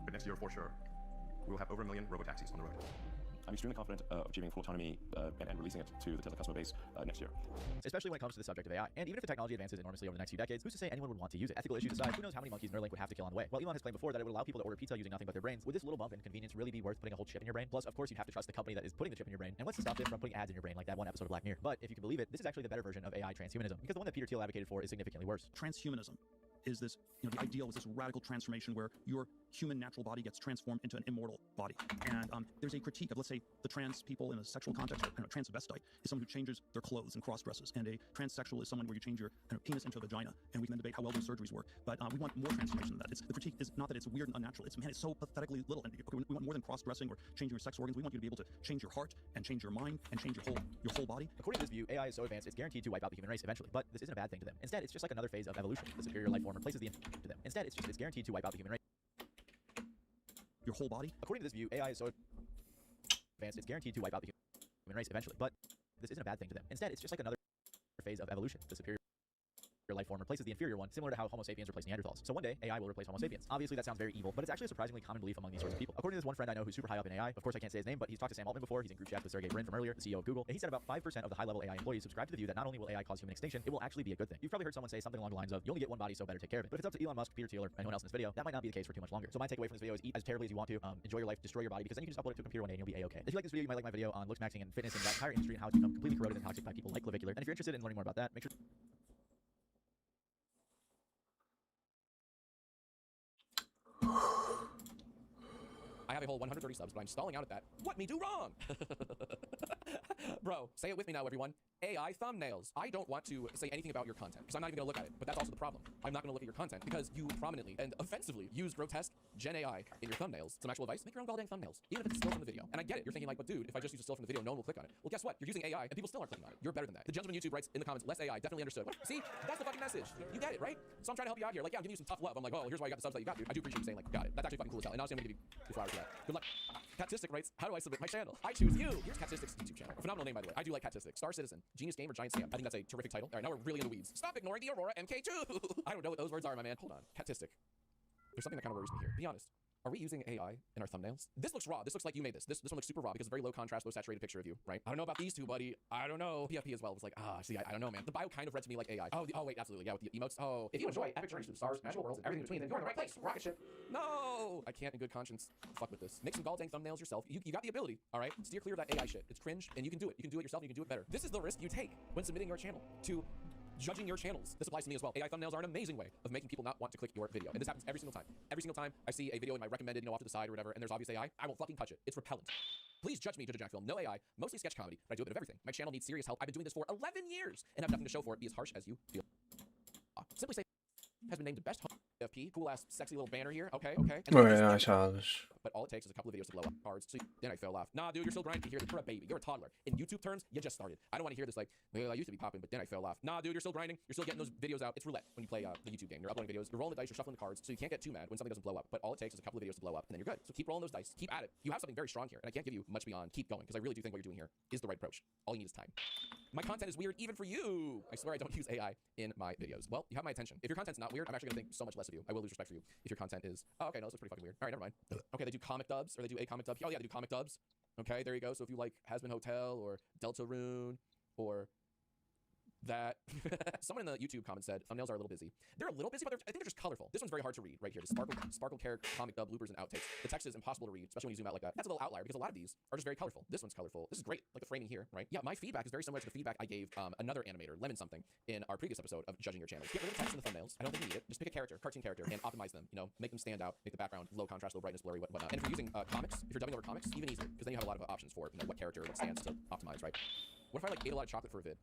But next year, for sure, we'll have over 1 million robotaxis on the road. I'm extremely confident of achieving full autonomy and releasing it to the Tesla customer base next year. Especially when it comes to the subject of AI. And even if the technology advances enormously over the next few decades, who's to say anyone would want to use it? Ethical issues aside, who knows how many monkeys Neuralink would have to kill on the way? Well, Elon has claimed before that it would allow people to order pizza using nothing but their brains. Would this little bump in convenience really be worth putting a whole chip in your brain? Plus, of course, you'd have to trust the company that is putting the chip in your brain. And what's to stop it from putting ads in your brain like that one episode of Black Mirror? But if you can believe it, this is actually the better version of AI transhumanism, because the one that Peter Thiel advocated for is significantly worse. Transhumanism is this, the ideal is this radical transformation where your human natural body gets transformed into an immortal body. And there's a critique of, let's say, the trans people in a sexual context, or transvestite is someone who changes their clothes and cross-dresses, and a transsexual is someone where you change your penis into a vagina. And we can then debate how well those surgeries work, but we want more transformation than that. The critique is not that it's weird and unnatural. It's, man, it's so pathetically little. And okay, we want more than cross-dressing or changing your sex organs. We want you to be able to change your heart and change your mind and change your whole body. According to this view, AI is so advanced it's guaranteed to wipe out the human race eventually. But this isn't a bad thing to them. Instead, it's just like another phase of evolution. The superior life form replaces the inferior to them. Instead, it's guaranteed to wipe out the human race. Your whole body? According to this view, AI is so advanced it's guaranteed to wipe out the human race eventually. But this isn't a bad thing to them. Instead, it's just like another phase of evolution. The superior life form replaces the inferior one, similar to how Homo sapiens replaced Neanderthals. So one day, AI will replace Homo sapiens. Obviously, that sounds very evil, but it's actually a surprisingly common belief among these sorts of people. According to this one friend I know who's super high up in AI, of course I can't say his name, but he's talked to Sam Altman before. He's in group chats with Sergey Brin from earlier, the CEO of Google, and he said about 5% of the high-level AI employees subscribe to the view that not only will AI cause human extinction, it will actually be a good thing. You've probably heard someone say something along the lines of, you only get one body, so better take care of it. But if it's up to Elon Musk, Peter Thiel, or anyone else in this video, that might not be the case for too much longer. So my takeaway from this video is eat as terribly as you want to, enjoy your life, destroy your body, because then you can just upload it to a computer one day and you'll be a-okay. If you like this video, you might like my video on looks maxing and fitness and that entire industry and how it's become completely corroded and toxic by people like Clavicular. And if you're interested in learning more about that, make sure I have a whole 130 subs, but I'm stalling out at that. What me do wrong? Bro, say it with me now, everyone. AI thumbnails. I don't want to say anything about your content, because I'm not even gonna look at it, but that's also the problem. I'm not gonna look at your content, because you prominently and offensively use grotesque Gen AI in your thumbnails. Some actual advice, make your own goddamn thumbnails, even if it's still from the video. And I get it, you're thinking like, but dude, if I just use a still from the video, no one will click on it. Well, guess what? You're using AI, and people still aren't clicking on it. You're better than that. The gentleman on YouTube writes in the comments, less AI, definitely understood. What? See? That's the fucking message. You get it, right? So I'm trying to help you out here. Like, yeah, I'm giving you some tough love. I'm like, oh, here's why you got the subs that you got, dude. I do appreciate you saying, like, got it. That's actually fucking cool as hell. And honestly, I'm gonna give you flowers for that. Good luck. Catistic writes, how do I submit my channel? I choose you. Here's Catistic's YouTube channel. A phenomenal name, by the way. I do like Catistic. Star Citizen, Genius Game, or Giant Scam. I think that's a terrific title. All right, now we're really in the weeds. Stop ignoring the Aurora MK2. I don't know what those words are, my man. Hold on. Catistic. There's something that kind of worries me here. Be honest. Are we using AI in our thumbnails? This looks raw. This looks like you made this. This one looks super raw because it's a very low contrast, low saturated picture of you, right? I don't know about these two, buddy. I don't know. PFP as well was like, see, I don't know, man. The bio kind of read to me like AI. Oh, wait, absolutely. Yeah, with the emotes. Oh, if you enjoy epic journeys through the stars, magical worlds, and everything between, then you're in the right place. Rocket ship. No, I can't in good conscience fuck with this. Make some goddamn thumbnails yourself. You got the ability, all right? Steer clear of that AI shit. It's cringe, and you can do it. You can do it yourself, and you can do it better. This is the risk you take when submitting your channel to judging your channels. This applies to me as well. AI thumbnails are an amazing way of making people not want to click your video. And this happens every single time. Every single time I see a video in my recommended, off to the side or whatever, and there's obvious AI, I won't fucking touch it. It's repellent. Please judge me, Judge Jack Film. No AI, mostly sketch comedy, but I do a bit of everything. My channel needs serious help. I've been doing this for 11 years and have nothing to show for it. Be as harsh as you feel. Simply say has been named best FP. Cool ass, sexy little banner here. Okay. I saw this. But all it takes is a couple of videos to blow up cards. So then I fell off. Nah, dude, you're still grinding here. You're a baby. You're a toddler. In YouTube terms, you just started. I don't want to hear this like, well, I used to be popping, but then I fell off. Nah, dude, you're still grinding. You're still getting those videos out. It's roulette when you play the YouTube game. You're uploading videos. You're rolling the dice. You're shuffling the cards. So you can't get too mad when something doesn't blow up. But all it takes is a couple of videos to blow up, and then you're good. So keep rolling those dice. Keep at it. You have something very strong here, and I can't give you much beyond keep going because I really do think what you're doing here is the right approach. All you need is time. My content is weird even for you. I swear I don't use AI in my videos. Well, you have my attention. If your content's not weird, I'm actually gonna think so much less of you. I will lose respect for you if your content is, oh, okay, no, this looks pretty fucking weird. All right, never mind. Okay, they do comic dubs, or they do a comic dub. Oh yeah, they do comic dubs. Okay, there you go. So if you like Hasbin Hotel or Deltarune or that someone in the YouTube comment said thumbnails are a little busy. They're a little busy, but I think they're just colorful. This one's very hard to read right here. The sparkle character, comic dub, bloopers, and outtakes. The text is impossible to read, especially when you zoom out like that. That's a little outlier because a lot of these are just very colorful. This one's colorful. This is great, like the framing here, right? Yeah, my feedback is very similar to the feedback I gave another animator, Lemon something, in our previous episode of judging your channel. Get rid of text in the thumbnails. I don't think you need it. Just pick a character, cartoon character, and optimize them. You know, make them stand out, make the background low contrast, low brightness, blurry, whatnot. And if you're using comics, if you're dubbing over comics, even easier because then you have a lot of options for what character, what stands to optimize, right? What if I like ate a lot of chocolate for a vid?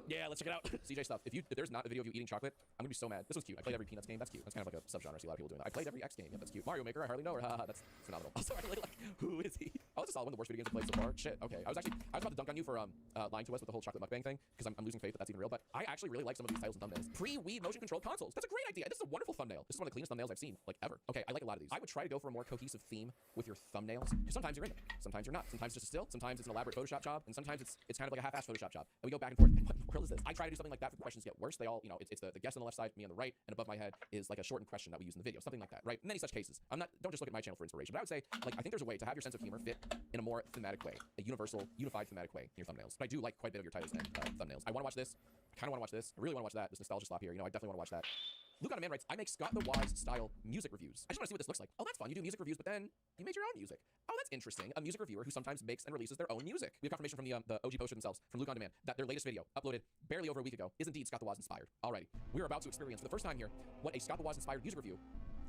Yeah, let's check it out. CJ stuff. If there's not a video of you eating chocolate, I'm gonna be so mad. This was cute. I played every Peanuts game. That's cute. That's kind of like a subgenre. I see a lot of people doing that. I played every X game. Yeah, that's cute. Mario Maker. I hardly know her. Haha, that's phenomenal. Also, I really like. Who is he? Oh, this is all one of the worst video games I've played so far. Shit. Okay. I was about to dunk on you for lying to us with the whole chocolate mukbang thing because I'm losing faith that that's even real. But I actually really like some of these titles and thumbnails. Pre-Wii motion controlled consoles. That's a great idea. This is a wonderful thumbnail. This is one of the cleanest thumbnails I've seen like ever. Okay, I like a lot of these. I would try to go for a more cohesive theme with your thumbnails because sometimes you're in them, sometimes you're not. Sometimes it's just a still. Sometimes it's an elaborate Photoshop job, and sometimes it's kind of like a half-assed Photoshop job. And we go back and forth. And what in the world is this? I try to do something like that for the questions to get worse. They all, you know, it's the guest on the left side, me on the right, and above my head is like a shortened question that we use in the video, something like that, right? Many such cases. Don't just look at my channel for inspiration, but I would say, like, I think there's a way to have your sense of humor fit in a more thematic way, a unified thematic way in your thumbnails. But I do like quite a bit of your titles and thumbnails. I want to watch this, kind of want to watch this, I really want to watch that, this nostalgia slop here, you know, I definitely want to watch that. Luke on a Man writes, I make Scott the Wise style music reviews. I just want to see what this looks like. Oh, that's fun. You do music reviews, but then you made your own music. Oh, that's interesting. A music reviewer who sometimes makes and releases their own music. We have confirmation from the OG poster themselves, from Luke on Demand, that their latest video, uploaded barely over a week ago, is indeed Scott the Wise inspired. Alrighty, we are about to experience for the first time here what a Scott the Wise inspired music review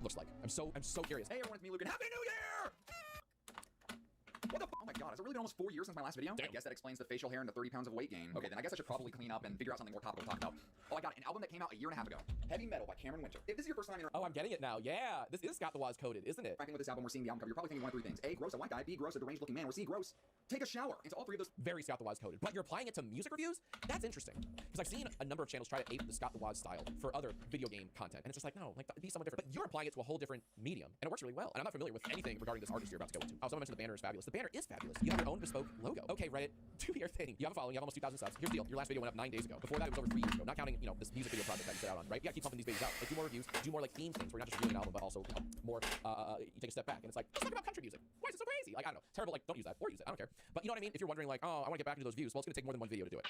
looks like. I'm so curious. Hey everyone, it's me, Luke, and Happy New Year! What the Oh my god, has it really been almost 4 years since my last video? Damn. I guess that explains the facial hair and the 30 pounds of weight gain. Okay, then I guess I should probably clean up and figure out something more topical to talk about. Oh, I got it. An album that came out a year and a half ago. Heavy Metal by Cameron Winter. If this is your first time Oh, I'm getting it now. Yeah, this is Scott the Wise coded, isn't it? With this album, we're seeing the album cover. You're probably thinking one of three things. A, gross, a white guy. B, gross, a deranged looking man. Or C, gross, take a shower. And so all three of those very Scott the Wise coded. But you're applying it to music reviews? That's interesting. Because I've seen a number of channels try to ape the Scott the Wise style for other video game content. And it's just like, no, like, be somewhat different. But you're applying it to a whole different medium. And it works really well. And I'm not familiar with anything regarding this artist you're about to go into. Oh, someone mentioned the banner is fabulous. The banner is fabulous. You have your own bespoke logo. Okay, Reddit, do your thing. You have a following, you have almost 2,000 subs. Here's the deal. Your last video went up 9 days ago. Before that, it was over 3 years ago. Not counting, you know, this music video project that you set out on, right? You gotta keep pumping these videos out. Like, do more reviews, do more, like, theme things where you're not just reviewing an album, but also, you know, more, you take a step back. And it's like, let's talk about country music. Why is it so crazy? Like, I don't know. Terrible, like, don't use that. Or use it. I don't care. But you know what I mean? If you're wondering, like, oh, I wanna get back into those views, well, it's gonna take more than one video to do it.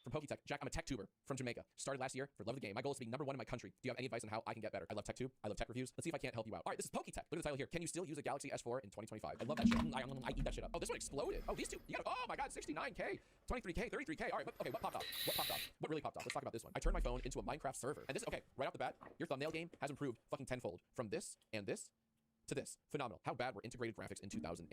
From Poketech, Jack, I'm a tech tuber from Jamaica. Started last year for love of the game. My goal is to be #1 in my country. Do you have any advice on how I can get better? I love tech tube. I love tech reviews. Let's see if I can't help you out. All right, this is Poketech. Look at the title here. Can you still use a Galaxy S4 in 2025? I love that shit. I eat that shit up. Oh, this one exploded. Oh, these two. You got, oh my god, 69K, 23K, 33K. All right, okay, what popped off? What popped off? What really popped off? Let's talk about this one. I turned my phone into a Minecraft server. And this, okay, right off the bat, your thumbnail game has improved fucking tenfold from this and this to this. Phenomenal. How bad were integrated graphics in 2009?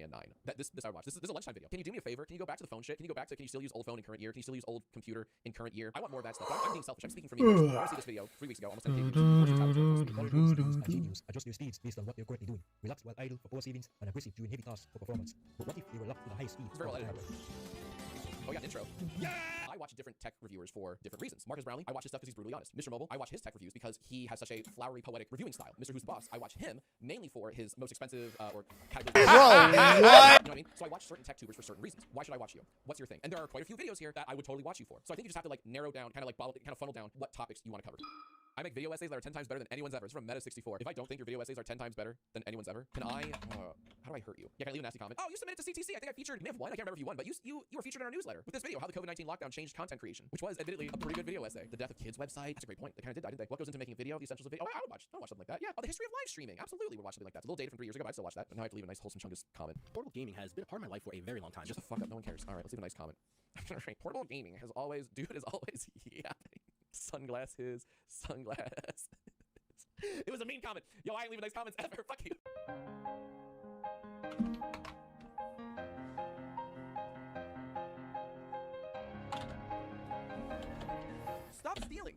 This I would watch. This is a lunchtime video. Can you do me a favor? Can you go back to the phone shit? Can you go back to, can you still use old phone in current year? Can you still use old computer in current year? I want more of that stuff. I'm being selfish. I'm speaking for me. I want to see this video 3 weeks ago. Almost 10K views. Genius. Adjust your speeds based on what you're currently doing. Relax while idle for power savings and aggressive during heavy tasks for performance. But what if they were locked to the high speeds? It's very well edited, by the way. Oh, we got an intro. Yeah! I watch different tech reviewers for different reasons. Marcus Brownlee, I watch his stuff because he's brutally honest. Mr. Mobile, I watch his tech reviews because he has such a flowery, poetic reviewing style. Mr. Who's the Boss, I watch him mainly for his most expensive or cataclysmic. Bro, what? You know what I mean? So I watch certain tech tubers for certain reasons. Why should I watch you? What's your thing? And there are quite a few videos here that I would totally watch you for. So I think you just have to like narrow down, kind of funnel down what topics you want to cover. I make video essays that are 10 times better than anyone's ever. It's from Meta64. If I don't think your video essays are 10 times better than anyone's ever, can I, how do I hurt you? Yeah, can I leave a nasty comment? Oh, you submitted to CTC. I think I featured, may have won. I can't remember if you won, but you were featured in our newsletter with this video, how the COVID-19 lockdown changed content creation, which was admittedly a pretty good video essay. The death of kids website. That's a great point. They kind of did that, didn't they? What goes into making a video, the essentials of video? Oh, I would watch something like that. Yeah. Oh, the history of live streaming. Absolutely would watch something like that. It's a little dated from 3 years ago, but I'd still watch that. But now I have to leave a nice wholesome chungus comment. Portable gaming has been a part of my life for a very long time. Just the fuck up, no one cares. All right, let's leave a nice comment. Portable gaming has always, dude is always yapping. Sunglasses. It was a mean comment. Yo, I ain't leaving nice comments ever. Fuck you. Stop stealing.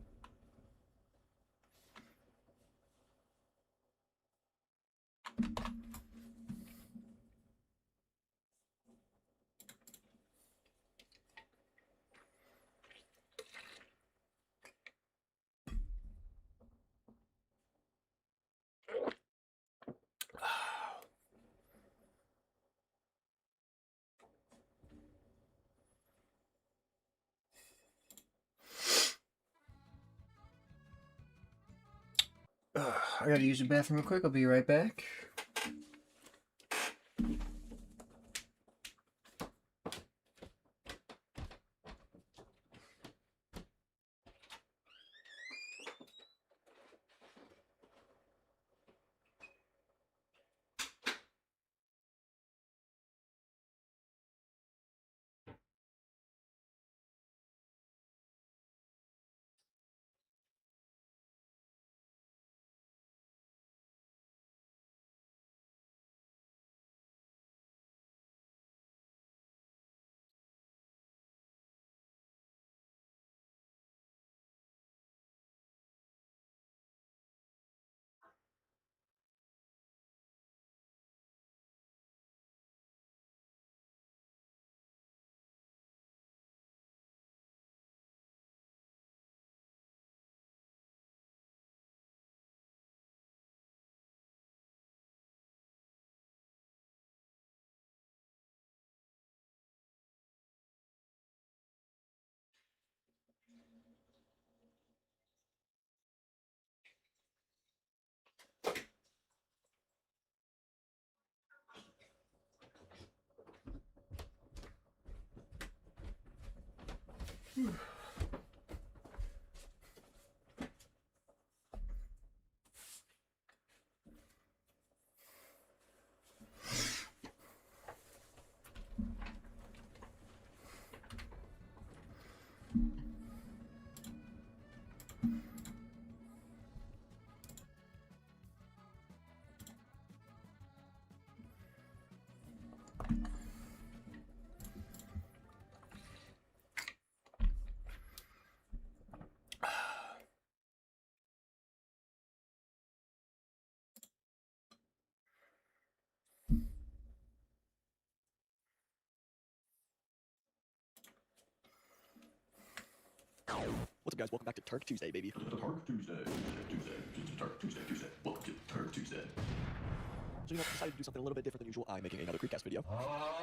I gotta use the bathroom real quick. I'll be right back. What's up, guys? Welcome back to Turk Tuesday, baby. Turk Tuesday. Turk Tuesday. Welcome to Turk Tuesday. So, you know, I decided to do something a little bit different than usual. I'm making another Creepcast video.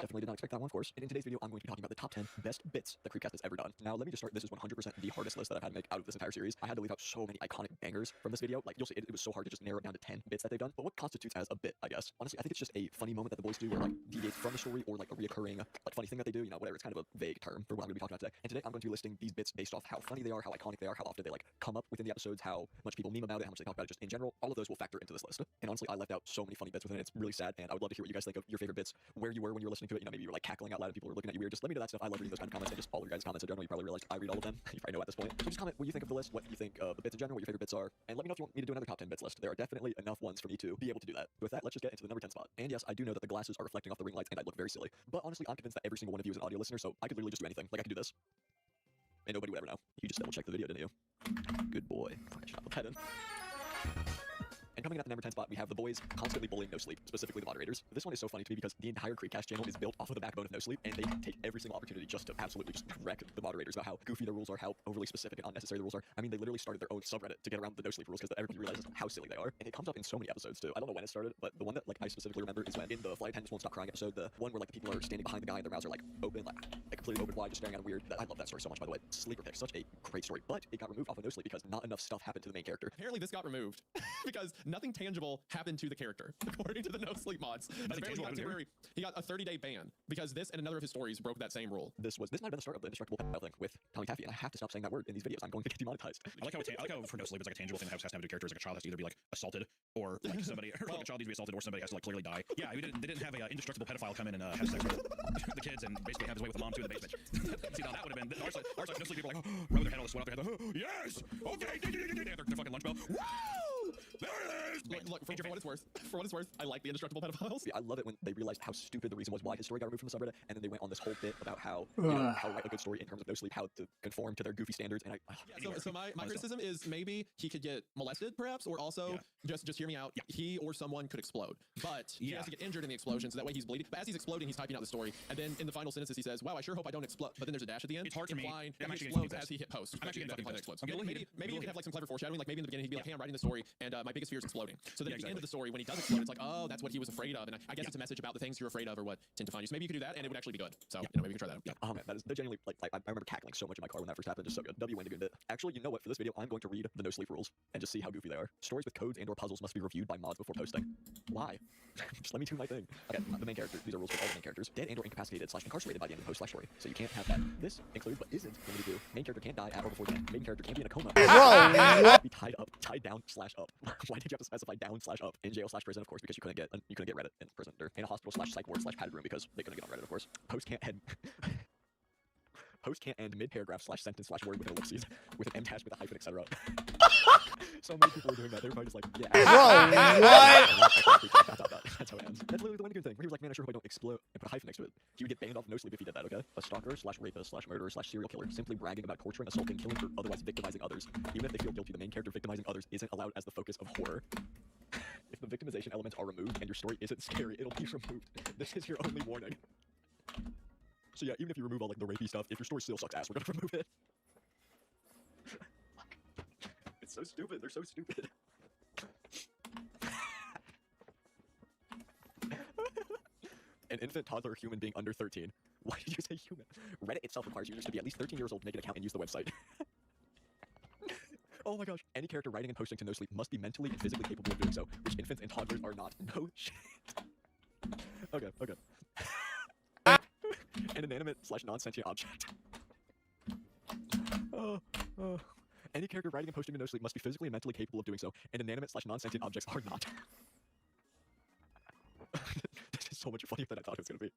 Definitely did not expect that one, of course. And in today's video, I'm going to be talking about the top 10 best bits that Creepcast has ever done. Now, let me just start. This is 100% the hardest list that I've had to make out of this entire series. I had to leave out so many iconic bangers from this video. Like, you'll see, it was so hard to just narrow it down to 10 bits that they've done. But what constitutes as a bit, I guess? Honestly, I think it's just a funny moment that the boys do where, like, deviates from the story or, like, a reoccurring, like, funny thing that they do. You know, whatever. It's kind of a vague term for what I'm going to be talking about today. And today, I'm going to be listing these bits based off how funny they are, how iconic they are, how often they, like, come up within the episodes, how much people meme about it, how much they talk about it just in general. All of those will factor into this list. And honestly, I left out so many funny bits within it. It's really sad, and I would love to hear what you guys think of your favorite bits, where you were when you were listening to it. You know, maybe you were like cackling out loud and people were looking at you weird. Just let me know that stuff. I love reading those kind of comments, and just all your guys' comments in general. You probably realized I read all of them. You probably know at this point. So just comment what you think of the list, what you think of the bits in general, what your favorite bits are, and let me know if you want me to do another top 10 bits list. There are definitely enough ones for me to be able to do that. With that, let's just get into the number 10 spot. And yes, I do know that the glasses are reflecting off the ring lights and I look very silly. But honestly, I'm convinced that every single one of you is an audio listener, so I could literally just do anything. Like I could do this. And nobody would ever know. You just double check the video, didn't you? Good boy. I should not put that in. And coming in at the number 10 spot, we have the boys constantly bullying No Sleep, specifically the moderators. This one is so funny to me because the entire Creepcast channel is built off of the backbone of No Sleep, and they take every single opportunity just to absolutely just wreck the moderators about how goofy the rules are, how overly specific and unnecessary the rules are. I mean, they literally started their own subreddit to get around the No Sleep rules because everybody realizes how silly they are. And it comes up in so many episodes too. I don't know when it started, but the one that like I specifically remember is when in the Flight Attendants Won't Stop Crying episode, the one where like the people are standing behind the guy and their mouths are like open, like completely open wide, just staring at him weird. I love that story so much, by the way. Sleeper Pick, such a great story, but it got removed off of No Sleep because not enough stuff happened to the main character. Apparently this got removed because nothing tangible happened to the character, according to the No Sleep mods. He got a 30-day ban because this and another of his stories broke that same rule. This might have been the start of the indestructible pedophile thing with Tommy Taffy, and I have to stop saying that word in these videos. I'm going to get demonetized. I like how for No Sleep it's like a tangible thing that has to happen to characters. Like a child has to either be like assaulted or like somebody, or like a child needs to be assaulted or somebody has to like clearly die. Yeah, they didn't have a indestructible pedophile come in and have sex with the kids and basically have his way with the mom too in the basement. See, now that would have been ours. Like No Sleep people are like rub their head all sweat off their head. Yes, okay, their fucking lunch bell. Woo! There it is. Look, for what it's worth, I like the indestructible pedophiles. Yeah, I love it when they realized how stupid the reason was why his story got removed from the subreddit, and then they went on this whole bit about how how to write a good story in terms of No Sleep, how to conform to their goofy standards. And So my criticism is maybe he could get molested, perhaps, or also just hear me out. He or someone could explode, but he has to get injured in the explosion, so that way he's bleeding. But as he's exploding, he's typing out the story, and then in the final sentences he says, "Wow, I sure hope I don't explode." But then there's a dash at the end. It's hard for me. That he explodes as he hit post. I'm actually fucking explodes. Maybe you could have like some clever foreshadowing, like maybe in the beginning he'd be like, "Hey, I'm writing the story, and my biggest fear is exploding." So then at the end of the story, when he does explode, it's like, oh, that's what he was afraid of, and I guess it's a message about the things you're afraid of or what tend to find you. So maybe you could do that, and it would actually be good. So you know, maybe we can try that. Yeah. Oh man, that is genuinely like I remember cackling so much in my car when that first happened. Just so good. W went a good bit. Actually, you know what? For this video, I'm going to read the No Sleep rules and just see how goofy they are. Stories with codes and/or puzzles must be reviewed by mods before posting. Why? Just let me do my thing. Okay, the main character. These are rules for all the main characters. Dead and/or incapacitated / incarcerated by the end of the post/story. So you can't have that. This includes but isn't limited to main character can't die at or before death. Main character can't be in a coma. What? Be tied down / up. Why did you have to specify down / up? In jail / prison, of course, because you couldn't get Reddit in prison or in a hospital / psych ward / padded room because they couldn't get on Reddit, of course. Post can't end mid-paragraph / sentence / word with an ellipses, with an M- with a hyphen, etc. So many people were doing that. They were probably just like, yeah. That's how it ends. That's literally the Wendigoon thing. Where he was like, man, I sure hope I don't explode, and put a hyphen next to it. He would get banned off No Sleep if he did that, okay? A stalker / rapist / murderer / serial killer simply bragging about torturing, assaulting, killing, or otherwise victimizing others. Even if they feel guilty, the main character victimizing others isn't allowed as the focus of horror. If the victimization elements are removed and your story isn't scary, it'll be removed. This is your only warning. So yeah, even if you remove all like the rapey stuff, if your story still sucks ass, we're gonna remove it. It's so stupid. They're so stupid. An infant, toddler, human being under 13. Why did you say human? Reddit itself requires users to be at least 13 years old to make an account and use the website. Oh my gosh. Any character writing and posting to No Sleep must be mentally and physically capable of doing so, which infants and toddlers are not. No shit. Okay. An inanimate / non-sentient object. Any character writing and posting to no sleep must be physically and mentally capable of doing so, and inanimate/non-sentient objects are not. This is so much funnier than I thought it was gonna be.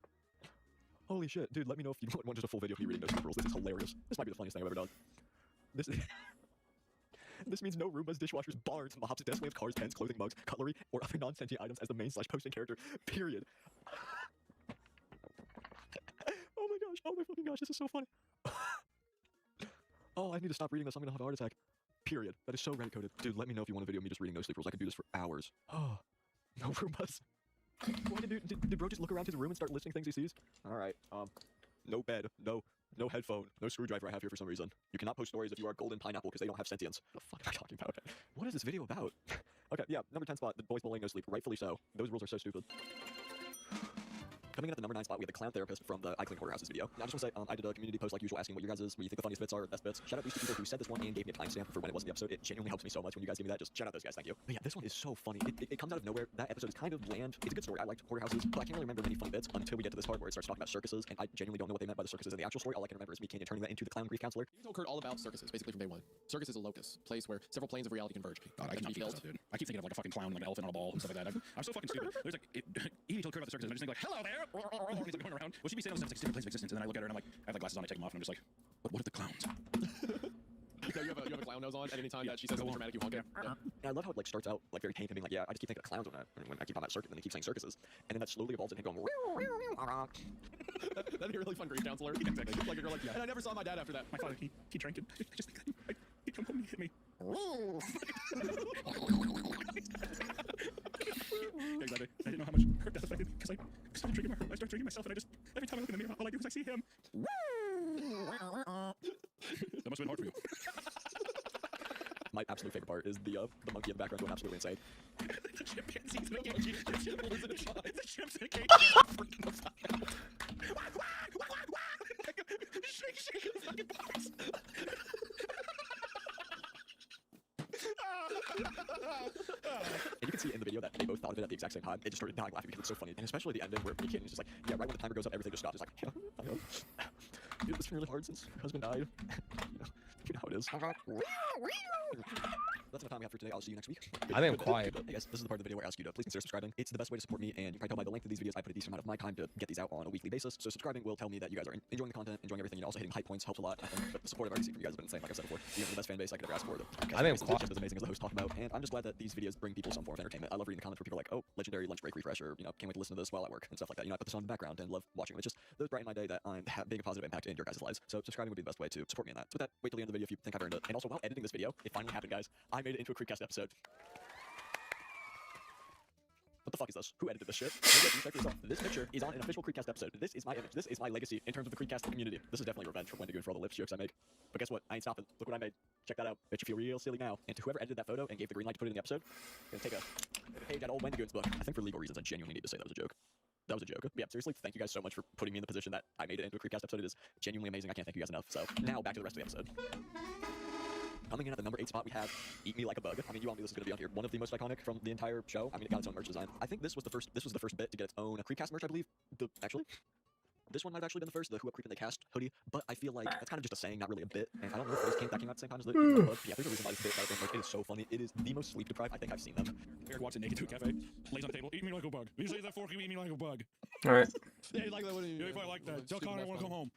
Holy shit, dude! Let me know if you want just a full video of me reading no sleep rules. This is hilarious. This might be the funniest thing I've ever done. This means no Roombas, dishwashers, barns, mops, desk lamps, cars, pens, clothing, mugs, cutlery, or other non-sentient items as the main/posting character. Period. Oh my gosh! Oh my fucking gosh! This is so funny. Oh, I need to stop reading this. I'm gonna have a heart attack. Period. That is so Reddit coded. Dude, let me know if you want a video of me just reading no sleep rules. I could do this for hours. Oh, no Roombas. Why did bro just look around his room and start listing things he sees? All right. No bed. No headphone. No screwdriver I have here for some reason. You cannot post stories if you are golden pineapple because they don't have sentience. What the fuck am I talking about? Okay. What is this video about? Okay, yeah, number 10 spot. The boys bullying no sleep. Rightfully so. Those rules are so stupid. Coming in at the number 9 spot, we have the clown therapist from the I Clean Quarterhouses video. Now, I just want to say, I did a community post like usual asking what you guys' what you think the funniest bits are, best bits. Shout out these two people who said this one and gave me a timestamp for when it was in the episode. It genuinely helps me so much when you guys give me that. Just shout out those guys, thank you. But yeah, this one is so funny. It comes out of nowhere. That episode is kind of bland. It's a good story. I liked Quarterhouses, but I can't really remember many funny bits until we get to this part where it starts talking about circuses, and I genuinely don't know what they meant by the circuses in the actual story. All I can remember is me turning that into the clown grief counselor. You told Kurt all about circuses, basically from day one. Circus is a locus, place where several planes of reality converge. God, I cannot do this, dude. I keep thinking of like a fucking clown, like an elephant on a ball and stuff like that. I'm so fucking stupid. There's like, Evie told Kurt about the circus, and I just think like, hello there, and he's like going around. Well, she'd be saying all this different planes of existence, and then I look at her and I'm like, I have the glasses on, I take them off, and I'm just like, what are the clowns? Yeah, you have a clown nose on, and anytime that she says something dramatic, you honk it. Yeah. And I love how it like starts out like very tame and being like, yeah, I just keep thinking of clowns when I keep on that circuit, and then he keeps saying circuses, and then that slowly evolves into him going. That'd be a really fun grief counselor. Exactly. Like a girl like, yeah. And I never saw my dad after that. My father, he drank it. He'd come home and hit me. Yeah, exactly. I didn't know how much hurt that affected because I started drinking myself, and I just every time I look in the mirror, all I do is I see him. That must have been hard for you. My absolute favorite part is the monkey in the background going absolutely insane. The chimpanzees in a cage. The chimpanzees in a cage. The chimps in a cage. Freaking upside down. Shake the fucking box. And you can see in the video that they both thought of it at the exact same time. They just started dying laughing because it's so funny. And especially the ending where the kid is just like, yeah, right when the timer goes up, everything just stops. It's like, dude, it's been really hard since your husband died. You know how it is. That's enough time we have for today. I'll see you next week. I think I'm quiet. Hey guys, this is the part of the video where I ask you to please consider subscribing. It's the best way to support me, and you can probably tell by the length of these videos, I put a decent amount of my time to get these out on a weekly basis. So subscribing will tell me that you guys are enjoying the content, enjoying everything, and also hitting hype points helps a lot. I think but the support I've already seen from you guys has been insane, like I said before. You have the best fan base I could ever ask for. I think I'm quiet. Just as amazing as the hosts talk about, and I'm just glad that these videos bring people some form of entertainment. I love reading the comments where people are like, oh, legendary lunch break refresh, or can't wait to listen to this while I work and stuff like that. I put this on in the background and love watching them. It's just those brighten my day that I'm being a positive impact in your guys' lives. So subscribing would be the best way to support me in that. So with that, wait till the end of the video if you think I've earned it. And also while editing this video, it finally happened, guys. I made it into a Creepcast episode. What the fuck is this? Who edited this shit? This picture is on an official Creepcast episode. This is my image. This is my legacy in terms of the Creepcast community. This is definitely revenge for Wendigoon for all the lips jokes I make. But guess what? I ain't stopping. Look what I made. Check that out. Bet you feel real silly now. And to whoever edited that photo and gave the green light to put it in the episode, I'm gonna take a page out of old Wendigoon's book. I think for legal reasons, I genuinely need to say that was a joke. That was a joke. But yeah, seriously, thank you guys so much for putting me in the position that I made it into a Creepcast episode. It is genuinely amazing. I can't thank you guys enough. So now back to the rest of the episode. Coming in at the number 8 spot, we have Eat Me Like a Bug. I mean, you all knew this was going to be on here. One of the most iconic from the entire show. I mean, it got its own merch design. I think this was the first bit to get its own Creepcast merch, I believe. Actually, this one might have actually been the first, the Who Up Creep and They Cast hoodie, but I feel like that's kind of just a saying, not really a bit. And I don't know if that came out at the same time as the bug. Yeah, there's a reason why this bit got its own merch. It is so funny. It is the most sleep deprived I think I've seen them. Eric walks in naked to a cafe, lays on the table, eat me like a bug. You say that fork, you eat me like a bug. Alright. Yeah, you like that one. Yeah, if I like that. Tell Connie I want to come home.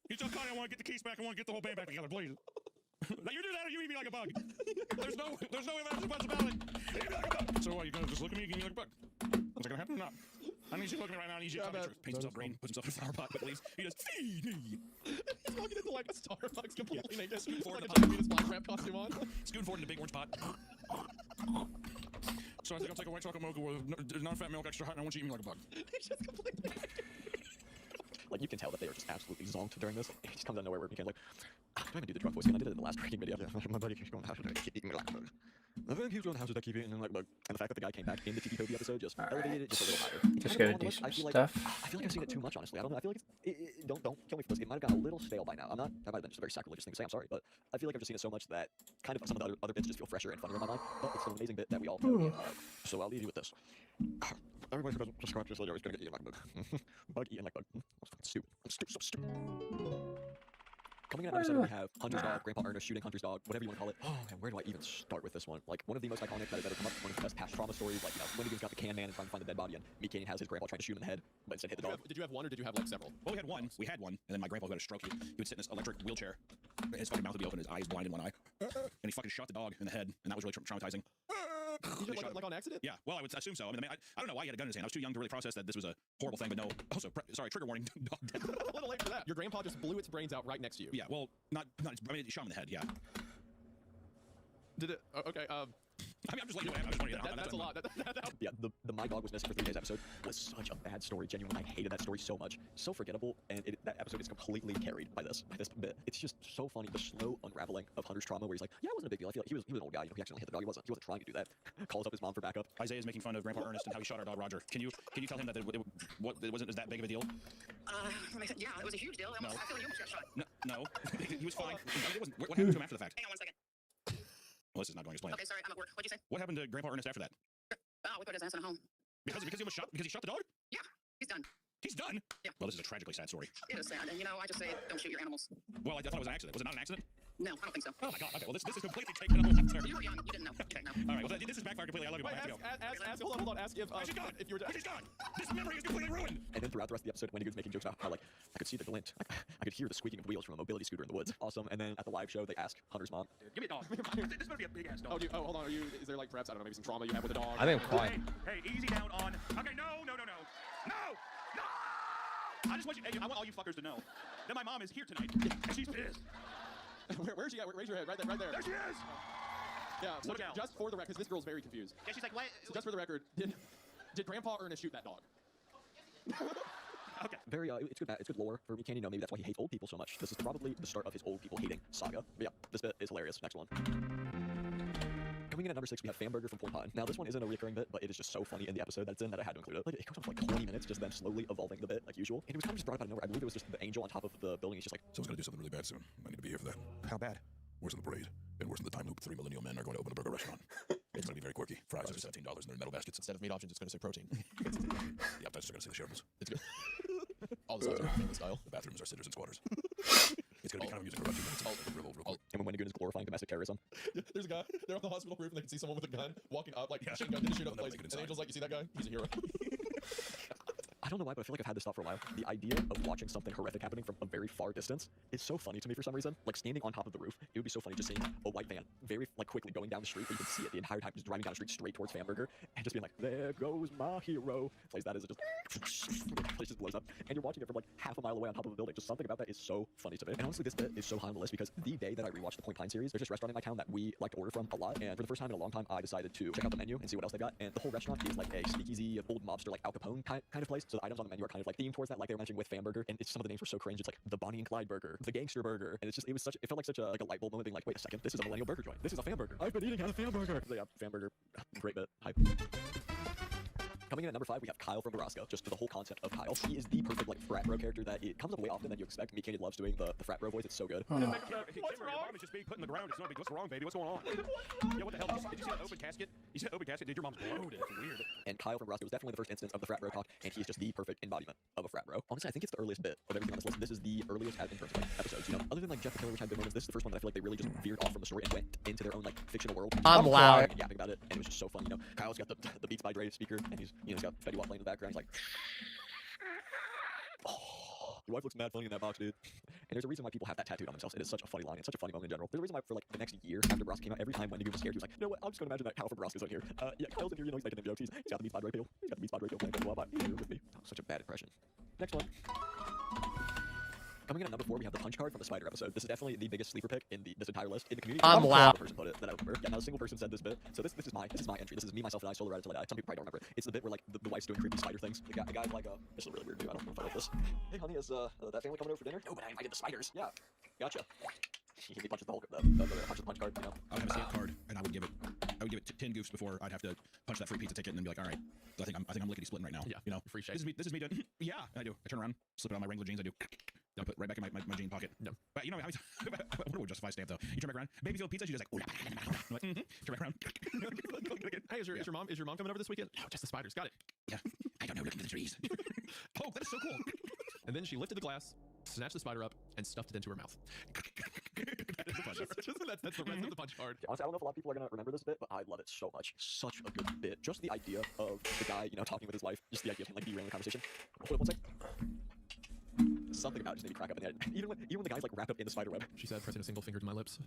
You tell Connie I want to get the keys back. I want to get the whole band back together, please. Now you do that or you eat me like a bug. There's no ifs, buts about it. Eat me like a bug. So what, you gonna just look at me and eat me like a bug? What's gonna happen or not? I need you to look at me right now. I need you to tell me the truth. Paints himself green, puts himself in a flower pot, but leaves. He does feed me. He's walking into like a Starbucks completely naked. Scoot forward like a Tommy Venus flytrap costume on. Scooting forward in the big orange pot. So I think I'll take a white chocolate mocha with non-fat milk, extra hot, and I want you to eat me like a bug. He's just completely like, you can tell that they are just absolutely zonked during this. It just comes out of nowhere where you can't, like, do I even do the drunk voice again? I did it in the last freaking video. Yeah, my buddy keeps going to house to keep eating me like a bug. My buddy keeps going to house to keep eating me like a bug. And the fact that the guy came back in the Tiki Toby episode just elevated it just a little higher. Just gotta do some stuff. I feel like I've seen it too much, honestly. I don't know. I feel like don't kill me for this. It might have gotten a little stale by now. That might have been just a very sacrilegious thing to say. I'm sorry, but I feel like I've just seen it so much that kind of some of the other bits just feel fresher and funnier in my mind. But it's still an amazing bit that we all know. So I'll leave you with this. Everybody who doesn't subscribe to this video is gonna get eaten like a bug. Bug eaten like bug. That's fucking stupid. I'm so stupid. Coming in at number 7, we have Hunter's dog, Grandpa Ernest shooting Hunter's dog, whatever you want to call it. Oh man, where do I even start with this one? Like, one of the most iconic that has ever come up, one of the best past trauma stories. Like, you know, Wendigoon's got the can man and trying to find the dead body, and Mickey has his grandpa trying to shoot him in the head, but instead hit the dog. Did you have one, or did you have like several? Well, we had one. We had one, and then my grandpa got a stroke. He would sit in this electric wheelchair. His fucking mouth would be open, his eyes blind in one eye, and he fucking shot the dog in the head, and that was really traumatizing. You did like on accident? Yeah, well, I would assume so. I mean, I don't know why he had a gun in his hand. I was too young to really process that this was a horrible thing, but no. Also, sorry, trigger warning, dog dead. A little late for that. Your grandpa just blew its brains out right next to you. Yeah, well, not I mean, he shot him in the head, yeah. Did it? Okay, I mean, I'm just letting you know. I just want to that's a lot. Yeah, the My Dog Was Missing for 3 days episode was such a bad story. Genuinely, I hated that story so much. So forgettable, and that episode is completely carried by this bit. It's just so funny, the slow unraveling of Hunter's trauma, where he's like, yeah, it wasn't a big deal. I feel like he was an old guy. You know, he accidentally hit the dog. He wasn't trying to do that. Calls up his mom for backup. Isaiah's making fun of Grandpa Ernest and how he shot our dog Roger. Can you tell him that it wasn't that big of a deal? Yeah, it was a huge deal. No. I feel like you almost got shot. No. He was fine. It wasn't. What happened to him after the fact? Hang on 1 second. Well, this is not going to explain. Okay, sorry, I'm at work. What'd you say? What happened to Grandpa Ernest after that? Oh, we put his ass in a home. Because he was shot? Because he shot the dog? Yeah, he's done. He's done? Yeah. Well, this is a tragically sad story. It is sad, and you know, I just say don't shoot your animals. Well, I thought it was an accident. Was it not an accident? No, I don't think so. Oh my god. Okay, well, this is completely taken off. You were young. You didn't know. Okay. No. All right. Well, this is backfired completely. I love you. Wait, Bye. I have to go. ask, hold on. Ask if you're She's gone. This memory is completely ruined. And then throughout the rest of the episode, Wendigoon's making jokes about how, like, I could see the glint. I could hear the squeaking of wheels from a mobility scooter in the woods. Awesome. And then at the live show, they ask Hunter's mom. Give me a dog. This better be a big ass dog. Oh, hold on. Is there like perhaps, I don't know, maybe some trauma you have with a dog? I think I'm crying. Hey, easy down on. Okay, no. I just want I want all you fuckers to know that my mom is here tonight, and she's pissed. Where's she at? Raise your head. Right there. There she is. Yeah. So Look out. just for the record, because this girl's very confused. Yeah, she's like, what? So just for the record, did Grandpa Ernest shoot that dog? Okay. Very, it's good lore for Mickey. You know, maybe that's why he hates old people so much. This is probably the start of his old people hating saga. But yeah, this bit is hilarious. Next one. Coming in at number 6, we have Famburger from Porn Pine. Now, this one isn't a recurring bit, but it is just so funny in the episode that it's in that I had to include it. Like, it goes on for like 20 minutes, just them slowly evolving the bit, like usual. And it was kind of just brought up out of nowhere. I believe it was just the angel on top of the building. He's just like, Someone's gonna do something really bad soon. I need to be here for that. How bad? Worse than the parade, and worse than the time loop. 3 millennial men are going to open a burger restaurant. It's gonna be very quirky. Fries are $17, and they're in metal baskets. Instead of meat options, it's going to say protein. The appetizers are gonna say the shovels. It's good. All the sides are family style. The bathrooms are sitters and squatters. It's gonna be kind of music for about 2 minutes. Real quick. and when Wendigoon is glorifying domestic terrorism. There's a guy, they're on the hospital roof, and they can see someone with a gun walking up, like, machine gun, didn't shoot up the place. And Angel's like, you see that guy? He's a hero. I don't know why, but I feel like I've had this thought for a while. The idea of watching something horrific happening from a very far distance is so funny to me for some reason. Like, standing on top of the roof, it would be so funny just seeing a white van very, like, quickly going down the street, but you can see it the entire time, just driving down the street straight towards Famburger, and just being like, there goes my hero. Plays that as it just, place just blows up. And you're watching it from, like, half a mile away on top of a building. Just something about that is so funny to me. And honestly, this bit is so high on the list because the day that I rewatched the Point Pine series, there's this restaurant in my town that we like to order from a lot, and for the first time in a long time, I decided to check out the menu and see what else they got. And the whole restaurant is like a speakeasy, old mobster, like Al Capone kind of place. So the items on the menu are kind of like themed towards that, like they were mentioning with Famburger. And it's some of the names were so cringe. It's like the Bonnie and Clyde burger, the Gangster burger, and it felt like such a light bulb moment, being like, wait a second, this is a millennial burger joint. This is a Famburger. I've been eating at a Famburger. So yeah, Famburger, great bit. Hype. Coming in at number 5, we have Kyle from Nebraska. Just for the whole concept of Kyle, he is the perfect like frat bro character that it comes up way often than you expect. Me, Katie loves doing the frat bro voice. It's so good. What's wrong? Mom is just being put in the ground. It's not big. What's wrong, baby? What's going on? Yeah, what the hell? Did you see that open casket? You see that open casket? Dude, your mom's bloated. It's weird. And Kyle from Nebraska was definitely the first instance of the frat bro talk, and he's just the perfect embodiment of a frat bro. Honestly, I think it's the earliest bit of everything on this list. This is the earliest in terms of like episodes. You know, other than like Jeff the Killer, which had good moments, this is the first one that I feel like they really just veered off from the story and went into their own like fictional world. I'm loud. Yapping about it, and it was just so fun. You know, Kyle's got the Beats by Dre speaker, and he's got Fetty Wap playing in the background. He's like, oh, your wife looks mad funny in that box, dude. And there's a reason why people have that tattooed on themselves. It is such a funny line. It's such a funny moment in general. There's a reason why for like the next year after Nebraska came out, every time Wendigoon was scared, he was like, you know what? I'm just gonna imagine that Kyle from Nebraska's in here. Yeah, Kyle's in here. You know, he's making them jokes. He's got the Beats by Dre peel. He's got the Beats by Dre peel playing Fetty Wap. He's here with me. Oh, such a bad impression. Next one. Coming in at number 4, we have the punch card from the Spider episode. This is definitely the biggest sleeper pick in this entire list. In the community, I'm loud. person put it that I remember. Yeah, not a single person said this bit. So this is my entry. This is me, myself, and I solo ride until I die. Some people probably don't remember it. It's the bit where like the wife's doing creepy spider things. The guy's like, this is a really weird dude. I don't know if I like this. Hey honey, is that family coming over for dinner? No, but I invited the spiders. Yeah, gotcha. He punches the whole punches the punch card. You know. I would have a stamp card, and I would give it 10 goofs before I'd have to punch that free pizza ticket and then be like, all right, I think I'm lickety splitting right now. Yeah, you know, free shake. This is me doing. Yeah, I do. I turn around, slip it on my Wrangler jeans. I do. I put right back in my jean pocket. No. But you know, I wonder what justify stamp though. You turn back around, baby field pizza. She's just like, I'm like, turn back around. Hey, is your mom coming over this weekend? No, just the spiders. Got it. Yeah. I don't know. Look at the trees. Oh, that is so cool. And then she lifted the glass, snatched the spider up, and stuffed it into her mouth. That's the rest of the punch card. Honestly, I don't know if a lot of people are gonna remember this bit, but I love it so much. Such a good bit. Just the idea of the guy, talking with his wife. Just the idea of him like derailing the conversation. Hold up one sec. Something about it just made me crack up in the head. Even when the guy's like wrapped up in the spider web. She said, pressing a single finger to my lips.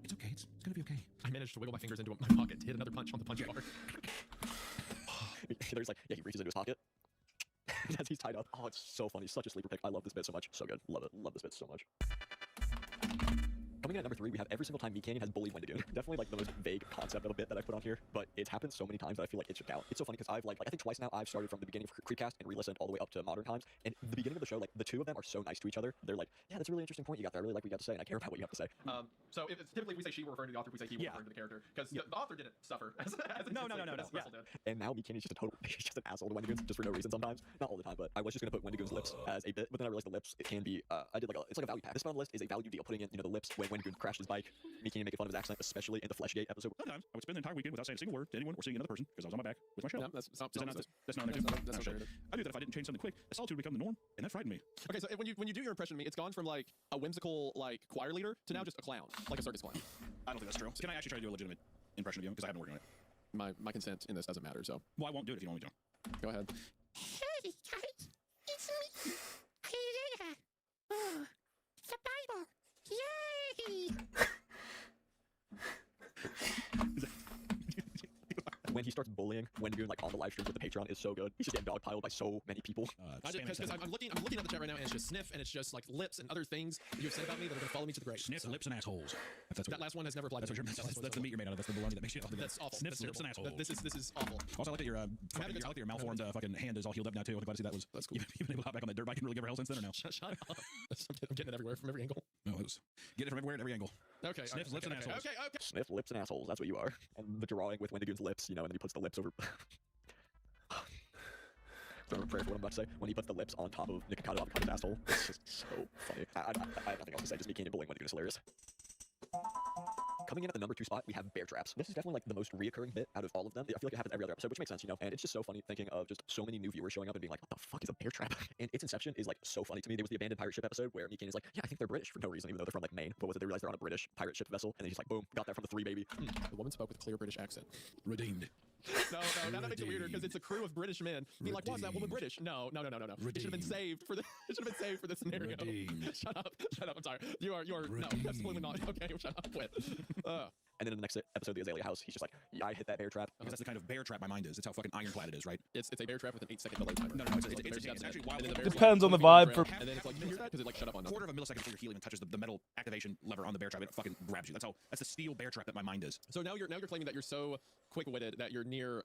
It's okay. It's gonna be okay. I managed to wiggle my fingers into my pocket to hit another punch on the punch card. There's like, he reaches into his pocket. As he's tied up. Oh, it's so funny. Such a sleeper pick. I love this bit so much. So good. Love it. Love this bit so much. Coming in at number 3, we have every single time Meat Canyon has bullied Wendigoon. Definitely like the most vague concept of a bit that I put on here, but it's happened so many times that I feel like it should count. It's so funny because I've I think twice now I've started from the beginning of Creepcast and re-listened all the way up to modern times. And the beginning of the show, like the two of them are so nice to each other. They're like, yeah, that's a really interesting point you got there. I really like what you got to say, and I care about what you have to say. So if it's typically we say she, we're referring to the author. If we say he, we're referring to the character, because the author didn't suffer. No. Did. And now Meat Canyon's just a total, he's just an asshole to Wendigoons, just for no reason sometimes. Not all the time, but I was just gonna put Wendigoon's lips as a bit, but then I realized the lips, it can be, it's like a value pack. This one on the list is a value deal, putting in, the lips when Wendigoon crashed his bike, Meat Canyon making fun of his accent, especially in the Fleshgate episode. Sometimes I would spend the entire weekend without saying a single word to anyone or seeing another person because I was on my back with my shell. No, that's not That's not narrative. I knew that if I didn't change something quick, that solitude would become the norm, and that frightened me. Okay, so when you do your impression of me, it's gone from like a whimsical like choir leader to now just a clown, like a circus clown. I don't think that's true. Can I actually try to do a legitimate impression of you? Because I haven't been working on it. My consent in this doesn't matter, so. Well, I won't do it if you don't want me to. Go ahead. Hey guys, it's me, Isaiah. Oh, the Bible. Yay! When he starts bullying Wendigoon like on the live streams with the Patreon is so good. He's just getting dogpiled by so many people. Because I'm looking at the chat right now, and it's just sniff, and it's just like lips and other things you have said about me that are gonna follow me to the grave. Sniff, lips, and assholes. That last one has never applied. That's the meat you're made out of. That's the baloney that makes you. That's awful. Sniff, lips, and assholes. This is awful. Also, I like that your malformed fucking hand is all healed up now too. I'm glad to see that was. That's cool. You've been able to hop back on that dirt bike and really give her hell since then, or no? Shut up. I'm getting it everywhere from every angle. No, it was get it from everywhere at every angle. Okay. Sniff, lips, and assholes. Okay. Sniff, lips, and assholes. That's what you are. And the drawing with Wendigoon's lips, and then he puts the lips over. Throw a prayer for what I'm about to say. When he puts the lips on top of Nikocado Avocado's asshole, it's just so funny. I have nothing else to say. Just Meat Canyon bullying Wendigoon is hilarious. Coming in at the number 2 spot, we have bear traps. This is definitely like the most reoccurring bit out of all of them. I feel like it happens every other episode, which makes sense, And it's just so funny thinking of just so many new viewers showing up and being like, what the fuck is a bear trap? And its inception is like so funny to me. There was the abandoned pirate ship episode where Meat Canyon is like, yeah, I think they're British for no reason, even though they're from like Maine. But was it they realized they're on a British pirate ship vessel, and then he's like, boom, got that from the 3 baby. The woman spoke with a clear British accent. Redeemed. No, now that makes it weirder because it's a crew of British men. Being like, why is that woman British? No. It should have been saved for this scenario. Shut up. I'm sorry. You are. No, absolutely not. Okay, shut up. Quit. And then in the next episode, the Azalea House, he's just like, yeah, I hit that bear trap. Because that's the kind of bear trap my mind is. It's how fucking ironclad it is, right? It's a bear trap with an 8-second delay timer. No, it's actually wild. Depends on the vibe for. And then it's like, you hear that? Because it like shut up on quarter of a millisecond before your healing and touches the metal activation lever on the bear trap. It fucking grabs you. That's the steel bear trap that my mind is. So now you're claiming that you're so quick-witted that you're near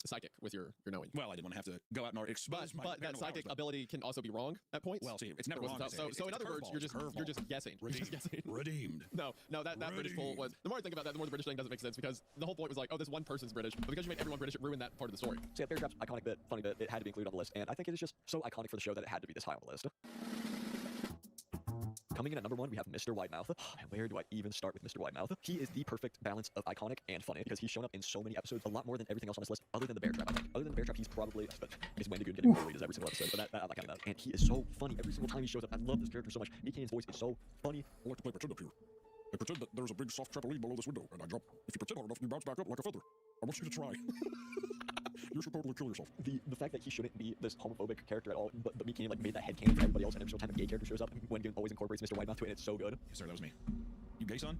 psychic with your knowing. Well, I didn't want to have to go out and expose but that psychic ability can also be wrong at points. Well, see, it's never wrong. So in other words, you're just guessing. Redeemed. No, that British pull was. The more I think about that, the more the British thing doesn't make sense because the whole point was like, oh, this one person's British, but because you made everyone British, it ruined that part of the story. So yeah, bear trap's iconic bit, funny bit. It had to be included on the list, and I think it is just so iconic for the show that it had to be this high on the list. Coming in at number 1, we have Mr. Widemouth. And where do I even start with Mr. Widemouth? He is the perfect balance of iconic and funny because he's shown up in so many episodes, a lot more than everything else on this list, other than the bear trap. I think. Other than the bear trap, he's probably his Wendigoon getting bullied is every single episode, but that I'm not counting that. And he is so funny every single time he shows up. I love this character so much. Meat Canyon's voice is so funny. I like to play pretend up here. I pretend that there's a big soft trampoline below this window, and I jump. If you pretend hard enough, you bounce back up like a feather. I want you to try. You should totally kill yourself. The fact that he shouldn't be this homophobic character at all, but Meat Canyon like made that headcanon for everybody else, and every single time a gay character shows up, Wendigoon always incorporates Mr. Widemouth to it, and it's so good. Yes, sir, that was me. You gay, son?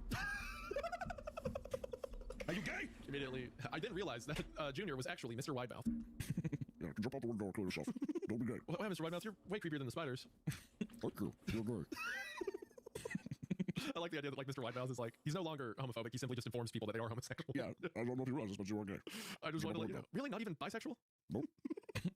Are you gay? Immediately, I didn't realize that Junior was actually Mr. Widemouth. Yeah, jump out the window and kill yourself. Don't be gay. Well, Mr. Widemouth, you're way creepier than the spiders. Thank you. You're gay. I like the idea that like Mr. Widemouth is like he's no longer homophobic. He simply just informs people that they are homosexual. Yeah, I don't know if you realize this, but you are gay. I just wanted to let you know. Really, not even bisexual? Nope.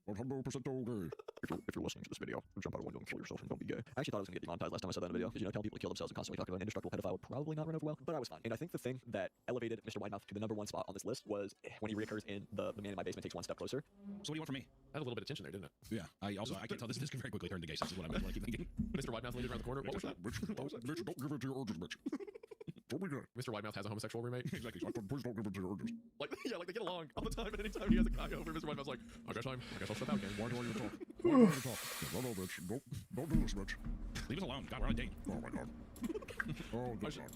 100% gay. If you're listening to this video, jump out a window and kill yourself and don't be gay. I actually thought I was going to get demonetized last time I said that in a video because telling people to kill themselves and constantly talking about an indestructible pedophile would probably not run over well, but I was fine. And I think the thing that elevated Mr. Widemouth to the number 1 spot on this list was when he reoccurs in the Man in My Basement Takes One Step Closer. So what do you want from me? I had a little bit of tension there, didn't it? Yeah. I can't tell. This can very quickly turn to gay sex is what I keep thinking. Mr. Widemouth leaning around the corner. What was that? Bitch, don't give it to your urges, bitch. Don't be gay. Mr. Widemouth has a homosexual roommate. Exactly. So please don't give it to your urges. Like they get along all the time, and anytime he has a guy over, Mr. Widemouth's like, I guess I'll step out again. Why do I even talk? Don't do this, bitch. Don't do this, bitch. Leave us alone. God, we're on a date. Oh my god. Oh, good god.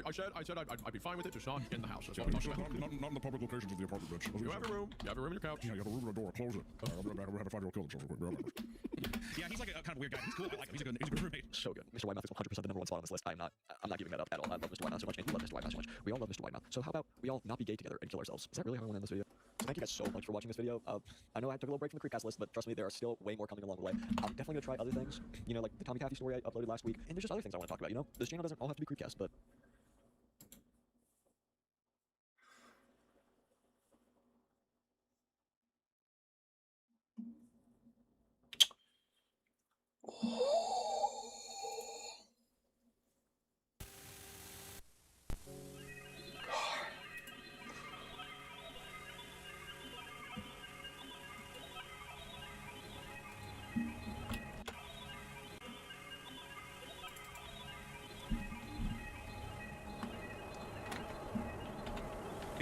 I said I'd be fine with it, just not in the house. That's Yeah, all I'm talking about. not in the public locations of the apartment, bitch. You have a room. You have a room in your couch. Yeah, you have a room and a door. Close it. I'll be right back. We're having a 5-year-old kill himself real quick. Be right back. Yeah, he's like a kind of weird guy. He's cool. I like him. He's a good roommate. So good. Mr. Whitemouth is 100% the number one spot on this list. I'm not giving that up at all. I love Mr. Whitemouth so much, and you love Mr. Whitemouth so much. We all love Mr. Whitemouth. So how about we all not be gay together and kill ourselves? Is that really how I want to end this video? So thank you guys so much for watching this video. I know I took a little break from the Creepcast list, but trust me, there are still way more coming along the way. I'm definitely gonna try other things. You know, like the Tommy Caffey story I uploaded last week, and there's just other things I want to talk about. You know, this channel doesn't all have to be Creepcast, but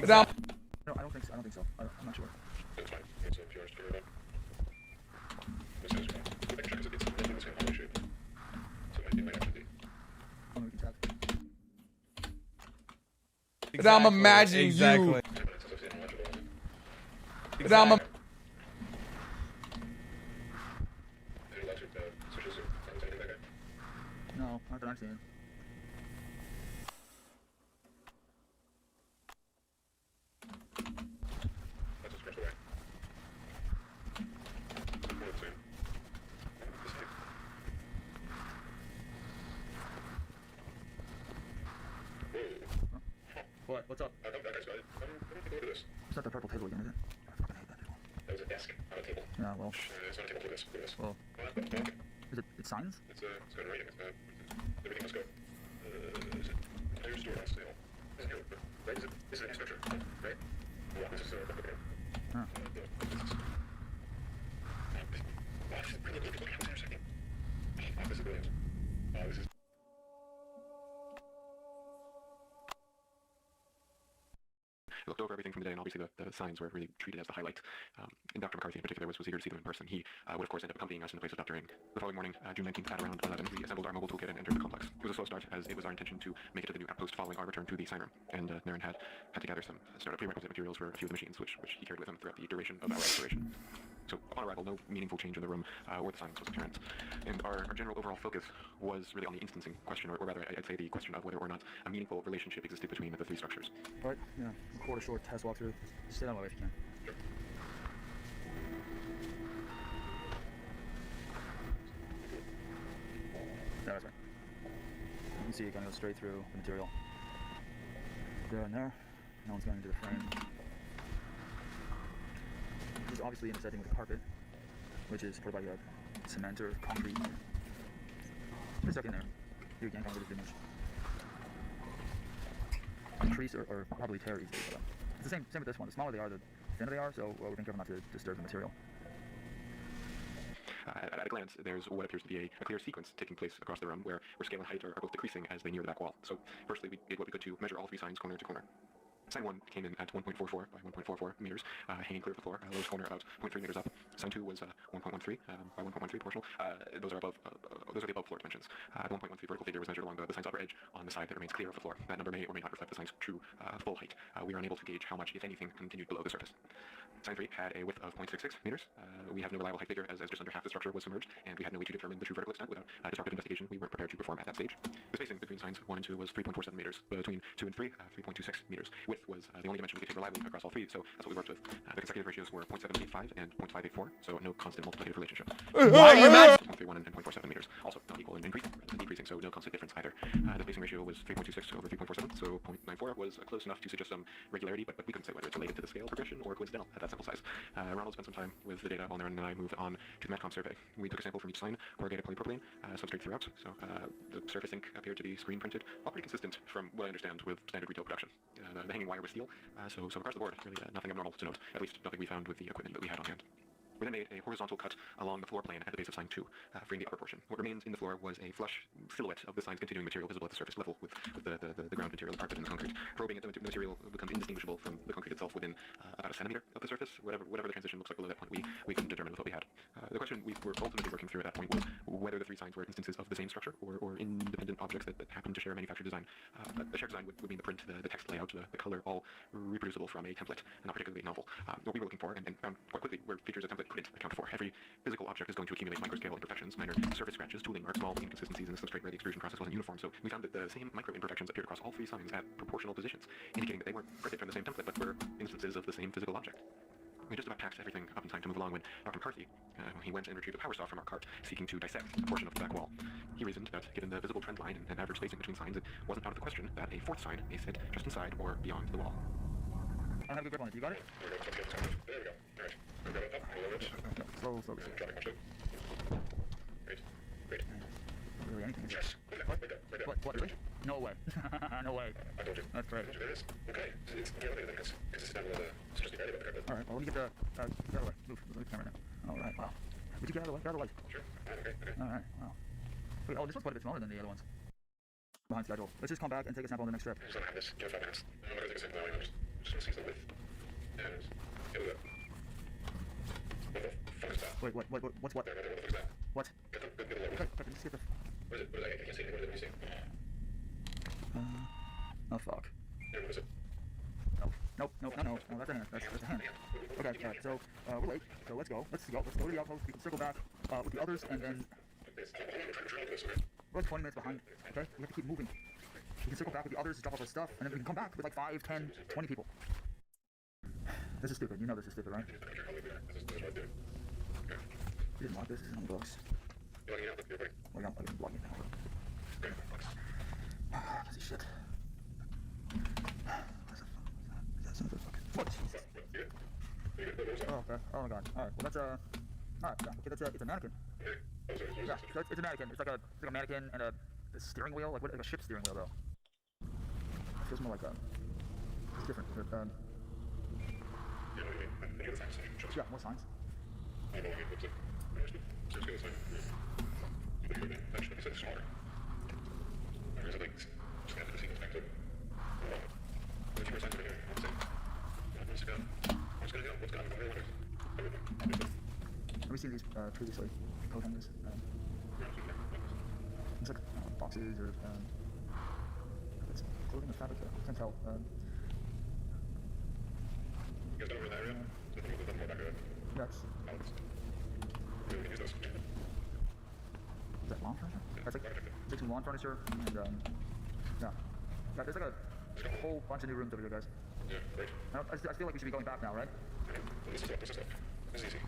No, I don't think so. I'm not sure. That's fine. It's a pure spirit. This is fine. I can check because it's roughly the same color shape. So it might actually be. Oh, no, we can check. Exactly, I'm imagining exactly. you. Exactly. No, not that I'm seeing. That's just crushed away. More the same. The same. Whoa. What? What's up? That guy's got it. I don't think I'll do this. It's not the purple table again, is it? I fucking hate that table. That was a desk, not a table. Yeah, well. It's not a table. Look at this. Look at this. Well. Okay. Is it? It's signs? It's good writing. Everything must go. Is it entire store on sale? Is it here? Right? Is it a structure? Right? Yeah. This is okay. Huh. This is brilliant. Look at this second. Oh, this is brilliant. This is. I looked over everything from the day, and obviously the signs were really treated as the highlight. And Dr. McCarthy in particular was eager to see them in person. He would of course end up accompanying us in the place of Dr. Ing. The following morning, June 19th at around 11, we assembled our mobile toolkit and entered the complex. It was a slow start, as it was our intention to make it to the new outpost following our return to the sign room. And Naren had to gather some startup prerequisite materials for a few of the machines, which he carried with him throughout the duration of our exploration. So upon arrival, no meaningful change in the room or the silence was apparent. And our general overall focus was really on the instancing question, or rather I'd say the question of whether or not a meaningful relationship existed between the three structures. Alright, yeah. Record a short test walkthrough. Just stay on my way if you can. Sure. No, that's right. You can see it kind of goes straight through the material. There and there. No one's going into the frame. This is obviously intersecting with the carpet, which is supported by cement or concrete. It's stuck in there. Here again, kind of image. Increase or probably tear easily. But, it's the same with this one. The smaller they are, the thinner they are, so we're being careful not to disturb the material. At a glance, there's what appears to be a clear sequence taking place across the room where scale and height are both decreasing as they near the back wall. So firstly, we did what we could to measure all three signs corner to corner. Sign 1 came in at 1.44 by 1.44 meters, hanging clear of the floor, lowest corner about 0.3 meters up. Sign 2 was 1.13 by 1.13 proportional. Those are the above floor dimensions. The 1.13 vertical figure was measured along the sign's upper edge on the side that remains clear of the floor. That number may or may not reflect the sign's true full height. We are unable to gauge how much, if anything, continued below the surface. Sign 3 had a width of 0.66 meters. We have no reliable height figure as just under half the structure was submerged, and we had no way to determine the true vertical extent without disruptive investigation. We weren't prepared to perform at that stage. The spacing between signs 1 and 2 was 3.47 meters. Between 2 and 3, 3.26 meters. Width was the only dimension we could take reliably across all three, so that's what we worked with. The consecutive ratios were 0.785 and 0.584, so no constant multiplicative relationship. Why are you mad? 0.31 and 0.47 meters. Also not equal and increasing rather than decreasing, so no constant difference either. The spacing ratio was 3.26 over 3.47, so 0.94 was close enough to suggest some regularity, but we couldn't say whether it's related to the scale progression or coincidental at that sample size. Ronald spent some time with the data while Naren and I moved on to the Metcom survey. We took a sample from each sign, corrugated polypropylene, substrate throughout, so the surface ink appeared to be screen printed, all pretty consistent from what I understand with standard retail production. The hanging wire was steel, so across the board, really nothing abnormal to note, at least nothing we found with the equipment that we had on hand. We then made a horizontal cut along the floor plane at the base of sign 2, freeing the upper portion. What remains in the floor was a flush silhouette of the sign's continuing material visible at the surface level with the ground material, the carpet, and the concrete. Probing it, the material becomes indistinguishable from the concrete itself within about a centimeter of the surface. Whatever the transition looks like below that point, we couldn't determine with what we had. The question we were ultimately working through at that point was whether the 3 signs were instances of the same structure or independent objects that happen to share a manufactured design. The shared design would mean the print, the text layout, the color, all reproducible from a template, and not particularly novel. What we were looking for, and found quite quickly, were features a template couldn't account for. Every physical object is going to accumulate microscale imperfections, minor surface scratches, tooling marks, small inconsistencies in the substrate where the extrusion process wasn't uniform. So we found that the same micro imperfections appeared across all 3 signs at proportional positions, indicating that they weren't printed from the same template, but were instances of the same physical object. We just about packed everything up in time to move along when Dr. McCarthy, he went and retrieved a power saw from our cart, seeking to dissect a portion of the back wall. He reasoned that, given the visible trend line and average spacing between signs, it wasn't out of the question that a 4th sign may sit just inside or beyond the wall. I don't have a good one. You got it? There we go. Alright. Slow. Great. Really anything? Yes. What? Really? No way. No way. I told you. That's great. There it is. Okay. It's the elevator then, because it's down below it's just barely above the carpet. Alright, well, let me get the... get out of the way. Move the camera now. Alright, wow. Would you get out of the way? Get out of the way. Sure. Okay. Alright, wow. Wait, oh, this one's quite a bit smaller than the other ones. Behind schedule. Let's just come back and take a sample on the next trip. Just don't have this. Give it 5 minutes. I'm not going to take a sample now. I'm just going to see the width. And get it up. What the fuck is that? Wait, what's what? There, what the fuck is that? What? Get the lower. Okay, let's see the... What is it? I can't see anything. What is it? Oh, fuck. There, what is it? No, that's a hand. That's a hand. Okay, alright, so, we're late, so let's go. Let's go to the outpost, we can circle back, with the others, and then... We're like 20 minutes behind, okay? We have to keep moving. We can circle back with the others, drop off our stuff, and then we can come back with like 5, 10, 20 people. This is stupid, you know this is stupid, right? We didn't want this in the books. Well, yeah, I didn't block it now. This is shit. What? Oh, okay. Oh my god. Alright, well that's alright, yeah. Okay, it's a mannequin. Yeah, so it's a mannequin. It's like a mannequin and a steering wheel, like a ship steering wheel though. It feels more like it's different. Yeah, more signs. Have we seen these previously? Coat hangers? It's like boxes or it's clothing or fabric. I can't tell. Yes. Is that lawn furniture? That's like some lawn furniture and yeah. Yeah, there's like a whole bunch of new rooms over here, guys. Yeah, great. I feel like we should be going back now, right? This is easy.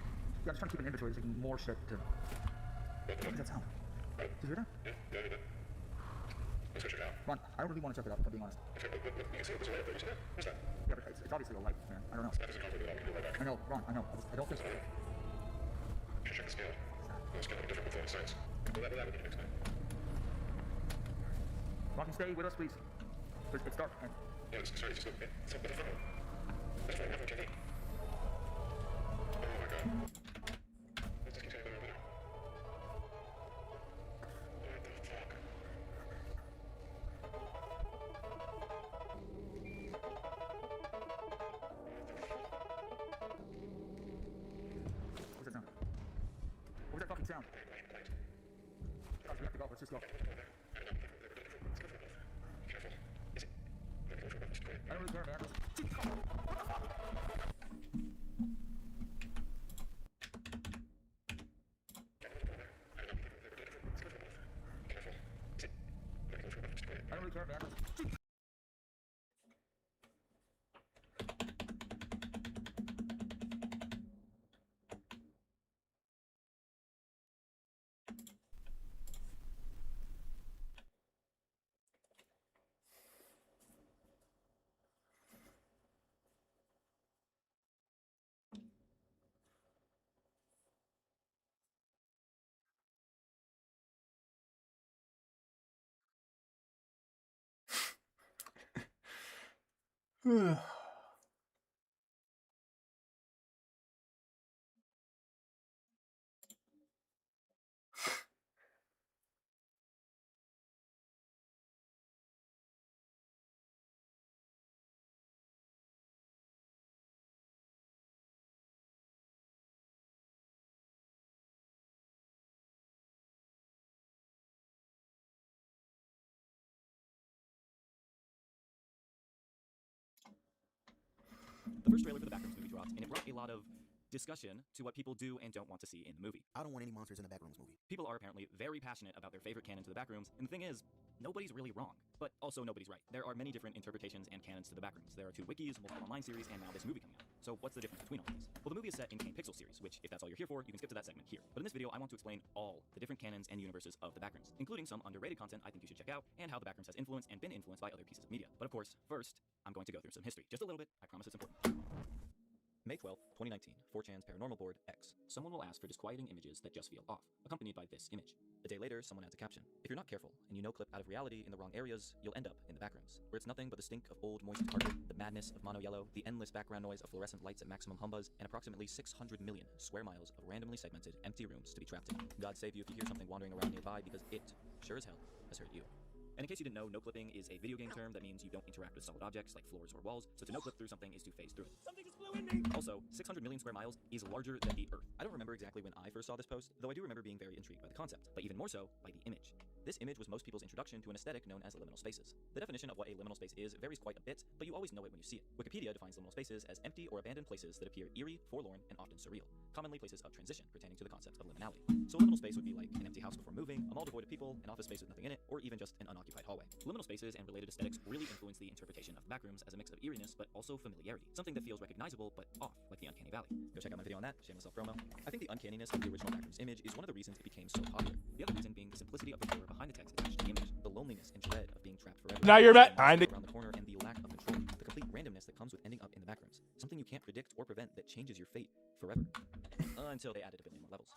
Yeah, I'm just trying to keep an inventory. There's like more shit to... What does that sound? Did you hear that? Yeah, let's switch it out. Come on, I don't really want to check it out, if I'm being honest. You can see it, there's a light there, you see that? What's that? Yeah, but it's obviously a light, man. I don't know. That doesn't conflict with all, we can do it right back. I know, Ron, I know. I don't think so. You should check the scale. The scale will be different with all the signs. Well, that would be next time. Ron, stay with us, please. It's dark. And... Yeah, sorry, just look. It's up with the phone. That's right, I have on TV. Oh my god. Let's just keep saying better and better. What the fuck? What's that sound? What was that fucking sound? Oh, we have to go. Let's just go. I don't really care, man. I don't really care, man. The first trailer for the Backrooms movie dropped, and it brought a lot of discussion to what people do and don't want to see in the movie. I don't want any monsters in the Backrooms movie. People are apparently very passionate about their favorite canon to the Backrooms, and the thing is, nobody's really wrong, but also nobody's right. There are many different interpretations and canons to the Backrooms. There are 2 wikis, multiple online series, and now this movie coming out. So what's the difference between all these? Well, the movie is set in Kane Pixel series, which, if that's all you're here for, you can skip to that segment here. But in this video, I want to explain all the different canons and universes of the Backrooms, including some underrated content I think you should check out, and how the Backrooms has influenced and been influenced by other pieces of media. But of course, first, I'm going to go through some history. Just a little bit, I promise it's important. May 12, 2019, 4chan's Paranormal Board X. Someone will ask for disquieting images that just feel off, accompanied by this image. A day later, someone adds a caption. If you're not careful, and you no-clip out of reality in the wrong areas, you'll end up in the Backrooms, where it's nothing but the stink of old moist carpet, the madness of mono yellow, the endless background noise of fluorescent lights at maximum humbuzz, and approximately 600 million square miles of randomly segmented, empty rooms to be trapped in. God save you if you hear something wandering around nearby, because it, sure as hell, has heard you. And in case you didn't know, no-clipping is a video game term that means you don't interact with solid objects like floors or walls, so to no-clip through something is to phase through it. Something is blue in me! Also, 600 million square miles is larger than the Earth. I don't remember exactly when I first saw this post, though I do remember being very intrigued by the concept, but even more so, by the image. This image was most people's introduction to an aesthetic known as liminal spaces. The definition of what a liminal space is varies quite a bit, but you always know it when you see it. Wikipedia defines liminal spaces as empty or abandoned places that appear eerie, forlorn, and often surreal, commonly places of transition pertaining to the concept of liminality. So a liminal space would be like an empty house before moving, a mall devoid of people, an office space with nothing in it, or even just an unoccupied hallway. Liminal spaces and related aesthetics really influence the interpretation of Backrooms as a mix of eeriness but also familiarity, something that feels recognizable but off, like the Uncanny Valley. Go check out my video on that, shameless self-promo. I think the uncanniness of the original Backrooms image is one of the reasons it became so popular. The other reason being the simplicity of the lore behind the text attached to the image, the loneliness and dread of being trapped forever. Now you're back. Around the corner, and the lack of control, the complete randomness that comes with ending up in the Backrooms, something you can't predict or prevent that changes your fate forever. Until they added a billion more levels.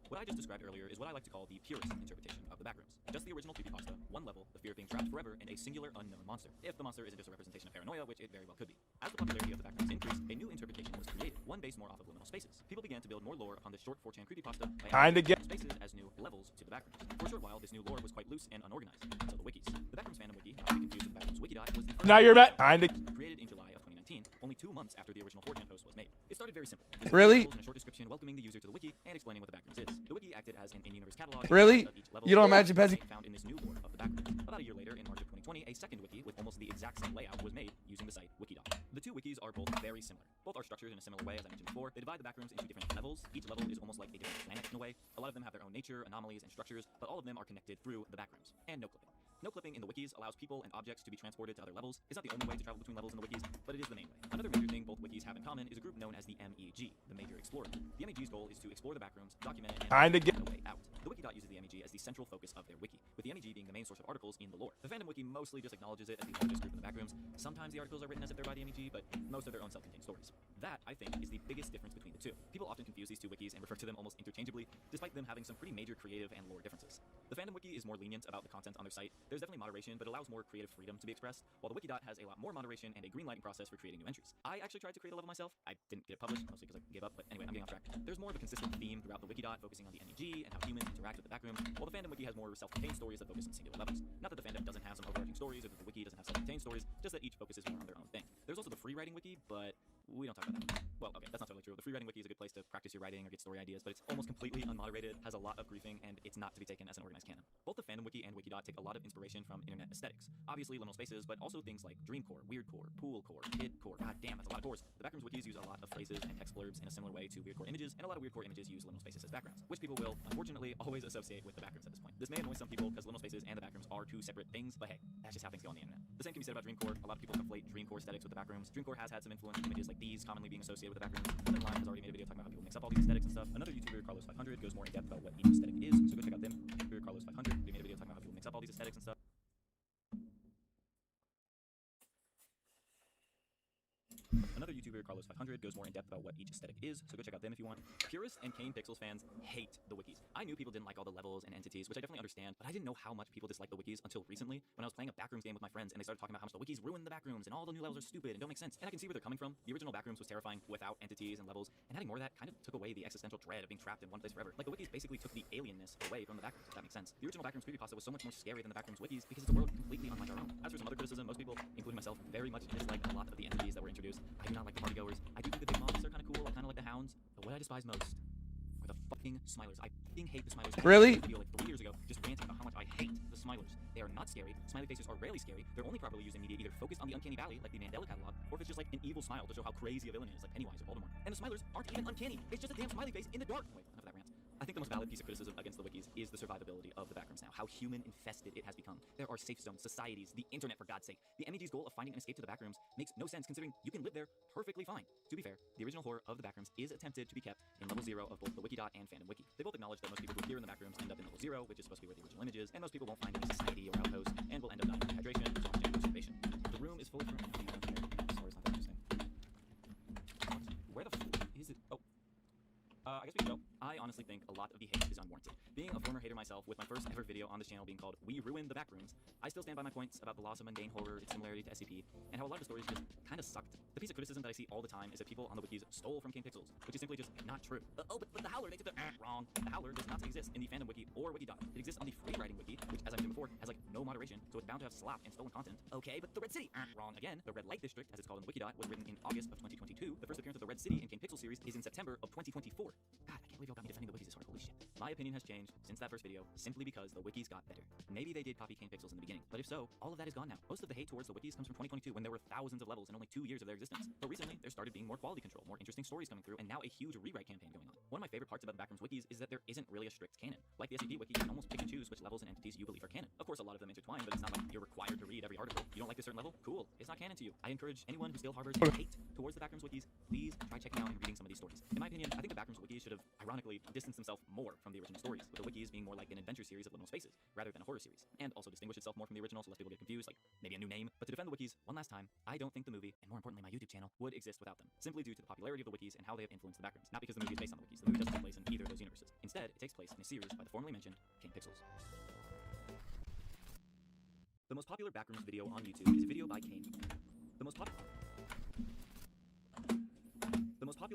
What I just described earlier is what I like to call the purist interpretation of the Backrooms. Just the original creepypasta, one level, the fear of being trapped forever in a singular unknown monster. If the monster isn't just a representation of paranoia, which it very well could be. As the popularity of the Backrooms increased, a new interpretation was created, one based more off of liminal spaces. People began to build more lore upon this short 4chan creepypasta by adding spaces as new levels to the Backrooms. For a short while, this new lore was quite loose and unorganized, until the wikis. The Backrooms fandom wiki, not to be confused with the Backrooms Wikidot, was the first Now you're back. created in July of 2019, only 2 months after the original 4chan post was made. It started very simple. Really? And a short description welcoming the user to the wiki and explaining what the Backrooms is. The wiki acted as an in-universe catalog Really? of each level. You don't imagine Pezzy? Found in this new lore of the Backrooms. About a year later, in March of 2020, a second wiki with almost the exact same layout was made using the site Wikidot. The 2 wikis are both very similar. Both are structured in a similar way, as I mentioned before. They divide the Backrooms into different levels. Each level is almost like a different planet in a way. A lot of them have their own nature, anomalies, and structures, but all of them are connected through the Backrooms. And no clipping. No clipping in the wikis allows people and objects to be transported to other levels. It's not the only way to travel between levels in the wikis, but it is the main way. Another major thing both wikis have in common is a group known as the MEG, the Major Explorer Group. The MEG's goal is to explore the Backrooms, document it, and find a way out. The Wikidot uses the MEG as the central focus of their wiki, with the MEG being the main source of articles in the lore. The fandom wiki mostly just acknowledges it as the largest group in the Backrooms. Sometimes the articles are written as if they're by the MEG, but most are their own self-contained stories. That, I think, is the biggest difference between the two. People often confuse these 2 wikis and refer to them almost interchangeably, despite them having some pretty major creative and lore differences. The fandom wiki is more lenient about the content on their site. There's definitely moderation, but allows more creative freedom to be expressed, while the Wikidot has a lot more moderation and a greenlighting process for creating new entries. I actually tried to create a level myself. I didn't get it published, mostly because I gave up, but anyway, I'm getting off track. There's more of a consistent theme throughout the Wikidot, focusing on the MEG and how humans interact with the Backrooms, while the fandom wiki has more self-contained stories that focus on singular levels. Not that the fandom doesn't have some overarching stories, or that the wiki doesn't have self-contained stories, just that each focuses more on their own thing. There's also the free writing wiki, but we don't talk about that. Well, okay, that's not totally true. The free writing wiki is a good place to practice your writing or get story ideas, but it's almost completely unmoderated, has a lot of griefing, and it's not to be taken as an organized canon. Both the fandom wiki and Wikidot take a lot of inspiration from internet aesthetics. Obviously liminal spaces, but also things like dreamcore, weirdcore, poolcore, kidcore. God damn, that's a lot of cores. The Backrooms wikis use a lot of phrases and text blurbs in a similar way to weirdcore images, and a lot of weirdcore images use liminal spaces as backgrounds, which people will, unfortunately, always associate with the Backrooms at this point. This may annoy some people, because liminal spaces and the Backrooms are 2 separate things, but hey, that's just how things go on the internet. The same can be said about dreamcore. A lot of people conflate dreamcore aesthetics with the Backrooms. Dreamcore has had some influence from images like these commonly being associated with the Backrooms. Another line has already made a video talking about how people mix up all these aesthetics and stuff. Another YouTuber, Carlos500, goes more in depth about what each aesthetic is, so go check out them. YouTuber Carlos500, they made a video talking about how people mix up all these aesthetics and stuff. Another YouTuber, Carlos500, goes more in depth about what each aesthetic is, so go check out them if you want. Purists and Kane Pixels fans hate the wikis. I knew people didn't like all the levels and entities, which I definitely understand, but I didn't know how much people dislike the wikis until recently, when I was playing a Backrooms game with my friends, and they started talking about how much the wikis ruin the Backrooms, and all the new levels are stupid and don't make sense. And I can see where they're coming from. The original Backrooms was terrifying without entities and levels, and adding more of that kind of took away the existential dread of being trapped in one place forever. Like, the wikis basically took the alienness away from the Backrooms, if that makes sense. The original Backrooms creepypasta was so much more scary than the Backrooms wikis, because it's a world completely unlike our own. As for some other criticism, most people, including myself, very much dislike a lot of the entities that were introduced. I do not like the partygoers. I do think the big monsters are kind of cool. I kind of like the hounds. But what I despise most are the fucking f***ing Smilers. I f***ing hate the Smilers. Really? I made a video like 3 years ago just ranting about how much I hate the Smilers. They are not scary. Smiley faces are rarely scary. They're only properly used in media either focused on the uncanny valley, like the Mandela catalog, or if it's just like an evil smile to show how crazy a villain is, like Pennywise or Voldemort. And the Smilers aren't even uncanny. It's just a damn smiley face in the dark. Wait, enough of that rant. I think the most valid piece of criticism against the wikis is the survivability of the backrooms now, how human-infested it has become. There are safe zones, societies, the internet, for God's sake. The MEG's goal of finding an escape to the backrooms makes no sense considering you can live there perfectly fine. To be fair, the original horror of the backrooms is attempted to be kept in level 0 of both the Wikidot and Fandom Wiki. They both acknowledge that most people who appear in the backrooms end up in level 0, which is supposed to be where the original image is, and most people won't find any society or outpost, and will end up dying of dehydration, exhaustion, and starvation. The room is fully... Sorry, it's not that interesting. Where the f*** is it? Oh. I guess we can go. I honestly think a lot of the hate is unwarranted. Being a former hater myself, with my first ever video on this channel being called We Ruined the Backrooms, I still stand by my points about the loss of mundane horror, its similarity to SCP, and how a lot of the stories just kind of sucked. The piece of criticism that I see all the time is that people on the wikis stole from King Pixels, which is simply just not true. But the Howler, they took the wrong. The Howler does not exist in the Fandom Wiki or Wikidot. It exists on the free writing wiki, which, as I mentioned before, has like no moderation, so it's bound to have slop and stolen content. Okay, but the Red City, wrong again. The Red Light District, as it's called in the Wikidot, was written in August of 2022. The first appearance of the Red City in King Pixel series is in September of 2024. God, I can't believe y'all got me defending the wikis this hard. Holy shit. My opinion has changed since that first video, simply because the wikis got better. Maybe they did copy King Pixels in the beginning, but if so, all of that is gone now. Most of the hate towards the wikis comes from 2022 when there were thousands of levels in only 2 years of their existence. But recently, there started being more quality control, more interesting stories coming through, and now a huge rewrite campaign going on. One of my favorite parts about the Backrooms wikis is that there isn't really a strict canon. Like the SCP wiki, you can almost pick and choose which levels and entities you believe are canon. Of course, a lot of them intertwine, but it's not like you're required to read every article. You don't like this certain level? Cool. It's not canon to you. I encourage anyone who still harbors hate towards the Backrooms wikis, please try checking out and reading some of these stories. In my opinion, I think the Backrooms wiki should have, ironically, distanced themselves more from the original stories, with the wikis being more like an adventure series of liminal spaces, rather than a horror series, and also distinguish itself more from the original so less people get confused, like maybe a new name. But to defend the wikis one last time, I don't think the movie, and more importantly my YouTube channel, would exist without them, simply due to the popularity of the wikis and how they have influenced the Backrooms. Not because the movie is based on the wikis. The movie doesn't take place in either of those universes. Instead, it takes place in a series by the formerly mentioned King Pixels. The most popular Backrooms video on YouTube is a video by Kane. The most popular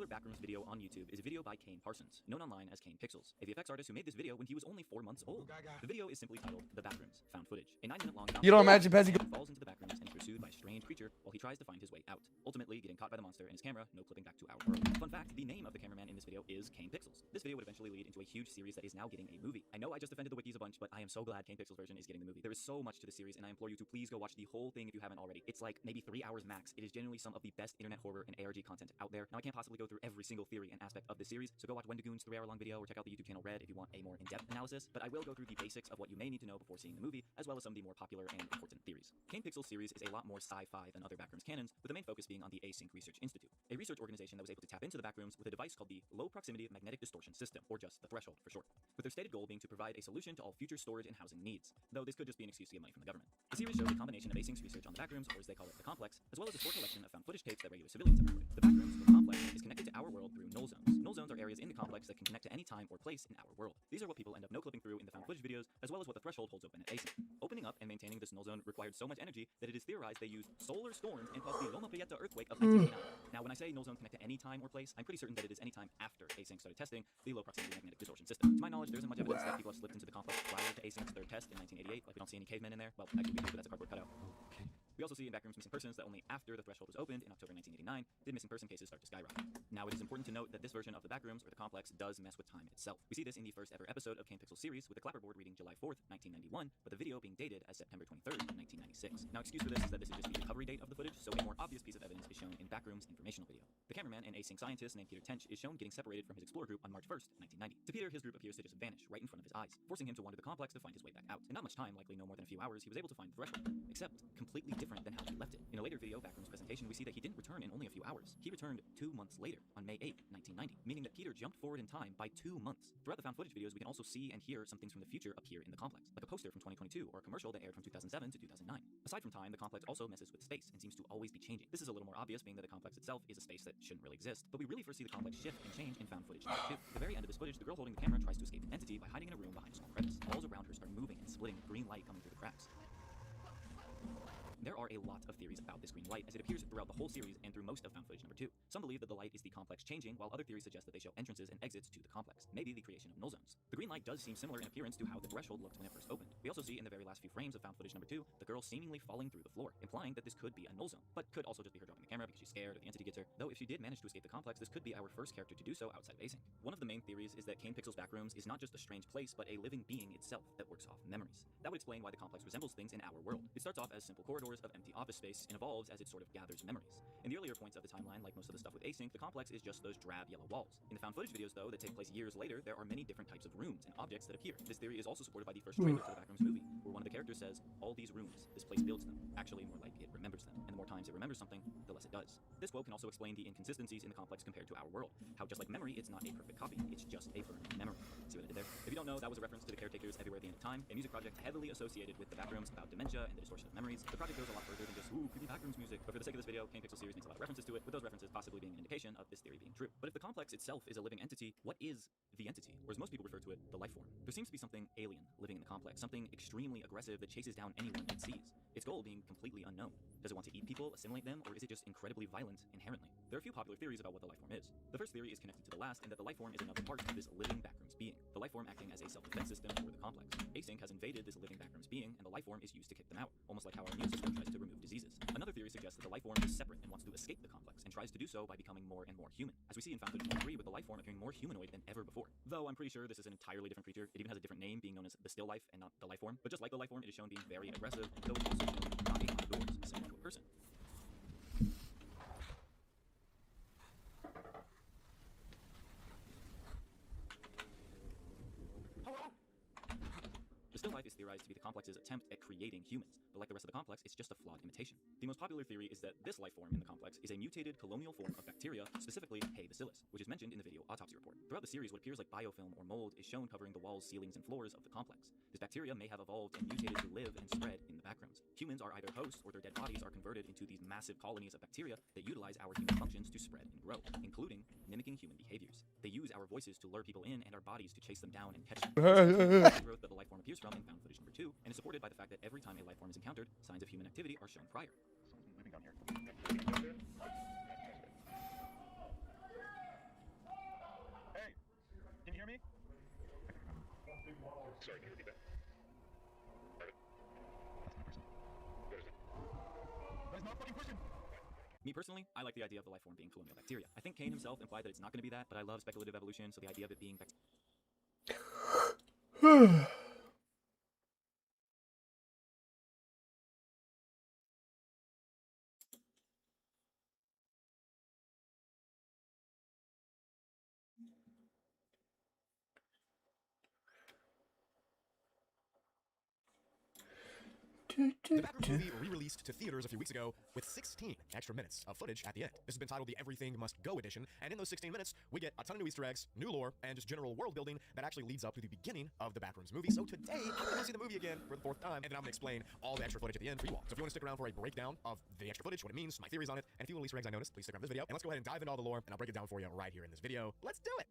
Backrooms video on YouTube is a video by Kane Parsons, known online as Kane Pixels, a VFX artist who made this video when he was only 4 months old. The video is simply titled The Backrooms, Found Footage. A 9-minute long You don't imagine Pezzy falls into the backrooms and is pursued by a strange creature while he tries to find his way out, ultimately getting caught by the monster and his camera, no clipping back to our world. Fun fact, the name of the cameraman in this video is Kane Pixels. This video would eventually lead into a huge series that is now getting a movie. I know I just defended the wikis a bunch, but I am so glad Kane Pixels version is getting the movie. There is so much to the series, and I implore you to please go watch the whole thing if you haven't already. It's like maybe 3 hours max. It is genuinely some of the best internet horror and ARG content out there. Now I can't possibly go through every single theory and aspect of this series, so go watch Wendigoon's 3-hour-long video or check out the YouTube channel Red if you want a more in-depth analysis, but I will go through the basics of what you may need to know before seeing the movie, as well as some of the more popular and important theories. Kane Pixels series is a lot more sci-fi than other Backrooms canons, with the main focus being on the Async Research Institute, a research organization that was able to tap into the Backrooms with a device called the Low Proximity Magnetic Distortion System, or just the Threshold for short, with their stated goal being to provide a solution to all future storage and housing needs, though this could just be an excuse to get money from the government. The series shows a combination of Async's research on the Backrooms, or as they call it, the Complex, as well as a short collection of found footage tapes that regular civilians have recorded. The Backrooms, or Complex, is connected to our world through null zones. Null zones are areas in the complex that can connect to any time or place in our world. These are what people end up no-clipping through in the found footage videos, as well as what the Threshold holds open at Async. Opening up and maintaining this null zone required so much energy that it is theorized they used solar storms and caused the Loma Prieta earthquake of 1989. Now, when I say null zones connect to any time or place, I'm pretty certain that it is any time after Async started testing the low proximity magnetic distortion system. To my knowledge, there isn't much evidence that people have slipped into the complex prior to Async's third test in 1988. Like, we don't see any cavemen in there. Well, actually, we do, but that's a cardboard cutout. We also see in Backrooms missing persons that only after the Threshold was opened in October 1989 did missing person cases start to skyrocket. Now, it is important to note that this version of the Backrooms, or the Complex, does mess with time itself. We see this in the first ever episode of Kane Pixels series, with the clapperboard reading July 4th, 1991, but the video being dated as September 23rd, 1996. Now, excuse for this is that this is just the recovery date of the footage, so a more obvious piece of evidence is shown in Backrooms' informational video. The cameraman, an async scientist named Peter Tench, is shown getting separated from his Explorer group on March 1st, 1990. To Peter, his group appears to just vanish right in front of his eyes, forcing him to wander the complex to find his way back out. In not much time, likely no more than a few hours, he was able to find the Threshold, except completely different than how he left it. In a later video, Backrooms presentation, we see that he didn't return in only a few hours. He returned 2 months later, on May 8th, 1990, meaning that Peter jumped forward in time by 2 months. Throughout the found footage videos, we can also see and hear some things from the future appear in the complex, like a poster from 2022 or a commercial that aired from 2007 to 2009. Aside from time, the complex also messes with space and seems to always be changing. This is a little more obvious, being that the complex itself is a space that shouldn't really exist, but we really first see the complex shift and change in found footage number 2. At the very end of this footage, the girl holding the camera tries to escape an entity by hiding in a room behind a small crevice. Walls around her start moving and splitting, with green light coming through the cracks. There are a lot of theories about this green light, as it appears throughout the whole series and through most of found footage number 2. Some believe that the light is the complex changing, while other theories suggest that they show entrances and exits to the complex, maybe the creation of null zones. The green light does seem similar in appearance to how the threshold looked when it first opened. We also see in the very last few frames of found footage number 2, the girl seemingly falling through the floor, implying that this could be a null zone, but could also just be her dropping the camera because she's scared or the entity gets her. Though if she did manage to escape the complex, this could be our first character to do so outside of Async. One of the main theories is that Kane Pixel's backrooms is not just a strange place, but a living being itself that works off memories. That would explain why the complex resembles things in our world. It starts off as simple corridors of empty office space and evolves as it sort of gathers memories. In the earlier points of the timeline, like most of the stuff with Async, the complex is just those drab yellow walls. In the found footage videos, though, that take place years later, there are many different types of rooms and objects that appear. This theory is also supported by the first trailer to the Backrooms movie, where one of the characters says, "All these rooms, this place builds them." Actually, more like it remembers them. And the more times it remembers something, the less it does. This quote can also explain the inconsistencies in the complex compared to our world. How just like memory, it's not a perfect copy, it's just a burned memory. See what I did there? If you don't know, that was a reference to the Caretakers Everywhere at the End of Time, a music project heavily associated with the Backrooms about dementia and the distortion of memories. The project goes a lot further than just, ooh, creepy Backrooms music. But for the sake of this video, Kane Pixel series makes a lot of references to it, with those references possibly being an indication of this theory being true. But if the complex itself is a living entity, what is the entity? Or as most people refer to it, the life form. There seems to be something alien living in the complex, something extremely aggressive that chases down anyone it sees. Its goal being completely unknown. Does it want to eat people, assimilate them, or is it just incredibly violent inherently? There are a few popular theories about what the life form is. The first theory is connected to the last, in that the life form is another part of this living Backrooms being. The life form acting as a self-defense system for the complex. Async has invaded this living Backrooms being, and the life form is used to kick them out, almost like how our immune system tries to remove diseases. Another theory suggests that the life form is separate and wants to escape the complex, and tries to do so by becoming more and more human. As we see in found footage 3, with the life form appearing more humanoid than ever before. Though I'm pretty sure this is an entirely different creature. It even has a different name, being known as the still life and not the life form. But just like the life form, it is shown being very aggressive, though it's also shown knocking on doors, similar to a person. The still life is theorized to be the complex's attempt at creating humans, but like the rest of the complex, it's just a flawed imitation. The most popular theory is that this life form in the complex is a mutated colonial form of bacteria, specifically Hay bacillus, which is mentioned in the video autopsy report. Throughout the series, what appears like biofilm or mold is shown covering the walls, ceilings, and floors of the complex. This bacteria may have evolved and mutated to live and spread in the Backrooms. Humans are either hosts, or their dead bodies are converted into these massive colonies of bacteria that utilize our human functions to spread and grow, including mimicking human behaviors. They use our voices to lure people in and our bodies to chase them down and catch them. This is the growth that the life form appears from in found footage number 2, and is supported by the fact that every time a life form is encountered, signs of human activity are shown prior. Something living down here. Hey, can you hear me? Sorry, can you repeat that? That's not a fucking question. Me personally, I like the idea of the life form being colonial bacteria. I think Kane himself implied that it's not going to be that, but I love speculative evolution, so the idea of it being The Backrooms movie re-released to theaters a few weeks ago with 16 extra minutes of footage at the end. This has been titled the Everything Must Go edition, and in those 16 minutes, we get a ton of new Easter eggs, new lore, and just general world building that actually leads up to the beginning of the Backrooms movie. So today, I'm going to see the movie again for the 4th time, and then I'm going to explain all the extra footage at the end for you all. So if you want to stick around for a breakdown of the extra footage, what it means, my theories on it, and a few little Easter eggs I noticed, please stick around this video, and let's go ahead and dive into all the lore, and I'll break it down for you right here in this video. Let's do it!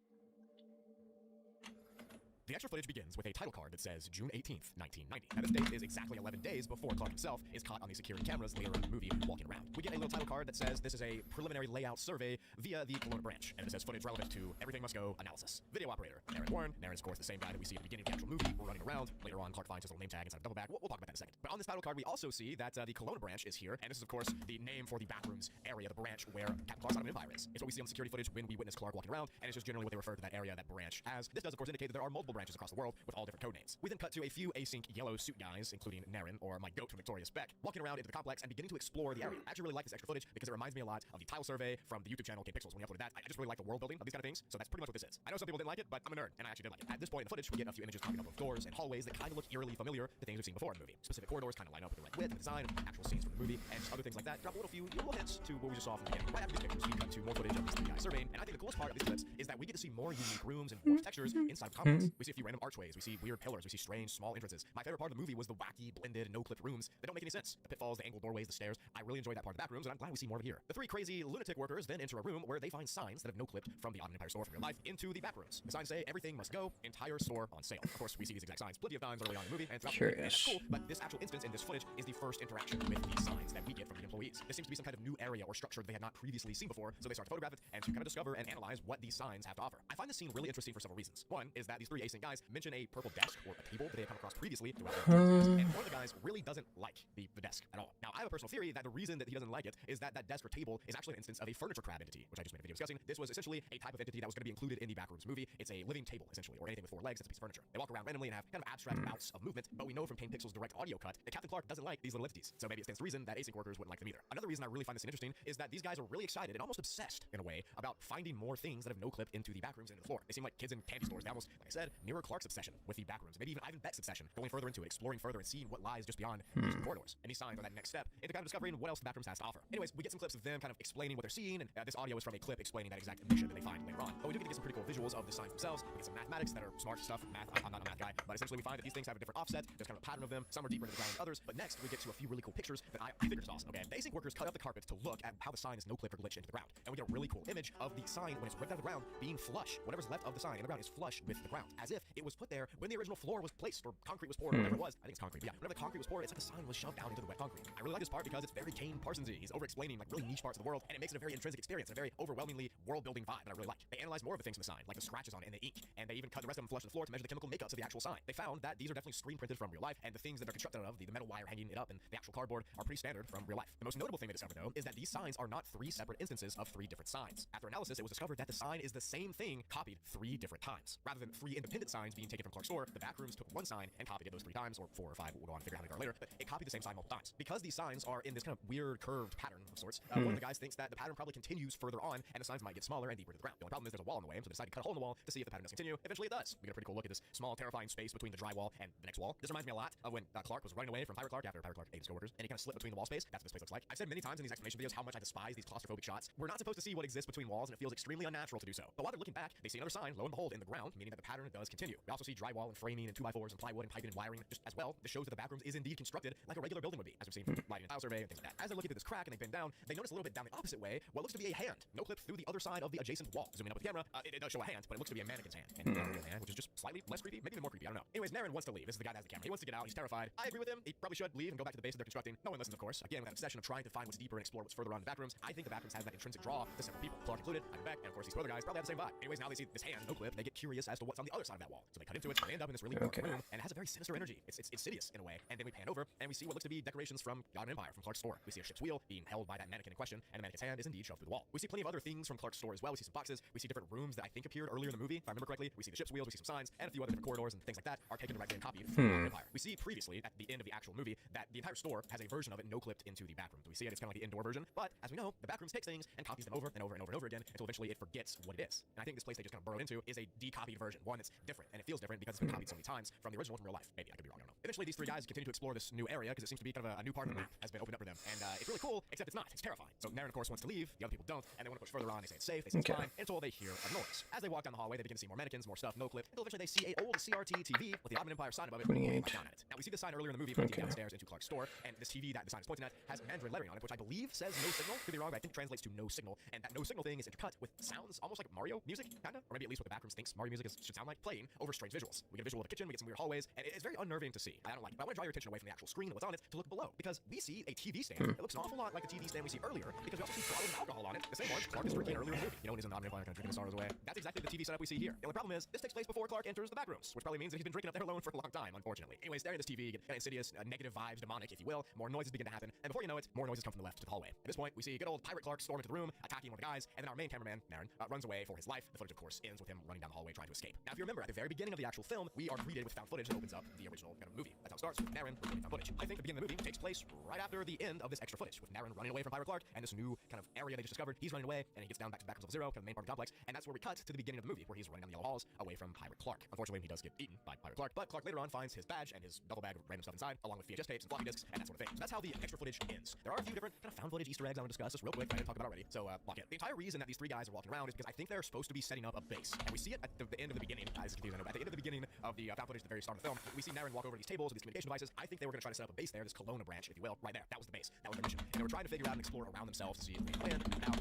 The extra footage begins with a title card that says June 18th, 1990. Now this date is exactly 11 days before Clark himself is caught on the security cameras later in the movie walking around. We get a little title card that says this is a preliminary layout survey via the Kelowna branch, and it says footage relevant to Everything Must Go analysis. Video operator, Naren Warren. Naren's of course the same guy that we see at the beginning of the actual movie. We're running around. Later on, Clark finds his little name tag inside a double back. We'll talk about that in a second. But on this title card, we also see that the Kelowna branch is here, and this is of course the name for the Backrooms area, the branch where Captain Clark's Autumn Empire is. It's what we see on the security footage when we witness Clark walking around, and it's just generally what they refer to that area, that branch as. This does of course indicate that there are multiple branches across the world with all different code names. We then cut to a few async yellow suit guys, including Naren, or my goat from Victoria's Beck, walking around into the complex and beginning to explore the area. I actually really like this extra footage because it reminds me a lot of the tile survey from the YouTube channel Kane Pixels when we uploaded that. I just really like the world building of these kind of things, so that's pretty much what this is. I know some people didn't like it, but I'm a nerd, and I actually did like it. At this point in the footage, we get a few images popping up of doors and hallways that kind of look eerily familiar to things we've seen before in the movie. Specific corridors kind of line up with the right width and design, actual scenes from the movie, and just other things like that drop a little hints to what we just saw from the beginning. Right after these pictures, we cut to more footage of these three guys surveying, and I think the coolest part of these clips is that we get to see more unique rooms and warped textures inside of complex. We see a few random archways, we see weird pillars, we see strange small entrances. My favorite part of the movie was the wacky, blended, no-clipped rooms that don't make any sense. The pitfalls, the angled doorways, the stairs. I really enjoyed that part of the back rooms, and I'm glad we see more of it here. The three crazy lunatic workers then enter a room where they find signs that have no-clipped from the Ottoman Empire store from real life into the back rooms. The signs say everything must go, entire store on sale. Of course, we see these exact signs plenty of times early on in the movie, and throughout the movie, and that's cool, but this actual instance in this footage is the first interaction with these signs that we get from the employees. This seems to be some kind of new area or structure they had not previously seen before, so they start to photograph it and to kind of discover and analyze what these signs have to offer. I find this scene really interesting for several reasons. One is that these three async guys mention a purple desk or a table that they have come across previously throughout their series, and one of the guys really doesn't like the desk at all. Now, I have a personal theory that the reason that he doesn't like it is that that desk or table is actually an instance of a furniture crab entity, which I just made a video discussing. This was essentially a type of entity that was going to be included in the Backrooms movie. It's a living table, essentially, or anything with four legs that's a piece of furniture. They walk around randomly and have kind of abstract bouts of movement, but we know from Kane Pixel's direct audio cut that Captain Clark doesn't like these little entities, so maybe it stands to reason that async workers wouldn't like them either. Another reason I really find this interesting is that these guys are really excited and almost obsessed, in a way, about finding more things that have no-clipped into the Backrooms and into the floor. They seem like kids in candy stores. They almost, like I said, mirror Clark's obsession with the Backrooms, maybe even Ivan Beck's obsession, going further into it, exploring further and seeing what lies just beyond these corridors. And these signs are that next step into kind of discovering what else the Backrooms has to offer. Anyways, we get some clips of them kind of explaining what they're seeing, and this audio is from a clip explaining that exact mission that they find later on. But we do get to get some pretty cool visuals of the signs themselves. We get some mathematics that are smart stuff. I'm not a math guy, but essentially we find that these things have a different offset. There's kind of a pattern of them. Some are deeper into the ground than others. But next, we get to a few really cool pictures that I think are just awesome. Okay, the async workers cut up the carpet to look at how the sign is no-clipped or glitched into the ground. And we get a really cool image of the sign when it's ripped out of the ground being flush. Whatever's left of the sign in the ground is flush with the ground, as if it was put there when the original floor was placed or concrete was poured or whatever it was. I think it's concrete. But yeah, whenever the concrete was poured, it's like the sign was shoved down into the wet concrete. I really like this part because it's very Kane Parsonsy. He's over-explaining like really niche parts of the world, and it makes it a very intrinsic experience, a very overwhelmingly world-building vibe that I really like. They analyze more of the things in the sign, like the scratches on it and the ink, and they even cut the rest of them flush to the floor to measure the chemical makeups of the actual sign. They found that these are definitely screen printed from real life, and the things that they're constructed out of, the metal wire hanging it up and the actual cardboard, are pretty standard from real life. The most notable thing they discovered, though, is that these signs are not three separate instances of three different signs. After analysis, it was discovered that the sign is the same thing copied three different times. Rather than three independent signs being taken from Clark's store, the Backrooms took one sign and copied it those three times, or four or five, we'll go on and figure out how many are later, but it copied the same sign multiple times. Because these signs are in this kind of weird curved pattern of sorts, one of the guys thinks that the pattern probably continues further on, and the signs might get smaller and deeper to the ground. The only problem is there's a wall in the way, so they decide to cut a hole in the wall to see if the pattern does continue. Eventually it does. We get a pretty cool look at this small, terrifying space between the drywall and the next wall. This reminds me a lot of when Clark was running away from Pirate Clark after Pirate Clark ate his coworkers, and he kind of slipped between the wall space. That's what this place looks like. I've said many times in these explanation videos how much I despise these claustrophobic shots. We're not supposed to see what exists between walls, and it feels extremely unnatural to do so. But while they're looking back, they see another sign, lo and behold, in the ground, meaning that the pattern does continue. We also see drywall and framing and 2x4s and plywood and piping and wiring just as well. This shows that the Backrooms is indeed constructed like a regular building would be, as we've seen from lighting and tile survey and things like that. As they're looking through this crack and they bend down, they notice a little bit down the opposite way what looks to be a hand, no clipped through the other side of the adjacent wall. Zooming up with the camera, it does show a hand, but it looks to be a mannequin's hand, and not a real hand, which is just slightly less creepy, maybe even more creepy. I don't know. Anyways, Naren wants to leave. This is the guy that has the camera. He wants to get out. He's terrified. I agree with him. He probably should leave and go back to the base that they're constructing. No one listens, of course. Again, with that obsession of trying to find what's deeper and explore what's further on in the Backrooms, I think the Backrooms has that intrinsic draw to several people. Clark included, I'm back, and of course these two other guys probably have the same vibe. Anyways, now they see this hand, no clip. They get curious as to what's on the other side of that wall. So they cut into it, and they end up in this really dark room, and it has a very sinister energy. It's insidious in a way. And then we pan over, and we see what looks to be decorations from God and Empire, from Clark's store. We see a ship's wheel being held by that mannequin in question, and the mannequin's hand is indeed shoved through the wall. We see plenty of other things from Clark's store as well. We see some boxes. We see different rooms that I think appeared earlier in the movie, if I remember correctly. We see the ship's wheels. We see some signs, and a few other different corridors and things like that are taken directly and copied from God and Empire. We see previously at the end of the actual movie that the entire store has a version of it no-clipped into the Backrooms. We see it. It's kind of like the indoor version, but as we know, the Backrooms takes things and copies them over and over and over and over again until eventually it forgets what it is. And I think this place they just kind of burrowed into is a decopied version, one that's different, and it feels different because it's been copied so many times from the original from real life. Maybe I could be wrong. I don't know. Eventually, these three guys continue to explore this new area because it seems to be kind of a new part of the map has been opened up for them, and it's really cool. Except it's not. It's terrifying. So Naren, of course, wants to leave. The other people don't, and they want to push further on. They say it's safe. They say it's fine until they hear a noise. As they walk down the hallway, they begin to see more mannequins, more stuff, no clip, until eventually they see an old CRT TV with the Ottoman Empire sign above it. Down at it. Now we see the sign earlier in the movie pointing downstairs into Clark's store, and this TV that the sign is pointing at has Mandarin lettering on it, which I believe says no signal. Could be wrong, but I think translates to no signal. And that no signal thing is intercut with sounds almost like Mario music, kinda, or maybe at least what the Backrooms thinks Mario music should sound like, playing over strange visuals. We get a visual of the kitchen, we get some weird hallways, and it's very unnerving to see. I don't like it. But I want to draw your attention away from the actual screen and what's on it to look below, because we see a TV stand. It looks an awful lot like the TV stand we see earlier, because we also see bottles of alcohol on it, the same ones Clark is drinking earlier in the movie. You know, when he's in the Ottoman Empire, kind of drinking his sorrows away. That's exactly the TV setup we see here. The only problem is this takes place before Clark enters the Backrooms, which probably means that he's been drinking up there alone for a long time, unfortunately. Anyway, staring at this TV, you get kind of insidious, negative vibes, demonic, if you will. More noises begin to happen, and before you know it, more noises come from the left to the hallway. At this point, we see good old Pirate Clark storm into the room, attacking one of the guys, and then our main cameraman, Naren, runs away for his life. The footage, of course, ends with him running down the hallway trying to escape. Now, if you remember, at the very beginning of the actual film, we are greeted with found footage that opens up the original kind of movie. That's how it starts, with Naren recording found footage. I think the beginning of the movie takes place right after the end of this extra footage, with Naren running away from Pirate Clark, and this new kind of area they just discovered. He's running away, and he gets down back to Backrooms Level 0, kind of the main part of the complex, and that's where we cut to the beginning of the movie, where he's running down the yellow halls away from Pirate Clark. Unfortunately, he does get eaten by Pirate Clark. But Clark later on finds his badge and his duffel bag of random stuff inside, along with VHS tapes and floppy disks and that sort of thing. So that's how the extra footage ends. There are a few different kind of found footage Easter eggs I want to discuss just real quick. I didn't talk about already. So lock it. The entire reason that these three guys are walking around is because I think they're supposed to be setting up a base, and we see it at the end of the beginning. This is confusing. At the end of the beginning of the found footage, at the very start of the film, we see Naren walk over to these tables with these communication devices. I think they were going to try to set up a base there, this Kelowna branch, if you will, right there. That was the base. That was their mission. And they were trying to figure out and explore around themselves to see if they could land. Now,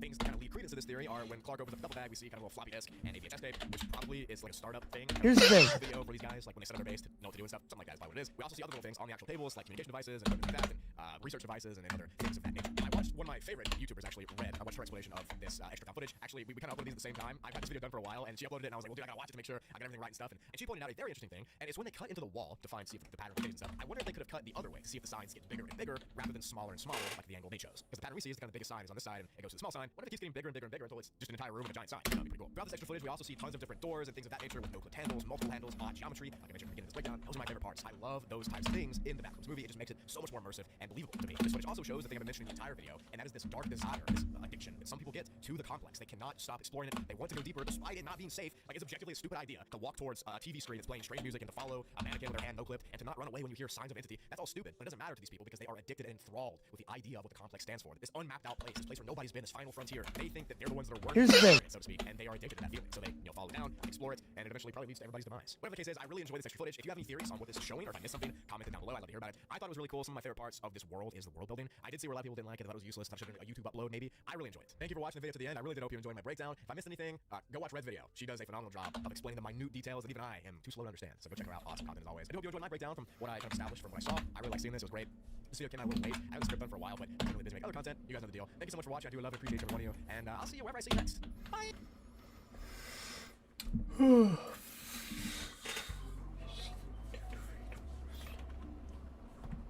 things that kind of lead credence to this theory are when Clark opens up the duffel bag, we see kind of a little floppy disk and a VHS tape, which probably is like a startup thing. Here's the thing. Video for these guys, like when they set up their base to know what to do and stuff, something like that is probably what it is. We also see other little things on the actual tables, like communication devices and equipment like that, and research devices and other things of that nature. And I watched one of my favorite YouTubers, actually, Red. I watched her explanation of this extra found footage. Actually, we kind of uploaded these at the same time. I've had this video done for a while, and she uploaded it, and I was like, well, dude, I gotta watch it to make sure I got everything right and stuff. And she pointed out a very interesting thing, and it's when they cut into the wall to see if the pattern changes and stuff. I wonder if they could have cut the other way to see if the signs get bigger and bigger rather than smaller and smaller, like the angle they chose. Because the pattern we see is the kind of biggest sign is on this side, and it goes to the small sign. What if it keeps getting bigger and bigger and bigger until it's just an entire room with a giant sign? That'd be pretty cool. Throughout this extra footage, we also see tons of different doors and things of that nature with no-clip handles, multiple handles, odd geometry. Like I mentioned at the beginning of this breakdown, those are my favorite parts. I love those types of things in the Backrooms movie. It just makes it so much more immersive and believable to me. This footage also shows the thing I've been mentioning in the entire video, and that is this dark desire, this addiction that some people get to the complex. They cannot stop exploring it. They want to go deeper despite it not being safe. Like, it's objectively a stupid idea to walk towards a TV screen that's playing strange music and to follow a mannequin with their hand no-clipped and to not run away when you hear signs of entity. That's all stupid, but it doesn't matter to these people because they are addicted and enthralled with the idea of what the complex stands for. This unmapped out place, this place where nobody's been, this final frontier. They think that they're the ones that are working, Here's the thing. so to speak, and they are addicted to that feeling. So they follow it down, explore it, and it eventually probably leads to everybody's demise. Whatever the case is, I really enjoy this extra footage. If you have any theories on what this is showing, or if I missed something, comment it down below. I'd love to hear about it. I thought it was really cool. Some of my favorite parts of this world is the world building. I did see where a lot of people didn't like it. They thought it was useless. Thought it should have been a YouTube upload, maybe. I really enjoyed it. Thank you for watching the video to the end. I really did hope you enjoyed my breakdown. If I missed anything, go watch Red's video. She does a phenomenal job of explaining the minute details that even I am too slow to understand. So go check her out. Awesome content as always. I do hope you enjoyed my breakdown from what I kind of established from what I saw. I really like seeing this. It was great. This video came out a little late. I haven't script done for a while, but I'm really busy making other content. You guys know the deal. Thank you so much for watching. I do love and appreciate every one of you. And I'll see you wherever I see you next. Bye.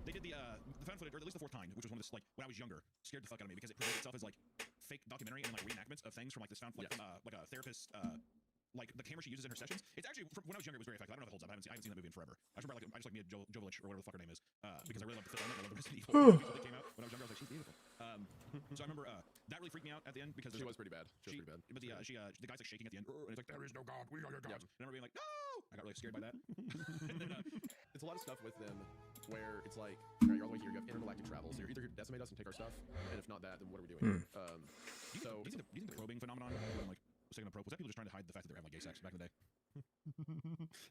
They did the found footage, or at least the fourth kind, which was one of this, like, when I was younger, scared the fuck out of me because it presented itself as like fake documentary and like reenactments of things from like this found like a therapist like the camera she uses in her sessions. It's actually from when I was younger, it was very effective. I don't know if it holds up. I haven't seen that movie in forever. I just remember I just like Mia Jovovich or whatever the fuck her name is because I really loved the film. I love the Resident Evil movies when they came out. When I was younger, I was like, she's beautiful. So I remember that really freaked me out at the end because she was pretty bad. She was pretty bad. But the guy's like shaking at the end, and it's like there is no God, we are your gods. And I remember being like, no! I got really scared by that. And then, it's a lot of stuff with them where it's like, all right, you're all the way here, you have intergalactic travel, so you're either here to decimate us and take our stuff, and if not that, then what are we doing? do you think the probing phenomenon, when like sticking a probe, was that people just trying to hide the fact that they're having like gay sex back in the day?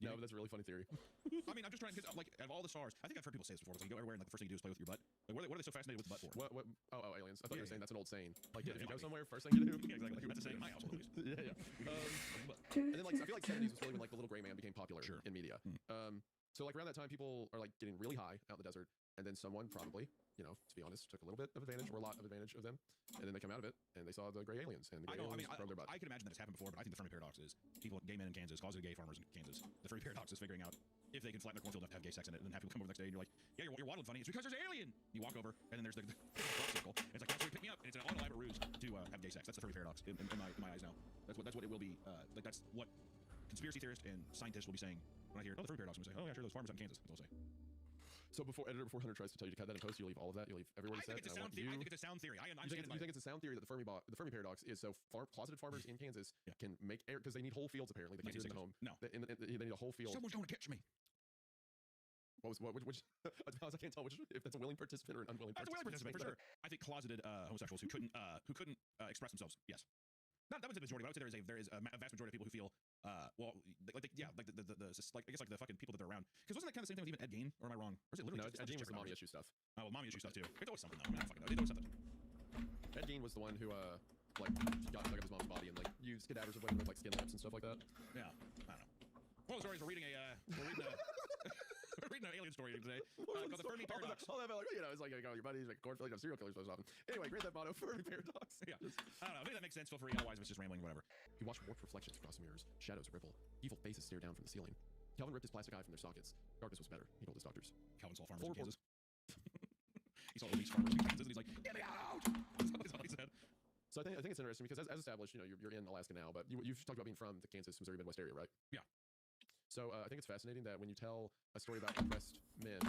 No, but that's a really funny theory. I mean, I'm just trying to, like, out of all the stars, I think I've heard people say this before. It's like you go everywhere and like the first thing you do is play with your butt. Like, what are they so fascinated with the butt for? What? Oh, aliens. I thought you were saying that's an old saying. Like, if you go somewhere, first Yeah, thing you do. exactly. That's a saying in my household, at least. And then, like, I feel like 70s was really when, like, the little gray man became popular in media. So, like, around that time, people are, like, getting really high out in the desert, and then someone probably, you know, to be honest, took a little bit of advantage or a lot of advantage of them, and then they come out of it, and they saw the gray aliens, and the gray aliens probed their butt. I can imagine that it's happened before, but I think the Fermi paradox is people, gay men in Kansas, closeted gay farmers in Kansas. The Fermi paradox is figuring out if they can flatten their cornfield enough to have gay sex in it, and then have people come over the next day, and you're like, yeah, you're waddling funny. It's because there's an alien. You walk over, and then there's the crop circle. It's like, that's where you pick me up, and it's an all-elaborate ruse to have gay sex. That's the Fermi paradox in my eyes now. That's what it will be. Like, that's what conspiracy theorists and scientists will be saying when I hear, oh, the Fermi paradox. I'm going to say, oh, yeah, sure, those farmers out in Kansas. That's what they'll say. So before Editor 400 tries to tell you to cut that in post, you leave all of that. You leave every word he said. I think it's a sound theory. I think it's a sound theory that the Fermi paradox is so closeted farmers in Kansas can make air because they need whole fields apparently. They can't do it at home. No, they need a whole field. Someone's going to catch me. Which I can't tell if that's a willing participant or an unwilling participant. That's a willing participant for sure. I think closeted homosexuals who couldn't express themselves. Yes. Not that was the majority, but I would say there is a vast majority of people who feel like I guess like the fucking people that they're around. Because wasn't that kind of the same thing with even Ed Gein, or am I wrong? Or is it literally Ed Gein was the mommy issue stuff. Oh, well, mommy issue stuff too. It's always something though. I mean, I fucking know. It's always something. Ed Gein was the one who like got dug up his mom's body and like used cadavers of women with like skin lamps and stuff like that. Yeah, I don't know. Well, stories we're reading we're reading an alien story today called the Fermi paradox. All that, like, you know, it's like your buddies, like cornfield, serial killers most often. Anyway, great that motto, Fermi paradox. Yeah, I don't know. I think that makes sense. Feel free. Otherwise, if it's just rambling, whatever. You watch warped reflections across mirrors, shadows ripple, evil faces stare down from the ceiling. Calvin ripped his plastic eye from their sockets. Darkness was better, he told his doctors. Calvin saw farmers in Kansas. He saw elite farmers in Kansas, and he's like, "Get me out!" That's all he said. So I think it's interesting because as established, you know, you're in Alaska now, but you've talked about being from the Kansas, Missouri, Midwest area, right? Yeah. So I think it's fascinating that when you tell a story about oppressed men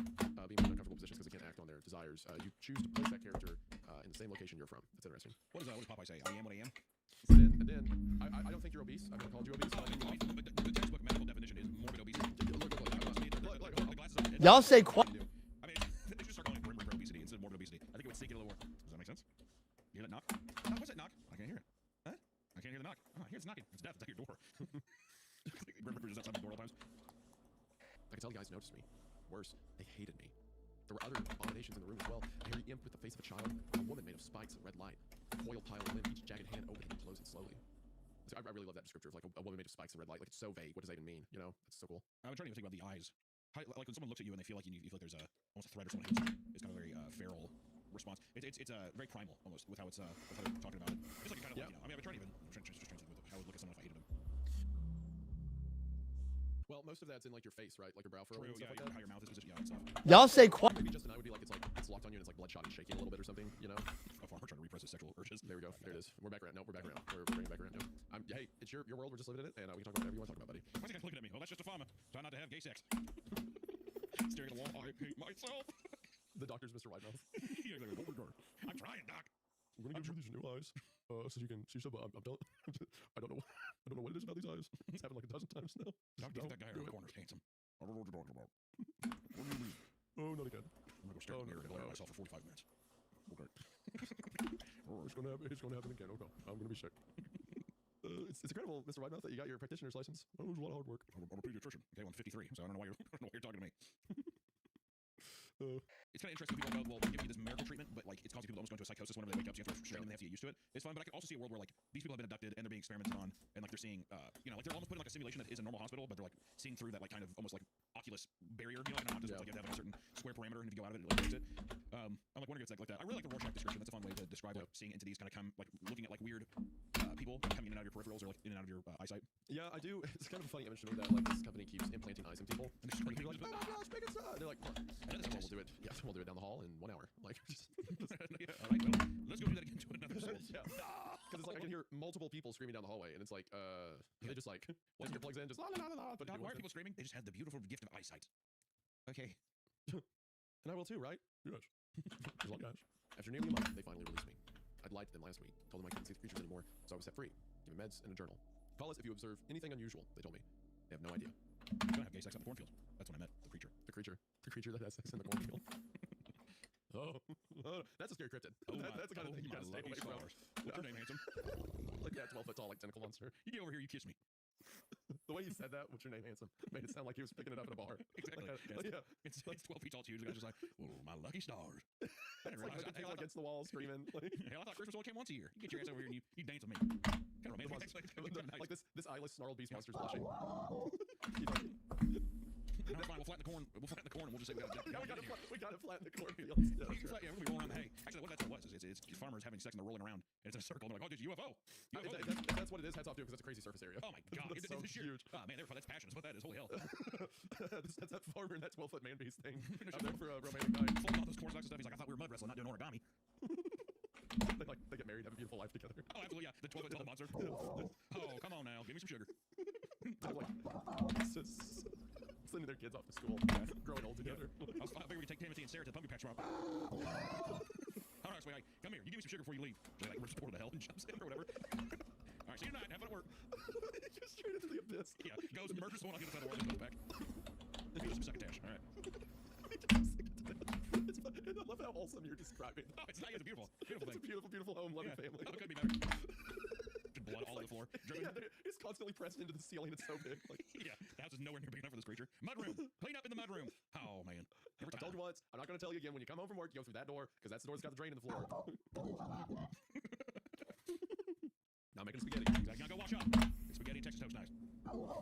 being in uncomfortable positions because they can't act on their desires, you choose to place that character in the same location you're from. That's interesting. What does Popeye say? I am what I am. And then I don't think you're obese. I've never called you obese. The textbook medical definition is morbid obesity. Y'all say quiet. I mean, they should start calling it grim obesity instead of morbid obesity. I think it would sink it a little more. Does that make sense? You hear that knock? Oh, what's that knock? I can't hear it. Huh? I can't hear the knock. Oh, I hear it's knocking. It's death. It's at your door. Grim Reaper is outside my door all the times. I can tell the guys noticed me. Worse, they hated me. There were other abominations in the room as well. A hairy imp with the face of a child, a woman made of spikes and red light, a coil pile of limb, each jagged hand opening and closing slowly. So I really love that descriptor of like a woman made of spikes and red light. Like it's so vague. What does that even mean? You know, it's so cool. I've been trying to think about the eyes. How, like when someone looks at you and they feel like you feel like there's almost a threat or something. It's kind of a very feral response. It's very primal almost with how it's with how they're talking about it. Just like kind of like, you know. I mean, I'm trying to think with how I would look at someone if I hated them. Well, most of that's in like your face, right? Like your brow furrow and True, stuff yeah, like that. how your mouth is positioned, yeah, and stuff. Y'all say quiet. Maybe Justin, I would be like it's locked on you and it's like bloodshot and shaking a little bit or something, you know? A farmer trying to repress his sexual urges. There we go. There it is. We're back around. No, we're back around. We're bringing it back around. No. Hey, it's your world. We're just living in it, and we can talk about whatever you want to talk about, buddy. Why's he looking at me? Well, that's just a farmer. Try not to have gay sex. Staring at the wall. I hate myself. The doctor's Mr. Whitemouth. Yeah, exactly. Oh my God. I'm trying, Doc. I'm gonna give you these new eyes, so you can see stuff. I'm telling. I don't know what it is about these eyes. It's happened like a dozen times now. Doc, do you think that guy around the corner is handsome? I don't know what you're talking about. What do you mean? Oh, not again. I'm gonna go stare in the mirror and annoy myself for 45 minutes. Okay. Oh, it's gonna happen. It's gonna happen again. Okay, I'm gonna be sick. It's incredible, Mr. Whitemouth, that you got your practitioner's license. Oh, it was a lot of hard work. I'm a pediatrician. Okay, well, I'm 53, so I don't know why you're talking to me. It's kind of interesting. People go, well, we're giving you this miracle treatment, but like it's causing people to almost go into a psychosis whenever they wake up. So you have to restrain them. They have to get used to it. It's fun, but I can also see a world where like these people have been abducted and they're being experimented on, and like they're seeing, you know, like they're almost put in like a simulation that is a normal hospital, but they're like seeing through that like kind of almost like Oculus barrier. You know, like an Oculus, like you have to have like a certain square parameter, and if you go out of it, it like breaks it. I'm like wondering if it's like that. I really like the Rorschach description. That's a fun way to describe like seeing entities kind of come, like looking at like weird people coming in and out of your peripherals or like in and out of your eyesight. Yeah, I do. It's kind of a funny image to me that like this company keeps implanting eyes in people, and they're like, oh, no, it's big as that. They're like, we'll do it. Yeah, we'll do it down the hall in 1 hour. Like, yeah, all right, well, let's go do that again to another soul. Yeah, because it's like I can hear multiple people screaming down the hallway, and it's like, they just like once your plugs in, just la la la la. But Doc, why are people screaming? They just had the beautiful gift of eyesight. Okay. And I will too, right? Yes. Good luck, guys. After nearly a month, they finally released me. I'd lied to them last week, told them I couldn't see the creatures anymore, so I was set free. Given meds and a journal. Call us if you observe anything unusual, they told me. They have no idea. You don't have gay sex out in the cornfield. That's when I met the creature. The creature that has sex in the cornfield. Oh, that's a scary cryptid. That's the kind of thing you gotta stay away from. What's your name, handsome? Like, yeah, 12 foot tall, like tentacle monster. You get over here, you kiss me. The way he said that, what's your name, handsome, made it sound like he was picking it up in a bar. Exactly. Like, yeah. It's 12 feet tall, huge. The guy's just like, oh, my lucky stars. I didn't realize like, tail against the wall, screaming. Like, hell, I thought Christmas only came once a year. You get your ass over here and you dance with me. Kind of romantic. Like this eyeless snarled beast monster's blushing. No, it's fine. We'll flatten the corn. We'll flatten the corn, and we'll just say we gotta flatten the cornfields. Yeah, we're gonna be rolling around the hay. Actually, what that's what it was is it's farmers having sex and they're rolling around, and it's in a circle. And they're like, oh, there's a UFO. That's what it is. Hats off to it because it's a crazy surface area. Oh my God, it's so huge. Oh man, that's passion. That's what that is. Holy hell. That's that farmer and that 12-foot man beast thing. Out there for a romantic night. Folding all those corn stalks and stuff. He's like, I thought we were mud wrestling, not doing origami. They get married, have a beautiful life together. Oh, absolutely, yeah. The 12-foot tall monster. Oh, come on now, give me some sugar. Sending their kids off to school, growing old together. I figured we could take Timothy and Sarah to the pumpkin patch swamp. All right, sweetie, come here. You give me some sugar before you leave. So like, we're just portal to hell and jumps in or whatever. All right, see you tonight. Have fun at work. Just straight into the abyss. Yeah, goes and murders someone on the other side of the world and comes back. Give us some succotash. All right. I love how wholesome you're describing. Oh, it's nice. It's a beautiful, beautiful thing. It's a beautiful, beautiful home, loving family. Oh, it could be better. Blood all over the floor. Yeah, it's constantly pressed into the ceiling. It's so big. Like, yeah, the house is nowhere near big enough for this creature. Mudroom. Clean up in the mudroom. Oh, man. I told you once. I'm not going to tell you again. When you come home from work, you go through that door because that's the door that's got the drain in the floor. Now making spaghetti. Exactly. Now go wash up. It's spaghetti and Texas toast nice.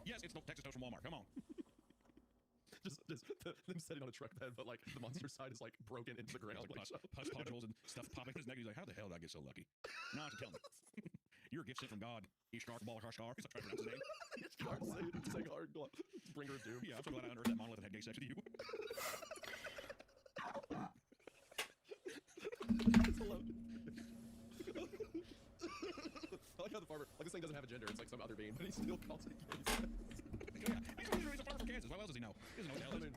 Yes, it's Texas toast from Walmart. Come on. Just them sitting on a truck bed, but like the monster side is like broken into the ground. Like pus pustules and stuff popping in his neck. He's like, how the hell did I get so lucky? No, I have to tell him. You're a gift sent from God. Ishtar, Balakar, Star. He's trying to pronounce his name. Ishtar, saying hard. Bringer of doom. Yeah, I'm so glad I unearthed that monolith and had gay sex with you. I like how the farmer, like this thing doesn't have a gender. It's like some other being, but he still calls it gay sex. Yeah, he's a farmer from Kansas. What else does he know? He doesn't know what the hell it is.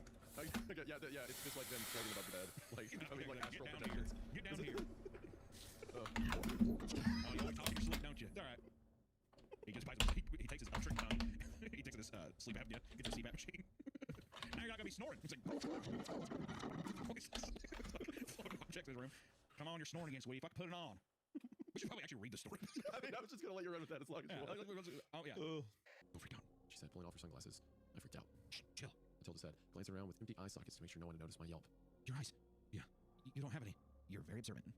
Yeah, it's just like them floating above the bed. Like, like astral get projections. Get down here. Oh, you always talk in your sleep, don't you? All right. He just bites. He takes his upstream tongue. He takes this sleep apnea. Gets a CPAP machine. Now you're you're not gonna be snoring. It's like, check this room. Come on, you're snoring again, sweetie. Fuck, put it on. We should probably actually read the story. I mean, I was just gonna let you run with that as long as you want. Oh yeah. Don't freak out, she said, pulling off her sunglasses. I freaked out. Shh, chill. Matilda said, glancing around with empty eye sockets to make sure no one had noticed my yelp. Your eyes. Yeah. You don't have any. You're very observant.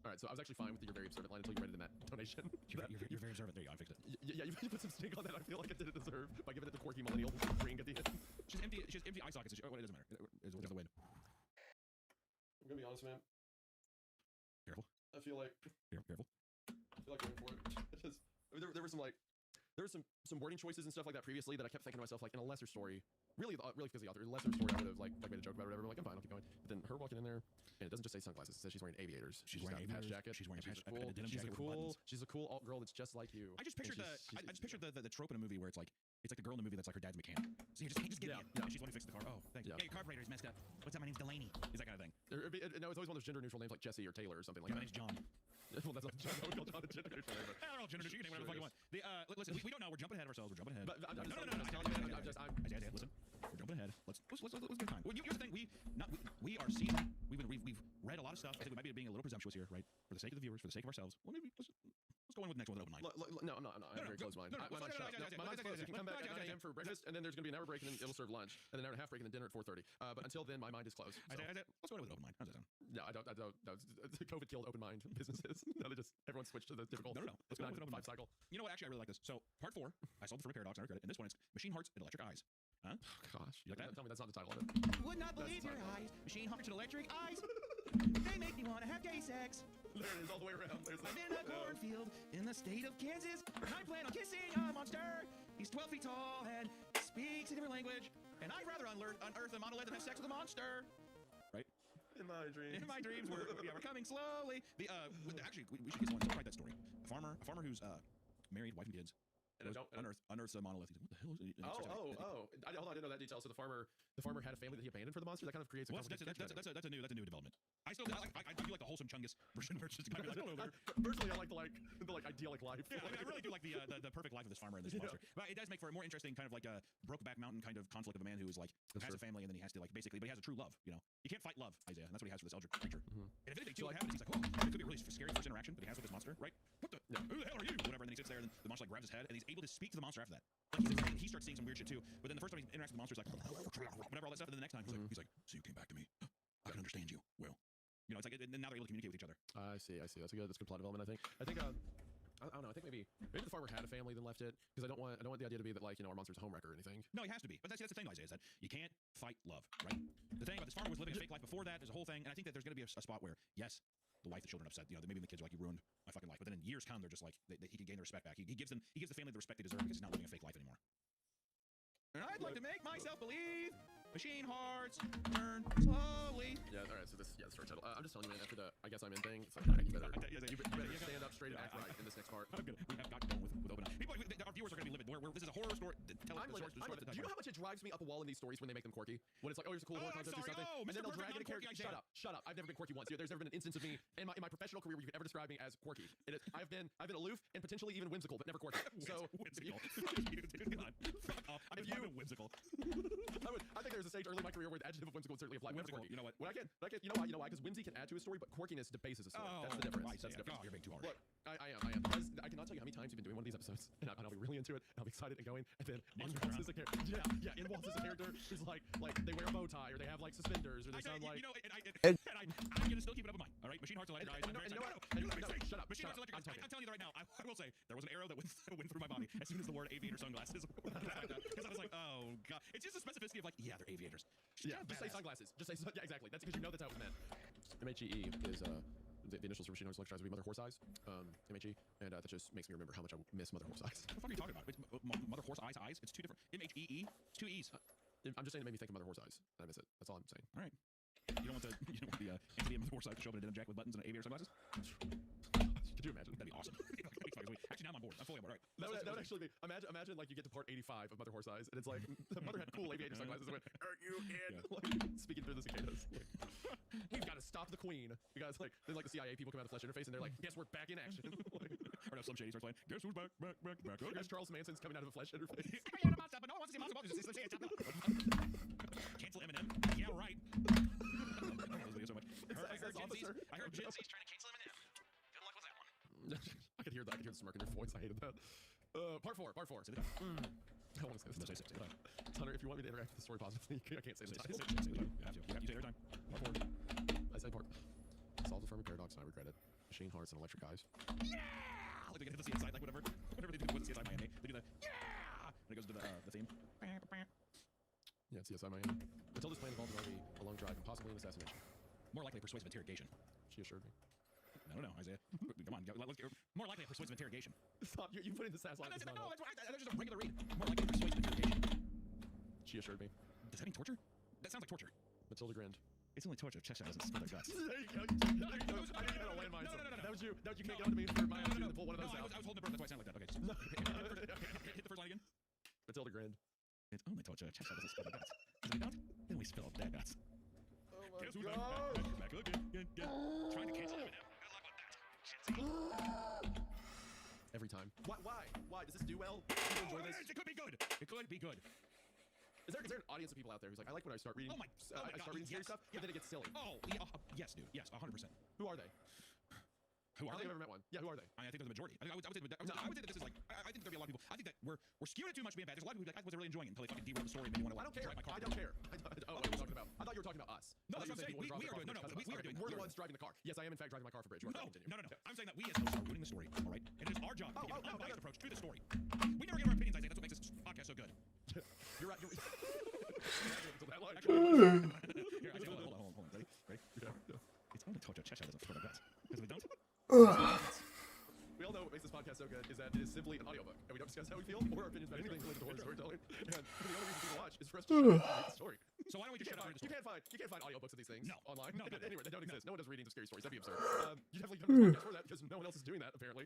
All right, so I was actually fine with the "you're very observant" line until you read it in that donation. You're very observant. There you go. I fixed it. Yeah, you put some stink on that. I feel like I didn't deserve by giving it the quirky millennial ring at the end. She has empty eye sockets. Well, it doesn't matter. It's the wind. I'm gonna be honest, man. Careful. I feel like Careful. I feel like going for it. There were some like there were some wording choices and stuff like that previously that I kept thinking to myself, like, in a lesser story, really because of the author, in a lesser story I would have like made a joke about it or whatever. I'm like, I'm fine, I'll keep going. But then her walking in there, and it doesn't just say sunglasses. It says she's wearing aviators. She's wearing got a patch aviators. jacket. She's wearing a patch cool. denim jacket with buttons. She's a cool alt girl that's just like you. I just pictured the trope in a movie where it's like the girl in the movie that's like her dad's mechanic. So you just give me it. And she's the one who fixes the car. Oh, thanks. Yeah, your carburetor is messed up. What's up? My name's Delaney. Is that kind of thing? No, it's always one of those gender neutral names like Jesse or Taylor or something like that. My name's John. Well, that's not John. I would call John a gender neutral name. I don't know, gender neutral. You can name whatever the fuck you want. Listen, we don't know. We're jumping ahead of ourselves. We're jumping ahead. But I'm no. Isaiah, Listen, we're jumping ahead. Let's get time. Well, here's the thing. We are seasoned. We've read a lot of stuff. I think we might be being a little presumptuous here, right? For the sake of the viewers, for the sake of ourselves. Well, maybe let's go in with the next one with an open mind. No, I'm not. I have a very closed mind. My mind's shut. My mind's closed. You can come back at 9 a.m. for breakfast, and then there's gonna be an hour break, and then it'll serve lunch, and then an hour and a half break, and then dinner at 4:30. But until then, my mind is closed. Let's go in with an open mind. How's that sound? Yeah, I don't. No, COVID killed open mind businesses. Now they just everyone switched to the typical. No. Let's go with an open 5 mind cycle. You know what? Actually, I really like this. So part 4, I sold the Fermi paradox. I read it. And this one is machine hearts and electric eyes. Huh? Oh, gosh. You like that? Tell me that's not the title of it. Would not believe your eyes. Machine hearts and electric eyes. They make me want to have gay sex. There it is, all the way around. I'm in a cornfield in the state of Kansas, and I plan on kissing a monster. He's 12 feet tall and speaks a different language, and I'd rather unearth a monolith than have sex with a monster. Right? In my dreams. In my dreams, we're coming slowly. Actually, we should get someone to write that story. A farmer who's married, wife and kids. Unearths a monolith. He's like, what the hell is it? Hold on, I didn't know that detail. So the farmer had a family that he abandoned for the monster. That kind of creates a that's a new development. I do like the wholesome Chungus version where it's just kind of like, personally, I like the idyllic life. Yeah, I really do like the perfect life of this farmer and this monster. But it does make for a more interesting kind of like a Brokeback Mountain kind of conflict of a man who is like has a family and then he has to like basically, but he has a true love. You know, you can't fight love, Isaiah, and that's what he has for this eldritch creature. And if anything too, what happens, he's like, oh, it could be a really scary first interaction that he has with this monster, right? What the? Who the hell are you? Whatever. And then he sits there and the monster like grabs his head and he's able to speak to the monster after that. Like he starts seeing some weird shit too. But then the first time he interacts with the monster, he's like, whatever, all that stuff. And then the next time he's like, so you came back to me. I can understand you. Well, you know, it's like, and now they're able to communicate with each other. I see. That's good plot development. I think I don't know. I think maybe the farmer had a family then left it because I don't want the idea to be that like, you know, our monster's a home wrecker or anything. No, he has to be. But that's the thing, Isaiah, is that you can't fight love, right? The thing about this farmer was living a fake life before that. There's a whole thing, and I think that there's going to be a spot where yes, the wife, the children upset. You know, maybe the kids are like, you ruined my fucking life. But then in years come, they're just like he can gain their respect back. He gives the family the respect they deserve because he's not living a fake life anymore. And I'd like to make myself believe. Machine hearts turn slowly. Yeah, all right. So this story title. I'm just telling you, man. After the I guess I'm in thing, it's like you better stand up straight and act right in this next part. I'm good. We have got to go with open eyes. Our viewers are going to be livid. This is a horror story. Tell us the source. Do you know how much it drives me up a wall in these stories when they make them quorky? When it's like, oh, here's a cool horror concept or something, and then they'll drag in a character. Shut up. I've never been quirky once. There's never been an instance of me in my professional career where you could ever describe me as quirky. I've been aloof and potentially even whimsical, but never quirky. So whimsical. I've been whimsical. I think there's a stage early in my career where the adjective of whimsical would certainly apply. Whimsical. You know what? You know why? Because whimsy can add to a story, but quirkiness debases a story. That's the difference. That's the difference. You're being too harsh. Look, I am. Because I cannot tell you how many times you've been doing one of these episodes, and I'll be really into it, and I'll be excited and going, and then in Waltz is a character. Yeah, in Waltz is a character who's like they wear a bow tie, or they have like suspenders, or they sound like. You know, I'm gonna still keep it up in mind. All right, machine hearts electric eyes. Shut up. Machine hearts electric eyes. I'm telling you right now. I will say there was an arrow that went through my body as soon as the word aviator sunglasses. Because I was like, oh god, it's just the specificity of like, yeah, they're aviators. Yeah, just say sunglasses. Yeah, exactly. That's because you know that's how it's meant. MHE is the initials for machine hearts electric eyes would be Mother Horse Eyes. MHE, and that just makes me remember how much I miss Mother Horse Eyes. What the fuck are you talking about? It's Mother Horse Eyes. It's two different. MHEE. It's 2 E's. I'm just saying it made me think of Mother Horse Eyes. I miss it. That's all I'm saying. All right. You don't want the entity of Mother Horse Eyes to show up in a denim jacket with buttons and aviator sunglasses? Could you imagine? That'd be awesome. Actually, now I'm on board. I'm fully on board. All right. That would actually be. Imagine like you get to part 85 of Mother Horse Eyes, and it's like the mother had cool aviator sunglasses and went, "Are you in?" Like, speaking through the cicadas. We've got to stop the queen because then the CIA people come out of the flesh interface and they're like, "Guess we're back in action." Or no, Slim Shady starts playing. Guess who's back? Okay. Guess Charles Manson's coming out of a flesh interface. But no one wants to see Monster. Just say it's cancel Eminem. Yeah, right. I love this video so much. I heard Gen Z's trying to cancel Eminem. Good luck with that one. I could hear that. I could hear the smirk in your voice. I hated that. Part four. Say the time. I want to say this. Say the time. Hunter, if you want me to interact with the story positively, I can't say the title. Say the time. You have to. You say it every time. Part four. I say part. Solve the Fermi paradox, and I regret it. Machine hearts and electric eyes. Yeah! Like they get to the CSI, like whatever they do with CSI Miami, they do the yeah, and it goes to the theme. Yeah, it's CSI Miami. Until this plan involved an RV, a long drive, and possibly an assassination. More likely a persuasive interrogation. She assured me. I don't know, Isaiah. Come on, let's get more likely a persuasive interrogation. Stop! You put in the sass line. No, that's just a regular read. More likely a persuasive interrogation. She assured me. Does that mean torture? That sounds like torture. Matilda grinned. It's only torture if Cheshire doesn't spill their guts. There you go. I didn't even landmine. No. That was you. You can't get onto me for my attitude to pull one of those out. I was holding the breath. That's why I sound like that. Okay. Hit the first line again. Matilda grinned. It's only torture if Cheshire doesn't spill their guts. If they don't, then we spill their guts. Oh my Guess who's god. back again. Trying to cancel Eminem. Good luck with that. Every time. Why? Does this do well? Do you enjoy this? It could be good. It could be good. Is there an audience of people out there who's like, I like when I start reading. Oh my I God, start reading scary yes. stuff, and then it gets silly. Oh, yeah, yes, dude. Yes, 100%. Who are they? Who are I don't think they? I've ever met one. Yeah, who are they? I think they're the majority. I would say that this is like. I think there'll be a lot of people. I think that we're skewing it too much being bad. There's a lot of people who be like, I wasn't really enjoying it until they fucking derailed the story and made me want to I don't care. drive my car. I don't care. Oh, what are you talking about? I thought you were talking about us. No, that's what I'm saying. We are doing. No, we are doing. We're the ones driving the car. Yes, I am in fact driving my car for Bridge. No. I'm saying that we as hosts are ruining the story. All right, and it is our job to give an unbiased approach to the story. We never give our opinions, Isaiah. That's what makes this podcast so good. You're right. Until that line. Here, Isaiah, hold on. Ready? Okay. It's only torture Cheshire doesn't spill their guts. Because we don't. We all know what makes this podcast so good is that it is simply an audiobook, and we don't discuss how we feel or our opinions about anything related to horror storytelling. And the only reason people watch is for us to shut up and read the story. So why don't we just shut up and read the story? You can't find audiobooks of these things online. No. Anyway, they don't exist. No one does readings of scary stories. That'd be absurd. You definitely come to this podcast for that because no one else is doing that apparently.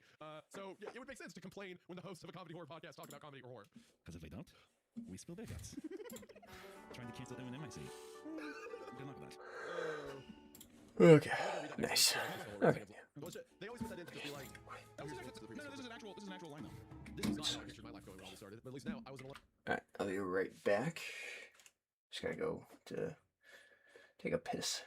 So yeah, it would make sense to complain when the hosts of a comedy horror podcast talk about comedy or horror. Because if they don't, we spill their guts. Trying to cancel Eminem, I see. Good luck with that. Okay. Nice. Okay. They always put that in to just be like, this is an actual line though. This is not how I pictured my life going when all this started, but at least now I was in a Alright, I'll be right back. Just gotta go to take a piss.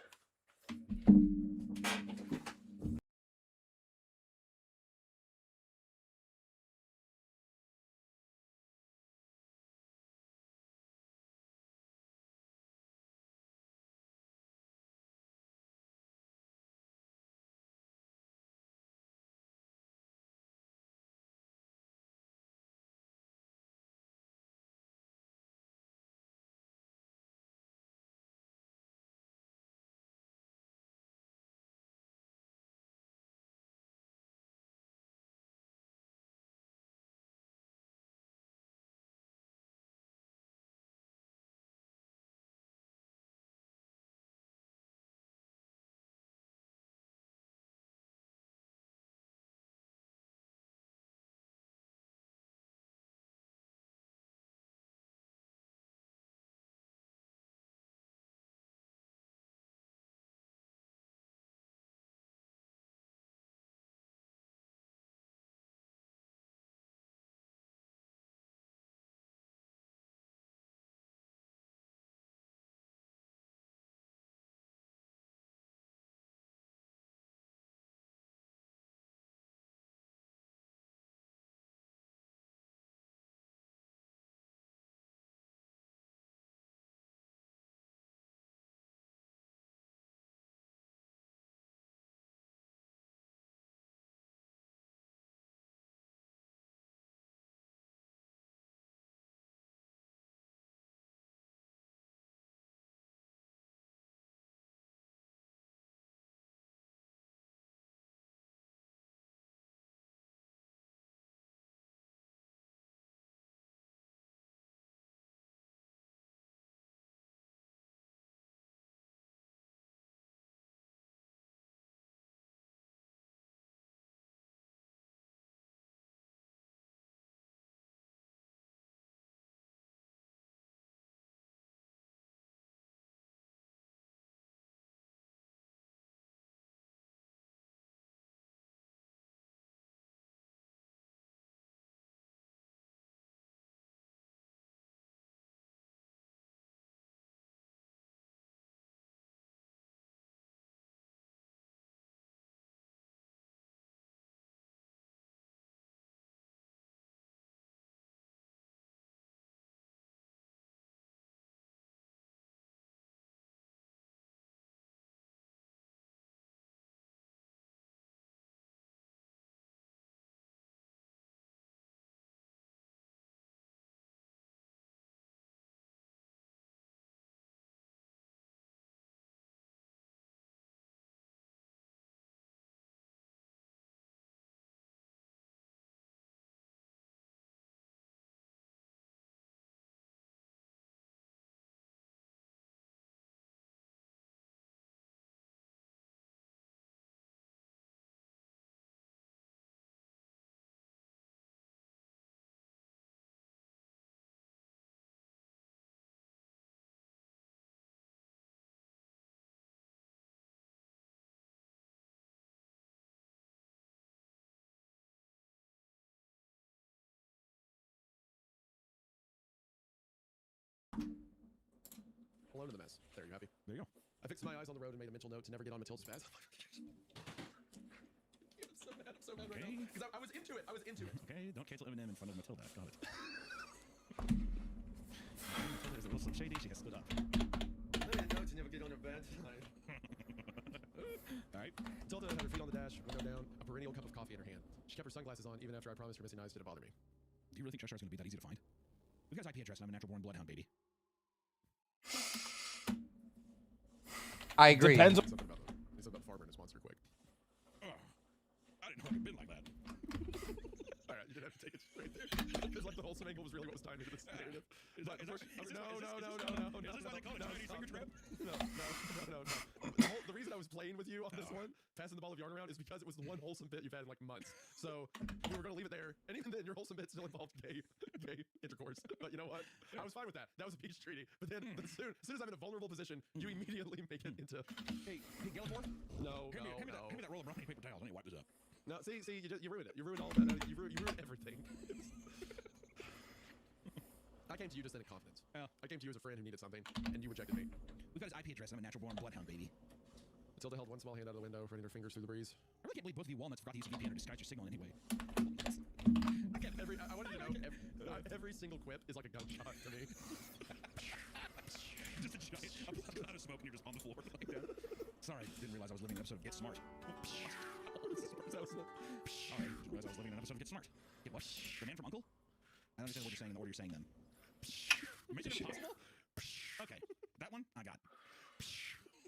alone in the mess. There, you happy? There you go. I fixed my eyes on the road and made a mental note to never get on Matilda's path. I'm so mad right now. Because I was into it. Okay, don't cancel Eminem in front of Matilda. Got it. There's a little Slim Shady. She has stood up. I didn't know to never get on her bed. Alright. Matilda had her feet on the dash, window down, a perennial cup of coffee in her hand. She kept her sunglasses on even after I promised her missing eyes didn't bother me. Do you really think Cheshire's going to be that easy to find? We've got his IP address and I'm a natural born bloodhound baby. I agree. Depends on something about farmer and his monster quick. I didn't know I'd been like that. Alright, you didn't have to take it straight there. Because like the wholesome angle was really what was tying into this narrative. Is this why they call it Chinese finger trap? No. The reason I was playing with you on this one, passing the ball of yarn around, is because it was the one wholesome bit you've had in like months. So we were gonna leave it there, and even then, your wholesome bit still involved gay intercourse. But you know what? I was fine with that. That was a peace treaty. But then, as soon as I'm in a vulnerable position, you immediately make it into. Hey, Gilmore? No. Hand me that roll of brown paper towels. Let me wipe this up. No, see, you ruined it. You ruined all of that. You ruined everything. I came to you just in confidence. Yeah. I came to you as a friend who needed something, and you rejected me. We've got his IP address and I'm a natural born bloodhound baby. Matilda held one small hand out of the window, running her fingers through the breeze. I really can't believe both of you walnuts forgot to use VPN to disguise your signal in any way. I wanted you to know, every single quip is like a gunshot to me. Just a giant cloud of smoke and you're just on the floor like that. Sorry, didn't realize I was living an episode of Get Smart. Alright, didn't realize I was living an episode of Get Smart. Get what? The man from Uncle? I don't understand what you're saying in the order you're saying them. Mission Impossible? Okay, that one I got.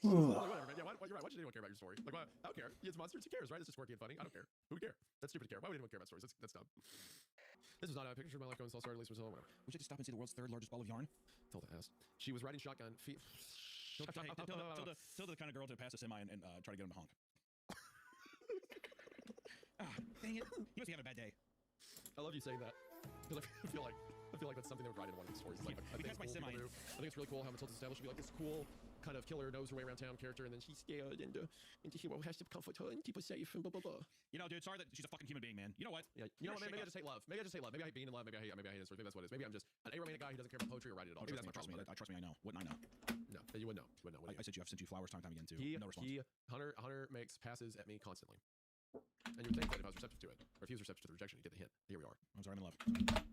Whatever, man. Yeah, you're right. Why should anyone care about your story? Like, I don't care. It's monsters. Who cares, right? It's just quirky and funny. I don't care. Who would care? That's stupid to care. Why would anyone care about stories? That's dumb. This was not a picture of my life going all started, at least for so long. Would you like to stop and see the world's third largest ball of yarn? Tilda asked. She was riding shotgun. Tilda the kind of girl to pass a semi and try to get him to honk. Dang it. You must be having a bad day. I love you saying that. Because I feel like that's something they would write into one of these stories. Like, I think it's cool people do. I think it's really cool how Matilda's established to be like this cool kind of killer, knows her way around town character, and then she's scared and the hero has to comfort her and keep her safe and blah blah blah. You know, dude, sorry that she's a fucking human being, man. You know what? Yeah, you know what? Maybe I just hate love. Maybe I hate being in love. Maybe I hate this story. Maybe that's what it is. Maybe I'm just an aromantic guy who doesn't care about poetry or writing at all. Maybe that's my problem. Trust me, I know. Wouldn't I know? No, you would know. I've sent you flowers time and time again too. No response. Hunter makes passes at me constantly. And you'd think that if I was receptive to it, or if he was receptive to the rejection, he'd get the hint. Here we are. I'm sorry, I'm in love.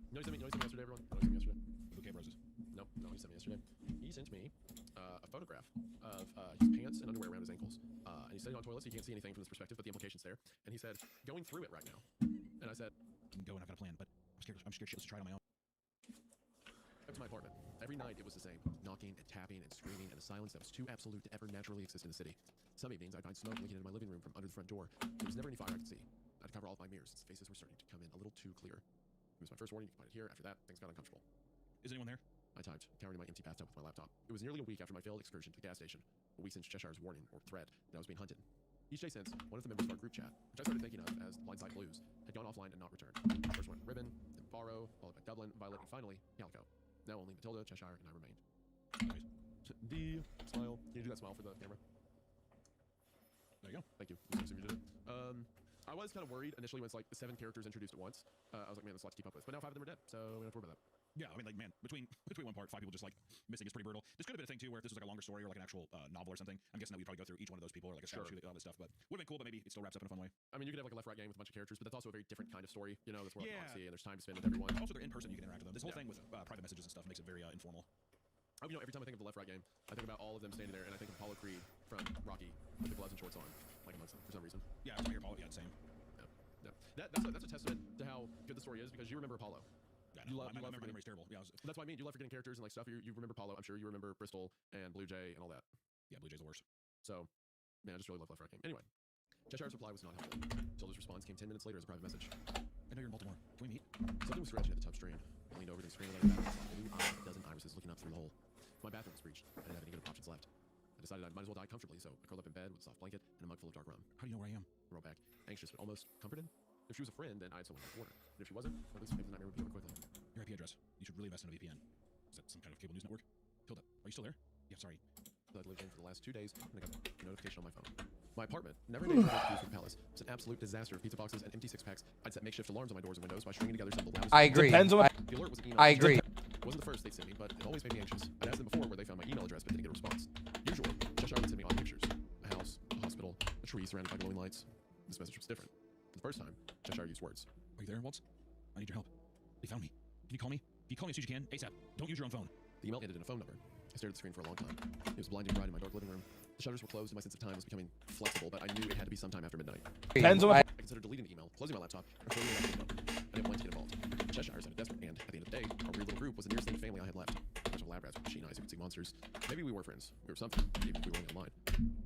You know he sent me yesterday, everyone? You know he sent me yesterday? A bouquet of roses. No, he sent me yesterday. He sent me a photograph of his pants and underwear around his ankles. And he's sitting on toilet, so he can't see anything from this perspective, but the implication's there. And he said, going through it right now. And I said, I'm going, I've got a plan, but I'm scared shitless to try it on my own. Up to my apartment. Every night it was the same. Knocking and tapping and screaming and a silence that was too absolute to ever naturally exist in the city. Some evenings I'd find smoke leaking into my living room from under the front door. There was never any fire I could see. I'd cover all of my mirrors since faces were starting to come in a little too clear. It was my first warning, you can find it here. After that, things got uncomfortable. Is anyone there? I typed, cowering in my empty bathtub with my laptop. It was nearly a week after my failed excursion to the gas station, a week since Cheshire's warning, or threat, that I was being hunted. Each day since, one of the members of our group chat, which I started thinking of as Blindside Blues, had gone offline and not returned. First one, Ribbon, then Borrow, followed by Dublin, Violet, and finally, Calico. Now only Matilda, Cheshire, and I remained. The smile. Can you do that smile for the camera? There you go. Thank you. You did it. I was kind of worried initially when it's like the 7 characters introduced at once. I was like, man, that's a lot to keep up with. But now 5 of them are dead, so we don't have to worry about that. Yeah, I mean, like, man, between one part, 5 people just like missing is pretty brutal. This could have been a thing too, where if this was like a longer story or like an actual novel or something. I'm guessing that we'd probably go through each one of those people or like establish all this stuff. But would have been cool, but maybe it still wraps up in a fun way. I mean, you could have like a left-right game with a bunch of characters, but that's also a very different kind of story. You know, that's more like Odyssey, and there's time to spend with everyone. Also, they're in person, you can interact with them. This whole thing with private messages and stuff makes it very informal. You know, every time I think of the left-right game, I think about all of them standing there, and I think of Apollo Creed from Rocky with the gloves and shorts on, like amongst them for some reason. Yeah, I remember Apollo. Yeah, same. Yeah. That's a testament to how good the story is because you remember Apollo. Yeah, no, my memory's terrible. Yeah, that's what I mean. You love forgetting characters and like stuff. You remember Apollo. I'm sure you remember Bristol and Blue Jay and all that. Yeah, Blue Jay's the worst. So, man, I just really love left-right game. Anyway, Cheshire's reply was not helpful. Tilda's response came 10 minutes later as a private message. I know you're in Baltimore. Can we meet? Something was scratching at the tub strain. I leaned over to the screen and let it out. Blue eyed, a dozen irises looking up through the hole. My bathroom was breached. I didn't have any good options left. I decided I might as well die comfortably, so I curled up in bed with a soft blanket and a mug full of dark rum. How do you know where I am? I rolled back, anxious but almost comforted. If she was a friend, then I had someone to warn her. And if she wasn't, well, at least maybe the nightmare would be over quickly. Your IP address. You should really invest in a VPN. Is that some kind of cable news network? Tilda, are you still there? Yeah, sorry. I'd lived in for the last 2 days, and I got a notification on my phone. My apartment, never named for the palace, was an absolute disaster of pizza boxes and empty six-packs. I'd set makeshift alarms on my doors and windows by stringing together some of the loudest. I agree. Depends on the alert was an email. I agree. It wasn't the first they'd sent me, but it always made me anxious. I'd asked them before where they found my email address, but didn't get a surrounded by glowing lights. This message was different. For the first time, Cheshire used words. Are you there, Waltz? I need your help. They found me. Can you call me? Can you call me as soon as you can? ASAP. Don't use your own phone. The email ended in a phone number. I stared at the screen for a long time. It was blinding bright in my dark living room. The shutters were closed and my sense of time was becoming flexible, but I knew it had to be sometime after midnight. Depends on I considered deleting the email, closing my laptop, and throwing it out the window. I didn't want to get involved. Cheshire's at a desperate, and at the end of the day, our weird little group was the nearest thing to family I had left. A bunch of lab rats with machine eyes who could see monsters. Maybe we were friends. We were something, even if we were only online.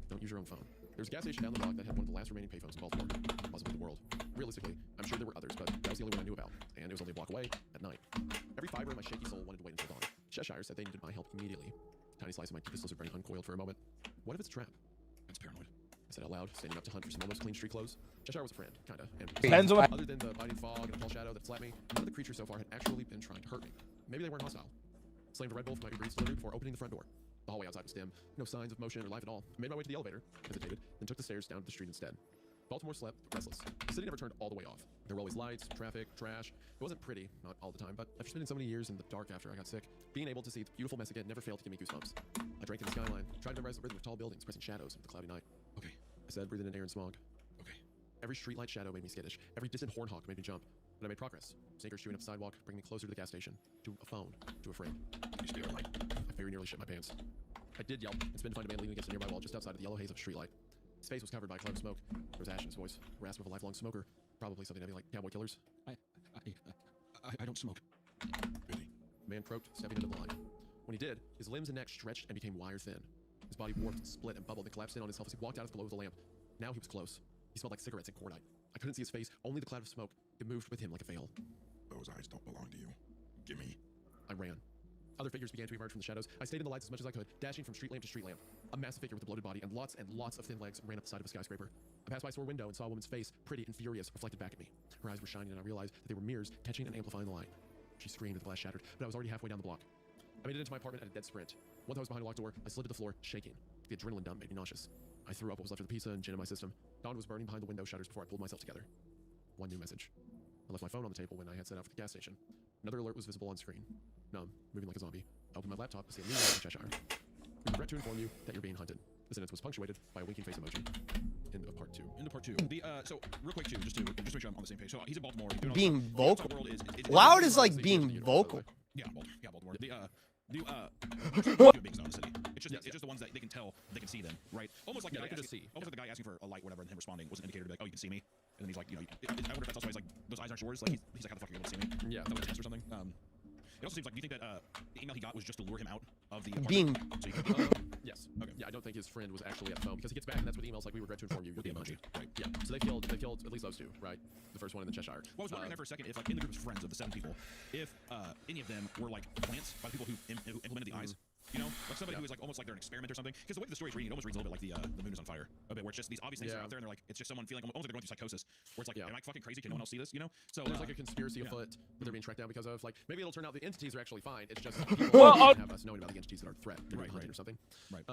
Don't use your own phone. There was a gas station down the block that had one of the last remaining payphones in Baltimore, possibly the world. Realistically, I'm sure there were others, but that was the only one I knew about, and it was only a block away at night. Every fiber in my shaky soul wanted to wait until dawn. Cheshire said they needed my help immediately. A tiny slice of my deepest lizard brain uncoiled for a moment. What if it's a trap? That's paranoid. I said out loud, standing up to hunt for some almost clean street clothes. Cheshire was a friend, kinda. And Depends on other than the biting fog and a tall shadow that slapped me, none of the creatures so far had actually been trying to hurt me. Maybe they weren't hostile. Slammed a Red Bull for my Uber Eats delivery before opening the front door. The hallway outside was dim, no signs of motion or life at all. I made my way to the elevator, hesitated, then took the stairs down to the street instead. Baltimore slept restless. The city never turned all the way off. There were always lights, traffic, trash. It wasn't pretty, not all the time, but after spending so many years in the dark after I got sick, being able to see the beautiful mess again never failed to give me goosebumps. I drank in the skyline, tried to memorize the rhythm of tall buildings pressing shadows of the cloudy night. Okay. I said, breathing in air and smog. Okay. Every streetlight shadow made me skittish. Every distant horn hawk made me jump. But I made progress. Sneakers chewing up the sidewalk, bringing me closer to the gas station, to a phone, to a friend. You stay all night. I very nearly shit my pants. I did yelp and spin to find a man leaning against a nearby wall just outside of the yellow haze of a streetlight. His face was covered by a cloud of smoke. There was ash in his voice, rasp of a lifelong smoker, probably something heavy like Cowboy Killers. I don't smoke. Really? The man croaked, stepping into the line. When he did, his limbs and neck stretched and became wire thin. His body warped, split, and bubbled and collapsed in on himself as he walked out of the glow of the lamp. Now he was close. He smelled like cigarettes and cordite. I couldn't see his face, only the cloud of smoke. It moved with him like a veil. Those eyes don't belong to you. Gimme. I ran. Other figures began to emerge from the shadows. I stayed in the lights as much as I could, dashing from street lamp to street lamp. A massive figure with a bloated body and lots of thin legs ran up the side of a skyscraper. I passed by a store window and saw a woman's face, pretty and furious, reflected back at me. Her eyes were shining and I realized that they were mirrors, catching and amplifying the light. She screamed as the glass shattered, but I was already halfway down the block. I made it into my apartment at a dead sprint. Once I was behind a locked door, I slid to the floor, shaking. The adrenaline dump made me nauseous. I threw up what was left of the pizza and gin in my system. Dawn was burning behind the window shutters before I pulled myself together. One new message. I left my phone on the table when I had set out for the gas station. Another alert was visible on screen. Numb, moving like a zombie. I opened my laptop to see a new alert from Cheshire. We regret to inform you that you're being hunted. The sentence was punctuated by a winking face emoji. End of part 2. Into part 2. The so real quick too, just to make sure I'm on the same page. So he's in Baltimore. He's doing all Being the vocal. world is Loud is like being vocal. Yeah, Baltimore. The beings out in the city. It's just the ones that they can tell, they can see them, right? Almost like I could just see. Almost like the guy asking for a light, whatever, and him responding was an indicator to be like, oh, you can see me. And then he's like, I wonder if that's also why he's like, those eyes aren't yours. Like he's like, how the fuck are you able to see me? Yeah, is that like a test or something? It also seems like, do you think that the email he got was just to lure him out of the Being so you can, yes. Okay. Yeah, I don't think his friend was actually at the phone because he gets back and that's what the email's like. We regret to inform you. With the emoji, right? Yeah. So they killed at least those two, right? The first one in the Cheshire. Well, I was wondering there for a second if, like, in the group of friends of the 7 people, if any of them were like plants by people who implemented the eyes. You know, like somebody who is like almost like they're an experiment or something. Because the way the story's reading, it almost reads a little bit like the moon is on fire. A bit where it's just these obvious things that are out there, and they're like, it's just someone feeling almost like they're going through psychosis. Where it's like, am I fucking crazy? Can no one else see this? You know? So there's like a conspiracy afoot that they're being tracked down because of. Like maybe it'll turn out the entities are actually fine. It's just people don't have us knowing about the entities that are a threat. They're being hunted or something. Right.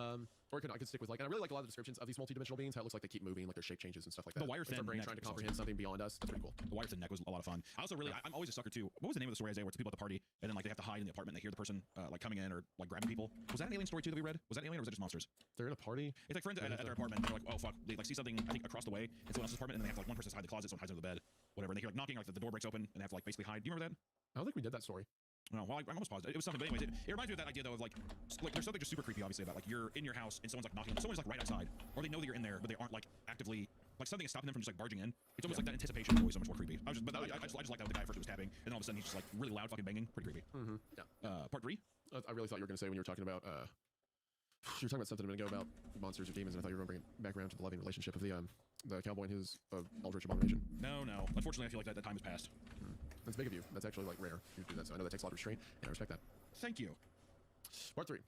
Or I could stick with like, and I really like a lot of the descriptions of these multi-dimensional beings. How it looks like they keep moving, like their shape changes and stuff like that. The wire thin brain neck trying to was comprehend something beyond us. That's pretty cool. The wire thin neck was a lot of fun. I also really, I'm always a sucker too. What was the name of the story, Isaiah, where it's people at the party and then like they have to hide in the apartment and they hear the person like coming in or like grabbing people? Was that an alien story too that we read? Was that alien or was it just monsters? They're in a party. It's like friends at their apartment. They're like, oh fuck, they like see something I think across the way in someone else's apartment and they have to, like one person hide the closet, someone hides under the bed, whatever. And they hear like knocking, like the door breaks open and they have to like basically hide. Do you remember that? I don't think we did that story. No, well, I'm almost positive. It was something, but anyways, it reminds me of that idea though of like there's something just super creepy, obviously, about like you're in your house and someone's like knocking, someone's like right outside, or they know that you're in there, but they aren't like actively like something is stopping them from just like barging in. It's almost like that anticipation is always so much more creepy. I just like how the guy first was tapping, and then all of a sudden he's just like really loud fucking banging, pretty creepy. Yeah. Part 3. I really thought you were gonna say when you were talking about you were talking about something a minute ago about monsters or demons, and I thought you were going to bring it back around to the loving relationship of the cowboy and his eldritch abomination. No. Unfortunately, I feel like that time has passed. That's big of you. That's actually like rare. You do that, so I know that takes a lot of restraint, and I respect that. Thank you. Part 3.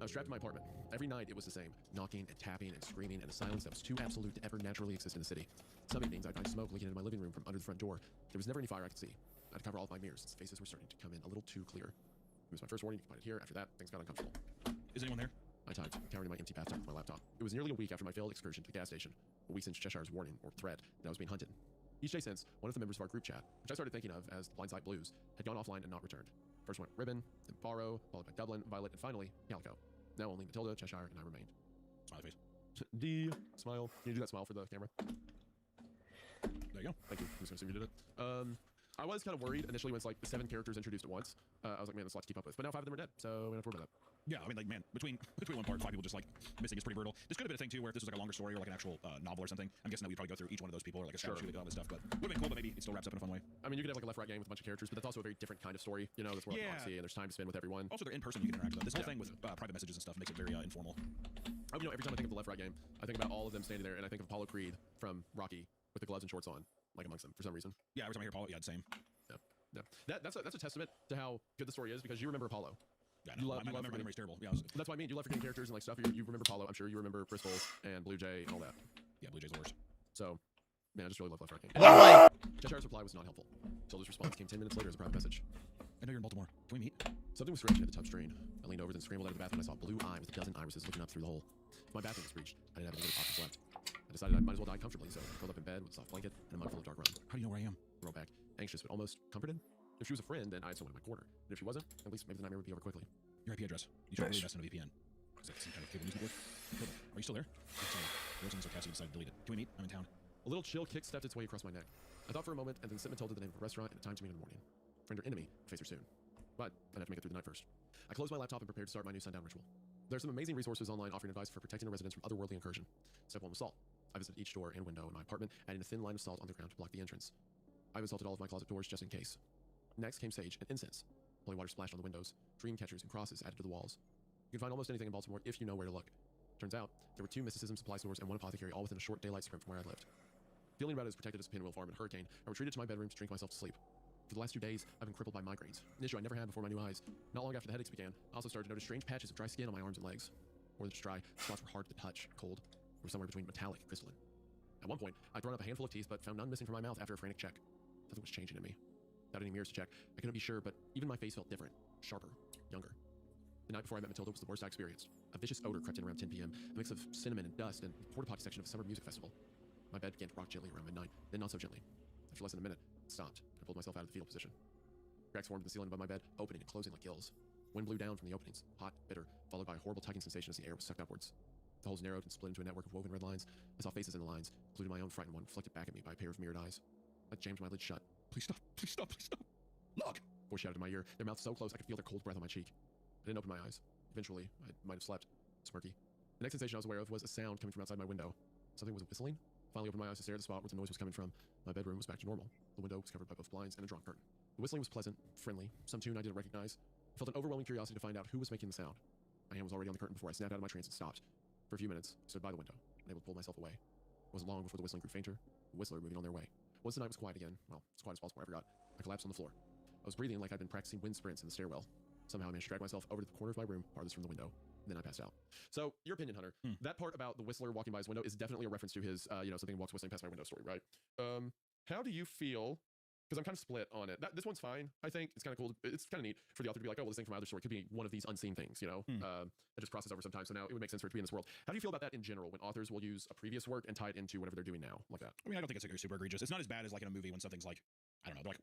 I was trapped in my apartment. Every night it was the same, knocking and tapping and screaming in a silence that was too absolute to ever naturally exist in a city. Some evenings I'd find smoke leaking into my living room from under the front door. There was never any fire I could see. I'd cover all of my mirrors since faces were starting to come in a little too clear. It was my first warning. You can find it here. After that, things got uncomfortable. Is anyone there? I typed, cowering in my empty bathtub with my laptop. It was nearly a week after my failed excursion to the gas station, a week since Cheshire's warning, or threat, that I was being hunted. Each day since, one of the members of our group chat, which I started thinking of as Blindside Blues, had gone offline and not returned. First went Ribbon, then Borrow, followed by Dublin, Violet, and finally, Calico. Now only Matilda, Cheshire, and I remained. Smiley face. D. Smile. Can you do that smile for the camera? There you go. Thank you. I'm just gonna see if you did it. I was kind of worried initially when it's like 7 characters introduced at once. I was like, man, that's a lot to keep up with. But now 5 of them are dead, so we don't have to worry about that. Yeah, I mean, like, man, between one part, 5 people just like missing is pretty brutal. This could have been a thing too, where if this was like a longer story or like an actual novel or something. I'm guessing that we'd probably go through each one of those people or like establish who they all this stuff. But would have been cool, but maybe it still wraps up in a fun way. I mean, you could have like a left-right game with a bunch of characters, but that's also a very different kind of story. You know, that's more like Odyssey, and there's time to spend with everyone. Also, they're in person. You can interact with them. This whole thing with private messages and stuff makes it very informal. You know, every time I think of the left-right game, I think about all of them standing there, and I think of Apollo Creed from Rocky with the gloves and shorts on, like amongst them for some reason. Yeah, every time I hear Apollo, yeah, the same. Yeah. That's a testament to how good the story is because you remember Apollo. Yeah, no, my memory's terrible. Yeah, that's what I mean. You love forgetting characters and like stuff. You remember Apollo. I'm sure you remember Bristol and Blue Jay and all that. Yeah, Blue Jay's the worst. So, man, I just really love left-right game. Why? Cheshire's reply was not helpful. Tilda's response came 10 minutes later as a private message. I know you're in Baltimore. Can we meet? Something was scratching at the touch screen. I leaned over, then scrambled out of the bathroom and I saw a blue eye with a dozen irises looking up through the hole. My bathroom was reached. I didn't have any other options left. I decided I might as well die comfortably, so I curled up in bed with a soft blanket and a mug full of dark rum. How do you know where I am? Roll back, anxious but almost comforted. If she was a friend, then I had someone in my corner. And if she wasn't, at least maybe the nightmare would be over quickly. Your IP address. You should really invest in a VPN. Is that some kind of cable news network? Are you still there? There was something sarcastic decided to delete it. Can we meet? I'm in town. A little chill kick stepped its way across my neck. I thought for a moment, and then Sipman told her the name of a restaurant and a time to meet in the morning. Friend or enemy, I'd face her soon. But I'd have to make it through the night first. I closed my laptop and prepared to start my new sundown ritual. There's some amazing resources online offering advice for protecting the residents from otherworldly incursion. Step 1 was salt. I visited each door and window in my apartment, adding a thin line of salt on the ground to block the entrance. I salted all of my closet doors just in case. Next came sage and incense. Holy water splashed on the windows, dream catchers and crosses added to the walls. You can find almost anything in Baltimore if you know where to look. Turns out, there were 2 mysticism supply stores and 1 apothecary all within a short daylight sprint from where I lived. Feeling about as protected as a pinwheel farm in a hurricane, I retreated to my bedroom to drink myself to sleep. For the last 2 days, I've been crippled by migraines, an issue I never had before my new eyes. Not long after the headaches began, I also started to notice strange patches of dry skin on my arms and legs. More than just dry, spots were hard to the touch, cold, or somewhere between metallic and crystalline. At one point, I'd thrown up a handful of teeth, but found none missing from my mouth after a frantic check. Something was changing in me. Without any mirrors to check, I couldn't be sure, but even my face felt different, sharper, younger. The night before I met Matilda was the worst I experienced. A vicious odor crept in around 10 p.m., a mix of cinnamon and dust, and the porta-potty section of a summer music festival. My bed began to rock gently around midnight, then not so gently. After less than a minute, it stopped. I pulled myself out of the fetal position. Cracks formed in the ceiling above my bed, opening and closing like gills. Wind blew down from the openings, hot, bitter, followed by a horrible tugging sensation as the air was sucked upwards. The holes narrowed and split into a network of woven red lines. I saw faces in the lines, including my own frightened one, reflected back at me by a pair of mirrored eyes. I jammed my lid shut. Please stop, please stop, please stop. Look! Voice shouted in my ear, their mouths so close I could feel their cold breath on my cheek. I didn't open my eyes. Eventually, I might have slept. Smirky. The next sensation I was aware of was a sound coming from outside my window. Something was whistling. Finally opened my eyes to stare at the spot where the noise was coming from. My bedroom was back to normal. The window was covered by both blinds and a drawn curtain. The whistling was pleasant, friendly, some tune I didn't recognize. I felt an overwhelming curiosity to find out who was making the sound. My hand was already on the curtain before I snapped out of my trance and stopped. For a few minutes, I stood by the window, unable to pull myself away. It wasn't long before the whistling grew fainter, the whistler moving on their way. Once the night was quiet again, well, as quiet as possible, I forgot, I collapsed on the floor. I was breathing like I'd been practicing wind sprints in the stairwell. Somehow I managed to drag myself over to the corner of my room, farthest from the window. Then I passed out. So, your opinion, Hunter. That part about the whistler walking by his window is definitely a reference to his, something walks whistling past my window story, right? How do you feel? Because I'm kind of split on it. This one's fine, I think. It's kind of cool. It's kind of neat for the author to be like, oh, well, this thing from my other story could be one of these unseen things, that just crosses over sometimes. So now it would make sense for it to be in this world. How do you feel about that in general when authors will use a previous work and tie it into whatever they're doing now, like that? I mean, I don't think it's like super egregious. It's not as bad as like in a movie when something's like, I don't know, like,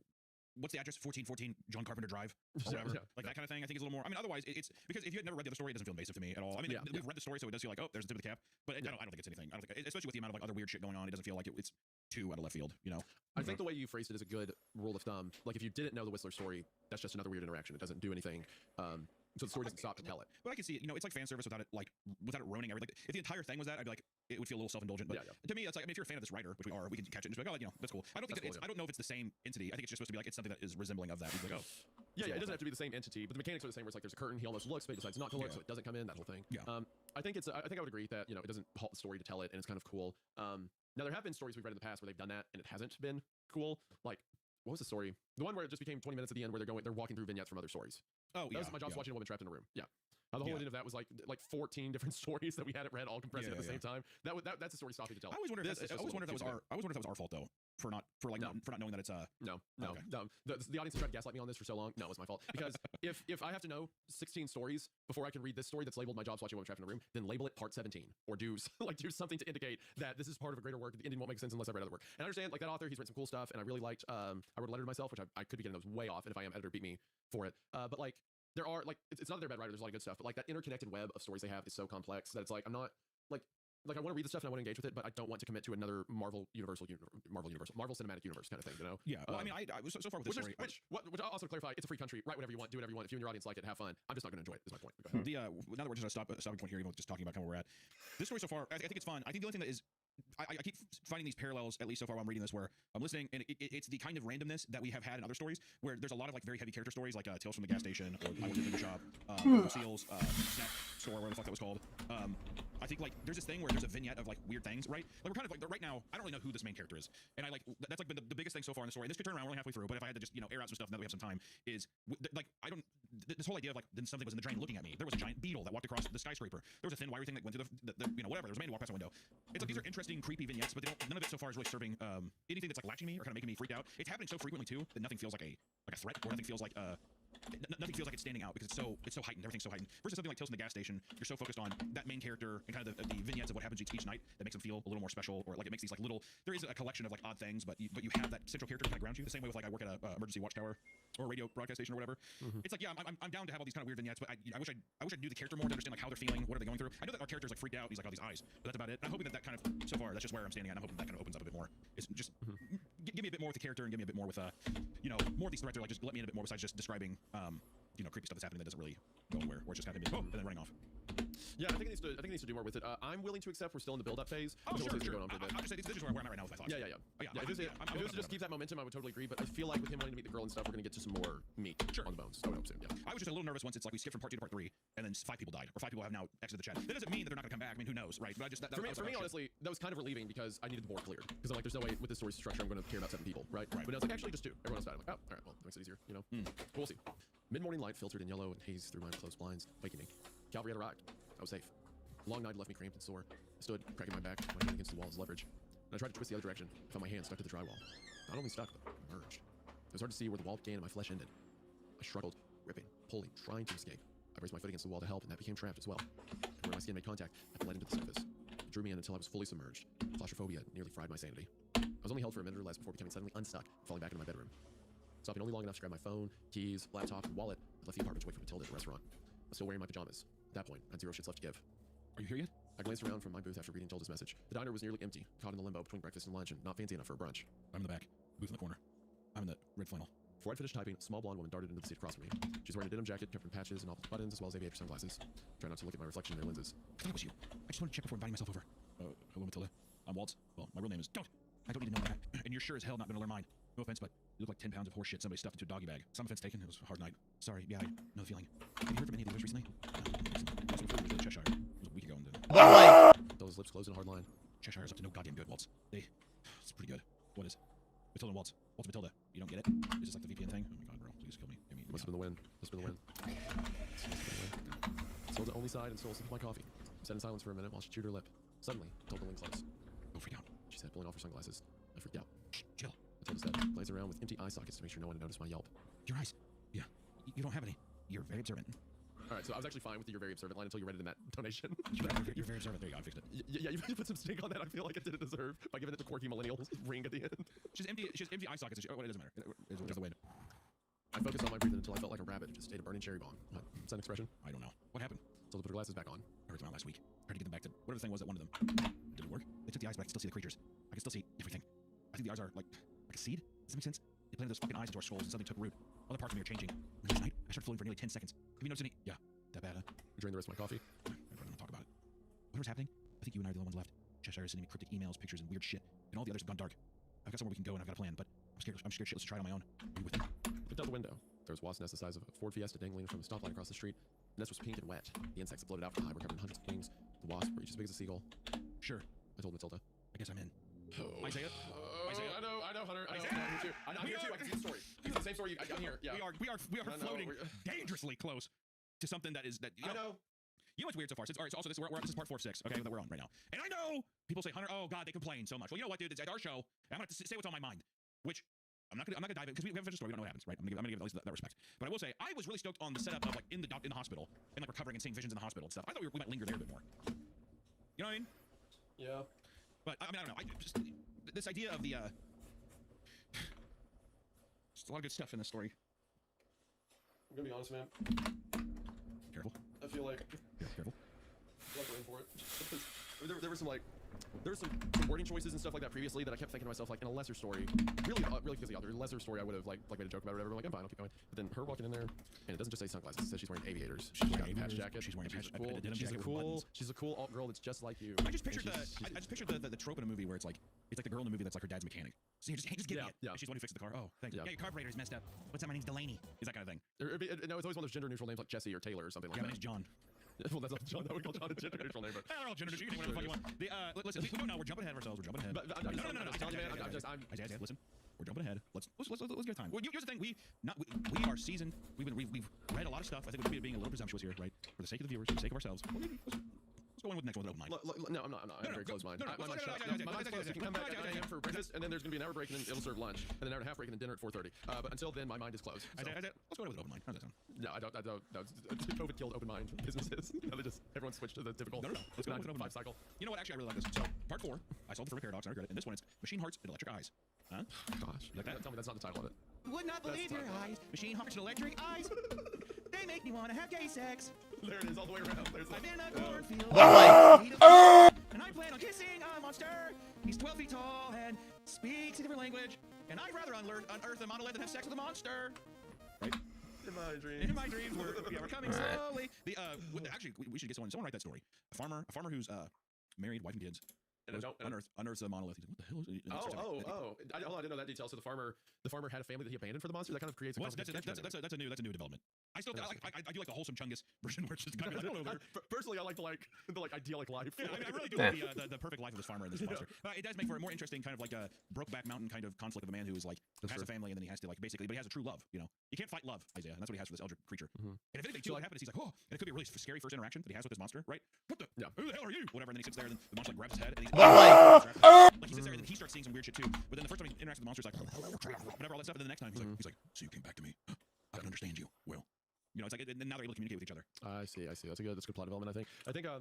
what's the address? 1414 John Carpenter Drive, or whatever. Like that kind of thing. I think is a little more. I mean, otherwise, it's because if you had never read the other story, it doesn't feel invasive to me at all. I mean, we've read the story, so it does feel like, oh, there's a tip of the cap. But I don't think it's anything. I don't think, especially with the amount of like other weird shit going on, it doesn't feel like it's too out of left field. I think the way you phrased it is a good rule of thumb. Like if you didn't know the Whistler story, that's just another weird interaction. It doesn't do anything. So the story doesn't stop to tell it. But I can see it. It's like fan service without it ruining everything. Like, if the entire thing was that, I'd be like, it would feel a little self-indulgent. But to me, it's like, I mean, if you're a fan of this writer, which we are, we can catch it and just be like, oh, that's cool. I don't think I don't know if it's the same entity. I think it's just supposed to be like it's something that is resembling of that. Like, oh, yeah, it doesn't have to be the same entity, but the mechanics are the same. Where it's like there's a curtain, he almost looks, but he decides not to look, so it doesn't come in. That whole thing. Yeah. I think I would agree that it doesn't halt the story to tell it, and it's kind of cool. Now there have been stories we've read in the past where they've done that, and it hasn't been cool. Like, what was the story? The one where it just became 20 minutes at the end where they're walking through vignettes from other stories. Oh, that was my job's watching a woman trapped in a room. Yeah. The whole ending of that was like 14 different stories that we hadn't read all compressed at the same time. That's a story stopping to tell. I always wonder if that was our fault though, for not knowing that it's no. The audience has tried to gaslight me on this for so long. No, it's my fault because if I have to know 16 stories before I can read this story that's labeled my job's watching a woman trapped in a room, then label it part 17 or do something to indicate that this is part of a greater work. The ending won't make sense unless I read other work. And I understand like that author, he's written some cool stuff, and I really liked. I wrote a letter to myself, which I could be getting those way off, and if I am, editor beat me for it. But like. There are like it's not that they're bad writers, there's a lot of good stuff, but like that interconnected web of stories they have is so complex that it's like I'm not like like I want to read the stuff and I want to engage with it, but I don't want to commit to another Marvel Cinematic Universe kind of thing, you know? Yeah. Well, I mean, I so far with this story, which I'll also clarify, it's a free country. Write whatever you want, do whatever you want. If you and your audience like it, have fun. I'm just not going to enjoy it. Is my point. Go ahead. Now that we're just at a stopping point here, even just talking about kind of where we're at. This story so far, I think it's fun. I think the only thing that is, I keep finding these parallels, at least so far while I'm reading this, where I'm listening, and it's the kind of randomness that we have had in other stories, where there's a lot of like very heavy character stories, like Tales from the Gas Station, or I Worked at the Shop, Seals, Snack Store, whatever the fuck that was called. I think like there's this thing where there's a vignette of like weird things, right? Like we're kind of like right now, I don't really know who this main character is, and I like that's like been the biggest thing so far in the story. And this could turn around, we're only halfway through, but if I had to just air out some stuff now that we have some time, is like I don't this whole idea of like then something was in the drain looking at me. There was a giant beetle that walked across the skyscraper. There was a thin wiry thing that went through the whatever. There was a man who walked past the window. It's like these are interesting, creepy vignettes, but none of it so far is really serving anything that's like latching me or kind of making me freaked out. It's happening so frequently too that nothing feels like a threat, or nothing feels like nothing feels like it's standing out because it's so heightened. Everything's so heightened. Versus something like Tales from the Gas Station, you're so focused on that main character and kind of the vignettes of what happens each night that makes them feel a little more special, or like it makes these like little. There is a collection of like odd things, but you have that central character to kind of ground you. The same way with like I work at a emergency watchtower or a radio broadcast station or whatever. It's like I'm down to have all these kind of weird vignettes, but I wish I knew the character more to understand like how they're feeling, what are they going through. I know that our character's like freaked out. He's like, oh, these eyes, but that's about it. And I'm hoping that kind of so far that's just where I'm standing at. And I'm hoping that kind of opens up a bit more. It's just give me a bit more with the character and give me a bit more with more of these threats, or like just let me in a bit more besides just describing creepy stuff that's happening that doesn't really go anywhere, or it's just kind of and then running off. Yeah, I think it needs to do more with it. I'm willing to accept we're still in the build-up phase. Oh, sure. Going on for a bit. I'm just saying this is where I'm at right now with my thoughts. Yeah. If it was to just keep that momentum, I would totally agree. But I feel like with him wanting to meet the girl and stuff, we're gonna get to some more meat on the bones. I would hope soon. Yeah. I was just a little nervous once it's like we skipped from part 2 to part 3, and then 5 people died, or 5 people have now exited the chat. That doesn't mean that they're not gonna come back. I mean, who knows, right? But I just for me, honestly, that was kind of relieving because I needed the board cleared. Because I'm like, there's no way with this story structure I'm gonna care about 7 people, right? But I was like, actually, just 2. Everyone else died. I'm like, oh, all right, well, that makes it easier, you know. But we'll see. Mid-morning light filtered in yellow and haze through my closed blinds, waking me. Cavalry had arrived. I was safe. Long night left me cramped and sore. I stood, cracking my back, my hand against the wall as leverage. And I tried to twist the other direction. I found my hand stuck to the drywall. Not only stuck, but merged. It was hard to see where the wall began and my flesh ended. I struggled, ripping, pulling, trying to escape. I braced my foot against the wall to help, and that became trapped as well. And where my skin made contact, I bled into the surface. It drew me in until I was fully submerged. Claustrophobia nearly fried my sanity. I was only held for a minute or less before becoming suddenly unstuck and falling back into my bedroom. Stopping only long enough to grab my phone, keys, laptop, and wallet, I left the apartment to wait for Matilda at the restaurant. I was still wearing my pajamas. At that point, I had 0 shits left to give. Are you here yet? I glanced around from my booth after reading Tilda's message. The diner was nearly empty, caught in the limbo between breakfast and lunch, and not fancy enough for a brunch. I'm in the back, booth in the corner. I'm in the red flannel. Before I'd finished typing, a small blonde woman darted into the seat across from me. She's wearing a denim jacket covered in patches and all buttons, as well as aviator sunglasses. Try not to look at my reflection in their lenses. I thought it was you. I just wanted to check before inviting myself over. Hello, Matilda. I'm Waltz. Well, my real name is... I don't need to know that. And you're sure as hell not going to learn mine. No offense, but you look like 10 pounds of horse shit somebody stuffed into a doggy bag. Some offense taken. It was a hard night. Sorry. Yeah, I know the feeling. Have you heard from any of the others recently? Last one was in Cheshire. It was a week ago. Those lips closed in a hard line. Cheshire's up to no goddamn good, Waltz. It's pretty good. What is? Matilda and Waltz. Waltz and Matilda. You don't get it? Is this like the VPN thing? Oh my god, bro. Please kill me. It must have been the wind. Tilda only sighed and stole a sip of my coffee. I sat in silence for a minute while she chewed her lip. Suddenly, Tilda leaned close. Don't freak out, she said, pulling off her sunglasses. I freaked out. Shh, chill. Matilda said, glancing around with empty eye sockets to make sure no one had noticed my yelp. Your eyes. Yeah. You don't have any. You're very observant. Alright, so I was actually fine with the "you're very observant" line until you read it in that donation. You're very observant. There you go, I fixed it. Yeah, you put some stink on that. I feel like it didn't deserve by giving it the quirky millennial ring at the end. She has empty eye sockets. It doesn't matter. It's just the wind. I focused on my breathing until I felt like a rabbit who just ate a burning cherry bomb. What? Is that an expression? I don't know. What happened? Tilda put her glasses back on. I heard them out last week. I tried to get them back to whatever the thing was that one of them. Didn't work. They took the eyes, but I can still see the creatures. I can still see everything. I think the eyes are like a seed. Does that make sense? They planted those fucking eyes into our skulls and suddenly took root. Other parts of me are changing. And last night, I started floating for nearly 10 seconds. Have you noticed any? Yeah. That bad, huh? I drained the rest of my coffee. I don't want to talk about it. Whatever's happening, I think you and I are the only ones left. Cheshire is sending me cryptic emails, pictures, and weird shit. And all the others have gone dark. I've got somewhere we can go and I've got a plan, but I'm scared shitless to try it on my own. Are you with me? I looked out the window. There was wasp nest the size of a Ford Fiesta dangling from a stoplight across the street. The nest was pink and wet. The insects that floated out from the high were covered in hundreds of stings. The wasp were each as big as a seagull. Sure. I told Matilda. I guess I'm in. Isaiah? I know, Hunter. I'm here too. I'm here too. I can see the story. It's the same story. I'm here. Yeah. We are floating dangerously close to something that is that. I know. You know what's weird so far? All right, so also this this is part 4 of 6, okay, that we're on right now. And I know people say, Hunter, oh god, they complain so much. Well, you know what, dude? It's our show. I'm gonna have to say what's on my mind, which I'm not gonna dive in because we haven't finished the story. We don't know what happens, right? I'm gonna give at least that respect. But I will say, I was really stoked on the setup of like in the hospital and like recovering and seeing visions in the hospital and stuff. I thought we might linger there a bit more. You know what I mean? Yeah. But I mean, I don't know. I just this idea of the just a lot of good stuff in this story. I'm gonna be honest, man. Careful. I feel like careful. I'm in for it. there were some like. There were some wording choices and stuff like that previously that I kept thinking to myself, like, in a lesser story, really because the other lesser story I would have like made a joke about or whatever. I'm like, I'm fine, I'll keep going. But then her walking in there, and it doesn't just say sunglasses; it says she's wearing aviators. She's wearing a patch jacket. She's wearing a patch jacket. She's a cool alt girl that's just like you. I just pictured the trope in a movie where it's like the girl in the movie that's like her dad's mechanic. So you just give me it. Yeah. She's the one who fixes the car. Oh, thank you. Yeah, your carburetor's messed up. What's up? My name's Delaney. Is that kind of thing? No, it's always one of those gender neutral names like Jesse or Taylor or something like that. My name's John. Well, that's not John. That would call John a gender neutral name, but they're all gender neutral. You can name whatever the fuck you want. Listen, we don't know. We're jumping ahead of ourselves. We're jumping ahead. No. I'm telling you, man. Listen, we're jumping ahead. Let's get time. Well, here's the thing. We are seasoned. We've read a lot of stuff. I think we're being a little presumptuous here, right? For the sake of the viewers, for the sake of ourselves. Let's go in with the next one with an open mind. No, I'm not. I have a very closed mind. My mind's shut. My mind's closed. You can come back at 9 a.m. for breakfast, and then there's going to be an hour break, and then it'll serve lunch, and an hour and a half break, and then dinner at 4:30. But until then, my mind is closed. So. Let's go in with an open mind. How's that sound? No, I don't. No, COVID killed open mind businesses. Everyone switched to the typical. No. Let's go with an open mind cycle. You know what? Actually, I really like this. So, part 4, I solved the Fermi paradox, and I regret it. And this one, it's Machine Hearts and Electric Eyes. Huh? Gosh. Like that? Tell me that's not the title of it. Would not believe your eyes. Machine Hearts and Electric Eyes. They make me want to have gay sex. There it is, all the way around. There's I'm in a cornfield. And I plan on kissing a monster. He's 12 feet tall and speaks a different language. And I'd rather unearth a monolith than have sex with a monster. Right? In my dreams, we're coming slowly. Actually, we should get someone write that story. A farmer who's married, wife and kids. Unearths a monolith. He's like, what the hell is it? I didn't know that detail. So the farmer had a family that he abandoned for the monster. That kind of creates a that's a new development. I do like the wholesome Chungus version where it's just kind of, I don't know. Personally, I like the idyllic life. Yeah, I really do like the perfect life of this farmer and this monster. It does make for a more interesting kind of like a Brokeback Mountain kind of conflict of a man who is like has a family and then he has to like basically, but he has a true love. You know, you can't fight love, Isaiah, and that's what he has for this elder creature. And if anything too, what happens, he's like, oh, and it could be a really scary first interaction that he has with this monster, right? What the? Yeah. Who the hell are you? Whatever. And then he sits there and the monster like grabs his head and he's like he sits there and then he starts seeing some weird shit too. But then the first time he interacts with the monster, he's like, whatever, all that stuff. And then the next time he's like, so you came back to me. I can understand you. Well. You know, it's like now they're able to communicate with each other. I see. That's good plot development. I think I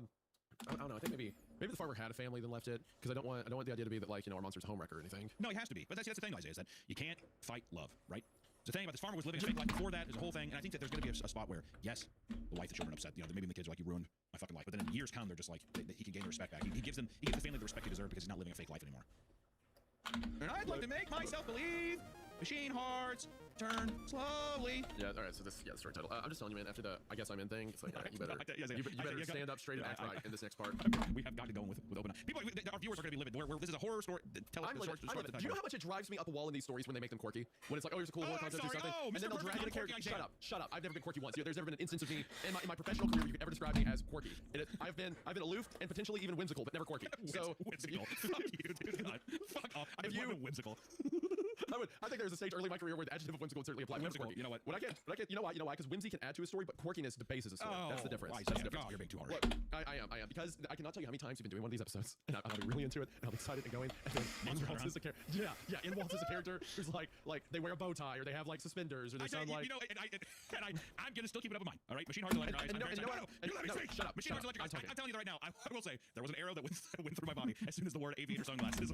don't know. I think maybe the farmer had a family then left it because I don't want the idea to be that like, you know, our monster's a homewrecker or anything. No, it has to be. But that's the thing, Isaiah, is that you can't fight love, right? The thing about this farmer was living a fake life before that. There's a whole thing, and I think that there's going to be a spot where yes, the wife, the children are upset. You know, maybe the kids are like, you ruined my fucking life. But then in years come, they're just like he can gain the respect back. He gives the family the respect they deserve because he's not living a fake life anymore. And I'd like to make myself believe. Machine Hearts turn slowly. Yeah, all right. So the story title. I'm just telling you, man. After the I guess I'm in thing, it's like you better stand up straight and act right in this next part. We have got to go with open eyes. People, our viewers are going to be livid. Where this is a horror story. Tell us the story. Do you know how much it drives me up a wall in these stories when they make them quorky? When it's like, oh, here's a cool horror concept or something, and then they'll drag in a character. Shut up. I've never been quirky once. There's never been an instance of me in my professional career you could ever describe me as quirky. I've been aloof and potentially even whimsical, but never quirky. So whimsical. Fuck you, dude. Fuck off. If you whimsical. I think there's a stage early in my career where the adjective of whimsical would certainly apply. Whimsical. You know what? You know why? Because whimsy can add to a story, but quirkiness debases a story. That's the difference. That's the difference. You're being too harsh. Look, I am because I cannot tell you how many times you've been doing one of these episodes, and I'll be really into it, and I'll be excited and going. And then Waltz is a character. Yeah. Waltz is a character who's like they wear a bow tie or they have like suspenders or they sound like. You know, and I'm gonna still keep it up in mind. All right, Machine Hearts and Electric Eyes. Shut up. Machine Hearts and Electric Eyes. I'm telling you right now. I will say there was an arrow that went through my body as soon as the word aviator sunglasses.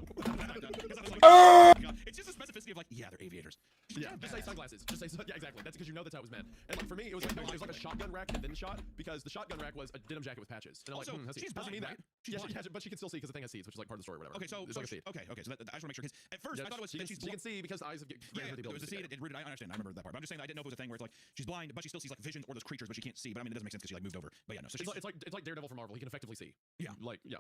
It's just the specificity of like, yeah, they're aviators. Yeah, just say sunglasses. Yeah, exactly. That's because you know that's how it was meant. And like for me, it was like a shotgun rack and then shot because the shotgun rack was a denim jacket with patches. And I'm like, she's doesn't mean blind, that. right? Yeah, but she can still see because the thing has seeds, which is like part of the story, or whatever. Okay, so I just want to make sure. At first, I thought it was she can see because eyes have it was the seed. It rooted. I understand. I remember that part. But I'm just saying I didn't know if it was a thing where it's like she's blind, but she still sees like visions or those creatures, but she can't see. But I mean, it doesn't make sense because she like moved over. But yeah, no. So it's like Daredevil from Marvel. He can effectively see. Yeah. No,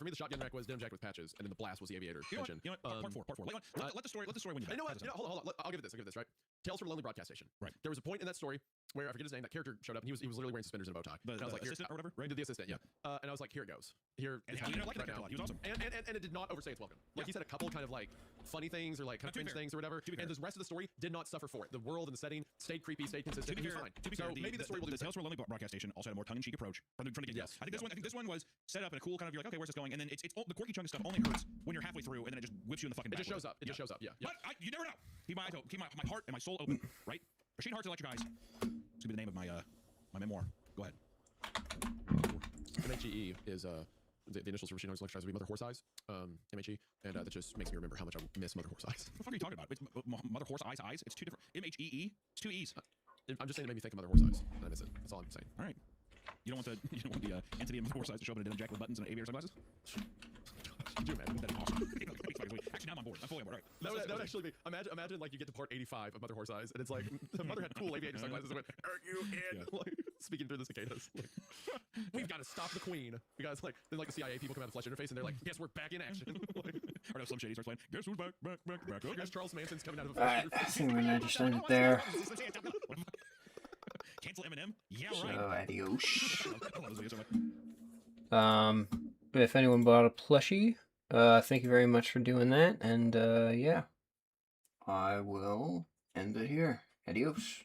for me, the shotgun rack was denim jacket with patches, and then the blast was the aviator. You know what? Part 4. Let the story win you. You know what? Hold on. I'll give it this. Right. Tales from a Lonely Broadcast Station. Right. There was a point in that story where I forget his name. That character showed up and he was literally wearing suspenders and a bow tie. And I was like, assistant or whatever. Right. The assistant. Yeah. And I was like, here it goes. Here. And you didn't like that character. He was awesome. And it did not overstay its welcome. Like he said a couple kind of like funny things or like kind of cringe things or whatever. And the rest of the story did not suffer for it. The world and the setting stayed creepy, stayed consistent. He was fine. So maybe the story will do the Tales from a Lonely Broadcast Station also had a more tongue-in-cheek approach from the get-go. Yes. I think this one was set up in a cool kind of, you're like, okay, where's this going? And then it's the quirky chunk of stuff only hurts when you're halfway through, and then it just whips you in the fucking back. It just shows up. It just shows up. Yeah. But you never know. Keep my heart and my soul open, right? Machine Hearts and Electric Eyes. It's gonna be the name of my memoir. Go ahead. MHE is the initials for Machine Hearts and Electric Eyes would be Mother Horse Eyes. MHE, and that just makes me remember how much I miss Mother Horse Eyes. What the fuck are you talking about? It's Mother Horse Eyes. It's two different. MHEE. It's two E's. I'm just saying it made me think of Mother Horse Eyes, and I miss it. That's all I'm saying. All right. You don't want the entity of horse size to show up in a denim jacket with buttons and aviator sunglasses. Could you imagine? That'd be awesome. Actually, now I'm on board. I'm fully on board. All right. That would actually be. Imagine like you get to part 85 of Mother Horse Eyes, and it's like the mother had cool aviator sunglasses and went, "Are you in?" Like, speaking through the cicadas. Like, we've got to stop the queen because like then like the CIA people come out of flesh interface and they're like, "Yes, we're back in action." Like, or no, Slim Shady starts playing. Guess who's back? Back. Guess Charles Manson's coming out of a All flesh right, I interface. think we're gonna just end it there. Cancel Eminem? Yeah, So right. adios. I love those videos so much. If anyone bought a plushie, thank you very much for doing that, and yeah, I will end it here. Adios.